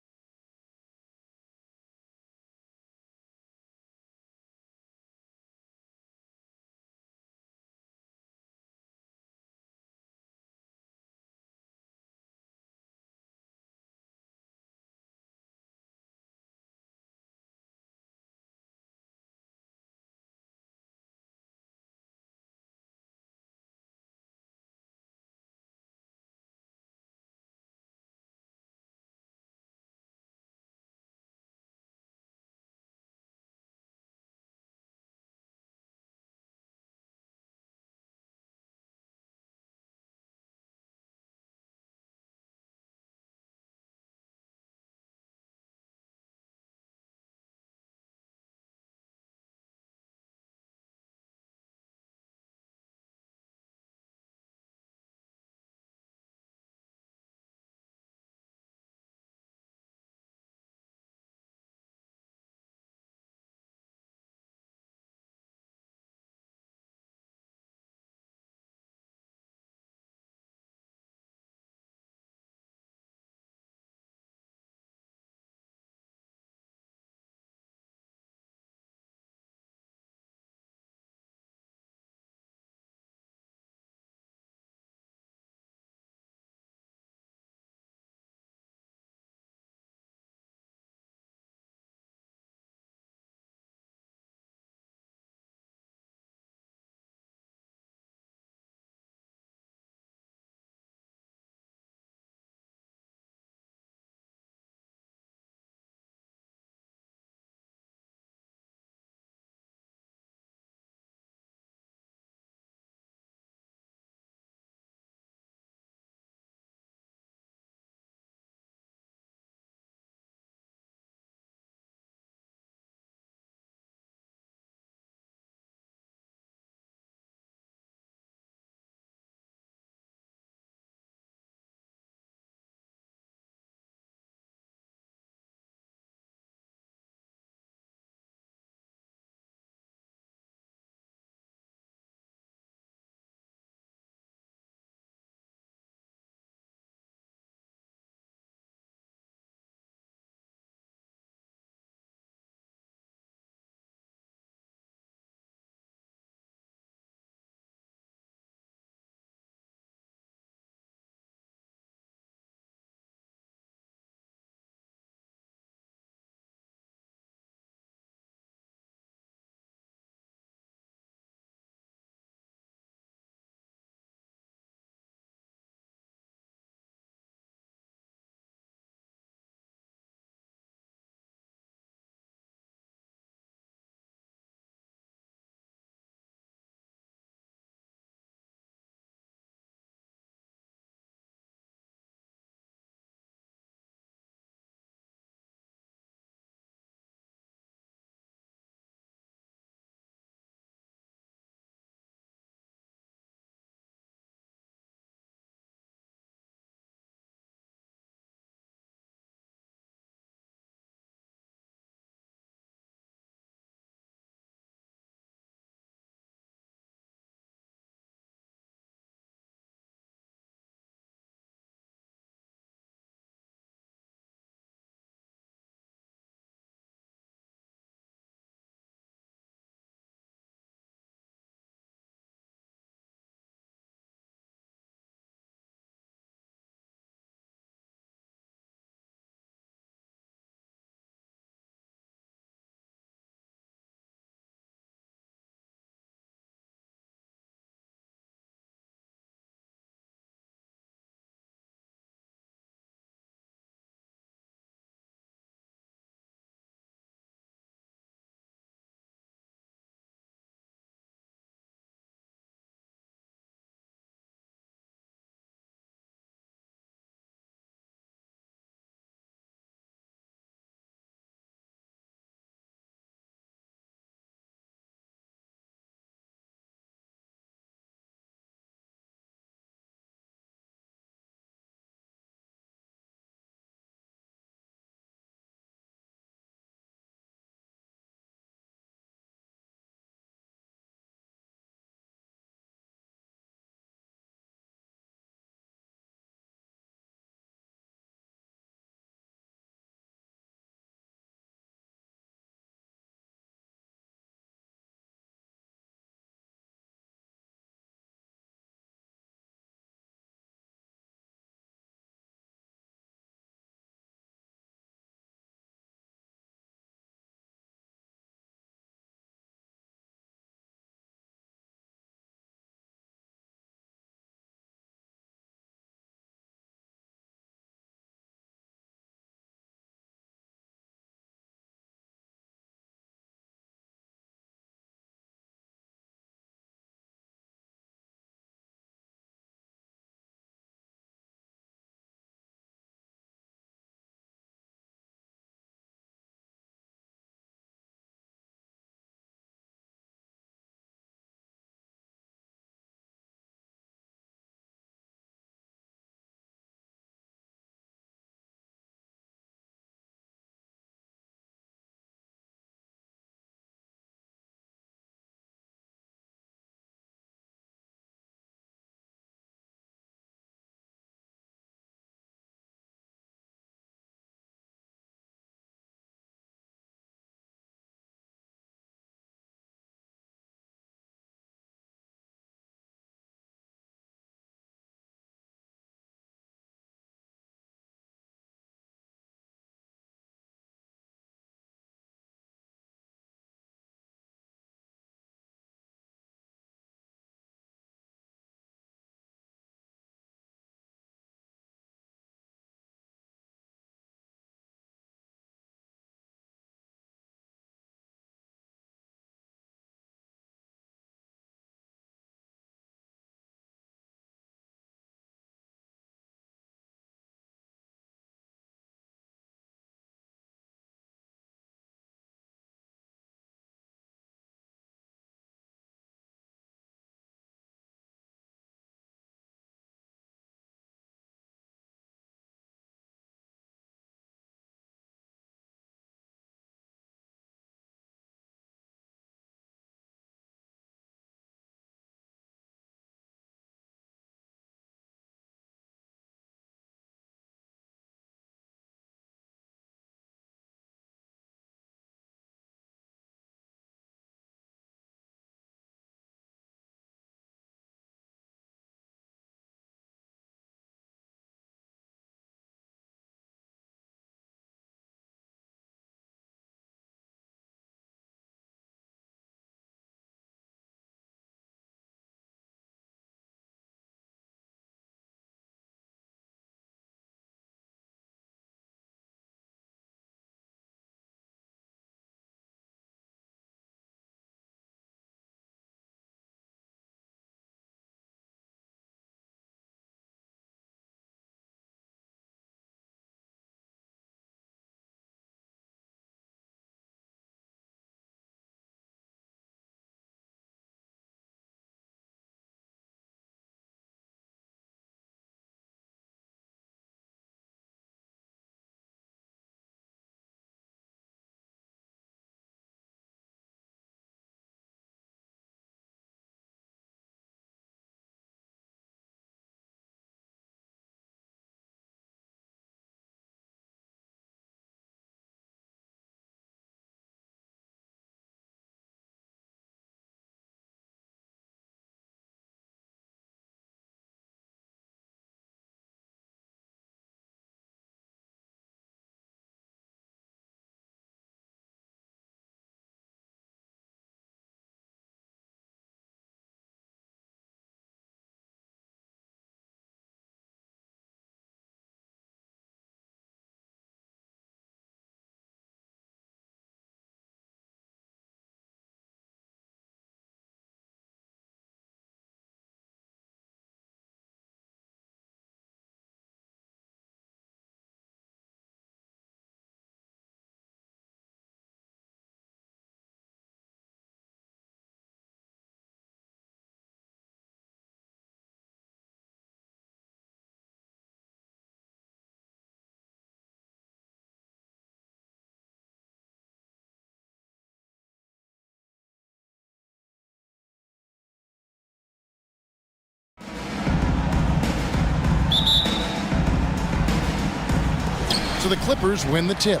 so the Clippers win the tip.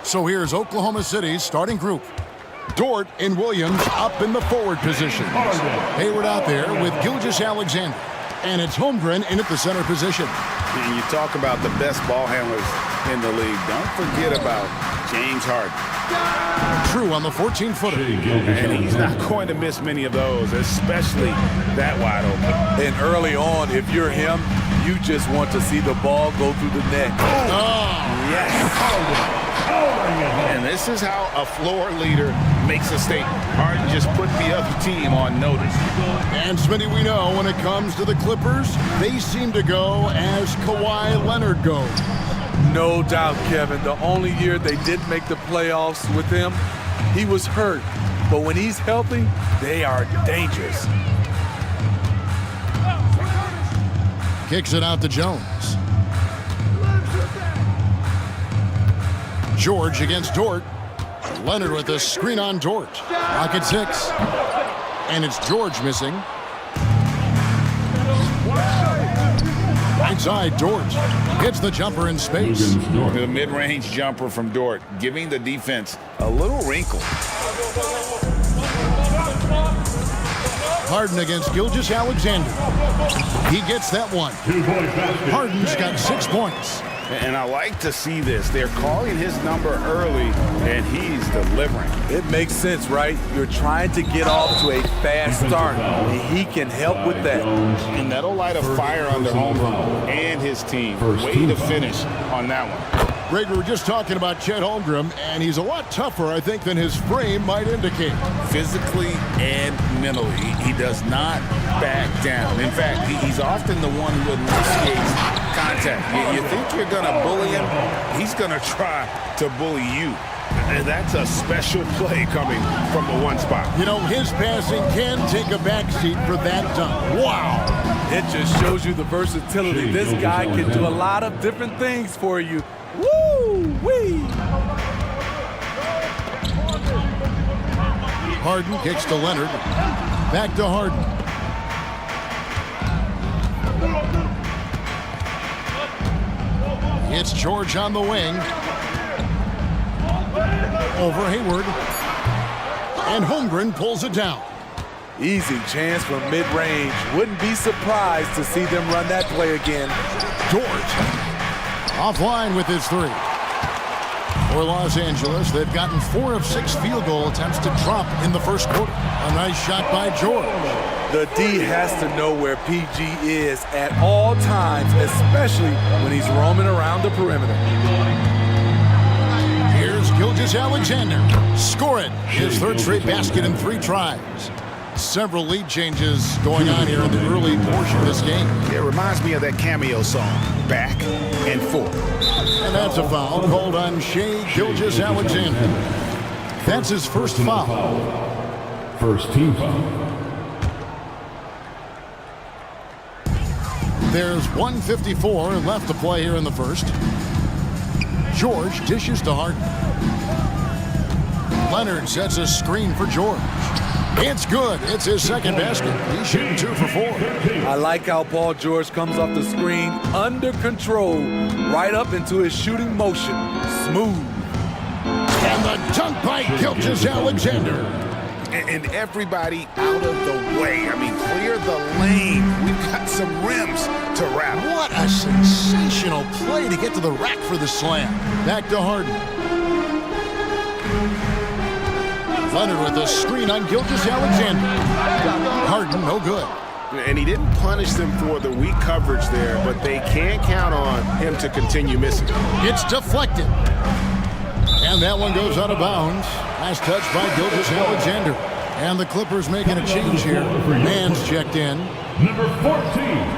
So here's Oklahoma City's starting group. Dort and Williams up in the forward position. Hayward out there with Gilgeous-Alexander. And it's Holmgren in at the center position. And you talk about the best ball handlers in the league. Don't forget about James Harden. True on the 14-footer. And he's not going to miss many of those, especially that wide open. And early on, if you're him, you just want to see the ball go through the net. Oh, yes. And this is how a floor leader makes a statement. Harden just put the other team on notice. And Smitty, we know when it comes to the Clippers, they seem to go as Kawhi Leonard goes. No doubt, Kevin. The only year they didn't make the playoffs with him, he was hurt. But when he's healthy, they are dangerous. Kicks it out to Jones. George against Dort. Leonard with a screen on Dort. Rocket 6. And it's George missing. Right side, Dort hits the jumper in space. The mid-range jumper from Dort, giving the defense a little wrinkle. Harden against Gilgeous-Alexander. He gets that one. Harden's got 6 points. And I like to see this. They're calling his number early, and he's delivering. It makes sense, right? You're trying to get off to a fast start, and he can help with that. And that'll light a fire under Holmgren and his team. Way to finish on that one. Greg, we were just talking about Chet Holmgren, and he's a lot tougher, I think, than his frame might indicate. Physically and mentally, he does not back down. In fact, he's often the one who initiates contact. You think you're going to bully him, he's going to try to bully you. And that's a special play coming from the one spot. You know, his passing can take a backseat for that dunk. Wow. It just shows you the versatility. This guy can do a lot of different things for you. Woo-wee! Harden kicks to Leonard. Back to Harden. It's George on the wing. Over Hayward. And Holmgren pulls it down. Easy chance from mid-range. Wouldn't be surprised to see them run that play again. Dort offline with his 3. For Los Angeles, they've gotten 4 of 6 field goal attempts to drop in the first quarter. A nice shot by George. The D has to know where PG is at all times, especially when he's roaming around the perimeter. Here's Gilgeous-Alexander. Score it. His 3rd straight basket in 3 tries. Several lead changes going on here in the early portion of this game. It reminds me of that cameo song, Back and Forth. And that's a foul called on Shai Gilgeous-Alexander. That's his first foul. First team foul. There's 1:54 left to play here in the first. George dishes to Harden. Leonard sets a screen for George. It's good. It's his 2nd basket. He's shooting 2 for 4. I like how Paul George comes off the screen under control, right up into his shooting motion. Smooth. And the dunk by Gilgeous-Alexander. And everybody out of the way. I mean, clear the lane. We've got some rims to wrap. What a sensational play to get to the rack for the slam. Back to Harden. Leonard with a screen on Gilgeous-Alexander. Harden, no good. And he didn't punish them for the weak coverage there, but they can't count on him to continue missing. It's deflected. And that one goes out of bounds. Last touch by Gilgeous-Alexander. And the Clippers making a change here. Mann's checked in. Number 14,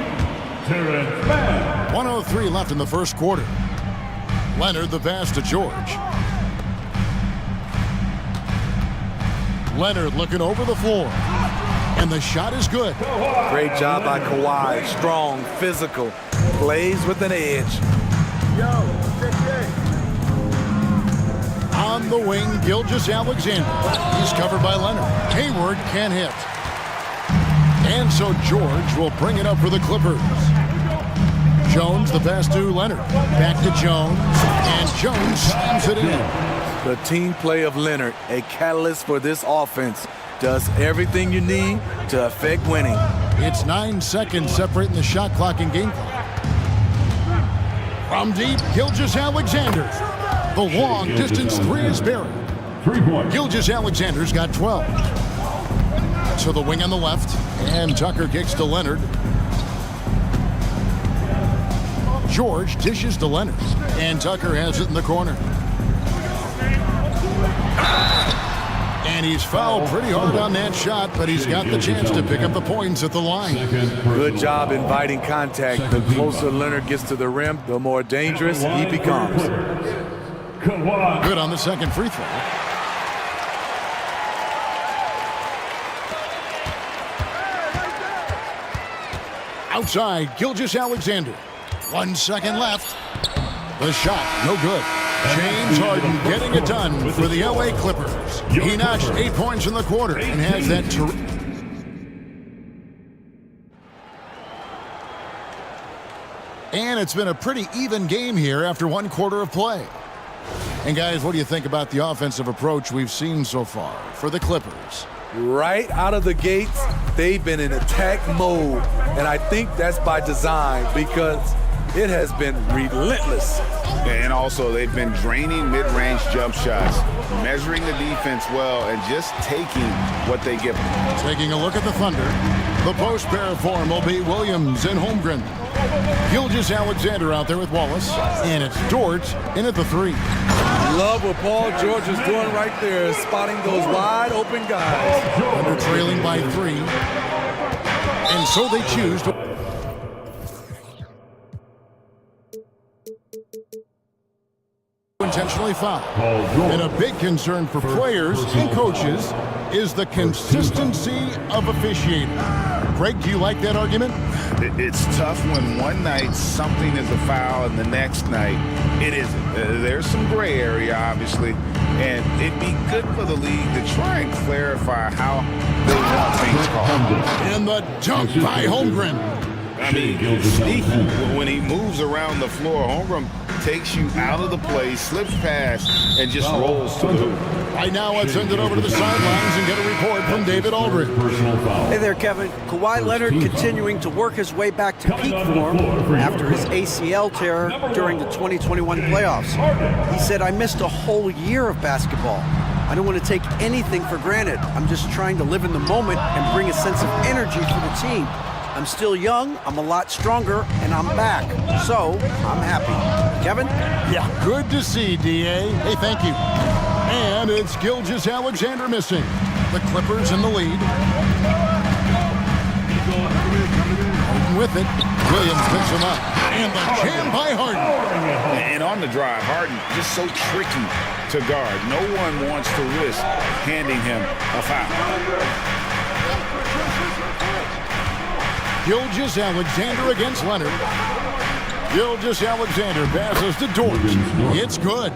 Terrence Mann. 1:03 left in the first quarter. Leonard the pass to George. Leonard looking over the floor. And the shot is good. Great job by Kawhi. Strong, physical, plays with an edge. On the wing, Gilgeous-Alexander. He's covered by Leonard. Hayward can't hit. And so George will bring it up for the Clippers. Jones, the pass to Leonard. Back to Jones, and Jones slams it in. The team play of Leonard, a catalyst for this offense, does everything you need to affect winning. It's 9 seconds separating the shot clock and game clock. From deep, Gilgeous-Alexander. The long distance three is buried. 3 points. Gilgeous-Alexander's got 12. To the wing on the left, and Tucker kicks to Leonard. George dishes to Leonard, and Tucker has it in the corner. And he's fouled pretty hard on that shot, but he's got the chance to pick up the points at the line. Good job inviting contact. The closer Leonard gets to the rim, the more dangerous he becomes. Good on the second free throw. Outside, Gilgeous-Alexander. 1 second left. The shot, no good. James Harden getting it done for the LA Clippers. He notched 8 points in the quarter and has that And it's been a pretty even game here after 1 quarter of play. And guys, what do you think about the offensive approach we've seen so far for the Clippers? Right out of the gates, they've been in attack mode. And I think that's by design because it has been relentless. And also, they've been draining mid-range jump shots, measuring the defense well, and just taking what they give them. Taking a look at the Thunder. The post pair form will be Williams and Holmgren. Gilgeous-Alexander out there with Wallace. And it's Dort in at the 3. Love what Paul George is doing right there, spotting those wide open guys. Thunder trailing by 3. And so they choose to intentionally foul. And a big concern for players and coaches is the consistency of officiating. Craig, do you like that argument? It's tough when one night something is a foul and the next night it isn't. There's some gray area, obviously, and it'd be good for the league to try and clarify how they want things called. And the dunk by Holmgren. I mean, sneaky. When he moves around the floor, Holmgren takes you out of the play, slips past, and just rolls to the hoop. Right now, let's send it over to the sidelines and get a report from David Aldridge. Hey there, Kevin. Kawhi Leonard continuing to work his way back to peak form after his ACL tear during the 2021 playoffs. He said, "I missed a whole year of basketball. I don't want to take anything for granted. I'm just trying to live in the moment and bring a sense of energy for the team. I'm still young, I'm a lot stronger, and I'm back. So, I'm happy." Kevin? Yeah. Good to see, D.A. Hey, thank you. And it's Gilgeous-Alexander missing. The Clippers in the lead. Harden with it. Williams picks him up. And the jam by Harden. And on the drive, Harden just so tricky to guard. No one wants to risk handing him a foul. Gilgeous-Alexander against Leonard. Gilgeous-Alexander passes to Dort. It's good.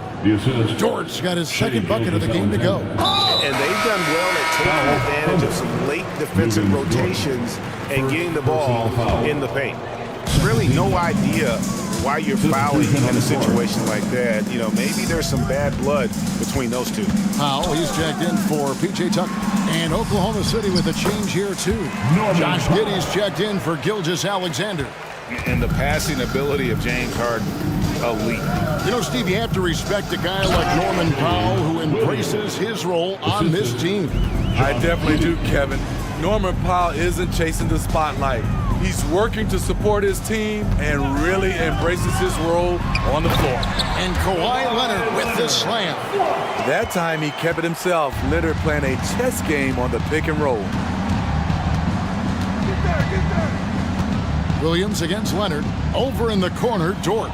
Dort's got his second bucket of the game to go. And they've done well at taking advantage of some late defensive rotations and getting the ball in the paint. Really no idea why you're fouling in a situation like that. You know, maybe there's some bad blood between those two. Powell, he's checked in for P.J. Tucker. And Oklahoma City with a change here, too. Josh Giddey's checked in for Gilgeous-Alexander. And the passing ability of James Harden, elite. You know, Steve, you have to respect a guy like Norman Powell who embraces his role on this team. I definitely do, Kevin. Norman Powell isn't chasing the spotlight. He's working to support his team and really embraces his role on the floor. And Kawhi Leonard with the slam. That time he kept it himself. Leonard playing a chess game on the pick and roll. Williams against Leonard. Over in the corner, Dort.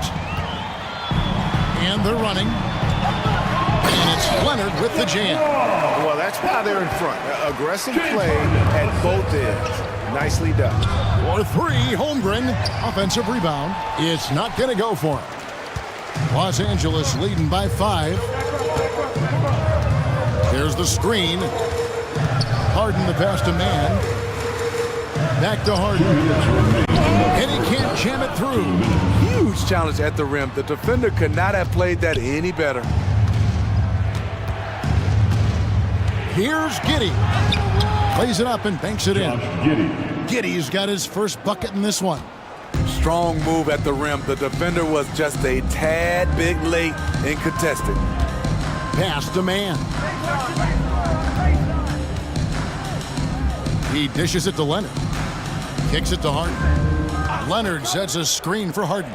And they're running. And it's Leonard with the jam. Well, that's why they're in front. Aggressive play at both ends. Nicely done. For 3, Holmgren. Offensive rebound. It's not going to go for him. Los Angeles leading by 5. There's the screen. Harden the pass to man. Back to Harden. And he can't jam it through. Huge challenge at the rim. The defender could not have played that any better. Here's Giddey. Plays it up and banks it in. Giddey's got his first bucket in this one. Strong move at the rim. The defender was just a tad bit late in contesting. Pass to man. He dishes it to Leonard. Kicks it to Harden. Leonard sets a screen for Harden.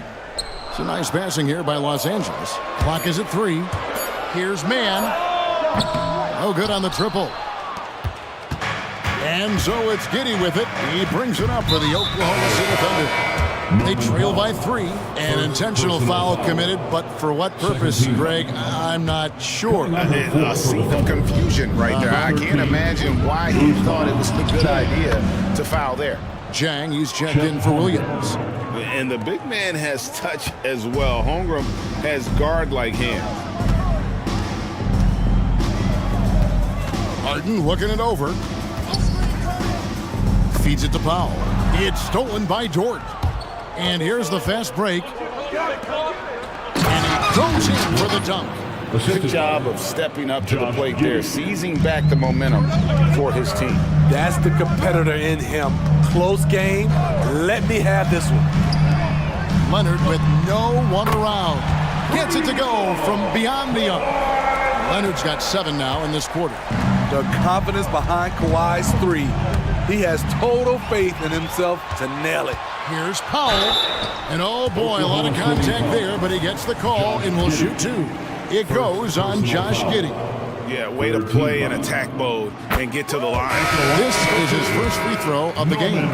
It's a nice passing here by Los Angeles. Clock is at 3. Here's man. No good on the triple. And so it's Giddey with it. He brings it up for the Oklahoma City Thunder. They trail by 3. An intentional foul committed, but for what purpose, Greg? I'm not sure. A scene of confusion right there. I can't imagine why he thought it was a good idea to foul there. Jang, he's checked in for Williams. And the big man has touch as well. Holmgren has guard-like hands. Harden looking it over. Feeds it to Powell. It's stolen by Dort. And here's the fast break. And he goes in for the dunk. Good job of stepping up to the plate there, seizing back the momentum for his team. That's the competitor in him. Close game. Let me have this one. Leonard with no one around. Gets it to go from beyond the arc. Leonard's got 7 now in this quarter. The confidence behind Kawhi's 3. He has total faith in himself to nail it. Here's Powell. And oh boy, a lot of contact there, but he gets the call and will shoot 2. It goes on Josh Giddey. Yeah, way to play in attack mode and get to the line. This is his first free throw of the game.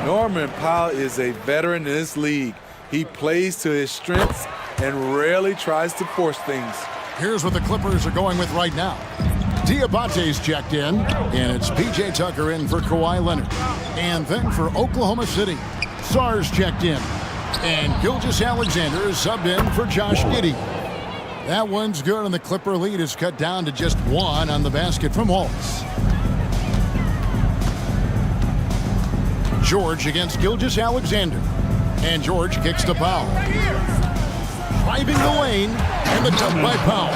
Norman Powell is a veteran in this league. He plays to his strengths and rarely tries to force things. Here's what the Clippers are going with right now. Diabate's checked in, and it's P.J. Tucker in for Kawhi Leonard. And then for Oklahoma City, Sar's checked in, and Gilgeous-Alexander is subbed in for Josh Giddey. That one's good, and the Clipper lead is cut down to just 1 on the basket from Wallace. George against Gilgeous-Alexander, and George kicks to Powell. Driving the lane, and the dunk by Powell.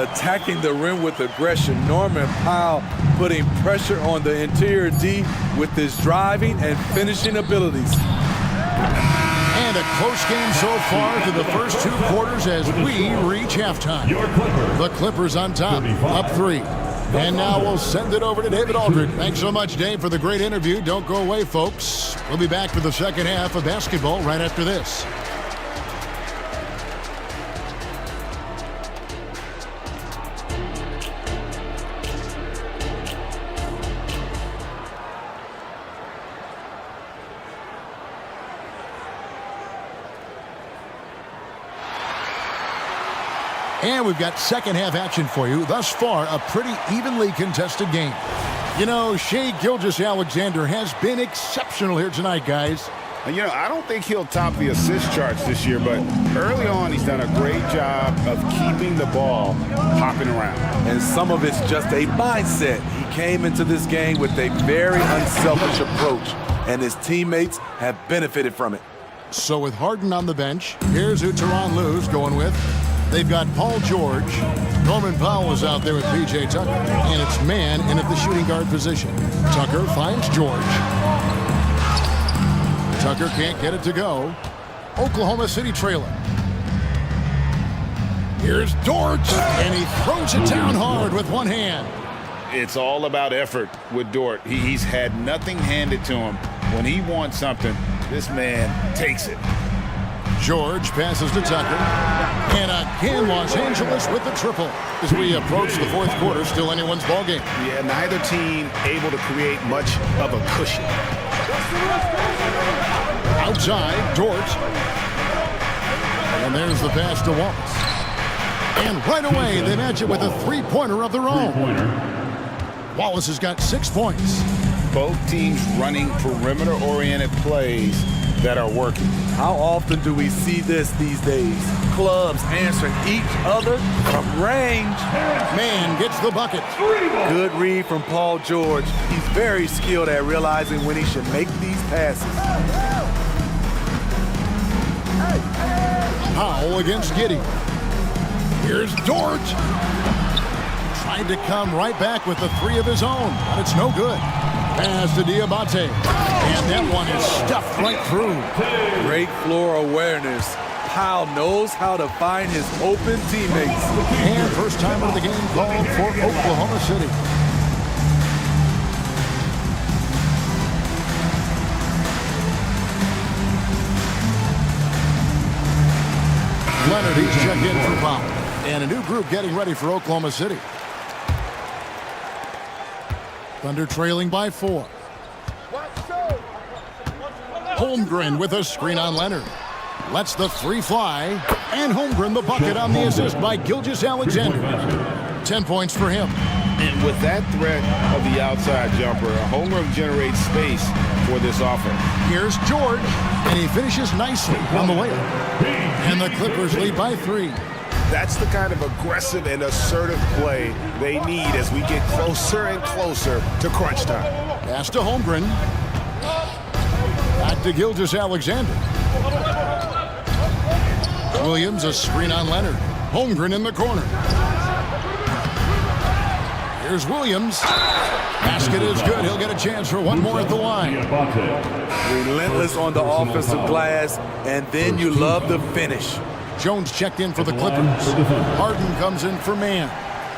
Attacking the rim with aggression. Norman Powell putting pressure on the interior D with his driving and finishing abilities. And a close game so far to the first 2 quarters as we reach halftime. The Clippers on top, up 3. And now we'll send it over to David Aldridge. Thanks so much, Dave, for the great interview. Don't go away, folks. We'll be back for the second half of basketball right after this. And we've got second half action for you. Thus far, a pretty evenly contested game. You know, Shai Gilgeous-Alexander has been exceptional here tonight, guys. You know, I don't think he'll top the assist charts this year, but early on he's done a great job of keeping the ball hopping around. And some of it's just a mindset. He came into this game with a very unselfish approach, and his teammates have benefited from it. So with Harden on the bench, here's who Tyronn Lue's going with. They've got Paul George. Norman Powell is out there with P.J. Tucker. And it's man in at the shooting guard position. Tucker finds George. Tucker can't get it to go. Oklahoma City trailing. Here's Dort. And he throws it down hard with one hand. It's all about effort with Dort. He's had nothing handed to him. When he wants something, this man takes it. George passes to Tucker. And again, Los Angeles with the triple. As we approach the fourth quarter, still anyone's ballgame. Yeah, neither team able to create much of a cushion. Outside, Dort. And there's the pass to Wallace. And right away, they match it with a three-pointer of their own. Wallace has got 6 points. Both teams running perimeter-oriented plays that are working. How often do we see this these days? Clubs answering each other from range. Man gets the bucket. Good read from Paul George. He's very skilled at realizing when he should make these passes. Powell against Giddey. Here's George. Tried to come right back with the three of his own, but it's no good. Pass to Diabate. And that one is stuffed right through. Great floor awareness. Powell knows how to find his open teammates. And first time of the game called for Oklahoma City. Leonard, he's checked in for Powell. And a new group getting ready for Oklahoma City. Thunder trailing by 4. Holmgren with a screen on Leonard. Lets the three fly. And Holmgren the bucket on the assist by Gilgeous-Alexander. 10 points for him. And with that threat of the outside jumper, Holmgren generates space for this offense. Here's George. And he finishes nicely on the layup. And the Clippers lead by 3. That's the kind of aggressive and assertive play they need as we get closer and closer to crunch time. Pass to Holmgren. Back to Gilgeous-Alexander. Williams a screen on Leonard. Holmgren in the corner. Here's Williams. Basket is good. He'll get a chance for one more at the line. Relentless on the offensive glass, and then you love the finish. Jones checked in for the Clippers. Harden comes in for man.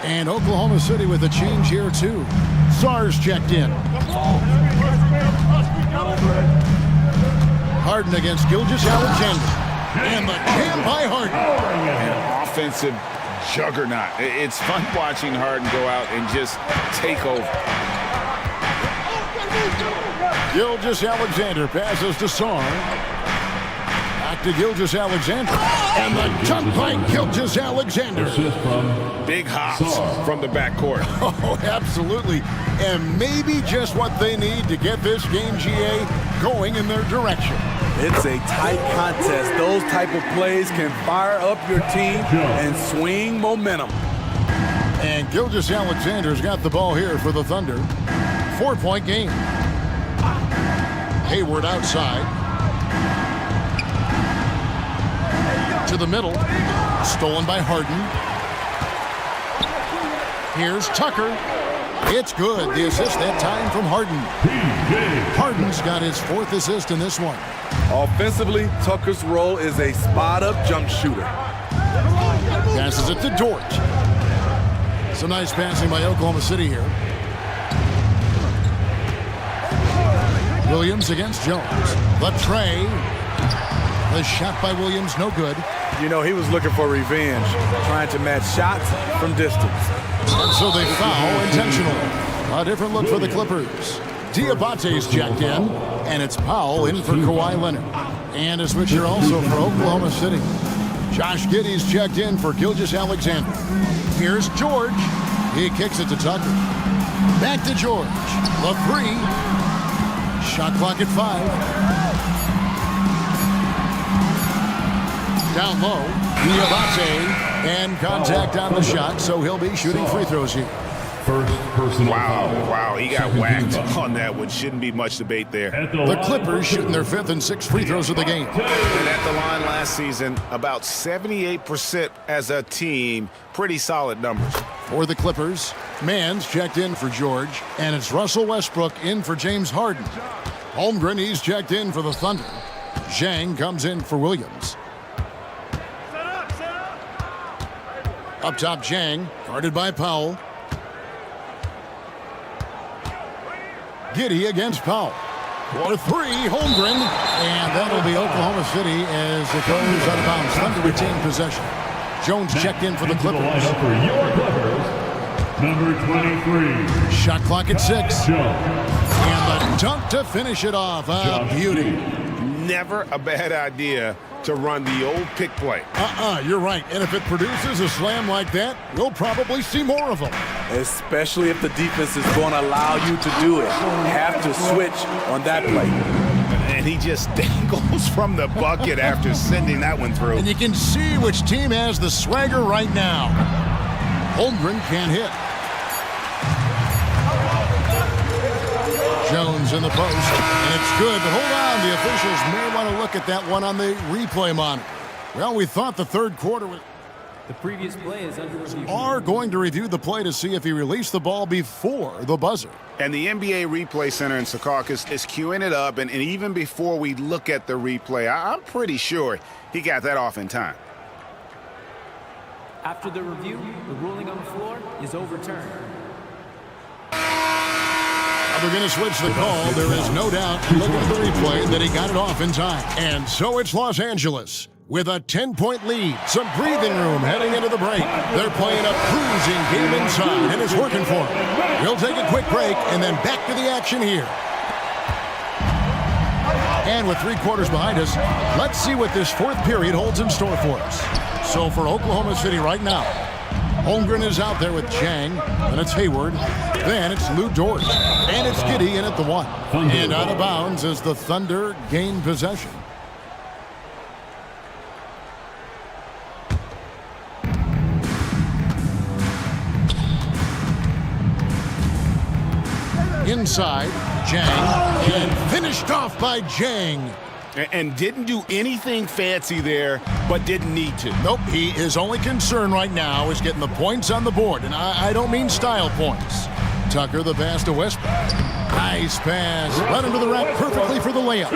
And Oklahoma City with a change here too. Sars checked in. Harden against Gilgeous-Alexander. And the jam by Harden. An offensive juggernaut. It's fun watching Harden go out and just take over. Gilgeous-Alexander passes to Sar. Back to Gilgeous-Alexander. And the dunk by Gilgeous-Alexander. Big hops from the backcourt. Oh, absolutely. And maybe just what they need to get this game, GA, going in their direction. It's a tight contest. Those type of plays can fire up your team and swing momentum. And Gilgeous-Alexander's got the ball here for the Thunder. 4-point game. Hayward outside. To the middle. Stolen by Harden. Here's Tucker. It's good. The assist that time from Harden. Harden's got his 4th assist in this one. Offensively, Tucker's role is a spot-up jump shooter. Passes it to Dort. Some nice passing by Oklahoma City here. Williams against Jones. The tray. The shot by Williams, no good. You know, he was looking for revenge, trying to match shots from distance. And so they foul intentionally. A different look for the Clippers. Diabate's checked in, and it's Powell in for Kawhi Leonard. And a switcher also for Oklahoma City. Josh Giddey's checked in for Gilgeous-Alexander. Here's George. He kicks it to Tucker. Back to George. The 3. Shot clock at 5. Down low, Diabate, and contact on the shot, so he'll be shooting free throws here. First personal foul. Wow, he got whacked on that one. Shouldn't be much debate there. The Clippers shooting their 5th and 6th free throws of the game. And at the line last season, about 78% as a team. Pretty solid numbers. For the Clippers, Mann's checked in for George, and it's Russell Westbrook in for James Harden. Holmgren, he's checked in for the Thunder. Zhang comes in for Williams. Up top, Zhang, guarded by Powell. Giddey against Powell. For 3, Holmgren. And that'll be Oklahoma City as it goes out of bounds. Thunder retain possession. Jones checked in for the Clippers. For your Clippers, number 23. Shot clock at 6. And the dunk to finish it off. A beauty. Never a bad idea to run the old pick play. You're right. And if it produces a slam like that, we'll probably see more of them. Especially if the defense is going to allow you to do it. Have to switch on that play. And he just goes from the bucket after sending that one through. And you can see which team has the swagger right now. Holmgren can't hit. Jones in the post, and it's good, but hold on. The officials may want to look at that one on the replay monitor. Well, we thought the third quarter was... The previous play is under review. Are going to review the play to see if he released the ball before the buzzer. And the NBA Replay Center in Secaucus is queuing it up, and even before we look at the replay, I'm pretty sure he got that off in time. After the review, the ruling on the floor is overturned. They're going to switch the call. There is no doubt, looking at the replay, that he got it off in time. And so it's Los Angeles with a 10-point lead. Some breathing room heading into the break. They're playing a cruising game inside, and it's working for them. We'll take a quick break and then back to the action here. And with 3 quarters behind us, let's see what this fourth period holds in store for us. So for Oklahoma City right now, Holmgren is out there with Jang, then it's Hayward, then it's Lou Dort, and it's Giddey in at the 1. And out of bounds as the Thunder gain possession. Inside, Jang, and finished off by Jang. And didn't do anything fancy there, but didn't need to. Nope, his only concern right now is getting the points on the board, and I don't mean style points. Tucker, the pass to Westbrook. Nice pass, right into the rack perfectly for the layup.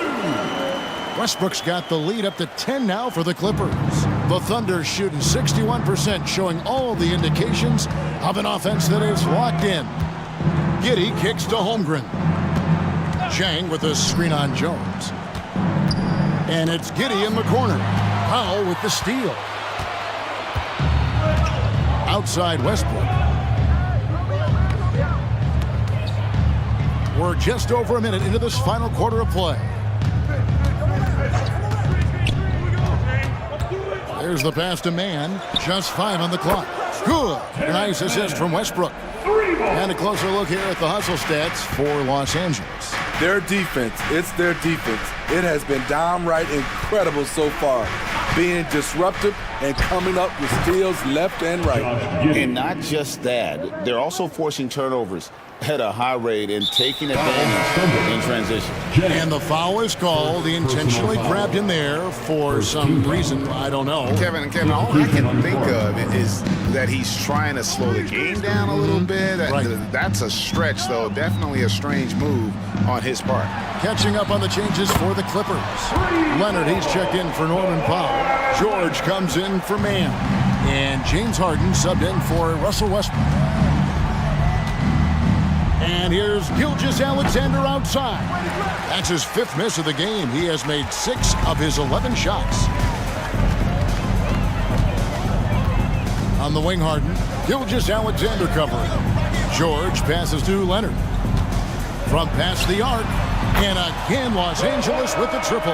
Westbrook's got the lead up to 10 now for the Clippers. The Thunder shooting 61%, showing all the indications of an offense that is locked in. Giddey kicks to Holmgren. Chang with a screen on Jones. And it's Giddey in the corner. Powell with the steal. Outside Westbrook. We're just over a minute into this final quarter of play. There's the pass to Mann. Just 5 on the clock. Good. Nice assist from Westbrook. And a closer look here at the hustle stats for Los Angeles. Their defense, it's their defense. It has been downright incredible so far, being disruptive and coming up with steals left and right. And not just that, they're also forcing turnovers at a high rate and taking advantage in transition. And the foul is called. He intentionally grabbed him there for some reason, I don't know. Kevin, all I can think of is that he's trying to slow the game down a little bit. Right. That's a stretch, though. Definitely a strange move on his part. Catching up on the changes for the Clippers. Leonard, he's checked in for Norman Powell. George comes in for Mann. And James Harden subbed in for Russell Westbrook. And here's Gilgeous-Alexander outside. That's his 5th miss of the game. He has made 6 of his 11 shots. On the wing, Harden. Gilgeous-Alexander covering. George passes to Leonard. From past the arc. And again, Los Angeles with the triple.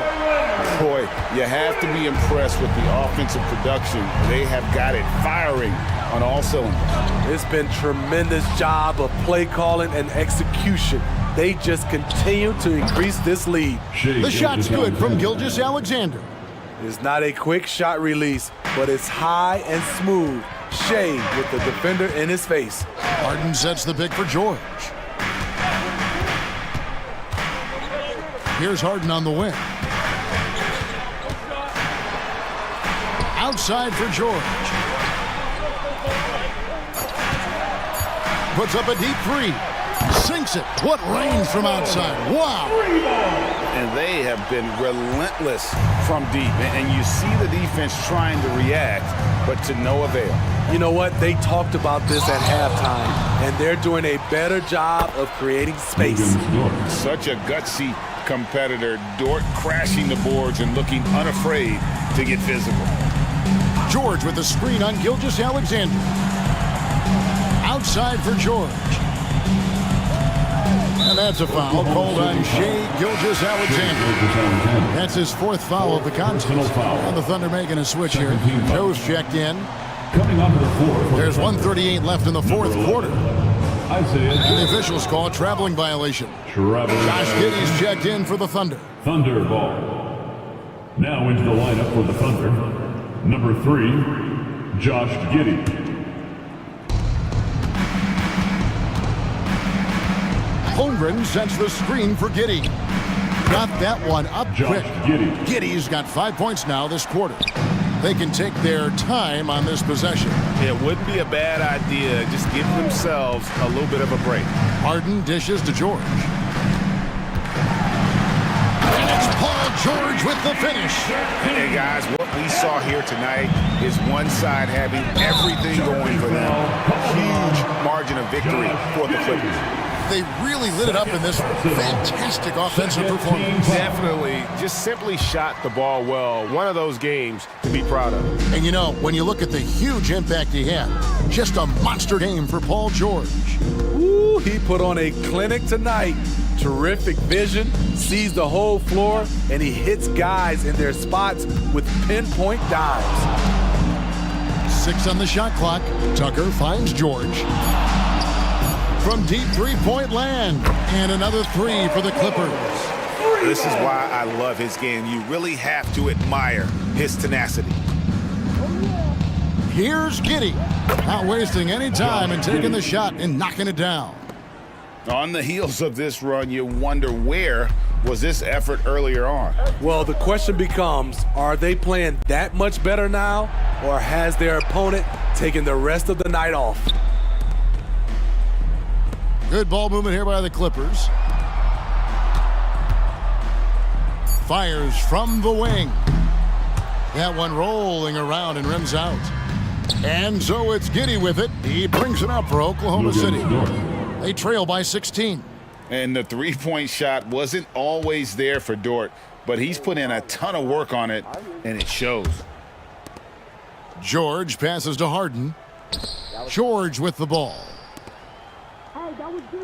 Boy, you have to be impressed with the offensive production. They have got it firing on all cylinders. It's been tremendous job of play calling and execution. They just continue to increase this lead. The shot's good from Gilgeous-Alexander. It's not a quick shot release, but it's high and smooth. Shea with the defender in his face. Harden sets the pick for George. Here's Harden on the wing. Outside for George. Puts up a deep 3. Sinks it. What range from outside. Wow. And they have been relentless from deep. And you see the defense trying to react, but to no avail. You know what? They talked about this at halftime, and they're doing a better job of creating space. Such a gutsy competitor. Dort crashing the boards and looking unafraid to get physical. George with a screen on Gilgeous-Alexander. Outside for George. And that's a foul called on Shea Gilgeous-Alexander. That's his 4th foul of the contest. And the Thunder making a switch here. Joe's checked in. There's 1:38 left in the 4th quarter. And the officials call a traveling violation. Josh Giddey's checked in for the Thunder. Thunder ball. Now into the lineup for the Thunder. Number 3, Josh Giddey. Holmgren sets the screen for Giddey. Got that one up quick. Giddey's got 5 points now this quarter. They can take their time on this possession. It wouldn't be a bad idea. Just give themselves a little bit of a break. Harden dishes to George. And it's Paul George with the finish. Hey, guys, what we saw here tonight is one side having everything going for them. Huge margin of victory for the Clippers. They really lit it up in this fantastic offensive performance. Definitely. Just simply shot the ball well. One of those games to be proud of. And you know, when you look at the huge impact he had, just a monster game for Paul George. Ooh, he put on a clinic tonight. Terrific vision, sees the whole floor, and he hits guys in their spots with pinpoint dimes. 6 on the shot clock. Tucker finds George. From deep three-point land. And another 3 for the Clippers. This is why I love his game. You really have to admire his tenacity. Here's Giddey. Not wasting any time and taking the shot and knocking it down. On the heels of this run, you wonder where was this effort earlier on? Well, the question becomes, are they playing that much better now, or has their opponent taken the rest of the night off? Good ball movement here by the Clippers. Fires from the wing. That one rolling around and rims out. And so it's Giddey with it. He brings it up for Oklahoma City. They trail by 16. And the three-point shot wasn't always there for Dort, but he's put in a ton of work on it, and it shows. George passes to Harden. George with the ball.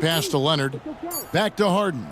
Pass to Leonard. Back to Harden.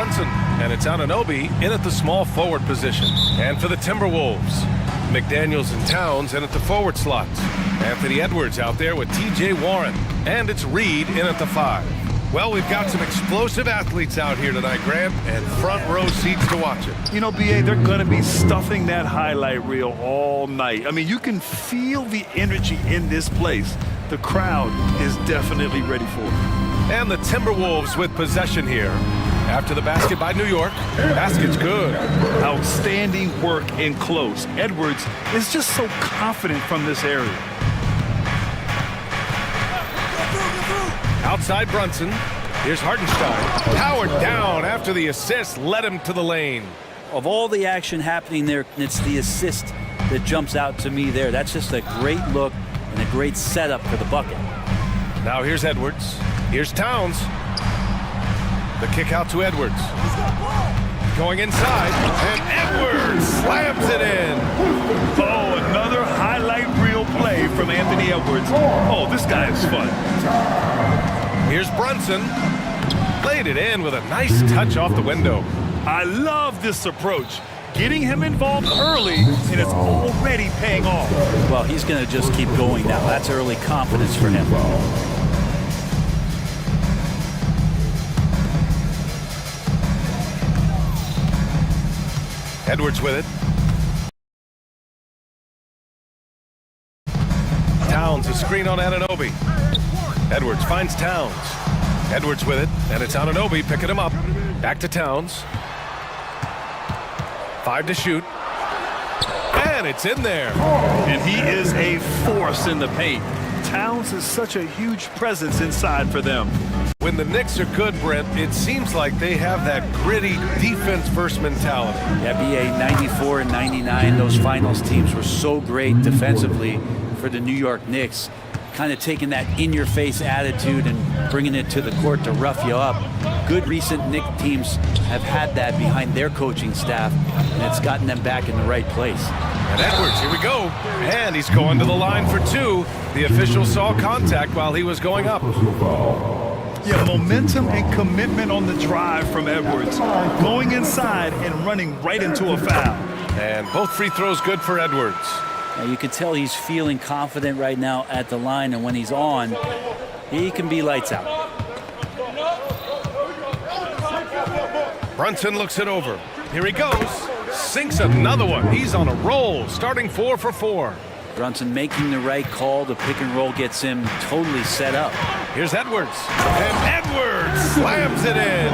Brunson, and it's Anunoby in at the small forward position. And for the Timberwolves, McDaniels and Towns in at the forward slots. Anthony Edwards out there with TJ Warren. And it's Reed in at the 5. Well, we've got some explosive athletes out here tonight, Grant, and front row seats to watch it. You know, BA, they're going to be stuffing that highlight reel all night. I mean, you can feel the energy in this place. The crowd is definitely ready for it. And the Timberwolves with possession here. After the basket by New York. Basket's good. Outstanding work in close. Edwards is just so confident from this area. Outside Brunson. Here's Hartenstein. Powered down after the assist led him to the lane. Of all the action happening there, it's the assist that jumps out to me there. That's just a great look and a great setup for the bucket. Now here's Edwards. Here's Towns. The kick out to Edwards. Going inside, and Edwards slams it in. Oh, another highlight reel play from Anthony Edwards. Oh, this guy is fun. Here's Brunson. Laid it in with a nice touch off the window. I love this approach. Getting him involved early, and it's already paying off. Well, he's going to just keep going now. That's early confidence for him. Edwards with it. Towns, a screen on Anunoby. Edwards finds Towns. Edwards with it, and it's Anunoby picking him up. Back to Towns. 5 to shoot. And it's in there. And he is a force in the paint. Towns is such a huge presence inside for them. When the Knicks are good, Brent, it seems like they have that gritty defense-first mentality. Yeah, BA 94 and 99, those finals teams were so great defensively for the New York Knicks. Kind of taking that in-your-face attitude and bringing it to the court to rough you up. Good recent Knicks teams have had that behind their coaching staff, and it's gotten them back in the right place. And Edwards, here we go. And he's going to the line for 2. The official saw contact while he was going up. Yeah, momentum and commitment on the drive from Edwards. Going inside and running right into a foul. And both free throws good for Edwards. Now you can tell he's feeling confident right now at the line, and when he's on, he can be lights out. Brunson looks it over. Here he goes. Sinks another one. He's on a roll, starting 4 for 4. Brunson making the right call. The pick and roll gets him totally set up. Here's Edwards. And Edwards slams it in.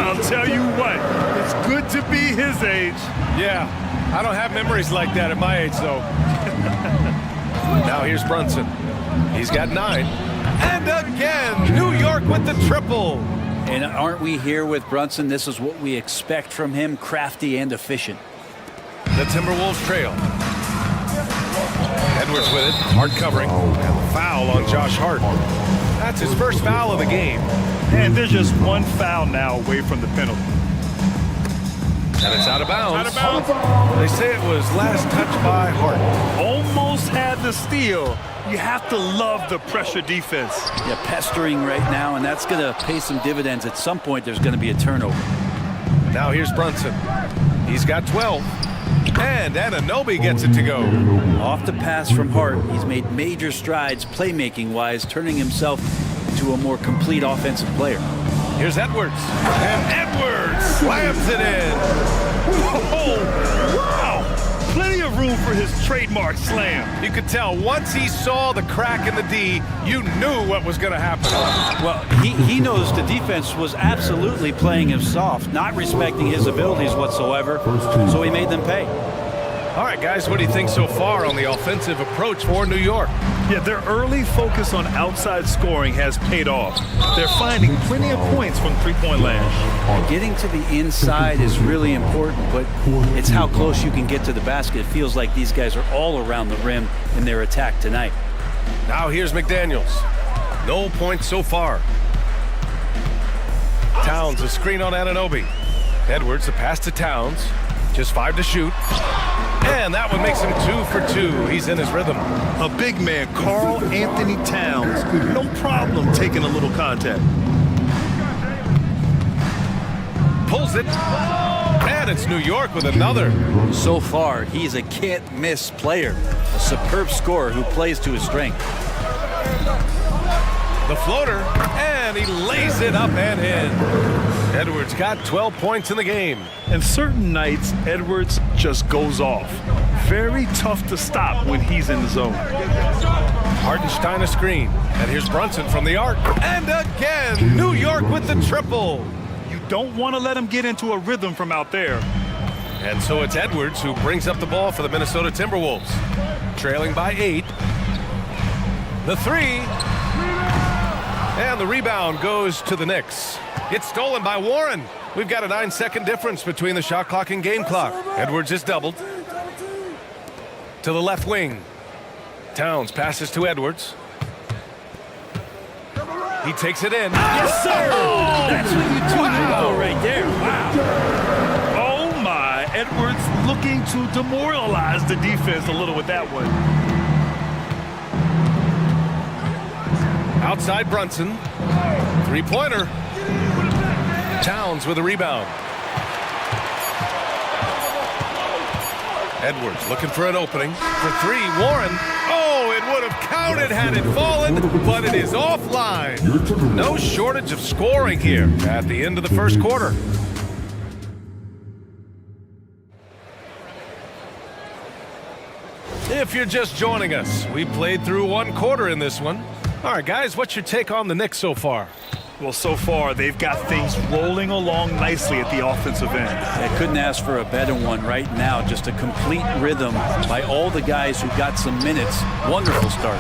I'll tell you what, it's good to be his age. Yeah, I don't have memories like that at my age, though. Now here's Brunson. He's got 9. And again, New York with the triple. And aren't we here with Brunson? This is what we expect from him, crafty and efficient. The Timberwolves trail. Edwards with it, hard covering, and the foul on Josh Hart. That's his first foul of the game. And there's just one foul now away from the penalty. And it's out of bounds. They say it was last touched by Hart. Almost had the steal. You have to love the pressure defense. Yeah, pestering right now, and that's going to pay some dividends. At some point, there's going to be a turnover. Now here's Brunson. He's got 12. And Anunoby gets it to go. Off the pass from Hart, he's made major strides playmaking-wise, turning himself into a more complete offensive player. Here's Edwards. And Edwards slams it in. Oh, wow. Plenty of room for his trademark slam. You could tell once he saw the crack in the D, you knew what was going to happen. Well, he knows the defense was absolutely playing him soft, not respecting his abilities whatsoever, so he made them pay. All right, guys, what do you think so far on the offensive approach for New York? Yeah, their early focus on outside scoring has paid off. They're finding plenty of points from three-point land. Getting to the inside is really important, but it's how close you can get to the basket. It feels like these guys are all around the rim in their attack tonight. Now here's McDaniels. No points so far. Towns, a screen on Anunoby. Edwards, a pass to Towns. Just 5 to shoot. And that one makes him 2 for 2. He's in his rhythm. A big man, Karl Anthony Towns. No problem taking a little contact. pulls it. And it's New York with another. So far, he's a can't-miss player. A superb scorer who plays to his strength. The floater, and he lays it up and in. Edwards got 12 points in the game. And certain nights, Edwards just goes off. Very tough to stop when he's in the zone. Hartenstein a screen. And here's Brunson from the arc. And again, New York with the triple. You don't want to let him get into a rhythm from out there. And so it's Edwards who brings up the ball for the Minnesota Timberwolves. Trailing by 8. The three. And the rebound goes to the Knicks. It's stolen by Warren. We've got a 9-second difference between the shot clock and game clock. Edwards is doubled. To the left wing. Towns passes to Edwards. He takes it in. Yes, sir! Oh! That's what you do right there. Wow. Oh, my. Edwards looking to demoralize the defense a little with that one. Outside Brunson. Three-pointer. Towns with a rebound. Edwards looking for an opening. For three, Warren. Oh, it would have counted had it fallen, but it is offline. No shortage of scoring here at the end of the first quarter. If you're just joining us, we played through one quarter in this one. All right, guys, what's your take on the Knicks so far? Well, so far, they've got things rolling along nicely at the offensive end. I couldn't ask for a better one right now. Just a complete rhythm by all the guys who got some minutes. Wonderful start.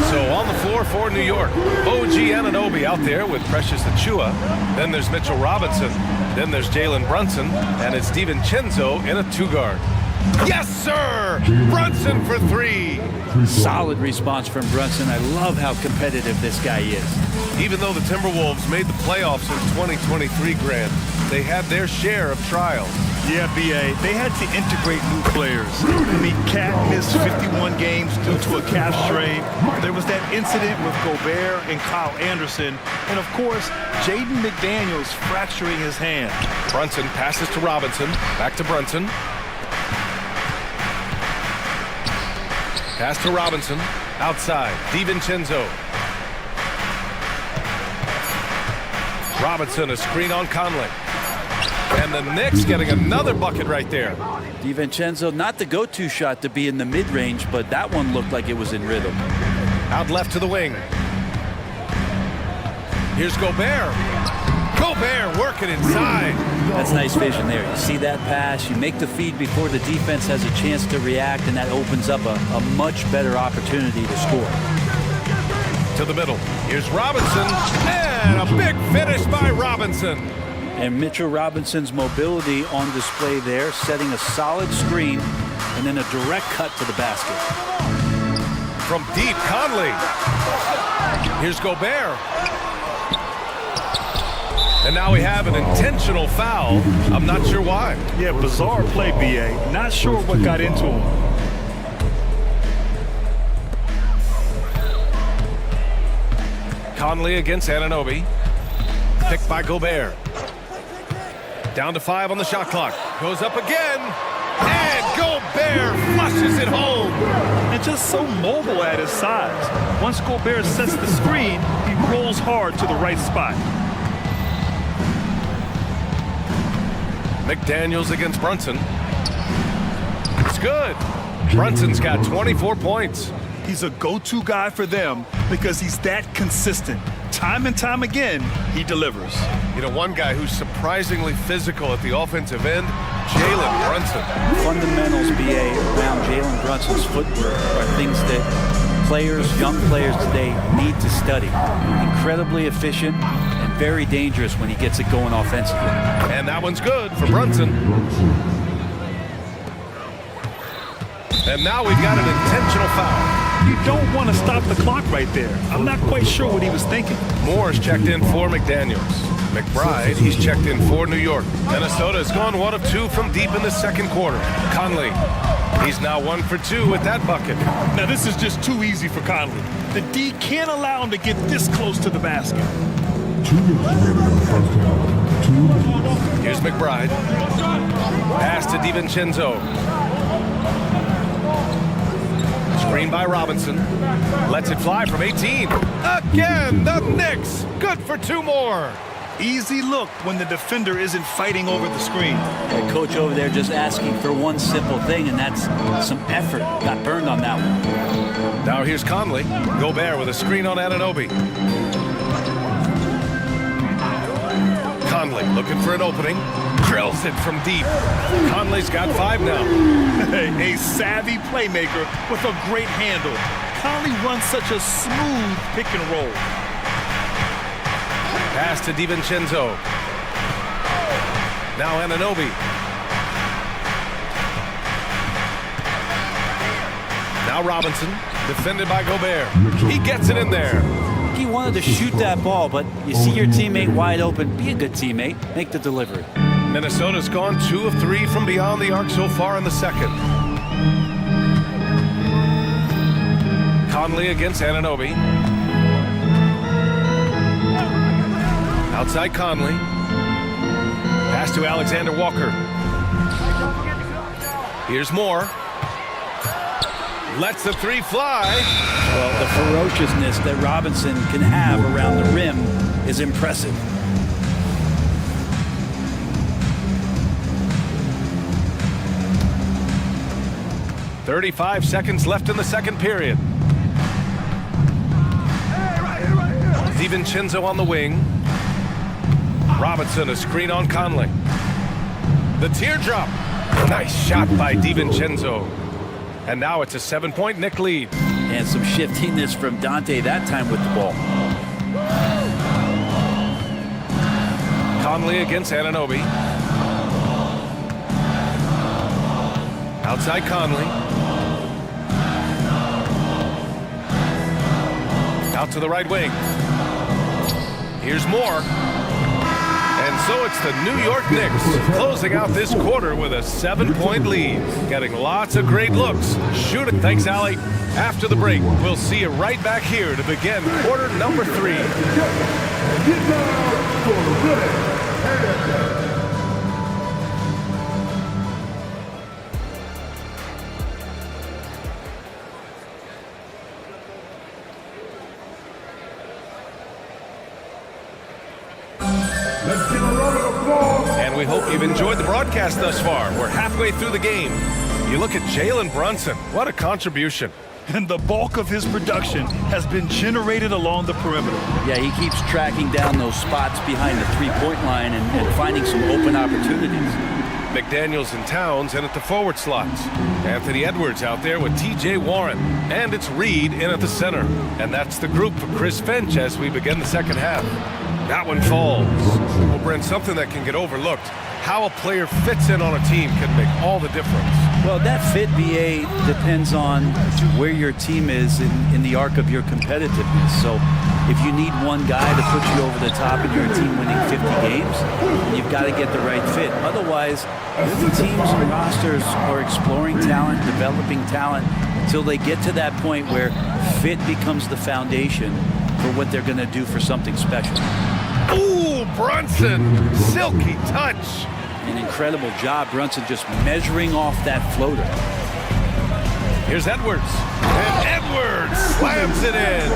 So on the floor for New York, OG Anunoby out there with Precious Achua. Then there's Mitchell Robinson. Then there's Jalen Brunson. And it's DiVincenzo in a two-guard. Yes, sir! Brunson for three. Solid response from Brunson. I love how competitive this guy is. Even though the Timberwolves made the playoffs in 2023, Grant, they had their share of trials. Yeah, B.A., they had to integrate new players. I mean, Cat missed 51 games due to a calf strain. There was that incident with Gobert and Kyle Anderson. And, of course, Jaden McDaniels fracturing his hand. Brunson passes to Robinson. Back to Brunson. Pass to Robinson. Outside. DiVincenzo. Robinson, a screen on Conley. And the Knicks getting another bucket right there. DiVincenzo, not the go-to shot to be in the mid-range, but that one looked like it was in rhythm. Out left to the wing. Here's Gobert. Gobert working inside. That's nice vision there. You see that pass, you make the feed before the defense has a chance to react, and that opens up a much better opportunity to score. To the middle. Here's Robinson. And a big finish by Robinson. And Mitchell Robinson's mobility on display there, setting a solid screen and then a direct cut to the basket. From deep, Conley. Here's Gobert. And now we have an intentional foul. I'm not sure why. Yeah, bizarre play, B.A. Not sure what got into him. Conley against Anunoby. Picked by Gobert. Down to 5 on the shot clock. Goes up again. And Gobert flushes it home. And just so mobile at his size. Once Gobert sets the screen, he rolls hard to the right spot. McDaniels against Brunson. It's good. Brunson's got 24 points. He's a go-to guy for them because he's that consistent. Time and time again, he delivers. You know, one guy who's surprisingly physical at the offensive end, Jalen Brunson. Fundamentals, BA, around Jalen Brunson's footwork are things that players, young players today need to study. Incredibly efficient and very dangerous when he gets it going offensively. And that one's good for Brunson. And now we've got an intentional foul. You don't want to stop the clock right there. I'm not quite sure what he was thinking. Moore's checked in for McDaniels. McBride, he's checked in for New York. Minnesota has gone 1 of 2 from deep in the second quarter. Conley, he's now 1 for 2 with that bucket. Now this is just too easy for Conley. The D can't allow him to get this close to the basket. 2 minutes remaining in the first half. Here's McBride. Pass to DiVincenzo. Screen by Robinson. Lets it fly from 18. Again, the Knicks. Good for 2 more. Easy look when the defender isn't fighting over the screen. The coach over there just asking for one simple thing, and that's some effort. Got burned on that one. Now here's Conley. Gobert with a screen on Anunoby. Conley looking for an opening. Drills it from deep. Conley's got 5 now. A savvy playmaker with a great handle. Conley runs such a smooth pick and roll. Pass to DiVincenzo. Now Anunoby. Now Robinson, defended by Gobert. He gets it in there. He wanted to shoot that ball, but you see your teammate wide open. Be a good teammate. Make the delivery. Minnesota's gone 2 of 3 from beyond the arc so far in the second. Conley against Anunoby. Outside Conley. Pass to Alexander Walker. Here's Moore. Lets the 3 fly. Well, the ferociousness that Robinson can have around the rim is impressive. .35 seconds left in the second period. DiVincenzo on the wing. Robinson, a screen on Conley. The teardrop. Nice shot by DiVincenzo. And now it's a 7-point Knick lead. And some shiftiness from Dante that time with the ball. Conley against Anunoby. Outside Conley. Out to the right wing. Here's Moore. And so it's the New York Knicks closing out this quarter with a 7-point lead. Getting lots of great looks. Shoot it. Thanks, Allie. After the break, we'll see you right back here to begin quarter number 3. And we hope you've enjoyed the broadcast thus far. We're halfway through the game. You look at Jalen Brunson. What a contribution. And the bulk of his production has been generated along the perimeter. Yeah, he keeps tracking down those spots behind the three-point line and finding some open opportunities. McDaniels and Towns in at the forward slots. Anthony Edwards out there with T.J. Warren. And it's Reed in at the center. And that's the group for Chris Finch as we begin the second half. That one falls. Well, Brent, something that can get overlooked. How a player fits in on a team can make all the difference. Well, that fit, BA, depends on where your team is in the arc of your competitiveness. So if you need one guy to put you over the top and you're a team winning 50 games, you've got to get the right fit. Otherwise, teams and rosters are exploring talent, developing talent, until they get to that point where fit becomes the foundation for what they're going to do for something special. Ooh, Brunson, silky touch. An incredible job, Brunson just measuring off that floater. Here's Edwards. And Edwards slams it in.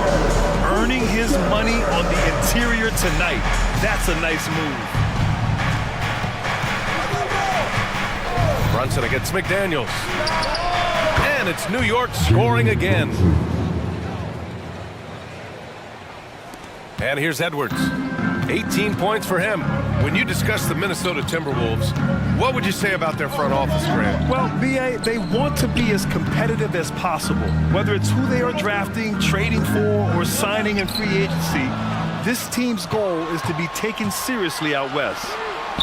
Earning his money on the interior tonight. That's a nice move. Brunson against McDaniels. And it's New York scoring again. And here's Edwards. 18 points for him. When you discuss the Minnesota Timberwolves, what would you say about their front office, Grant? Well, BA, they want to be as competitive as possible. Whether it's who they are drafting, trading for, or signing in free agency, this team's goal is to be taken seriously out west.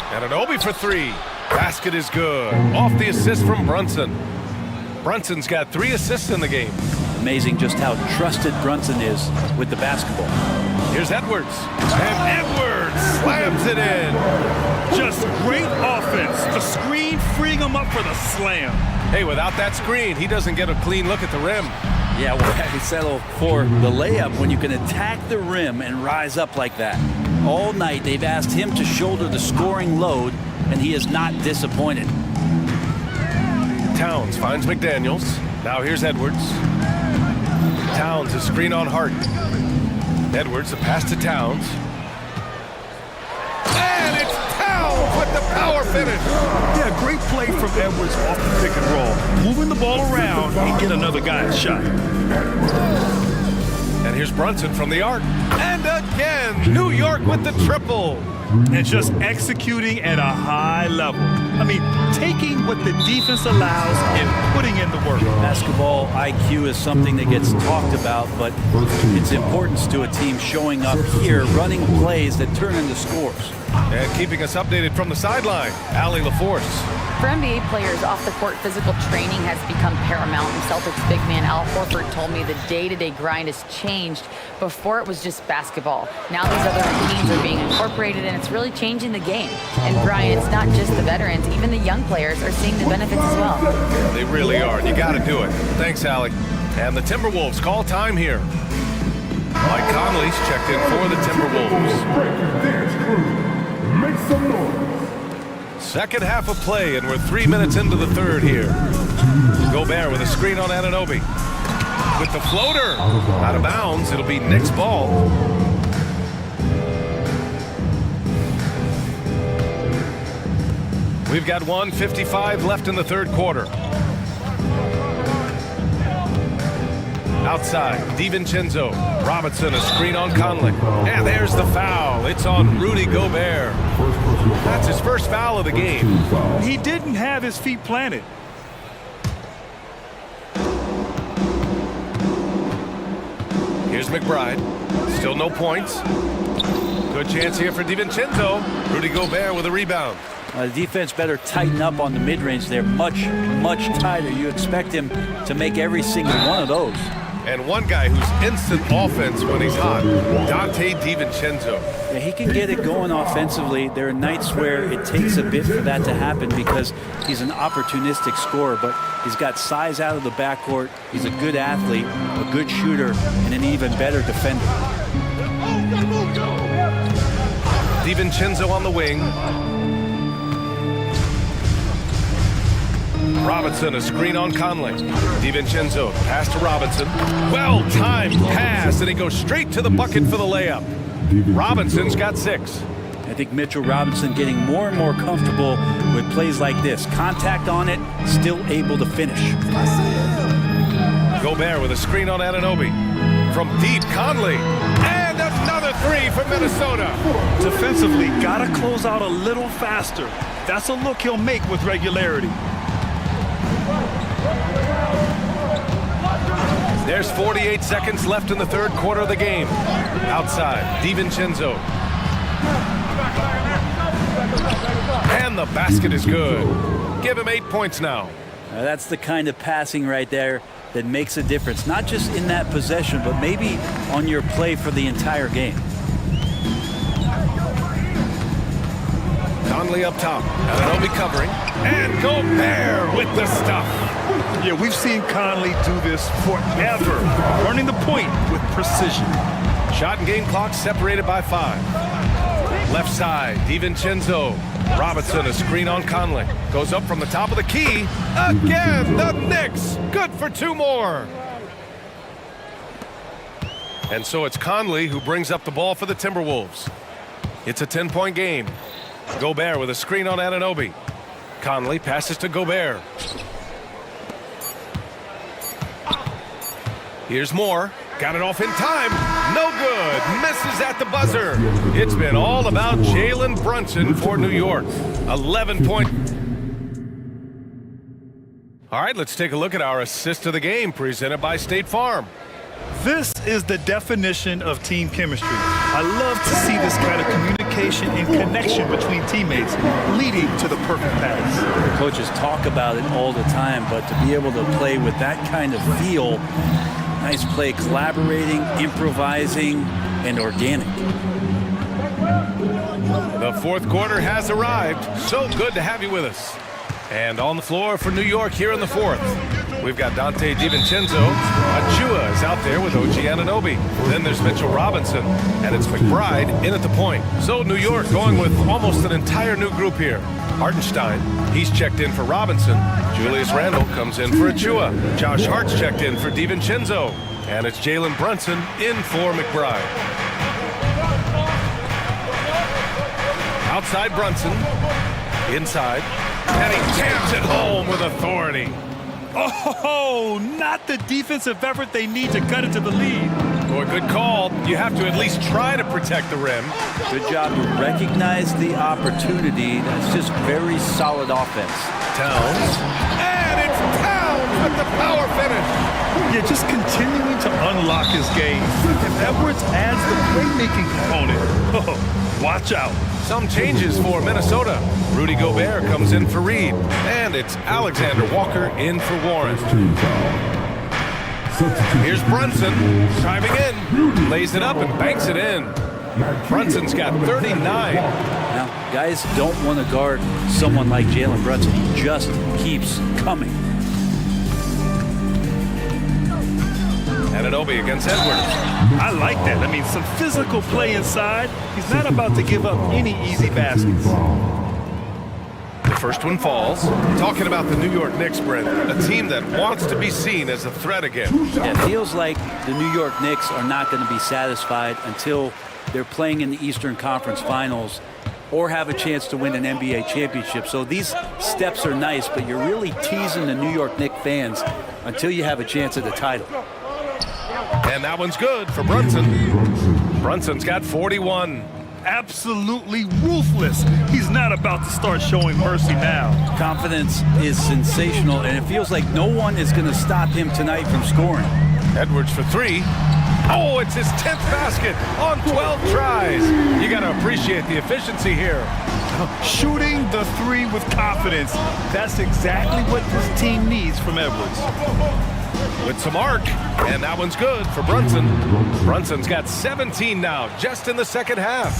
Anunoby for 3. Basket is good. Off the assist from Brunson. Brunson's got 3 assists in the game. Amazing just how trusted Brunson is with the basketball. Here's Edwards. And Edwards slams it in. Just great offense. The screen freeing him up for the slam. Hey, without that screen, he doesn't get a clean look at the rim. Yeah, well, he settled for the layup when you can attack the rim and rise up like that. All night they've asked him to shoulder the scoring load, and he is not disappointed. Towns finds McDaniels. Now here's Edwards. Towns, a screen on Hart. Edwards, a pass to Towns. And it's Towns with the power finish. Yeah, great play from Edwards off the pick and roll. Moving the ball around and get another guy a shot. And here's Brunson from the arc. And again, New York with the triple. And just executing at a high level. I mean, taking what the defense allows and putting in the work. Basketball IQ is something that gets talked about, but its importance to a team showing up here, running plays that turn into scores. And keeping us updated from the sideline, Allie LaForce. For NBA players, off-the-court physical training has become paramount. And Celtics big man Al Horford told me the day-to-day grind has changed. Before it was just basketball. Now these other routines are being incorporated, and it's really changing the game. And Brian, it's not just the veterans, even the young players are seeing the benefits as well. They really are, and you got to do it. Thanks, Allie. And the Timberwolves call time here. Mike Conley's checked in for the Timberwolves. Make some noise. Second half of play, and we're 3 minutes into the third here. Gobert with a screen on Anunoby. With the floater. Out of bounds. It'll be Knicks ball. We've got 1:55 left in the third quarter. Outside, DiVincenzo. Robinson, a screen on Conley. And there's the foul. It's on Rudy Gobert. That's his first foul of the game. He didn't have his feet planted. Here's McBride. Still no points. Good chance here for DiVincenzo. Rudy Gobert with a rebound. The defense better tighten up on the mid-range. They're much tighter. You expect him to make every single one of those. And one guy who's instant offense when he's hot, Dante DiVincenzo. Yeah, he can get it going offensively. There are nights where it takes a bit for that to happen because he's an opportunistic scorer, but he's got size out of the backcourt. He's a good athlete, a good shooter, and an even better defender. DiVincenzo on the wing. Robinson, a screen on Conley. DiVincenzo, pass to Robinson. Well-timed pass, and he goes straight to the bucket for the layup. Robinson's got 6. I think Mitchell Robinson getting more and more comfortable with plays like this. Contact on it, still able to finish. Gobert with a screen on Anunoby. From deep, Conley. And another 3 for Minnesota. Defensively, gotta close out a little faster. That's a look he'll make with regularity. There's 48 seconds left in the third quarter of the game. Outside, DiVincenzo. And the basket is good. Give him 8 points now. That's the kind of passing right there that makes a difference. Not just in that possession, but maybe on your play for the entire game. Conley up top. Anunoby covering. And Gobert with the stuff. Yeah, we've seen Conley do this forever. Running the point with precision. Shot and game clock separated by 5. Left side, DiVincenzo. Robinson, a screen on Conley. Goes up from the top of the key. Again, the Knicks. Good for 2 more. And so it's Conley who brings up the ball for the Timberwolves. It's a 10-point game. Gobert with a screen on Anunoby. Conley passes to Gobert. Here's Moore. Got it off in time. No good. Misses at the buzzer. It's been all about Jalen Brunson for New York. 11-point. All right, let's take a look at our assist of the game presented by State Farm. This is the definition of team chemistry. I love to see this kind of communication and connection between teammates leading to the perfect pass. Coaches talk about it all the time, but to be able to play with that kind of feel, nice play, collaborating, improvising, and organic. The fourth quarter has arrived. So good to have you with us. And on the floor for New York here in the fourth. We've got Dante DiVincenzo. Achua is out there with OG Anunoby. Then there's Mitchell Robinson, and it's McBride in at the point. So New York going with almost an entire new group here. Hartenstein, he's checked in for Robinson. Julius Randle comes in for Achua. Josh Hart's checked in for DiVincenzo. And it's Jalen Brunson in for McBride. Outside Brunson. Inside. And he jams it home with authority. Oh, not the defensive effort they need to cut into the lead. Boy, good call. You have to at least try to protect the rim. Good job to recognize the opportunity. That's just very solid offense. Towns. And it's Towns with the power finish. Yeah, just continuing to unlock his game. If Edwards adds the playmaking component, watch out. Some changes for Minnesota. Rudy Gobert comes in for Reed. And it's Alexander Walker in for Warren. Here's Brunson driving in, lays it up and banks it in. Brunson's got 39. Now, guys don't want to guard someone like Jalen Brunson. He just keeps coming. Anunoby against Edwards. I like that. I mean, some physical play inside. He's not about to give up any easy baskets. The first one falls. Talking about the New York Knicks, Brent, a team that wants to be seen as a threat again. Yeah, it feels like the New York Knicks are not going to be satisfied until they're playing in the Eastern Conference Finals or have a chance to win an NBA championship. So these steps are nice, but you're really teasing the New York Knicks fans until you have a chance at the title. And that one's good for Brunson. Brunson's got 41. Absolutely ruthless. He's not about to start showing mercy now. Confidence is sensational, and it feels like no one is going to stop him tonight from scoring. Edwards for three. Oh, it's his 10th basket on 12 tries. You got to appreciate the efficiency here. Shooting the three with confidence. That's exactly what this team needs from Edwards. With some arc, and that one's good for Brunson. Brunson's got 17 now, just in the second half.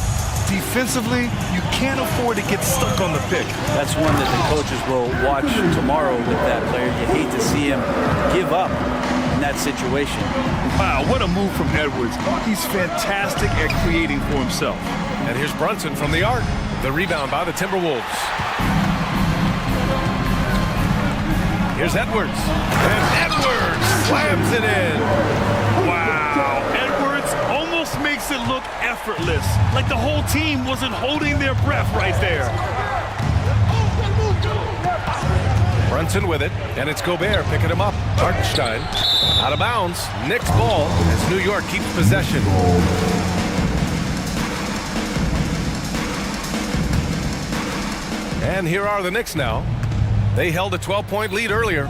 Defensively, you can't afford to get stuck on the pick. That's one that the coaches will watch tomorrow with that player. You hate to see him give up in that situation. Wow, what a move from Edwards. He's fantastic at creating for himself. And here's Brunson from the arc. The rebound by the Timberwolves. Here's Edwards. And Edwards slams it in. Wow. Edwards almost makes it look effortless. Like the whole team wasn't holding their breath right there. Brunson with it. And it's Gobert picking him up. Hartenstein out of bounds. Knicks ball as New York keeps possession. And here are the Knicks now. They held a 12-point lead earlier.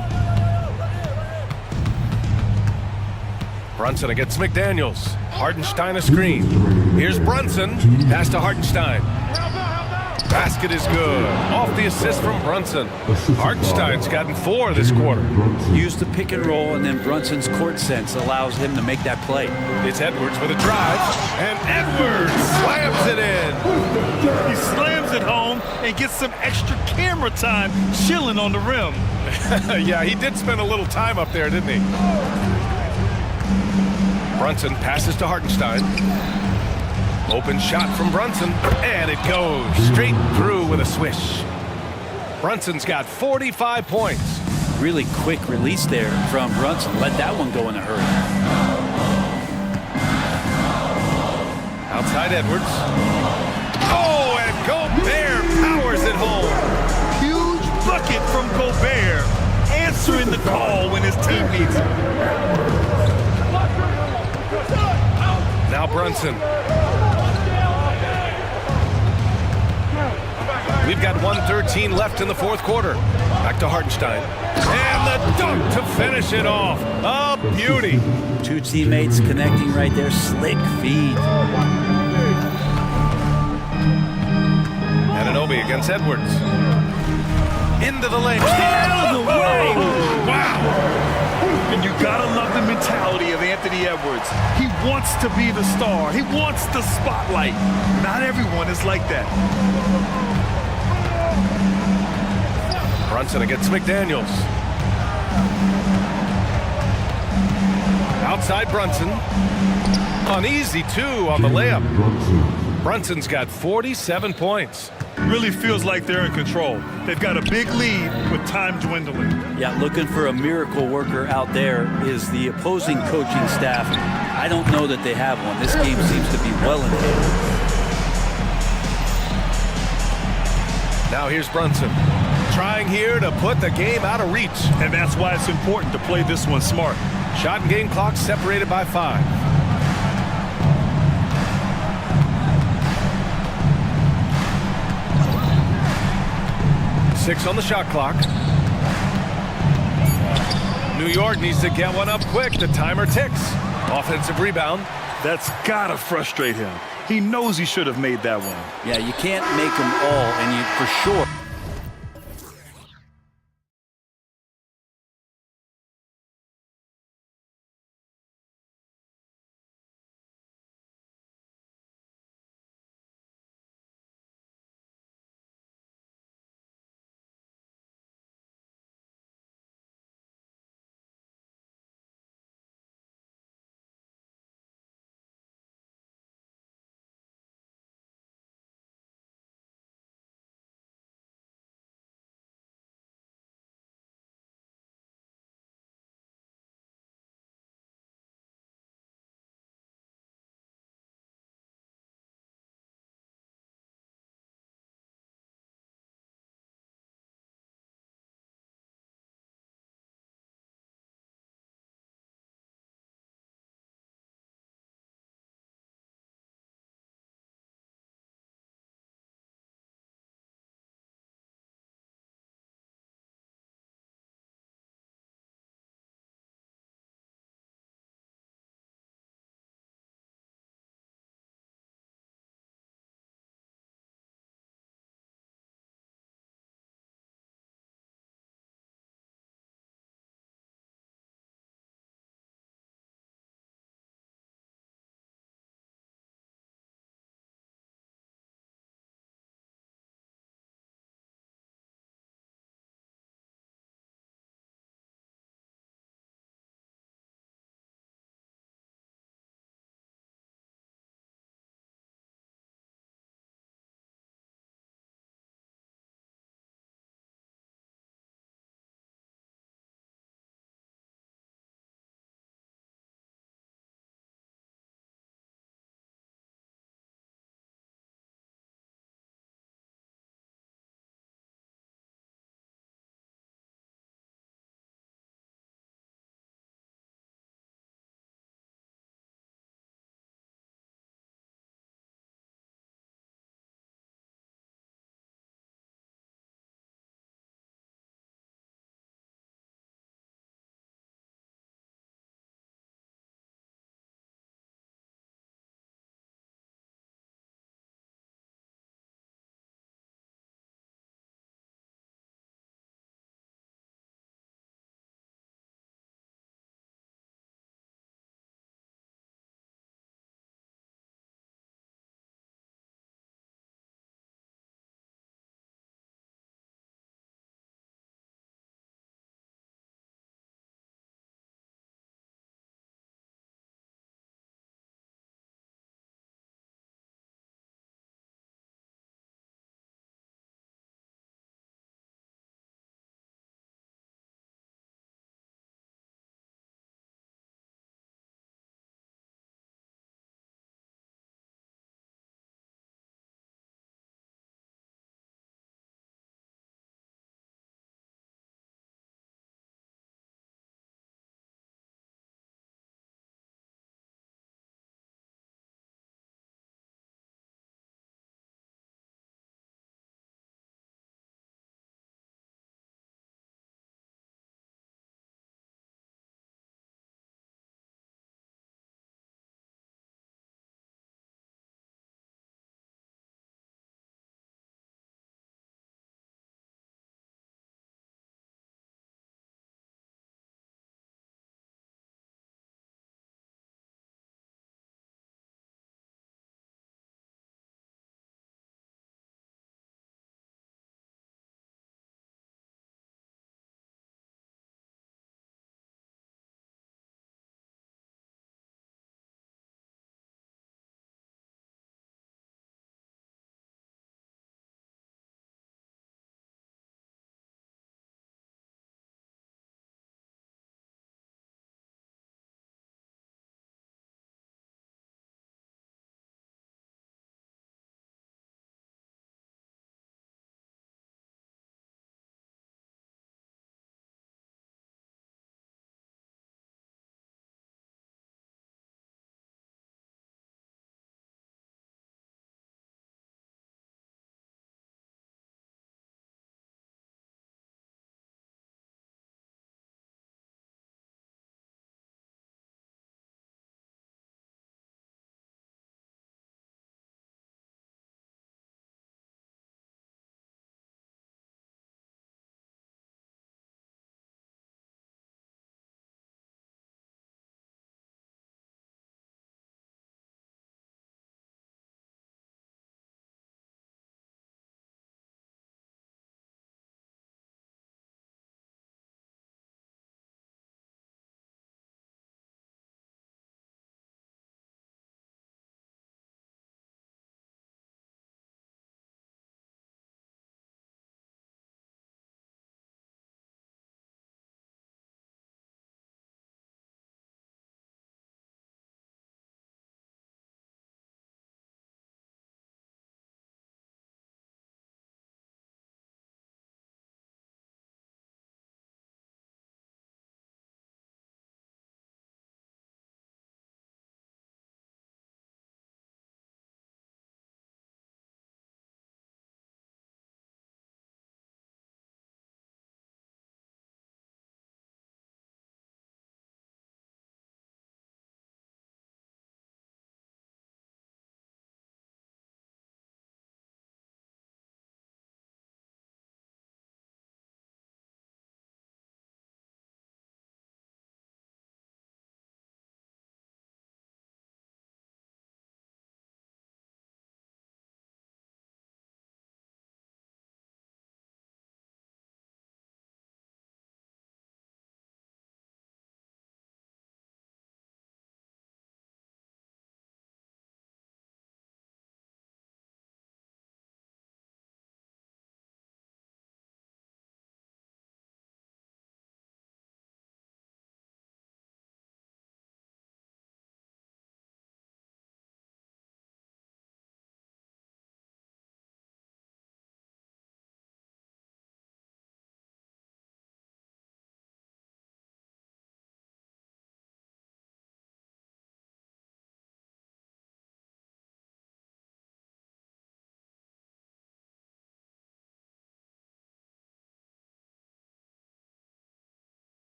Brunson against McDaniels. Hartenstein a screen. Here's Brunson. Pass to Hartenstein. Basket is good. Off the assist from Brunson. Hartenstein's gotten 4 this quarter. Use the pick and roll, and then Brunson's court sense allows him to make that play. It's Edwards with a drive. And Edwards slams it in. He slams it home and gets some extra camera time chilling on the rim. Yeah, he did spend a little time up there, didn't he? Brunson passes to Hartenstein. Open shot from Brunson, and it goes straight through with a swish. Brunson's got 45 points. Really quick release there from Brunson. Let that one go in a hurry. Outside Edwards. Oh, and Gobert powers it home. Huge bucket from Gobert, answering the call when his team needs it. Now Brunson. We've got 1:13 left in the fourth quarter. Back to Hartenstein. And the dunk to finish it off. A beauty. Two teammates connecting right there. Slick feed. Anunoby against Edwards. Into the lane. Out of the way. Wow. And you gotta love the mentality of Anthony Edwards. He wants to be the star. He wants the spotlight. Not everyone is like that. Brunson against McDaniels. Outside Brunson. An easy 2 on the layup. Brunson's got 47 points. Really feels like they're in control. They've got a big lead with time dwindling. Yeah, looking for a miracle worker out there is the opposing coaching staff. I don't know that they have one. This game seems to be well in hand. Now here's Brunson. Trying here to put the game out of reach. And that's why it's important to play this one smart. Shot and game clock separated by 5. Six on the shot clock. New York needs to get one up quick. The timer ticks. Offensive rebound. That's gotta frustrate him. He knows he should have made that one. Yeah, you can't make them all, and you for sure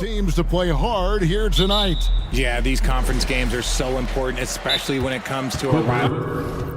teams to play hard here tonight. Yeah, these conference games are so important, especially when it comes to a rival.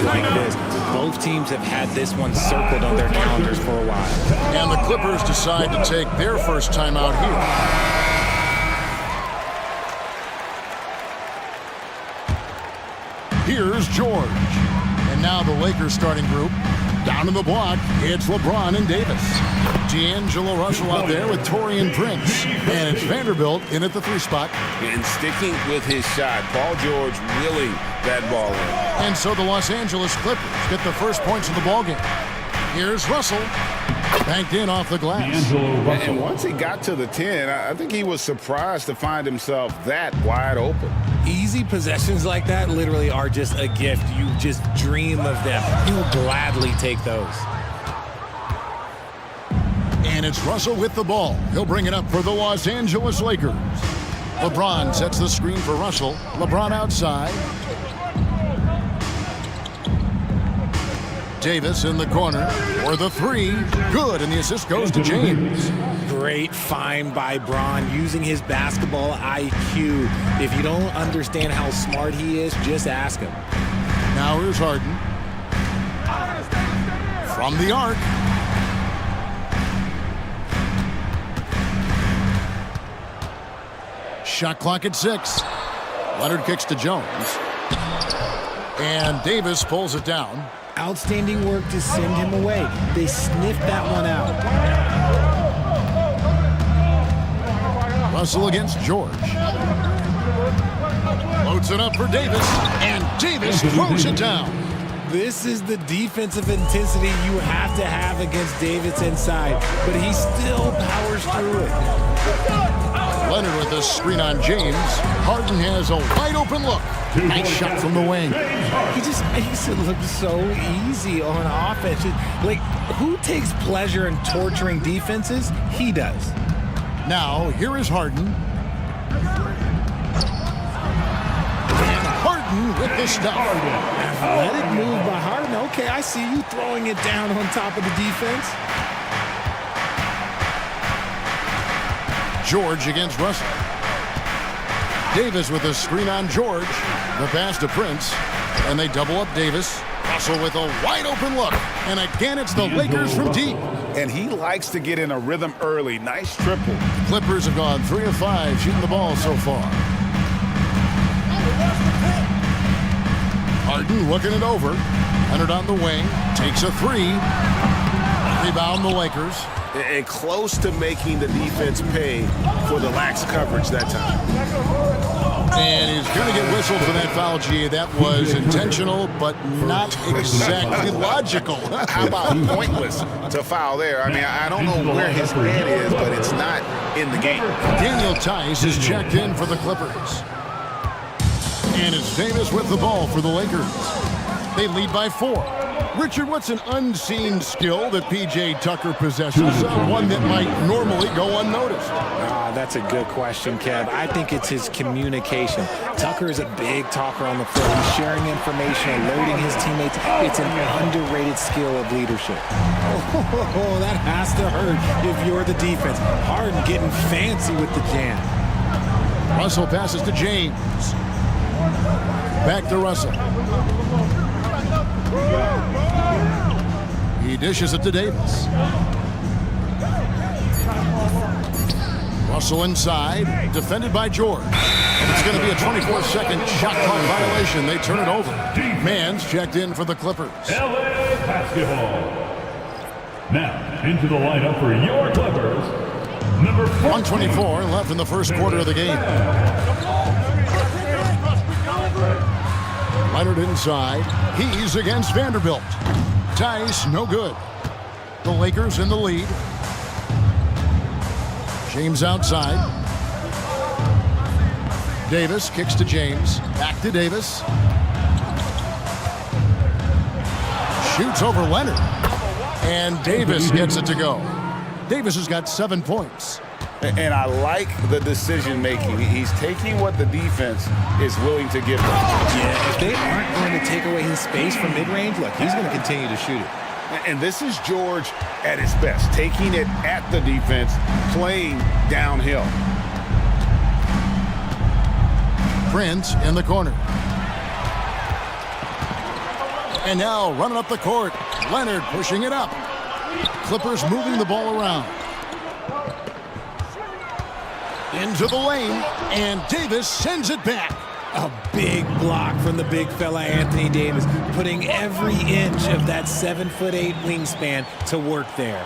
Like this. Both teams have had this one circled on their calendars for a while. And the Clippers decide to take their first time out here. Here's George. And now the Lakers starting group. Down in the block, it's LeBron and Davis. D'Angelo Russell out there with Taurean Prince. And it's Vanderbilt in at the 3 spot. And sticking with his shot, Paul George willing that ball in. And so the Los Angeles Clippers get the first points of the ballgame. Here's Russell. Banked in off the glass. And once he got to the 10, I think he was surprised to find himself that wide open. Easy possessions like that literally are just a gift. You just dream of them. He'll gladly take those. And it's Russell with the ball. He'll bring it up for the Los Angeles Lakers. LeBron sets the screen for Russell. LeBron outside. Davis in the corner for the 3. Good, and the assist goes to James. Great find by Bron using his basketball IQ. If you don't understand how smart he is, just ask him. Now here's Harden. From the arc. Shot clock at 6. Leonard kicks to Jones. And Davis pulls it down. Outstanding work to send him away. They sniffed that one out. Russell against George. Loads it up for Davis. And Davis throws it down. This is the defensive intensity you have to have against Davis inside. But he still powers through it. Leonard with a screen on James. Harden has a wide open look. Nice shot from the wing. He just makes it look so easy on offense. Like, who takes pleasure in torturing defenses? He does. Now, here is Harden. And Harden with the stuff. Athletic move by Harden. Okay, I see you throwing it down on top of the defense. George against Russell. Davis with a screen on George. The pass to Prince. And they double up Davis. Russell with a wide open look. And again, it's the Lakers from deep. And he likes to get in a rhythm early. Nice triple. The Clippers have gone 3 of 5 shooting the ball so far. Harden looking it over. Leonard on the wing. Takes a 3. Rebound the Lakers. And close to making the defense pay for the lax coverage that time. And he's going to get whistled for that foul, G. That was intentional, but not exactly logical. How about pointless to foul there? I mean, I don't know where his head is, but it's not in the game. Daniel Tice is checked in for the Clippers. And it's Davis with the ball for the Lakers. They lead by 4. Richard, what's an unseen skill that P.J. Tucker possesses, one that might normally go unnoticed? That's a good question, Kev. I think it's his communication. Tucker is a big talker on the floor. He's sharing information, alerting his teammates. It's an underrated skill of leadership. Oh, that has to hurt if you're the defense. Harden getting fancy with the jam. Russell passes to James. Back to Russell. He dishes it to Davis. Russell inside, defended by George. And it's going to be a 24-second shot clock violation. They turn it over. Mann's checked in for the Clippers. LA Basketball. Now, into the lineup for your Clippers, number 124 left in the first quarter of the game. Leonard inside. He's against Vanderbilt. Tice, no good. The Lakers in the lead. James outside. Davis kicks to James. Back to Davis. Shoots over Leonard. And Davis gets it to go. Davis has got 7 points. And I like the decision making. He's taking what the defense is willing to give him. Yeah, if they aren't going to take away his space from mid-range, look, he's going to continue to shoot it. And this is George at his best, taking it at the defense, playing downhill. Prince in the corner. And now running up the court. Leonard pushing it up. Clippers moving the ball around. Into the lane, and Davis sends it back. A big block from the big fella Anthony Davis, putting every inch of that 7'8" wingspan to work there.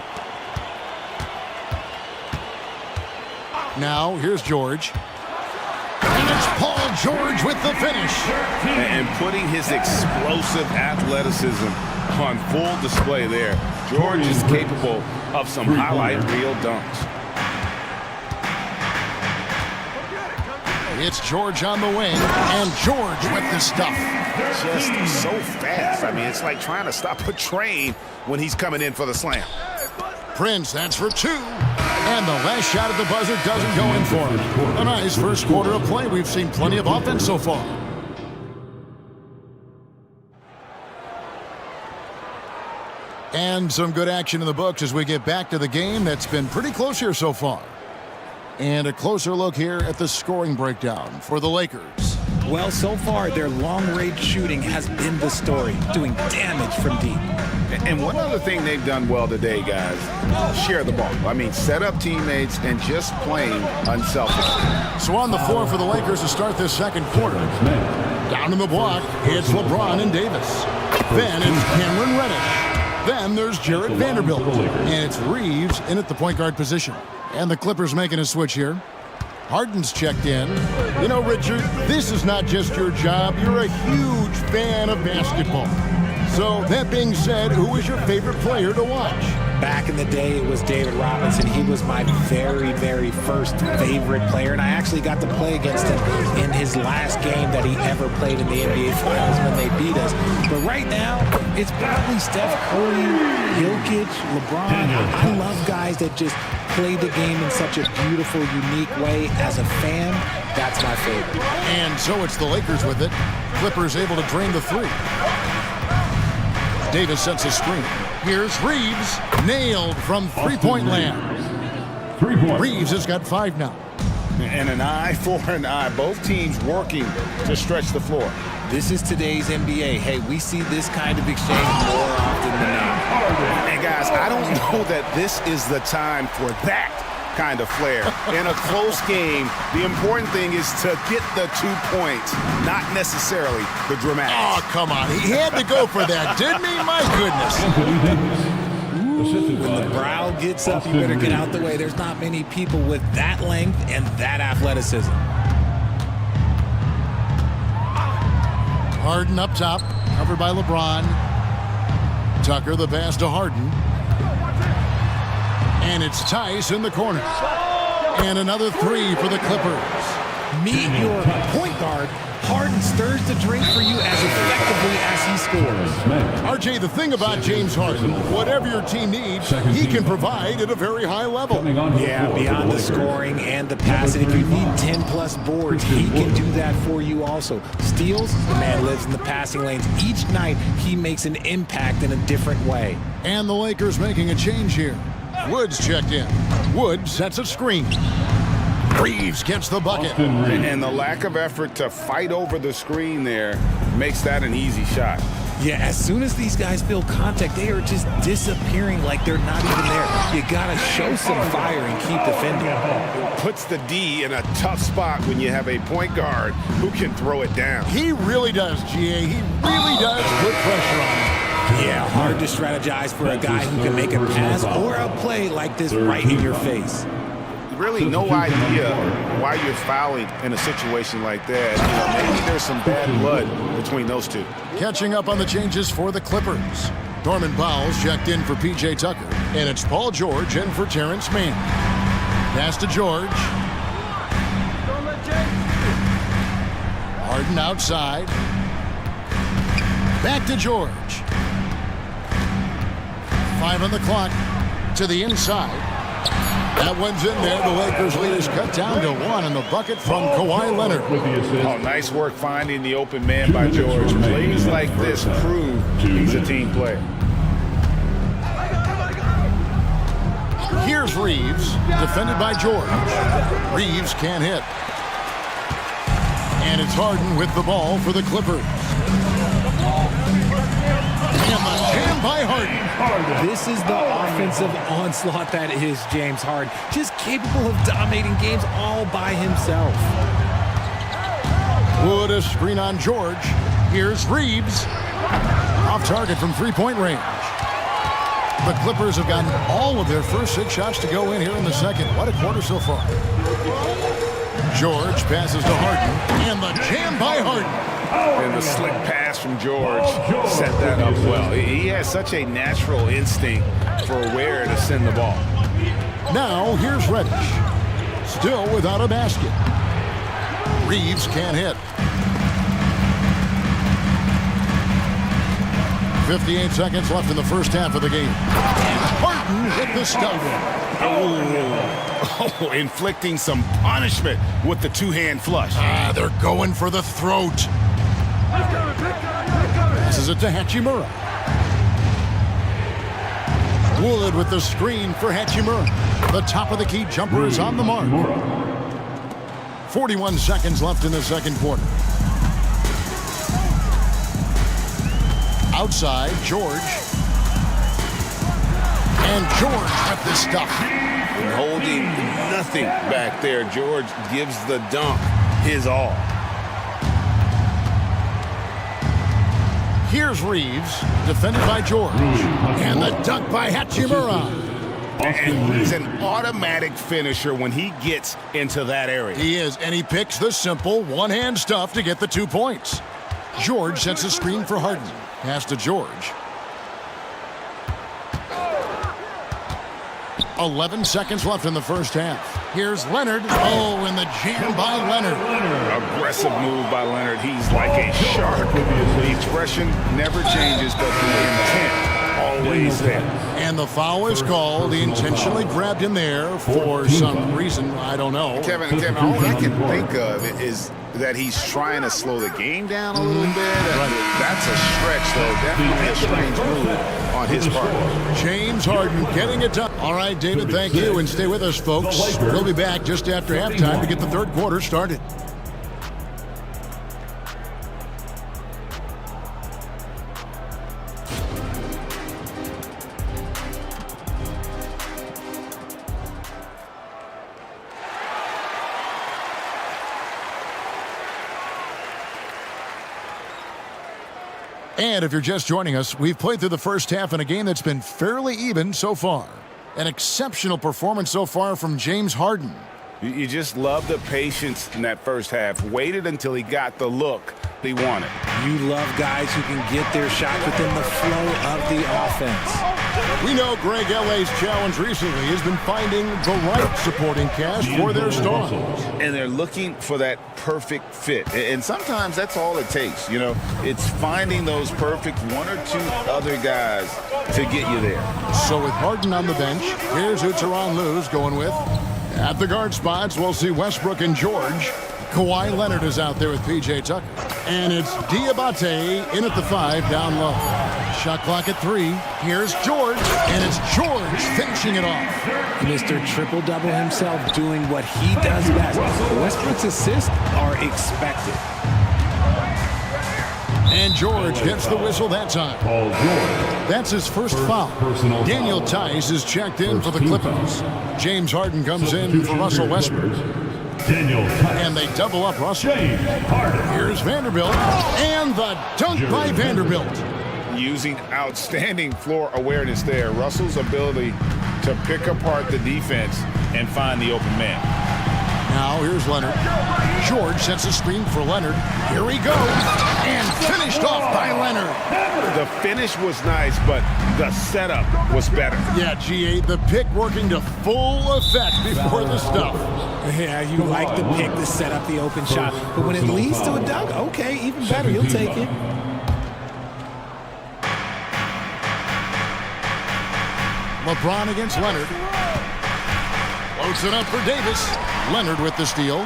Now, here's George. And it's Paul George with the finish. And putting his explosive athleticism on full display there. George is capable of some highlight reel dunks. It's George on the wing, and George with the stuff. Just so fast. I mean, it's like trying to stop a train when he's coming in for the slam. Prince, that's for 2. And the last shot at the buzzer doesn't go in for him. A nice first quarter of play. We've seen plenty of offense so far. And some good action in the books as we get back to the game that's been pretty close here so far. And a closer look here at the scoring breakdown for the Lakers. Well, so far, their long-range shooting has been the story, doing damage from deep. And one other thing they've done well today, guys, share the ball. I mean, set up teammates and just playing unselfish. So on the floor for the Lakers to start this second quarter. Down in the block, it's LeBron and Davis. Then it's Cameron Reddish. Then there's Jarrett Vanderbilt. And it's Reeves in at the point guard position. And the Clippers making a switch here. Harden's checked in. You know, Richard, this is not just your job. You're a huge fan of basketball. So, that being said, who is your favorite player to watch? Back in the day, it was David Robinson. He was my very, very first favorite player, and I actually got to play against him in his last game that he ever played in the NBA Finals when they beat us. But right now, it's probably Steph Curry, Jokic, LeBron. I love guys that just play the game in such a beautiful, unique way. As a fan, that's my favorite. And so it's the Lakers with it. Clippers able to drain the 3. Davis sets a screen. Here's Reeves, nailed from three-point land. 3 points. Reeves has got 5 now. And an eye for an eye. Both teams working to stretch the floor. This is today's NBA. Hey, we see this kind of exchange more often than not. And guys, I don't know that this is the time for that kind of flair. In a close game, the important thing is to get the 2 points, not necessarily the dramatics. Oh, come on. He had to go for that, didn't he? My goodness. When the brow gets up, you better get out the way. There's not many people with that length and that athleticism. Harden up top, covered by LeBron. Tucker the pass to Harden. And it's Tice in the corner. And another 3 for the Clippers. Meet your point guard. Harden stirs the drink for you as effectively as he scores. RJ, the thing about James Harden, whatever your team needs, he can provide at a very high level. Yeah, beyond the scoring and the passing. If you need 10-plus boards, he can do that for you also. Steals, the man lives in the passing lanes. Each night, he makes an impact in a different way. And the Lakers making a change here. Woods checked in. Wood sets a screen. Reeves gets the bucket. And the lack of effort to fight over the screen there makes that an easy shot. Yeah, as soon as these guys feel contact, they are just disappearing like they're not even there. You gotta show some fire and keep defending. Puts the D in a tough spot when you have a point guard who can throw it down. He really does, GA. He really does put pressure on him. Yeah, hard to strategize for a guy who can make a pass or a play like this right in your face. Really no idea why you're fouling in a situation like that. You know, maybe there's some bad blood between those two. Catching up on the changes for the Clippers. Norman Powell's checked in for P.J. Tucker, and it's Paul George in for Terrence Mann. Pass to George. Harden outside. Back to George. 5 on the clock. To the inside. That one's in there. The Lakers lead is cut down to 1 on the bucket from Kawhi Leonard. Oh, nice work finding the open man by George. Plays like this prove he's a team player. Here's Reeves, defended by George. Reeves can't hit. And it's Harden with the ball for the Clippers. And the jam by Harden. This is the offensive onslaught that is James Harden. Just capable of dominating games all by himself. Wood a screen on George. Here's Reeves. Off target from three-point range. The Clippers have gotten all of their first 6 shots to go in here in the second. What a quarter so far. George passes to Harden. And the jam by Harden. And the slick pass from George set that up well. He has such a natural instinct for where to send the ball. Now here's Reddish. Still without a basket. Reeves can't hit. 58 seconds left in the first half of the game. And Harden hit the stuff. Oh, inflicting some punishment with the two-hand flush. They're going for the throat. Passes it to Hachimura. Wood with the screen for Hachimura. The top of the key jumper is on the mark. 41 seconds left in the second quarter. Outside, George. And George with the stuff. And holding nothing back there. George gives the dunk his all. Here's Reeves, defended by George. And the dunk by Hachimura. And he's an automatic finisher when he gets into that area. He is, and he picks the simple one-hand stuff to get the 2 points. George sets a screen for Harden. Pass to George. 11 seconds left in the first half. Here's Leonard. Oh, and the jam by Leonard. Aggressive move by Leonard. He's like a shark. The expression never changes, but the intent always there. And the foul is called. He intentionally grabbed him there for some reason. I don't know. Kevin, all I can think of is that he's trying to slow the game down a little bit. That's a stretch, though. Definitely a strange move on his part. James Harden getting it done. All right, David, thank you. And stay with us, folks. We'll be back just after halftime to get the third quarter started. And if you're just joining us, we've played through the first half in a game that's been fairly even so far. An exceptional performance so far from James Harden. You just love the patience in that first half. Waited until he got the look he wanted. You love guys who can get their shot within the flow of the offense. We know Greg L.A.'s challenge recently has been finding the right supporting cast for their stars. And they're looking for that perfect fit. And sometimes that's all it takes, you know. It's finding those perfect one or two other guys to get you there. So with Harden on the bench, here's who Tyronn Lue's going with. At the guard spots, we'll see Westbrook and George. Kawhi Leonard is out there with P.J. Tucker. And it's Diabate in at the 5 down low. Shot clock at 3. Here's George. And it's George finishing it off. Mr. Triple-Double himself doing what he does best. Westbrook's assists are expected. And George gets the whistle that time. That's his first foul. Daniel Tice is checked in for the Clippers. James Harden comes in for Russell Westbrook. And they double up Russell. Here's Vanderbilt. And the dunk by Vanderbilt. using outstanding floor awareness there. Russell's ability to pick apart the defense and find the open man. Now here's Leonard. George sets a screen for Leonard. Here he goes. And finished off by Leonard. The finish was nice, but the setup was better. Yeah, GA, the pick working to full effect before the stuff. Yeah, you like the pick to set up the open shot. But when it leads to a dunk, okay, even better. You'll take it. LeBron against Leonard. Loads it up for Davis. Leonard with the steal.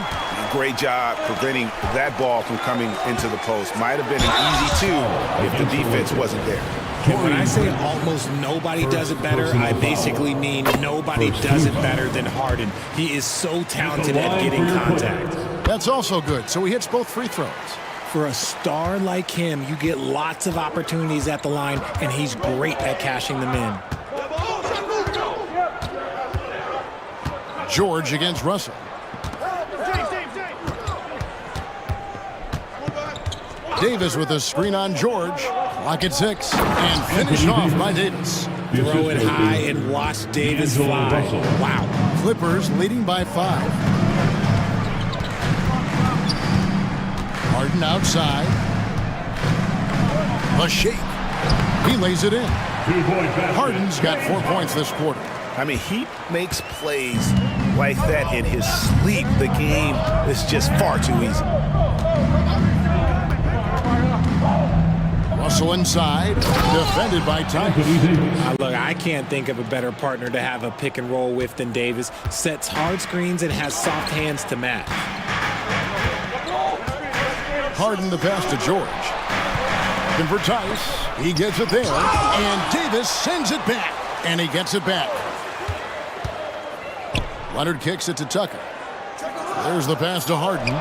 Great job preventing that ball from coming into the post. Might have been an easy two if the defense wasn't there. And when I say almost nobody does it better, I basically mean nobody does it better than Harden. He is so talented at getting contact. That's also good, so he hits both free throws. For a star like him, you get lots of opportunities at the line, and he's great at cashing them in. George against Russell. Davis with a screen on George. Lock at 6 and finished off by Davis. Throw it high and watch Davis fly. Wow. Clippers leading by 5. Harden outside. The shake. He lays it in. Harden's got 4 points this quarter. I mean, he makes plays like that in his sleep. The game is just far too easy. Russell inside, defended by Tice. Look, I can't think of a better partner to have a pick and roll with than Davis. Sets hard screens and has soft hands to match. Harden the pass to George. And for Tice, he gets it there. And Davis sends it back. And he gets it back. Leonard kicks it to Tucker. There's the pass to Harden.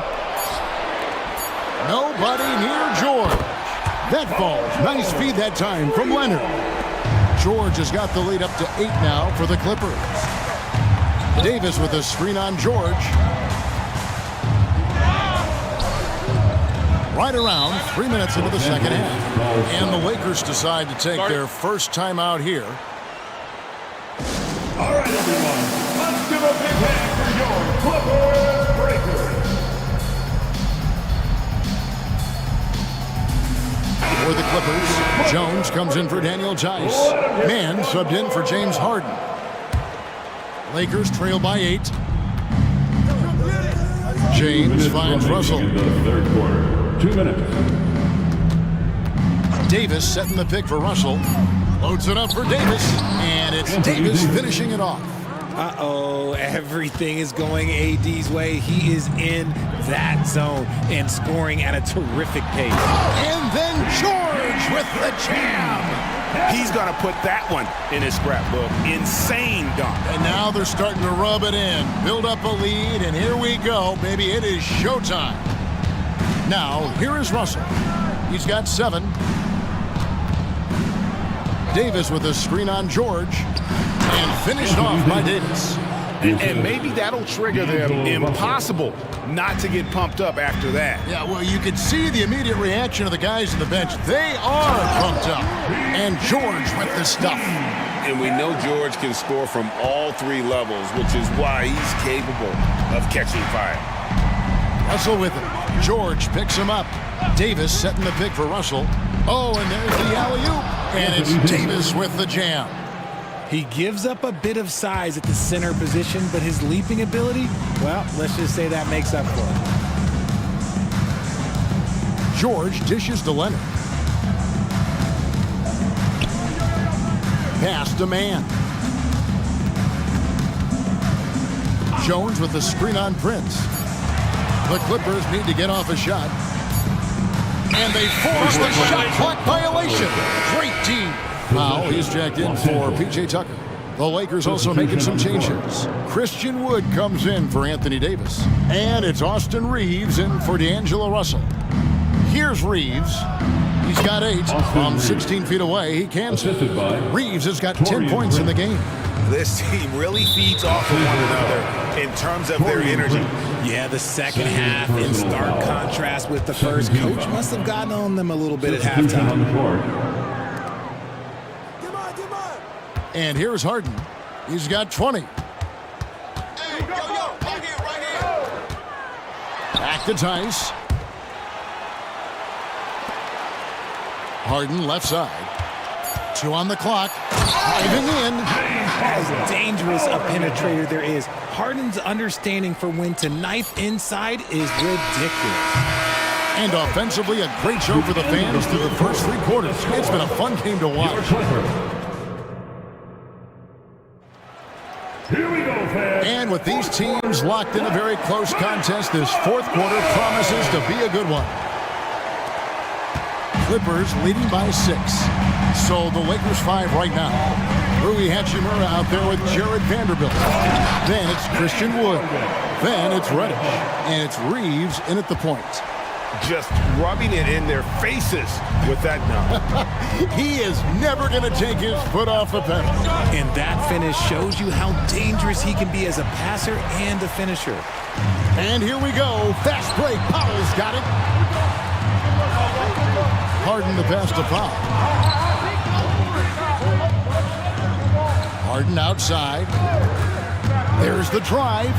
Nobody near George. That falls. Nice feed that time from Leonard. George has got the lead up to 8 now for the Clippers. Davis with a screen on George. Right around 3 minutes into the second half. And the Lakers decide to take their first timeout here. All right, everyone. Let's give a big hand for your Clippers Breakers. For the Clippers, Jones comes in for Daniel Tice. Mann subbed in for James Harden. Lakers trail by 8. James finds Russell. Third quarter. 2 minutes. Davis setting the pick for Russell. Loads it up for Davis. And it's Davis finishing it off. Uh-oh, everything is going AD's way. He is in that zone and scoring at a terrific pace. And then George with the jam. He's going to put that one in his scrapbook. Insane dunk. And now they're starting to rub it in. Build up a lead, and here we go, baby. It is showtime. Now, here is Russell. He's got 7. Davis with a screen on George. And finished off by Davis. And maybe that'll trigger them. Impossible not to get pumped up after that. Yeah, well, you could see the immediate reaction of the guys on the bench. They are pumped up. And George with the stuff. And we know George can score from all 3 levels, which is why he's capable of catching fire. Russell with it. George picks him up. Davis setting the pick for Russell. Oh, and there's the alley-oop. And it's Davis with the jam. He gives up a bit of size at the center position, but his leaping ability, well, let's just say that makes up for it. George dishes to Leonard. Pass to Mann. Jones with the screen on Prince. The Clippers need to get off a shot. And they force the shot clock violation. Great team. Foul. He's jacked in for P.J. Tucker. The Lakers also making some changes. Christian Wood comes in for Anthony Davis. And it's Austin Reeves in for D'Angelo Russell. Here's Reeves. He's got 8 from 16 feet away. He can shoot. Reeves has got 10 points in the game. This team really feeds off of one another in terms of their energy. Yeah, the second half in stark contrast with the first. Coach must have gotten on them a little bit at halftime. And here's Harden. He's got 20. Back to Tice. Harden left side. 2 on the clock. Driving in. As dangerous a penetrator there is. Harden's understanding for when to knife inside is ridiculous. And offensively, a great show for the fans through the first 3 quarters. It's been a fun game to watch. Here we go, fans. And with these teams locked in a very close contest, this 4th quarter promises to be a good one. Clippers leading by 6. So the Lakers 5 right now. Rui Hachimura out there with Jared Vanderbilt. Then it's Christian Wood. Then it's Reddish. And it's Reeves in at the point. Just rubbing it in their faces with that dunk. He is never going to take his foot off the pedal. And that finish shows you how dangerous he can be as a passer and a finisher. And here we go. Fast break. Powell's got it. Harden the pass to Powell. Harden outside. There's the drive.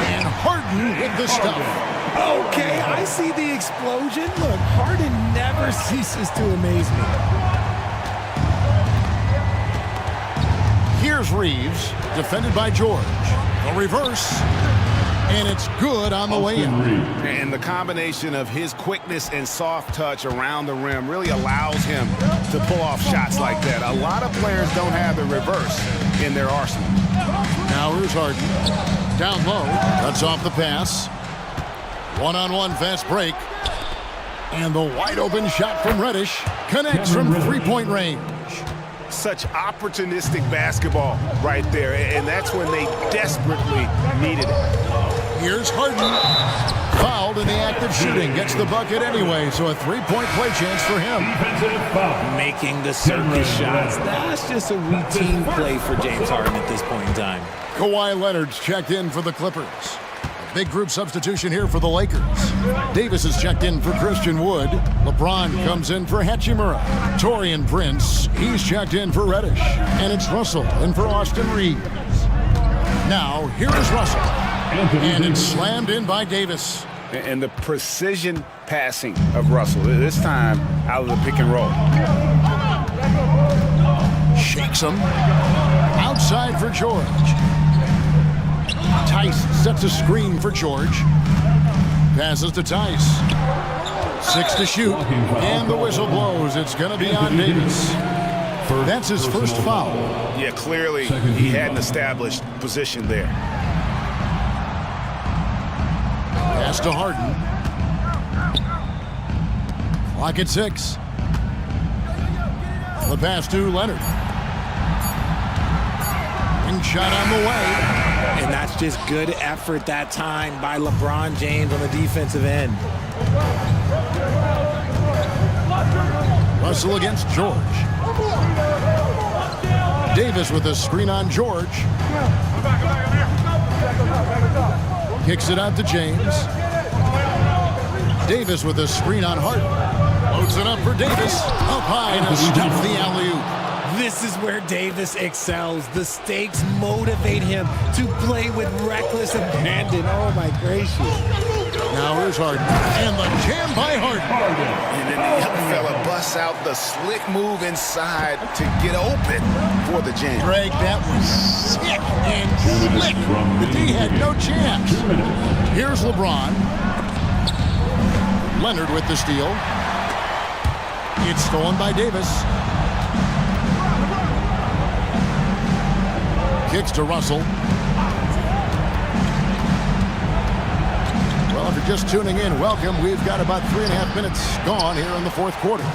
And Harden with the stuff. Okay, I see the explosion. Look, Harden never ceases to amaze me. Here's Reeves, defended by George. A reverse, and it's good on the way in. And the combination of his quickness and soft touch around the rim really allows him to pull off shots like that. A lot of players don't have the reverse in their arsenal. Now here's Harden. Down low, cuts off the pass. One-on-one fast break. And the wide-open shot from Reddish connects from three-point range. Such opportunistic basketball right there, and that's when they desperately needed it. Here's Harden. Fouled in the act of shooting. Gets the bucket anyway, so a three-point play chance for him. Making the circus shots. That's just a routine play for James Harden at this point in time. Kawhi Leonard's checked in for the Clippers. Big group substitution here for the Lakers. Davis is checked in for Christian Wood. LeBron comes in for Hachimura. Taurean Prince, he's checked in for Reddish. And it's Russell in for Austin Reeves. Now, here is Russell. And it's slammed in by Davis. And the precision passing of Russell, this time out of the pick and roll. Shakes him. Outside for George. Tice sets a screen for George. Passes to Tice. 6 to shoot. And the whistle blows. It's going to be on Davis. That's his first foul. Yeah, clearly he hadn't established position there. Pass to Harden. Clock at 6. The pass to Leonard. And shot on the way. And that's just good effort that time by LeBron James on the defensive end. Russell against George. Davis with a screen on George. Kicks it out to James. Davis with a screen on Harden. Loads it up for Davis. Up high to stuff the alley-oop. This is where Davis excels. The stakes motivate him to play with reckless abandon. Oh, my gracious. Now here's Harden. And the jam by Harden. And then the young fella busts out the slick move inside to get open for the jam. Greg, that was sick and slick. The D had no chance. Here's LeBron. Leonard with the steal. It's stolen by Davis. Kicks to Russell. Well, if you're just tuning in, welcome. We've got about 3.5 minutes gone here in the 4th quarter.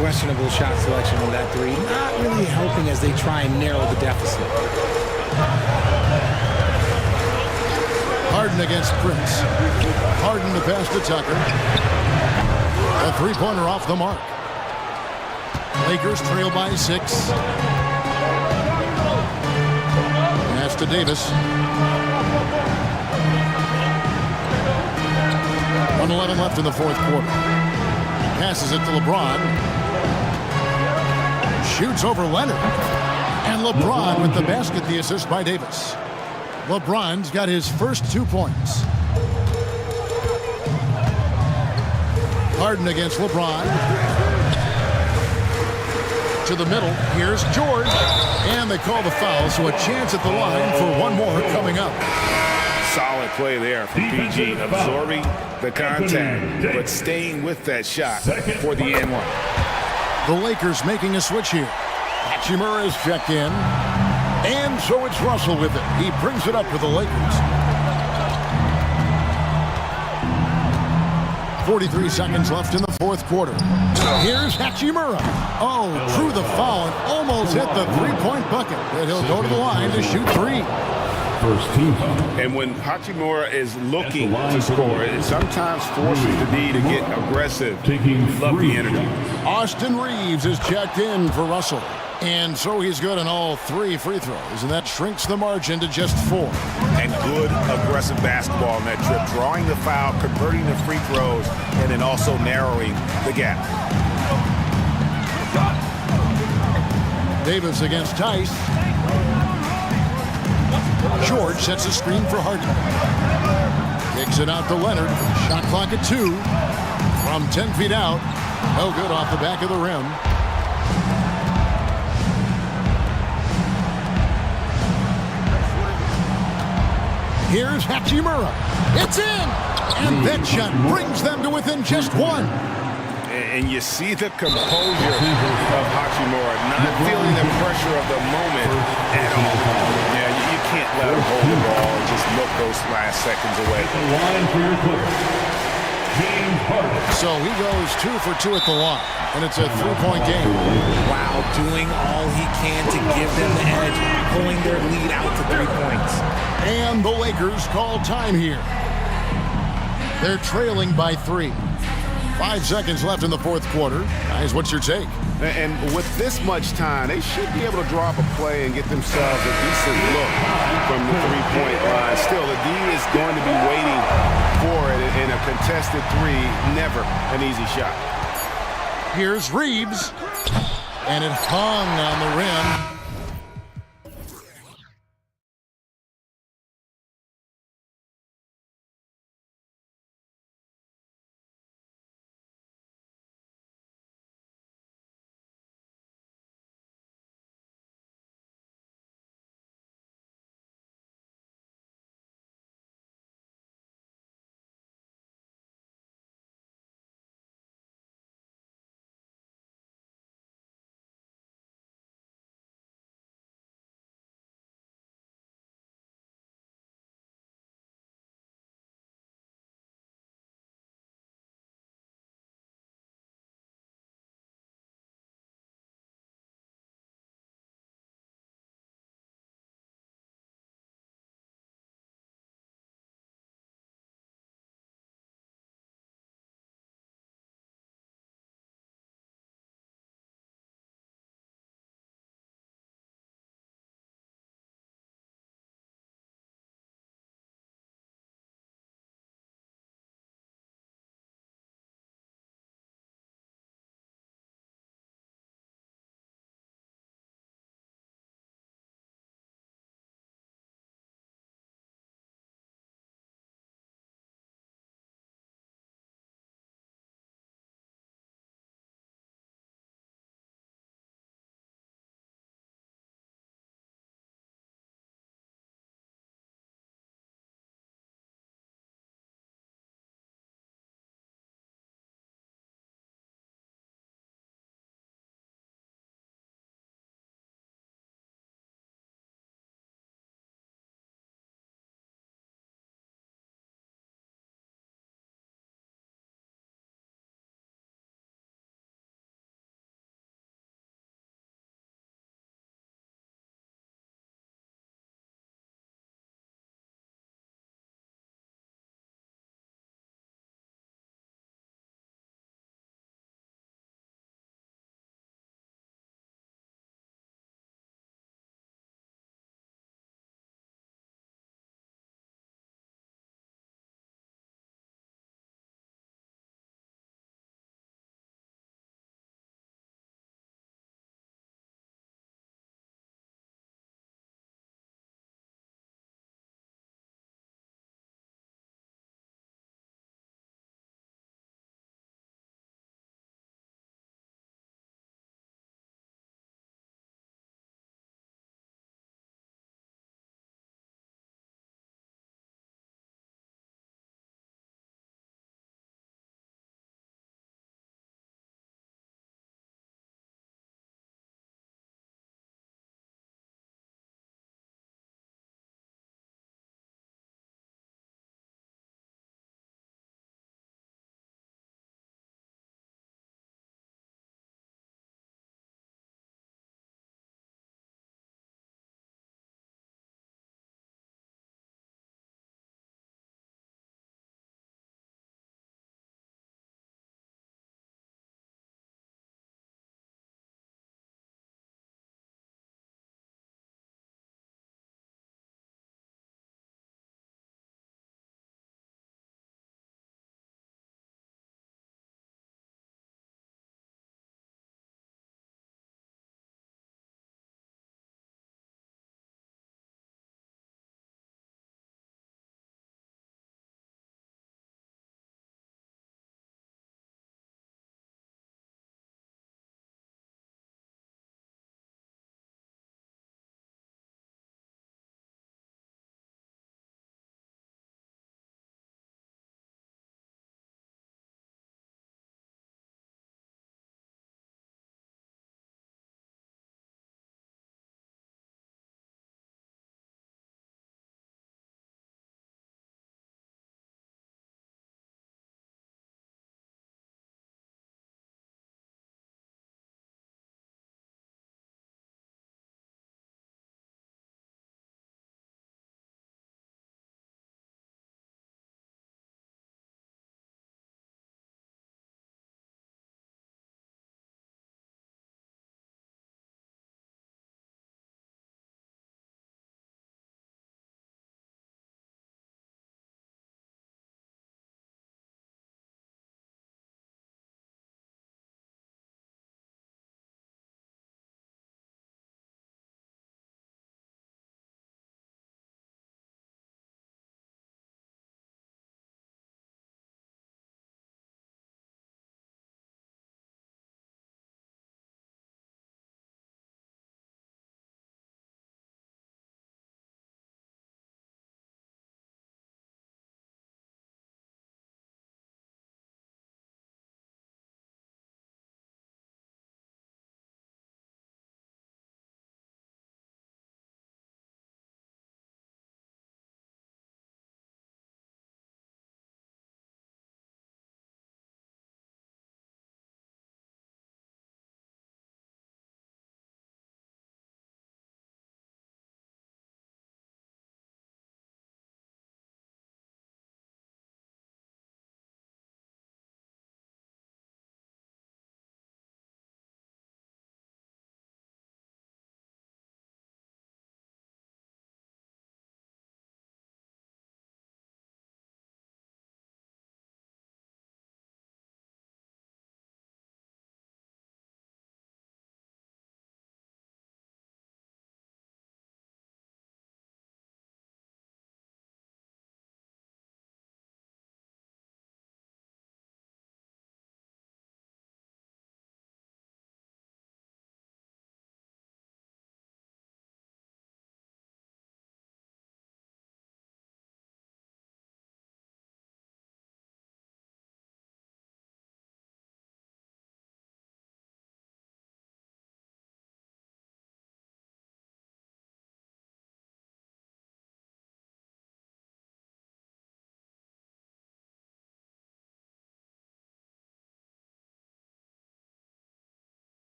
Questionable shot selection on that three. Not really helping as they try and narrow the deficit. Harden against Prince. Harden the pass to Tucker. A three-pointer off the mark. Lakers trail by 6. Pass to Davis. 1:11 left in the 4th quarter. Passes it to LeBron. Shoots over Leonard. And And LeBron with the basket, the assist by Davis. LeBron's got his first 2 points. Harden against LeBron. To the middle. Here's George. And they call the foul, so a chance at the line for one more coming up. Solid play there from PG, absorbing the contact, but staying with that shot for the N1. The Lakers making a switch here. Hachimura is checked in. And so it's Russell with it. He brings it up for the Lakers. 43 seconds left in the fourth quarter. Here's Hachimura. Oh, drew the foul and almost hit the three-point bucket. But he'll go to the line to shoot 3. First team. And when Hachimura is looking to score, it sometimes forces the D to get aggressive. Love the energy. Austin Reeves is checked in for Russell. And so he's good on all 3 free throws, and that shrinks the margin to just 4. And good aggressive basketball on that trip, drawing the foul, converting the free throws, and then also narrowing the gap. Davis against Tice. George sets a screen for Harden. Kicks it out to Leonard. Shot clock at 2. From 10 feet out. No good off the back of the rim. Here's Hachimura. It's in! And that shot brings them to within just 1. And you see the composure of Hachimura, not feeling the pressure of the moment at all. Yeah, you can't let him hold the ball and just look those last seconds away. So he goes 2 for 2 at the line, and it's a 3-point game. Wow, doing all he can to give them the edge, pulling their lead out to 3 points. And the Lakers call time here. They're trailing by 3. 5 seconds left in the fourth quarter. Guys, what's your take? And with this much time, they should be able to draw up a play and get themselves a decent look from the three-point line. Still, the D is going to be waiting for it in a contested 3. Never an easy shot. Here's Reeves. And it hung on the rim.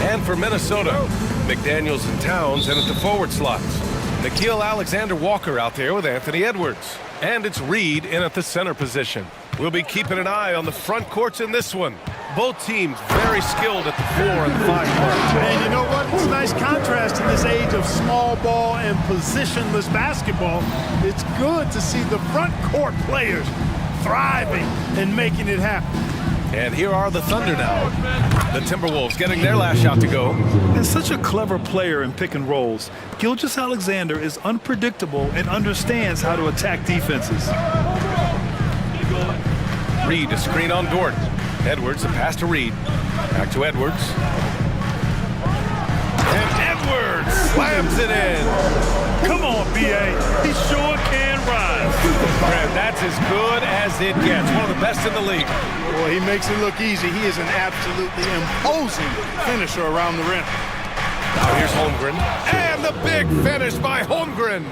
And for Minnesota, McDaniels and Towns in at the forward slots. Nickeil Alexander-Walker out there with Anthony Edwards. And it's Reed in at the center position. We'll be keeping an eye on the front courts in this one. Both teams very skilled at the 4 and 5 part. And you know what? It's a nice contrast in this age of small ball and positionless basketball. It's good to see the front court players thriving and making it happen. And here are the Thunder now. The Timberwolves getting their last shot to go. And such a clever player in pick and rolls. Gilgeous-Alexander is unpredictable and understands how to attack defenses. Reed, a screen on Dort. Edwards, a pass to Reed. Back to Edwards. And Edwards slams it in. Come on, B.A. He sure can rise. Fred, that's as good as it gets. One of the best in the league. Boy, he makes it look easy. He is an absolutely imposing finisher around the rim. Now here's Holmgren. And the big finish by Holmgren.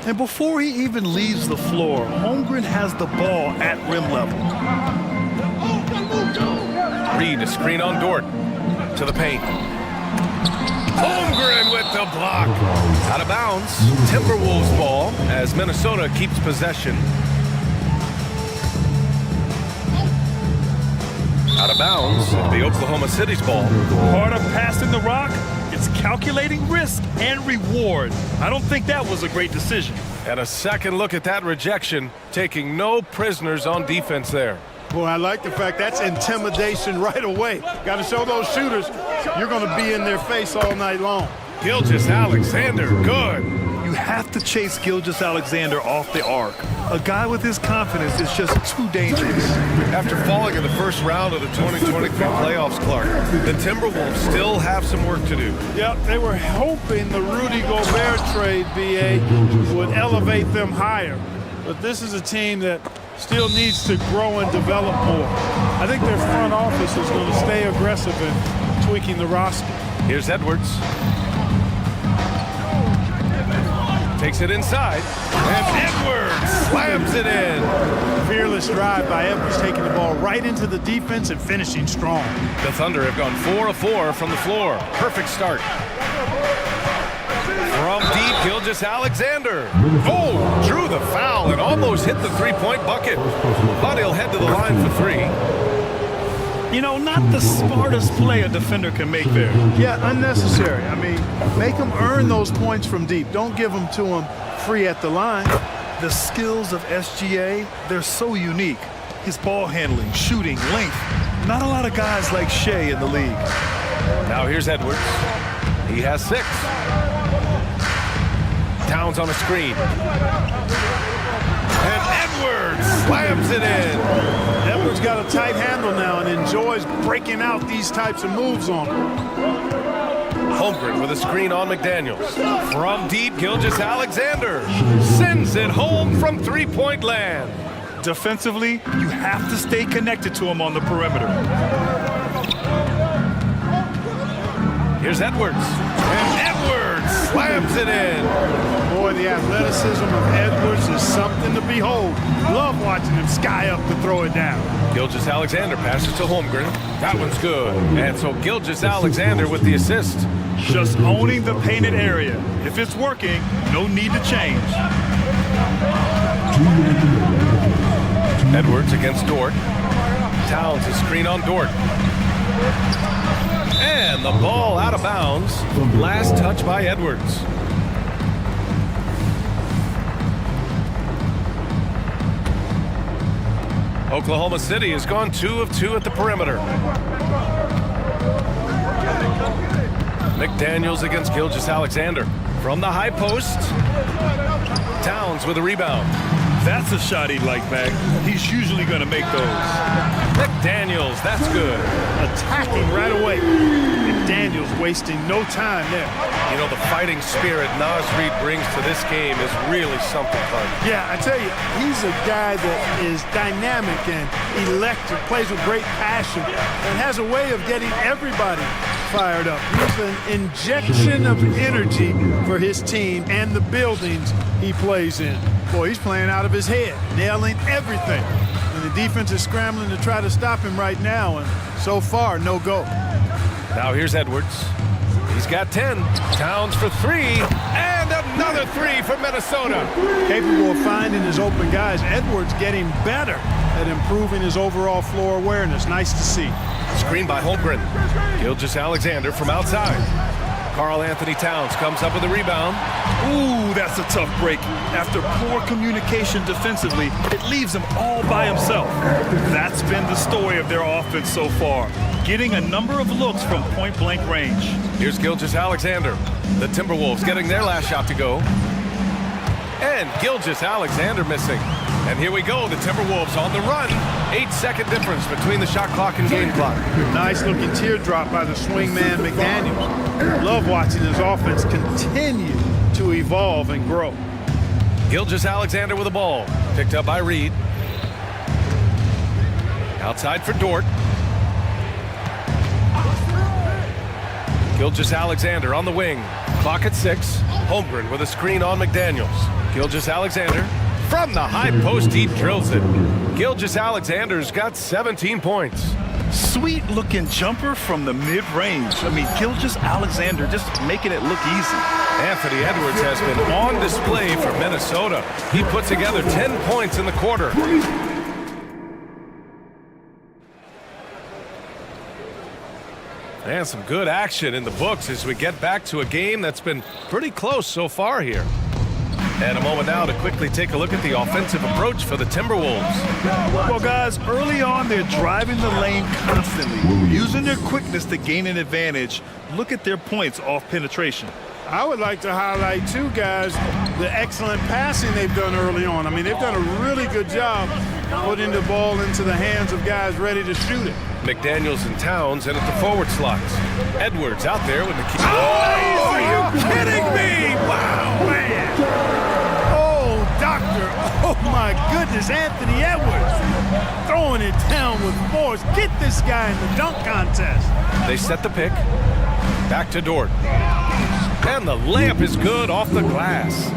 And before he even leaves the floor, Holmgren has the ball at rim level. Reed, a screen on Dort. To the paint. Holmgren with the block. Out of bounds. Timberwolves ball as Minnesota keeps possession. Out of bounds. It'll be Oklahoma City's ball. Part of passing the rock, it's calculating risk and reward. I don't think that was a great decision. And a second look at that rejection, taking no prisoners on defense there. Boy, I like the fact that's intimidation right away. Got to show those shooters you're going to be in their face all night long. Gilgeous-Alexander, good. You have to chase Gilgeous-Alexander off the arc. A guy with his confidence is just too dangerous. After falling in the first round of the 2023 playoffs, Clark, the Timberwolves still have some work to do. Yep, they were hoping the Rudy Gobert trade, B.A., would elevate them higher. But this is a team that still needs to grow and develop more. I think their front office is going to stay aggressive in tweaking the roster. Here's Edwards. Takes it inside. And Edwards slams it in. Fearless drive by Edwards, taking the ball right into the defense and finishing strong. The Thunder have gone 4 of 4 from the floor. Perfect start. From deep, Gilgeous-Alexander. Oh, drew the foul and almost hit the three-point bucket. But he'll head to the line for 3. You know, not the smartest play a defender can make there. Yeah, unnecessary. I mean, make them earn those points from deep. Don't give them to them free at the line. The skills of SGA, they're so unique. His ball handling, shooting, length. Not a lot of guys like Shea in the league. Now here's Edwards. He has 6. Towns on a screen. And Edwards slams it in. Edwards got a tight handle now and enjoys breaking out these types of moves on him. Holmgren with a screen on McDaniels. From deep, Gilgeous-Alexander sends it home from three-point land. Defensively, you have to stay connected to him on the perimeter. Here's Edwards. And Edwards slams it in. Boy, the athleticism of Edwards is something to behold. Love watching him sky up to throw it down. Gilgeous-Alexander passes to Holmgren. That one's good. And so Gilgeous-Alexander with the assist. Just owning the painted area. If it's working, no need to change. Edwards against Dort. Towns a screen on Dort. And the ball out of bounds. Last touch by Edwards. Oklahoma City has gone 2 of 2 at the perimeter. McDaniels against Gilgeous-Alexander. From the high post. Towns with a rebound. That's a shot he'd like back. He's usually going to make those. McDaniels, that's good. Attacking right away. McDaniels wasting no time there. You know, the fighting spirit Naz Reid brings to this game is really something fun. Yeah, I tell you, he's a guy that is dynamic and electric, plays with great passion, and has a way of getting everybody fired up. He's an injection of energy for his team and the buildings he plays in. Boy, he's playing out of his head, nailing everything. And the defense is scrambling to try to stop him right now, and so far, no go. Now here's Edwards. He's got 10. Towns for 3. And another 3 for Minnesota. Capable of finding his open guys. Edwards getting better at improving his overall floor awareness. Nice to see. Screen by Holmgren. Gilgeous-Alexander from outside. Karl Anthony Towns comes up with a rebound. Ooh, that's a tough break. After poor communication defensively, it leaves him all by himself. That's been the story of their offense so far, getting a number of looks from point-blank range. Here's Gilgeous-Alexander. The Timberwolves getting their last shot to go. And Gilgeous-Alexander missing. And here we go, the Timberwolves on the run. 8-second difference between the shot clock and game clock. Nice looking teardrop by the swingman McDaniels. Love watching his offense continue to evolve and grow. Gilgeous-Alexander with the ball. Picked up by Reed. Outside for Dort. Gilgeous-Alexander on the wing. Clock at 6. Holmgren with a screen on McDaniels. Gilgeous-Alexander. From the high post, he drills it. Gilgeous-Alexander's got 17 points. Sweet looking jumper from the mid-range. I mean, Gilgeous-Alexander just making it look easy. Anthony Edwards has been on display for Minnesota. He put together 10 points in the quarter. And some good action in the books as we get back to a game that's been pretty close so far here. And a moment now to quickly take a look at the offensive approach for the Timberwolves. Well, guys, early on, they're driving the lane constantly, using their quickness to gain an advantage. Look at their points off penetration. I would like to highlight, too, guys, the excellent passing they've done early on. I mean, they've done a really good job putting the ball into the hands of guys ready to shoot it. McDaniels and Towns in at the forward slots. Edwards out there with the key. Oh, are you kidding me? Wow, man. Doctor, oh my goodness, Anthony Edwards throwing it down with force. Get this guy in the dunk contest. They set the pick. Back to Dort. And the layup is good off the glass.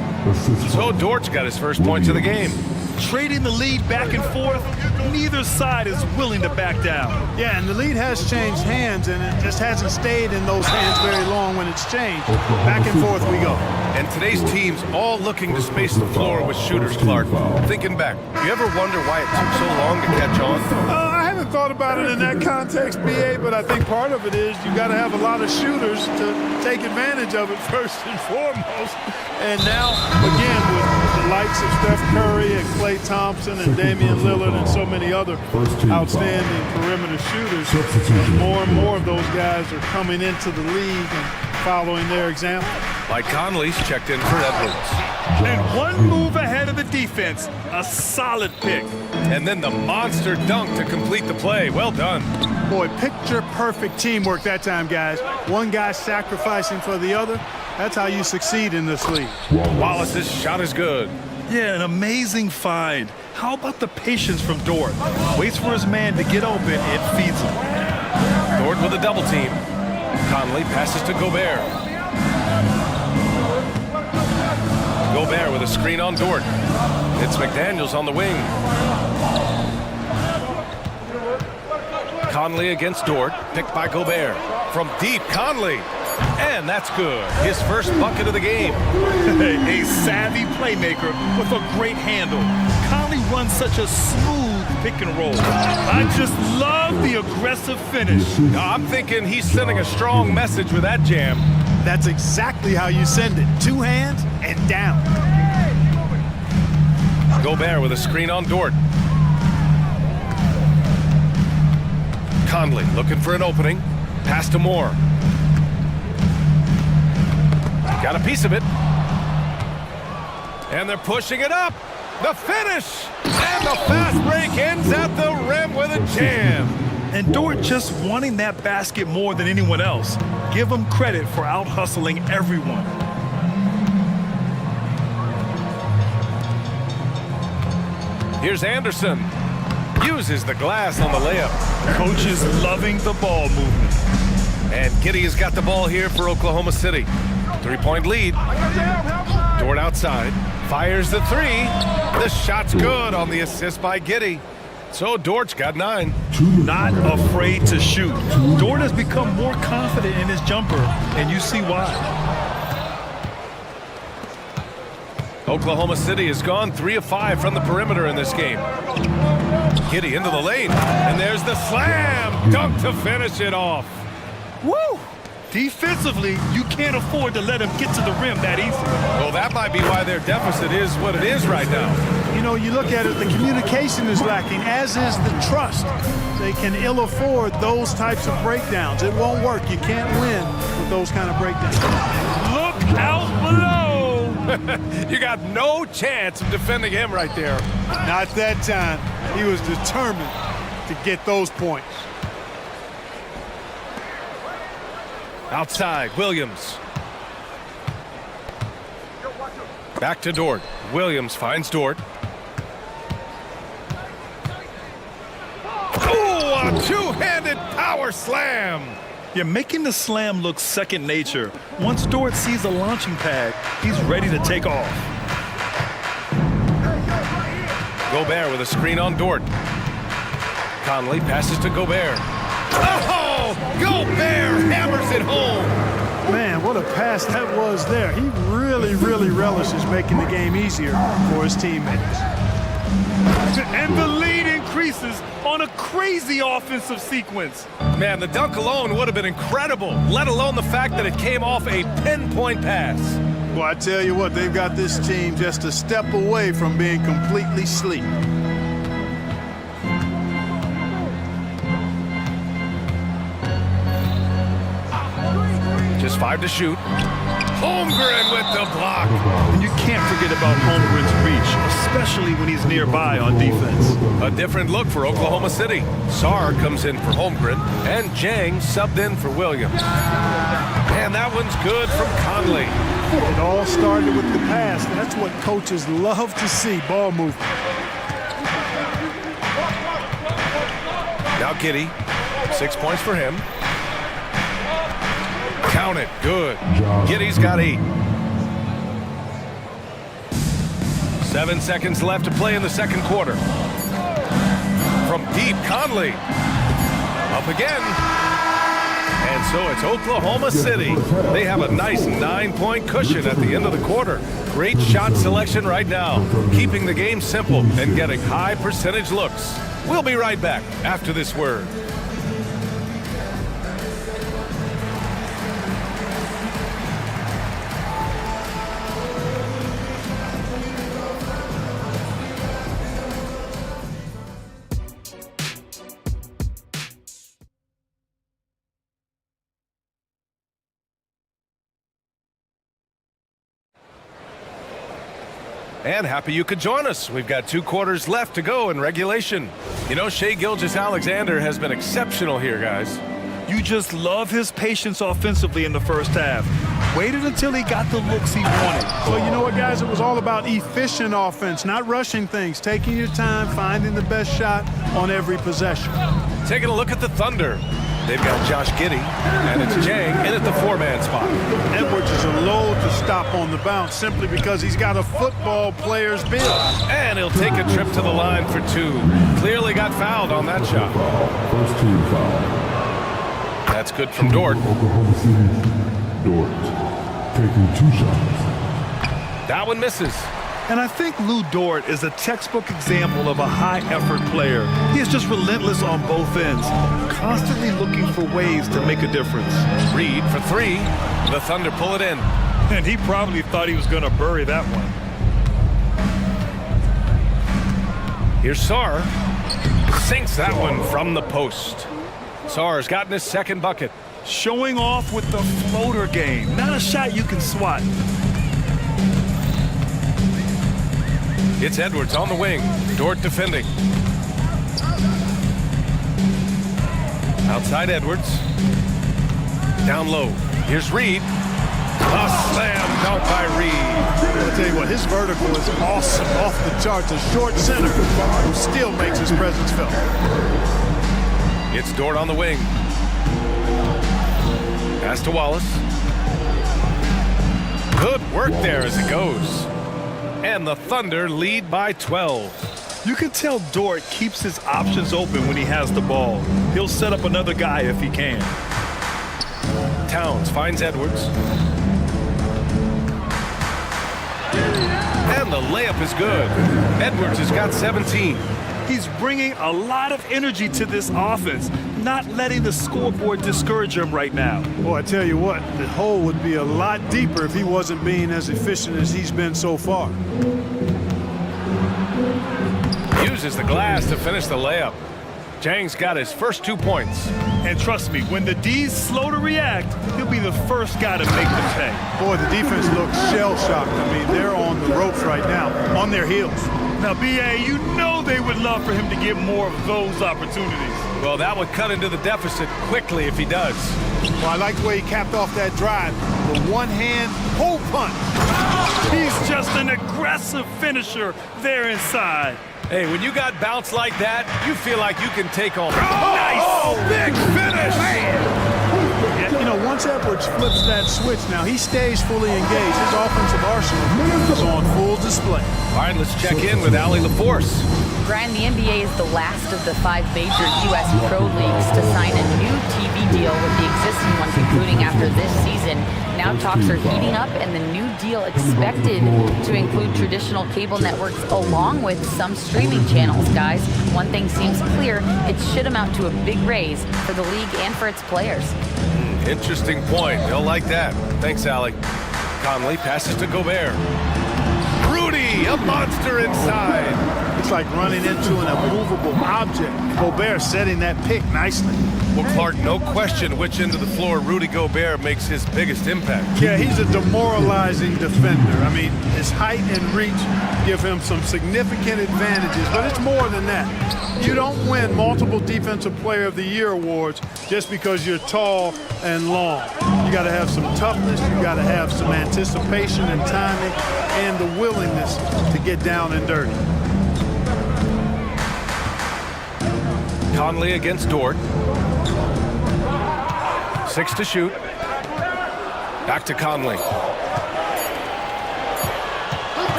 So Dort's got his first points of the game. Trading the lead back and forth, neither side is willing to back down. Yeah, and the lead has changed hands, and it just hasn't stayed in those hands very long when it's changed. Back and forth we go. And today's team's all looking to space the floor with shooters, Clark. Thinking back, you ever wonder why it took so long to catch on? I haven't thought about it in that context, BA, but I think part of it is you got to have a lot of shooters to take advantage of it first and foremost. And now, again, with the likes of Steph Curry and Klay Thompson and Damian Lillard and so many other outstanding perimeter shooters, more and more of those guys are coming into the league and following their example. Mike Conley's checked in for Edwards. And one move ahead of the defense, a solid pick. And then the monster dunk to complete the play. Well done. Boy, picture-perfect teamwork that time, guys. One guy sacrificing for the other. That's how you succeed in this league. Wallace's shot is good. Yeah, an amazing find. How about the patience from Dort? Waits for his man to get open and feeds him. Dort with a double team. Conley passes to Gobert. Gobert with a screen on Dort. It's McDaniels on the wing. Conley against Dort, picked by Gobert. From deep, Conley. And that's good. His first bucket of the game. A savvy playmaker with a great handle. Conley runs such a smooth pick and roll. I just love the aggressive finish. I'm thinking he's sending a strong message with that jam. That's exactly how you send it. Two hands and down. Gobert with a screen on Dort. Conley looking for an opening. Pass to Moore. Got a piece of it. And they're pushing it up. The finish. And the fast break ends at the rim with a jam. And Dort just wanting that basket more than anyone else. Give him credit for out-hustling everyone. Here's Anderson. Uses the glass on the layup. Coach is loving the ball movement. And Giddey has got the ball here for Oklahoma City. 3-point lead. Dort outside. Fires the three. The shot's good on the assist by Giddey. So Dort's got 9. Not afraid to shoot. Dort has become more confident in his jumper, and you see why. Oklahoma City has gone 3 of 5 from the perimeter in this game. Giddey into the lane, and there's the slam dunk to finish it off. Woo! Defensively, you can't afford to let him get to the rim that easily. Well, that might be why their deficit is what it is right now. You know, you look at it, the communication is lacking, as is the trust. They can ill afford those types of breakdowns. It won't work. You can't win with those kind of breakdowns. Look out below! You got no chance of defending him right there. Not that time. He was determined to get those points. Outside, Williams. Back to Dort. Williams finds Dort. Oh, a two-handed power slam. You're making the slam look second nature. Once Dort sees the launching pad, he's ready to take off. Gobert with a screen on Dort. Conley passes to Gobert. Oh! Gobert hammers it home. Man, what a pass that was there. He really, really relishes making the game easier for his teammates. And the lead increases on a crazy offensive sequence. Man, the dunk alone would have been incredible, let alone the fact that it came off a pinpoint pass. Well, I tell you what, they've got this team just a step away from being completely asleep. Just 5 to shoot. Holmgren with the block. And you can't forget about Holmgren's reach, especially when he's nearby on defense. A different look for Oklahoma City. Sarr comes in for Holmgren, and Jang subbed in for Williams. And that one's good from Conley. It all started with the pass. That's what coaches love to see, ball movement. Now Giddey, 6 points for him. Count it, good. Giddey's got 8. 7 seconds left to play in the second quarter. From deep, Conley. Up again. And so it's Oklahoma City. They have a nice 9-point cushion at the end of the quarter. Great shot selection right now, keeping the game simple and getting high percentage looks. We'll be right back after this word. And happy you could join us. We've got 2 quarters left to go in regulation. You know, Shai Gilgeous-Alexander has been exceptional here, guys. You just love his patience offensively in the first half. Waited until he got the looks he wanted. So you know what, guys? It was all about efficient offense, not rushing things, taking your time, finding the best shot on every possession. Taking a look at the Thunder. They've got Josh Giddey, and it's Jang in at the 4-man spot. Edwards is a load to stop on the bounce simply because he's got a football player's build. And he'll take a trip to the line for 2. Clearly got fouled on that shot. First team foul. That's good from Dort. Oklahoma City, Dort, taking 2 shots. That one misses. And I think Lou Dort is a textbook example of a high-effort player. He is just relentless on both ends, constantly looking for ways to make a difference. Reed for 3. The Thunder pull it in. And he probably thought he was going to bury that one. Here's Sarr. Sinks that one from the post. Sarr's gotten his second bucket. Showing off with the floater game. Not a shot you can swat. It's Edwards on the wing. Dort defending. Outside Edwards. Down low. Here's Reed. A slam dunk by Reed. I'll tell you what, his vertical is awesome, off the charts. A short center who still makes his presence felt. It's Dort on the wing. Pass to Wallace. Good work there as it goes. And the Thunder lead by 12. You can tell Dort keeps his options open when he has the ball. He'll set up another guy if he can. Towns finds Edwards. And the layup is good. Edwards has got 17. He's bringing a lot of energy to this offense, not letting the scoreboard discourage him right now. Boy, I tell you what, the hole would be a lot deeper if he wasn't being as efficient as he's been so far. Uses the glass to finish the layup. Jang's got his first 2 points. And trust me, when the D's slow to react, he'll be the first guy to make the pay. Boy, the defense looks shell-shocked. I mean, they're on the ropes right now, on their heels. Now, B.A., you know they would love for him to get more of those opportunities. Well, that would cut into the deficit quickly if he does. Well, I like the way he capped off that drive. The one-hand hole punch. He's just an aggressive finisher there inside. Hey, when you got bounce like that, you feel like you can take on. Nice! Oh, big finish! Yeah, you know, once Edwards flips that switch, now he stays fully engaged. His offensive arsenal is on full display. All right, let's check in with Allie LaForce. Brian, the NBA is the last of the 5 major U.S. pro leagues to sign a new TV deal with the existing one concluding after this season. Now talks are heating up and the new deal expected to include traditional cable networks along with some streaming channels, guys. One thing seems clear, it should amount to a big raise for the league and for its players. Interesting point. They'll like that. Thanks, Allie. Conley passes to Gobert. Rudy, a monster inside. It's like running into an immovable object. Gobert setting that pick nicely. Well, Clark, no question which end of the floor Rudy Gobert makes his biggest impact. Yeah, he's a demoralizing defender. I mean, his height and reach give him some significant advantages, but it's more than that. You don't win multiple Defensive Player of the Year awards just because you're tall and long. You got to have some toughness, you got to have some anticipation and timing, and the willingness to get down and dirty. Conley against Dort. 6 to shoot. Back to Conley.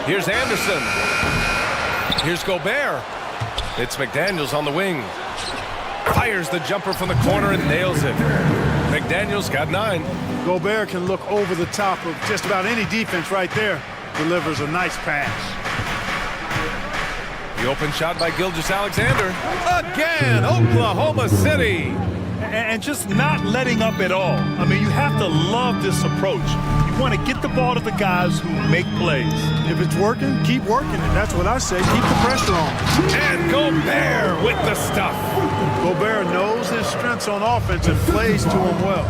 Here's Anderson. Here's Gobert. It's McDaniels on the wing. Fires the jumper from the corner and nails it. McDaniels got 9. Gobert can look over the top of just about any defense right there. Delivers a nice pass. The open shot by Gilgeous-Alexander. Again, Oklahoma City. And just not letting up at all. I mean, you have to love this approach. You want to get the ball to the guys who make plays. If it's working, keep working it. That's what I say. Keep the pressure on. And Gobert with the stuff. Gobert knows his strengths on offense and plays to him well.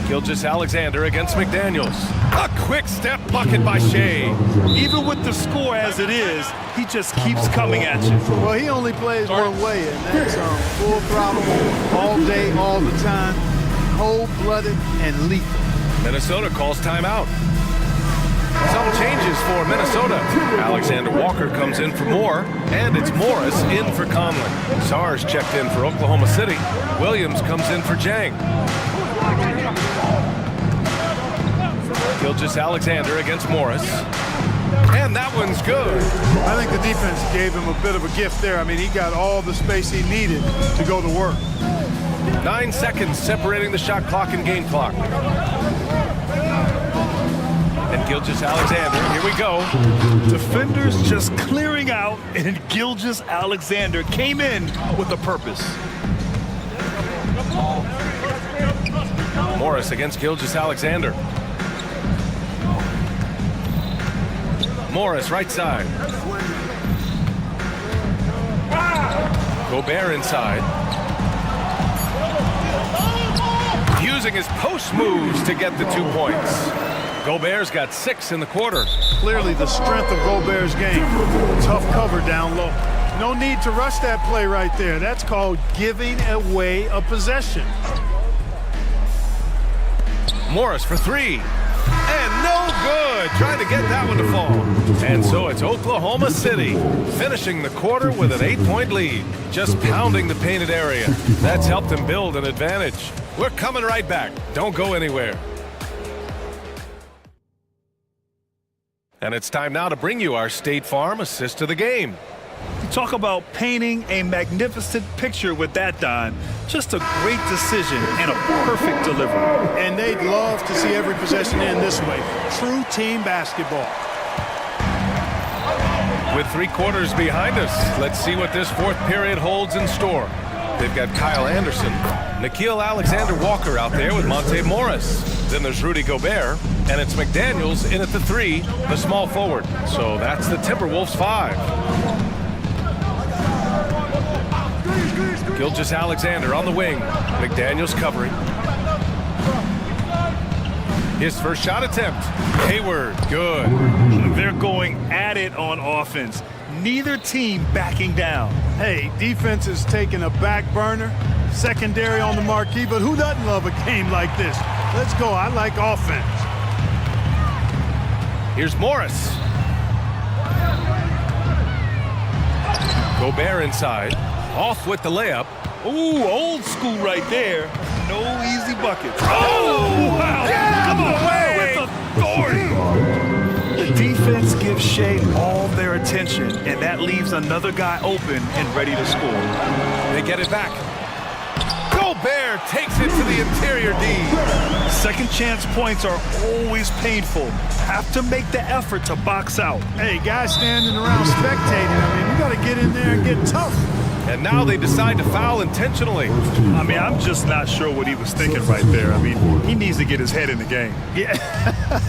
Gilgeous-Alexander against McDaniels. A quick step bucket by Shea. Even with the score as it is, he just keeps coming at you. Well, he only plays one way, and that's full throttle, all day, all the time, cold-blooded and lethal. Minnesota calls timeout. Some changes for Minnesota. Alexander Walker comes in for Moore, and it's Morris in for Conley. Sars checked in for Oklahoma City. Williams comes in for Jang. Gilgeous-Alexander against Morris. And that one's good. I think the defense gave him a bit of a gift there. I mean, he got all the space he needed to go to work. 9 seconds separating the shot clock and game clock. And Gilgeous-Alexander, here we go. Defenders just clearing out, and Gilgeous-Alexander came in with a purpose. Morris against Gilgeous-Alexander. Morris, right side. Gobert inside. Using his post moves to get the 2 points. Gobert's got 6 in the quarter. Clearly the strength of Gobert's game. Tough cover down low. No need to rush that play right there. That's called giving away a possession. Morris for 3. And no good. Trying to get that one to fall. And so it's Oklahoma City finishing the quarter with an 8-point lead. Just pounding the painted area. That's helped them build an advantage. We're coming right back. Don't go anywhere. And it's time now to bring you our State Farm assist to the game. Talk about painting a magnificent picture with that dime. Just a great decision and a perfect delivery. And they'd love to see every possession end this way. True team basketball. With 3 quarters behind us, let's see what this fourth period holds in store. They've got Kyle Anderson, Nikhil Alexander-Walker out there with Monte Morris. Then there's Rudy Gobert, and it's McDaniels in at the 3, the small forward. So that's the Timberwolves 5. Gilgeous-Alexander on the wing. McDaniels covering. His first shot attempt. Hayward, good. They're going at it on offense. Neither team backing down. Hey, defense is taking a back burner. Secondary on the marquee, but who doesn't love a game like this? Let's go. I like offense. Here's Morris. Gobert inside. Off with the layup. Ooh, old school right there. No easy buckets. Oh, wow. Come on, with authority. The defense gives Shea all their attention, and that leaves another guy open and ready to score. They get it back. Gobert takes it to the interior D. Second chance points are always painful. Have to make the effort to box out. Hey, guys standing around spectating. I mean, you got to get in there and get tough. And now they decide to foul intentionally. I mean, I'm just not sure what he was thinking right there. I mean, he needs to get his head in the game. Yeah,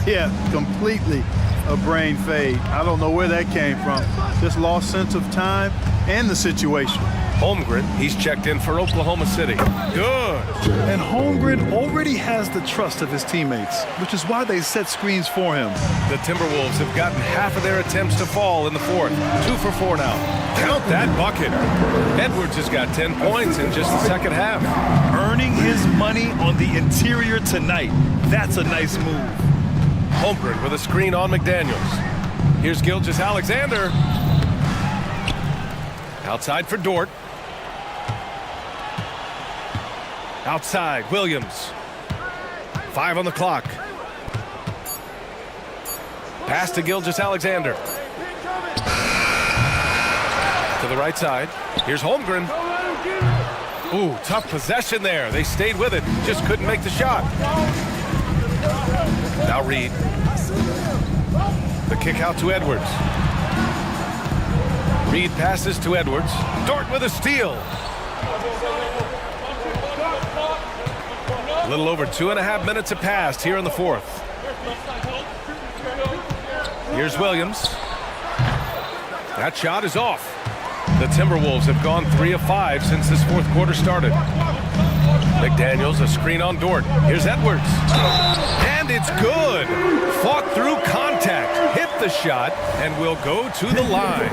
yeah, completely a brain fade. I don't know where that came from. Just lost sense of time and the situation. Holmgren, he's checked in for Oklahoma City. Good. And Holmgren already has the trust of his teammates, which is why they set screens for him. The Timberwolves have gotten half of their attempts to fall in the fourth. 2 for 4 now. Count that bucket. Edwards has got 10 points in just the second half. Earning his money on the interior tonight. That's a nice move. Holmgren with a screen on McDaniels. Here's Gilgeous-Alexander. Outside for Dort. Outside, Williams. 5 on the clock. Pass to Gilgeous-Alexander. To the right side. Here's Holmgren. Ooh, tough possession there. They stayed with it. Just couldn't make the shot. Now Reed. The kick out to Edwards. Reed passes to Edwards. Dort with a steal. A little over 2.5 minutes have passed here in the fourth. Here's Williams. That shot is off. The Timberwolves have gone 3 of 5 since this fourth quarter started. McDaniels, a screen on Dort. Here's Edwards. And it's good. Fought through contact. Hit the shot and will go to the line.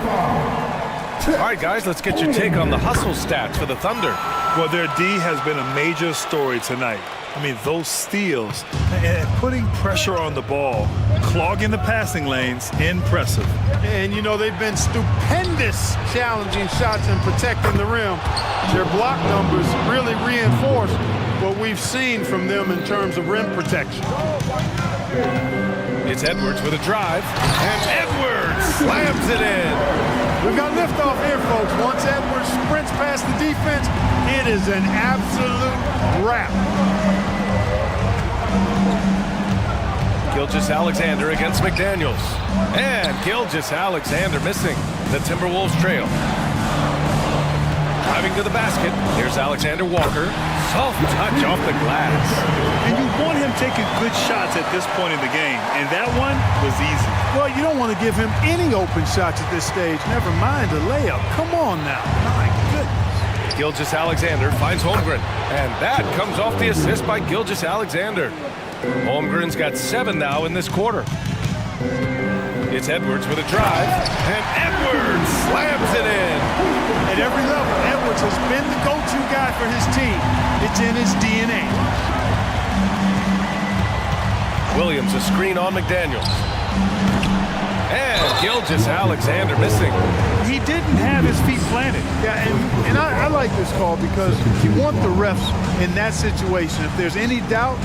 All right, guys, let's get your take on the hustle stats for the Thunder. Well, their D has been a major story tonight. I mean, those steals and putting pressure on the ball, clogging the passing lanes, impressive. And, you know, they've been stupendous challenging shots and protecting the rim. Their block numbers really reinforce what we've seen from them in terms of rim protection. It's Edwards with a drive, and Edwards slams it in. We've got liftoff here, folks. Once Edwards sprints past the defense, it is an absolute wrap. Gilgeous-Alexander against McDaniels. And Gilgeous-Alexander missing. The Timberwolves trail. Driving to the basket. Here's Alexander-Walker. Soft touch off the glass. And you want him taking good shots at this point in the game, and that one was easy. Well, you don't want to give him any open shots at this stage. Never mind a layup. Come on now. My goodness. Gilgeous-Alexander finds Holmgren. And that comes off the assist by Gilgeous-Alexander. Holmgren's got 7 now in this quarter. It's Edwards with a drive. And Edwards slams it in. At every level, Edwards has been the go-to guy for his team. It's in his DNA. Williams, a screen on McDaniels. And Gilgeous-Alexander missing. He didn't have his feet planted. Yeah, and I like this call because you want the refs in that situation. If there's any doubt,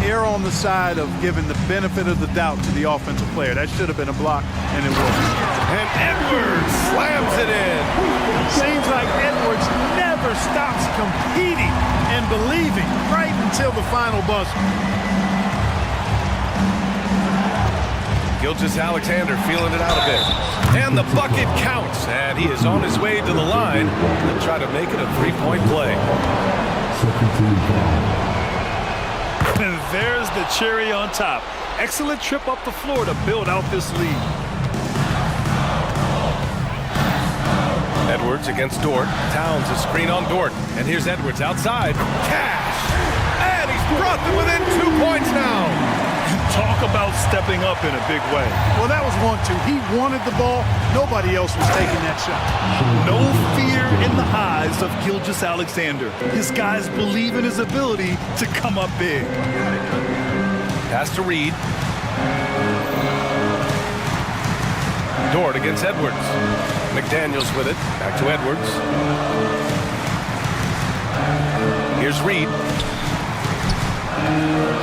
err on the side of giving the benefit of the doubt to the offensive player. That should have been a block, and it wasn't. And Edwards slams it in. Seems like Edwards never stops competing and believing right until the final buzzer. Gilgeous-Alexander feeling it out a bit. And the bucket counts. And he is on his way to the line to try to make it a three-point play. And there's the cherry on top. Excellent trip up the floor to build out this lead. Edwards against Dort. Towns a screen on Dort. And here's Edwards outside. Cash! And he's brought them within 2 points now. Talk about stepping up in a big way. Well, that was 1-2. He wanted the ball. Nobody else was taking that shot. No fear in the eyes of Gilgeous-Alexander. His guys believe in his ability to come up big. Pass to Reed. Dort against Edwards. McDaniels with it. Back to Edwards. Here's Reed.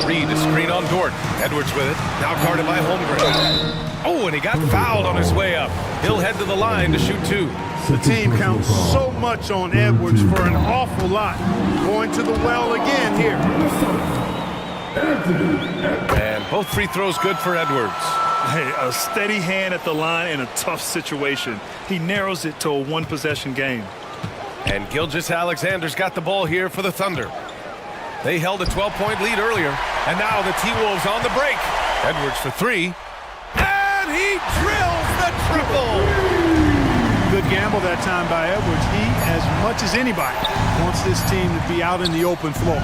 Reed, a screen on Dort. Edwards with it. Now guarded by Holmgren. Oh, and he got fouled on his way up. He'll head to the line to shoot two. The team counts so much on Edwards for an awful lot. Going to the well again here. And both free throws good for Edwards. Hey, a steady hand at the line in a tough situation. He narrows it to a one-possession game. And Gilgeous-Alexander's got the ball here for the Thunder. They held a 12-point lead earlier, and now the T-Wolves on the break. Edwards for three, and he drills the triple! Good gamble that time by Edwards. He, as much as anybody, wants this team to be out in the open floor.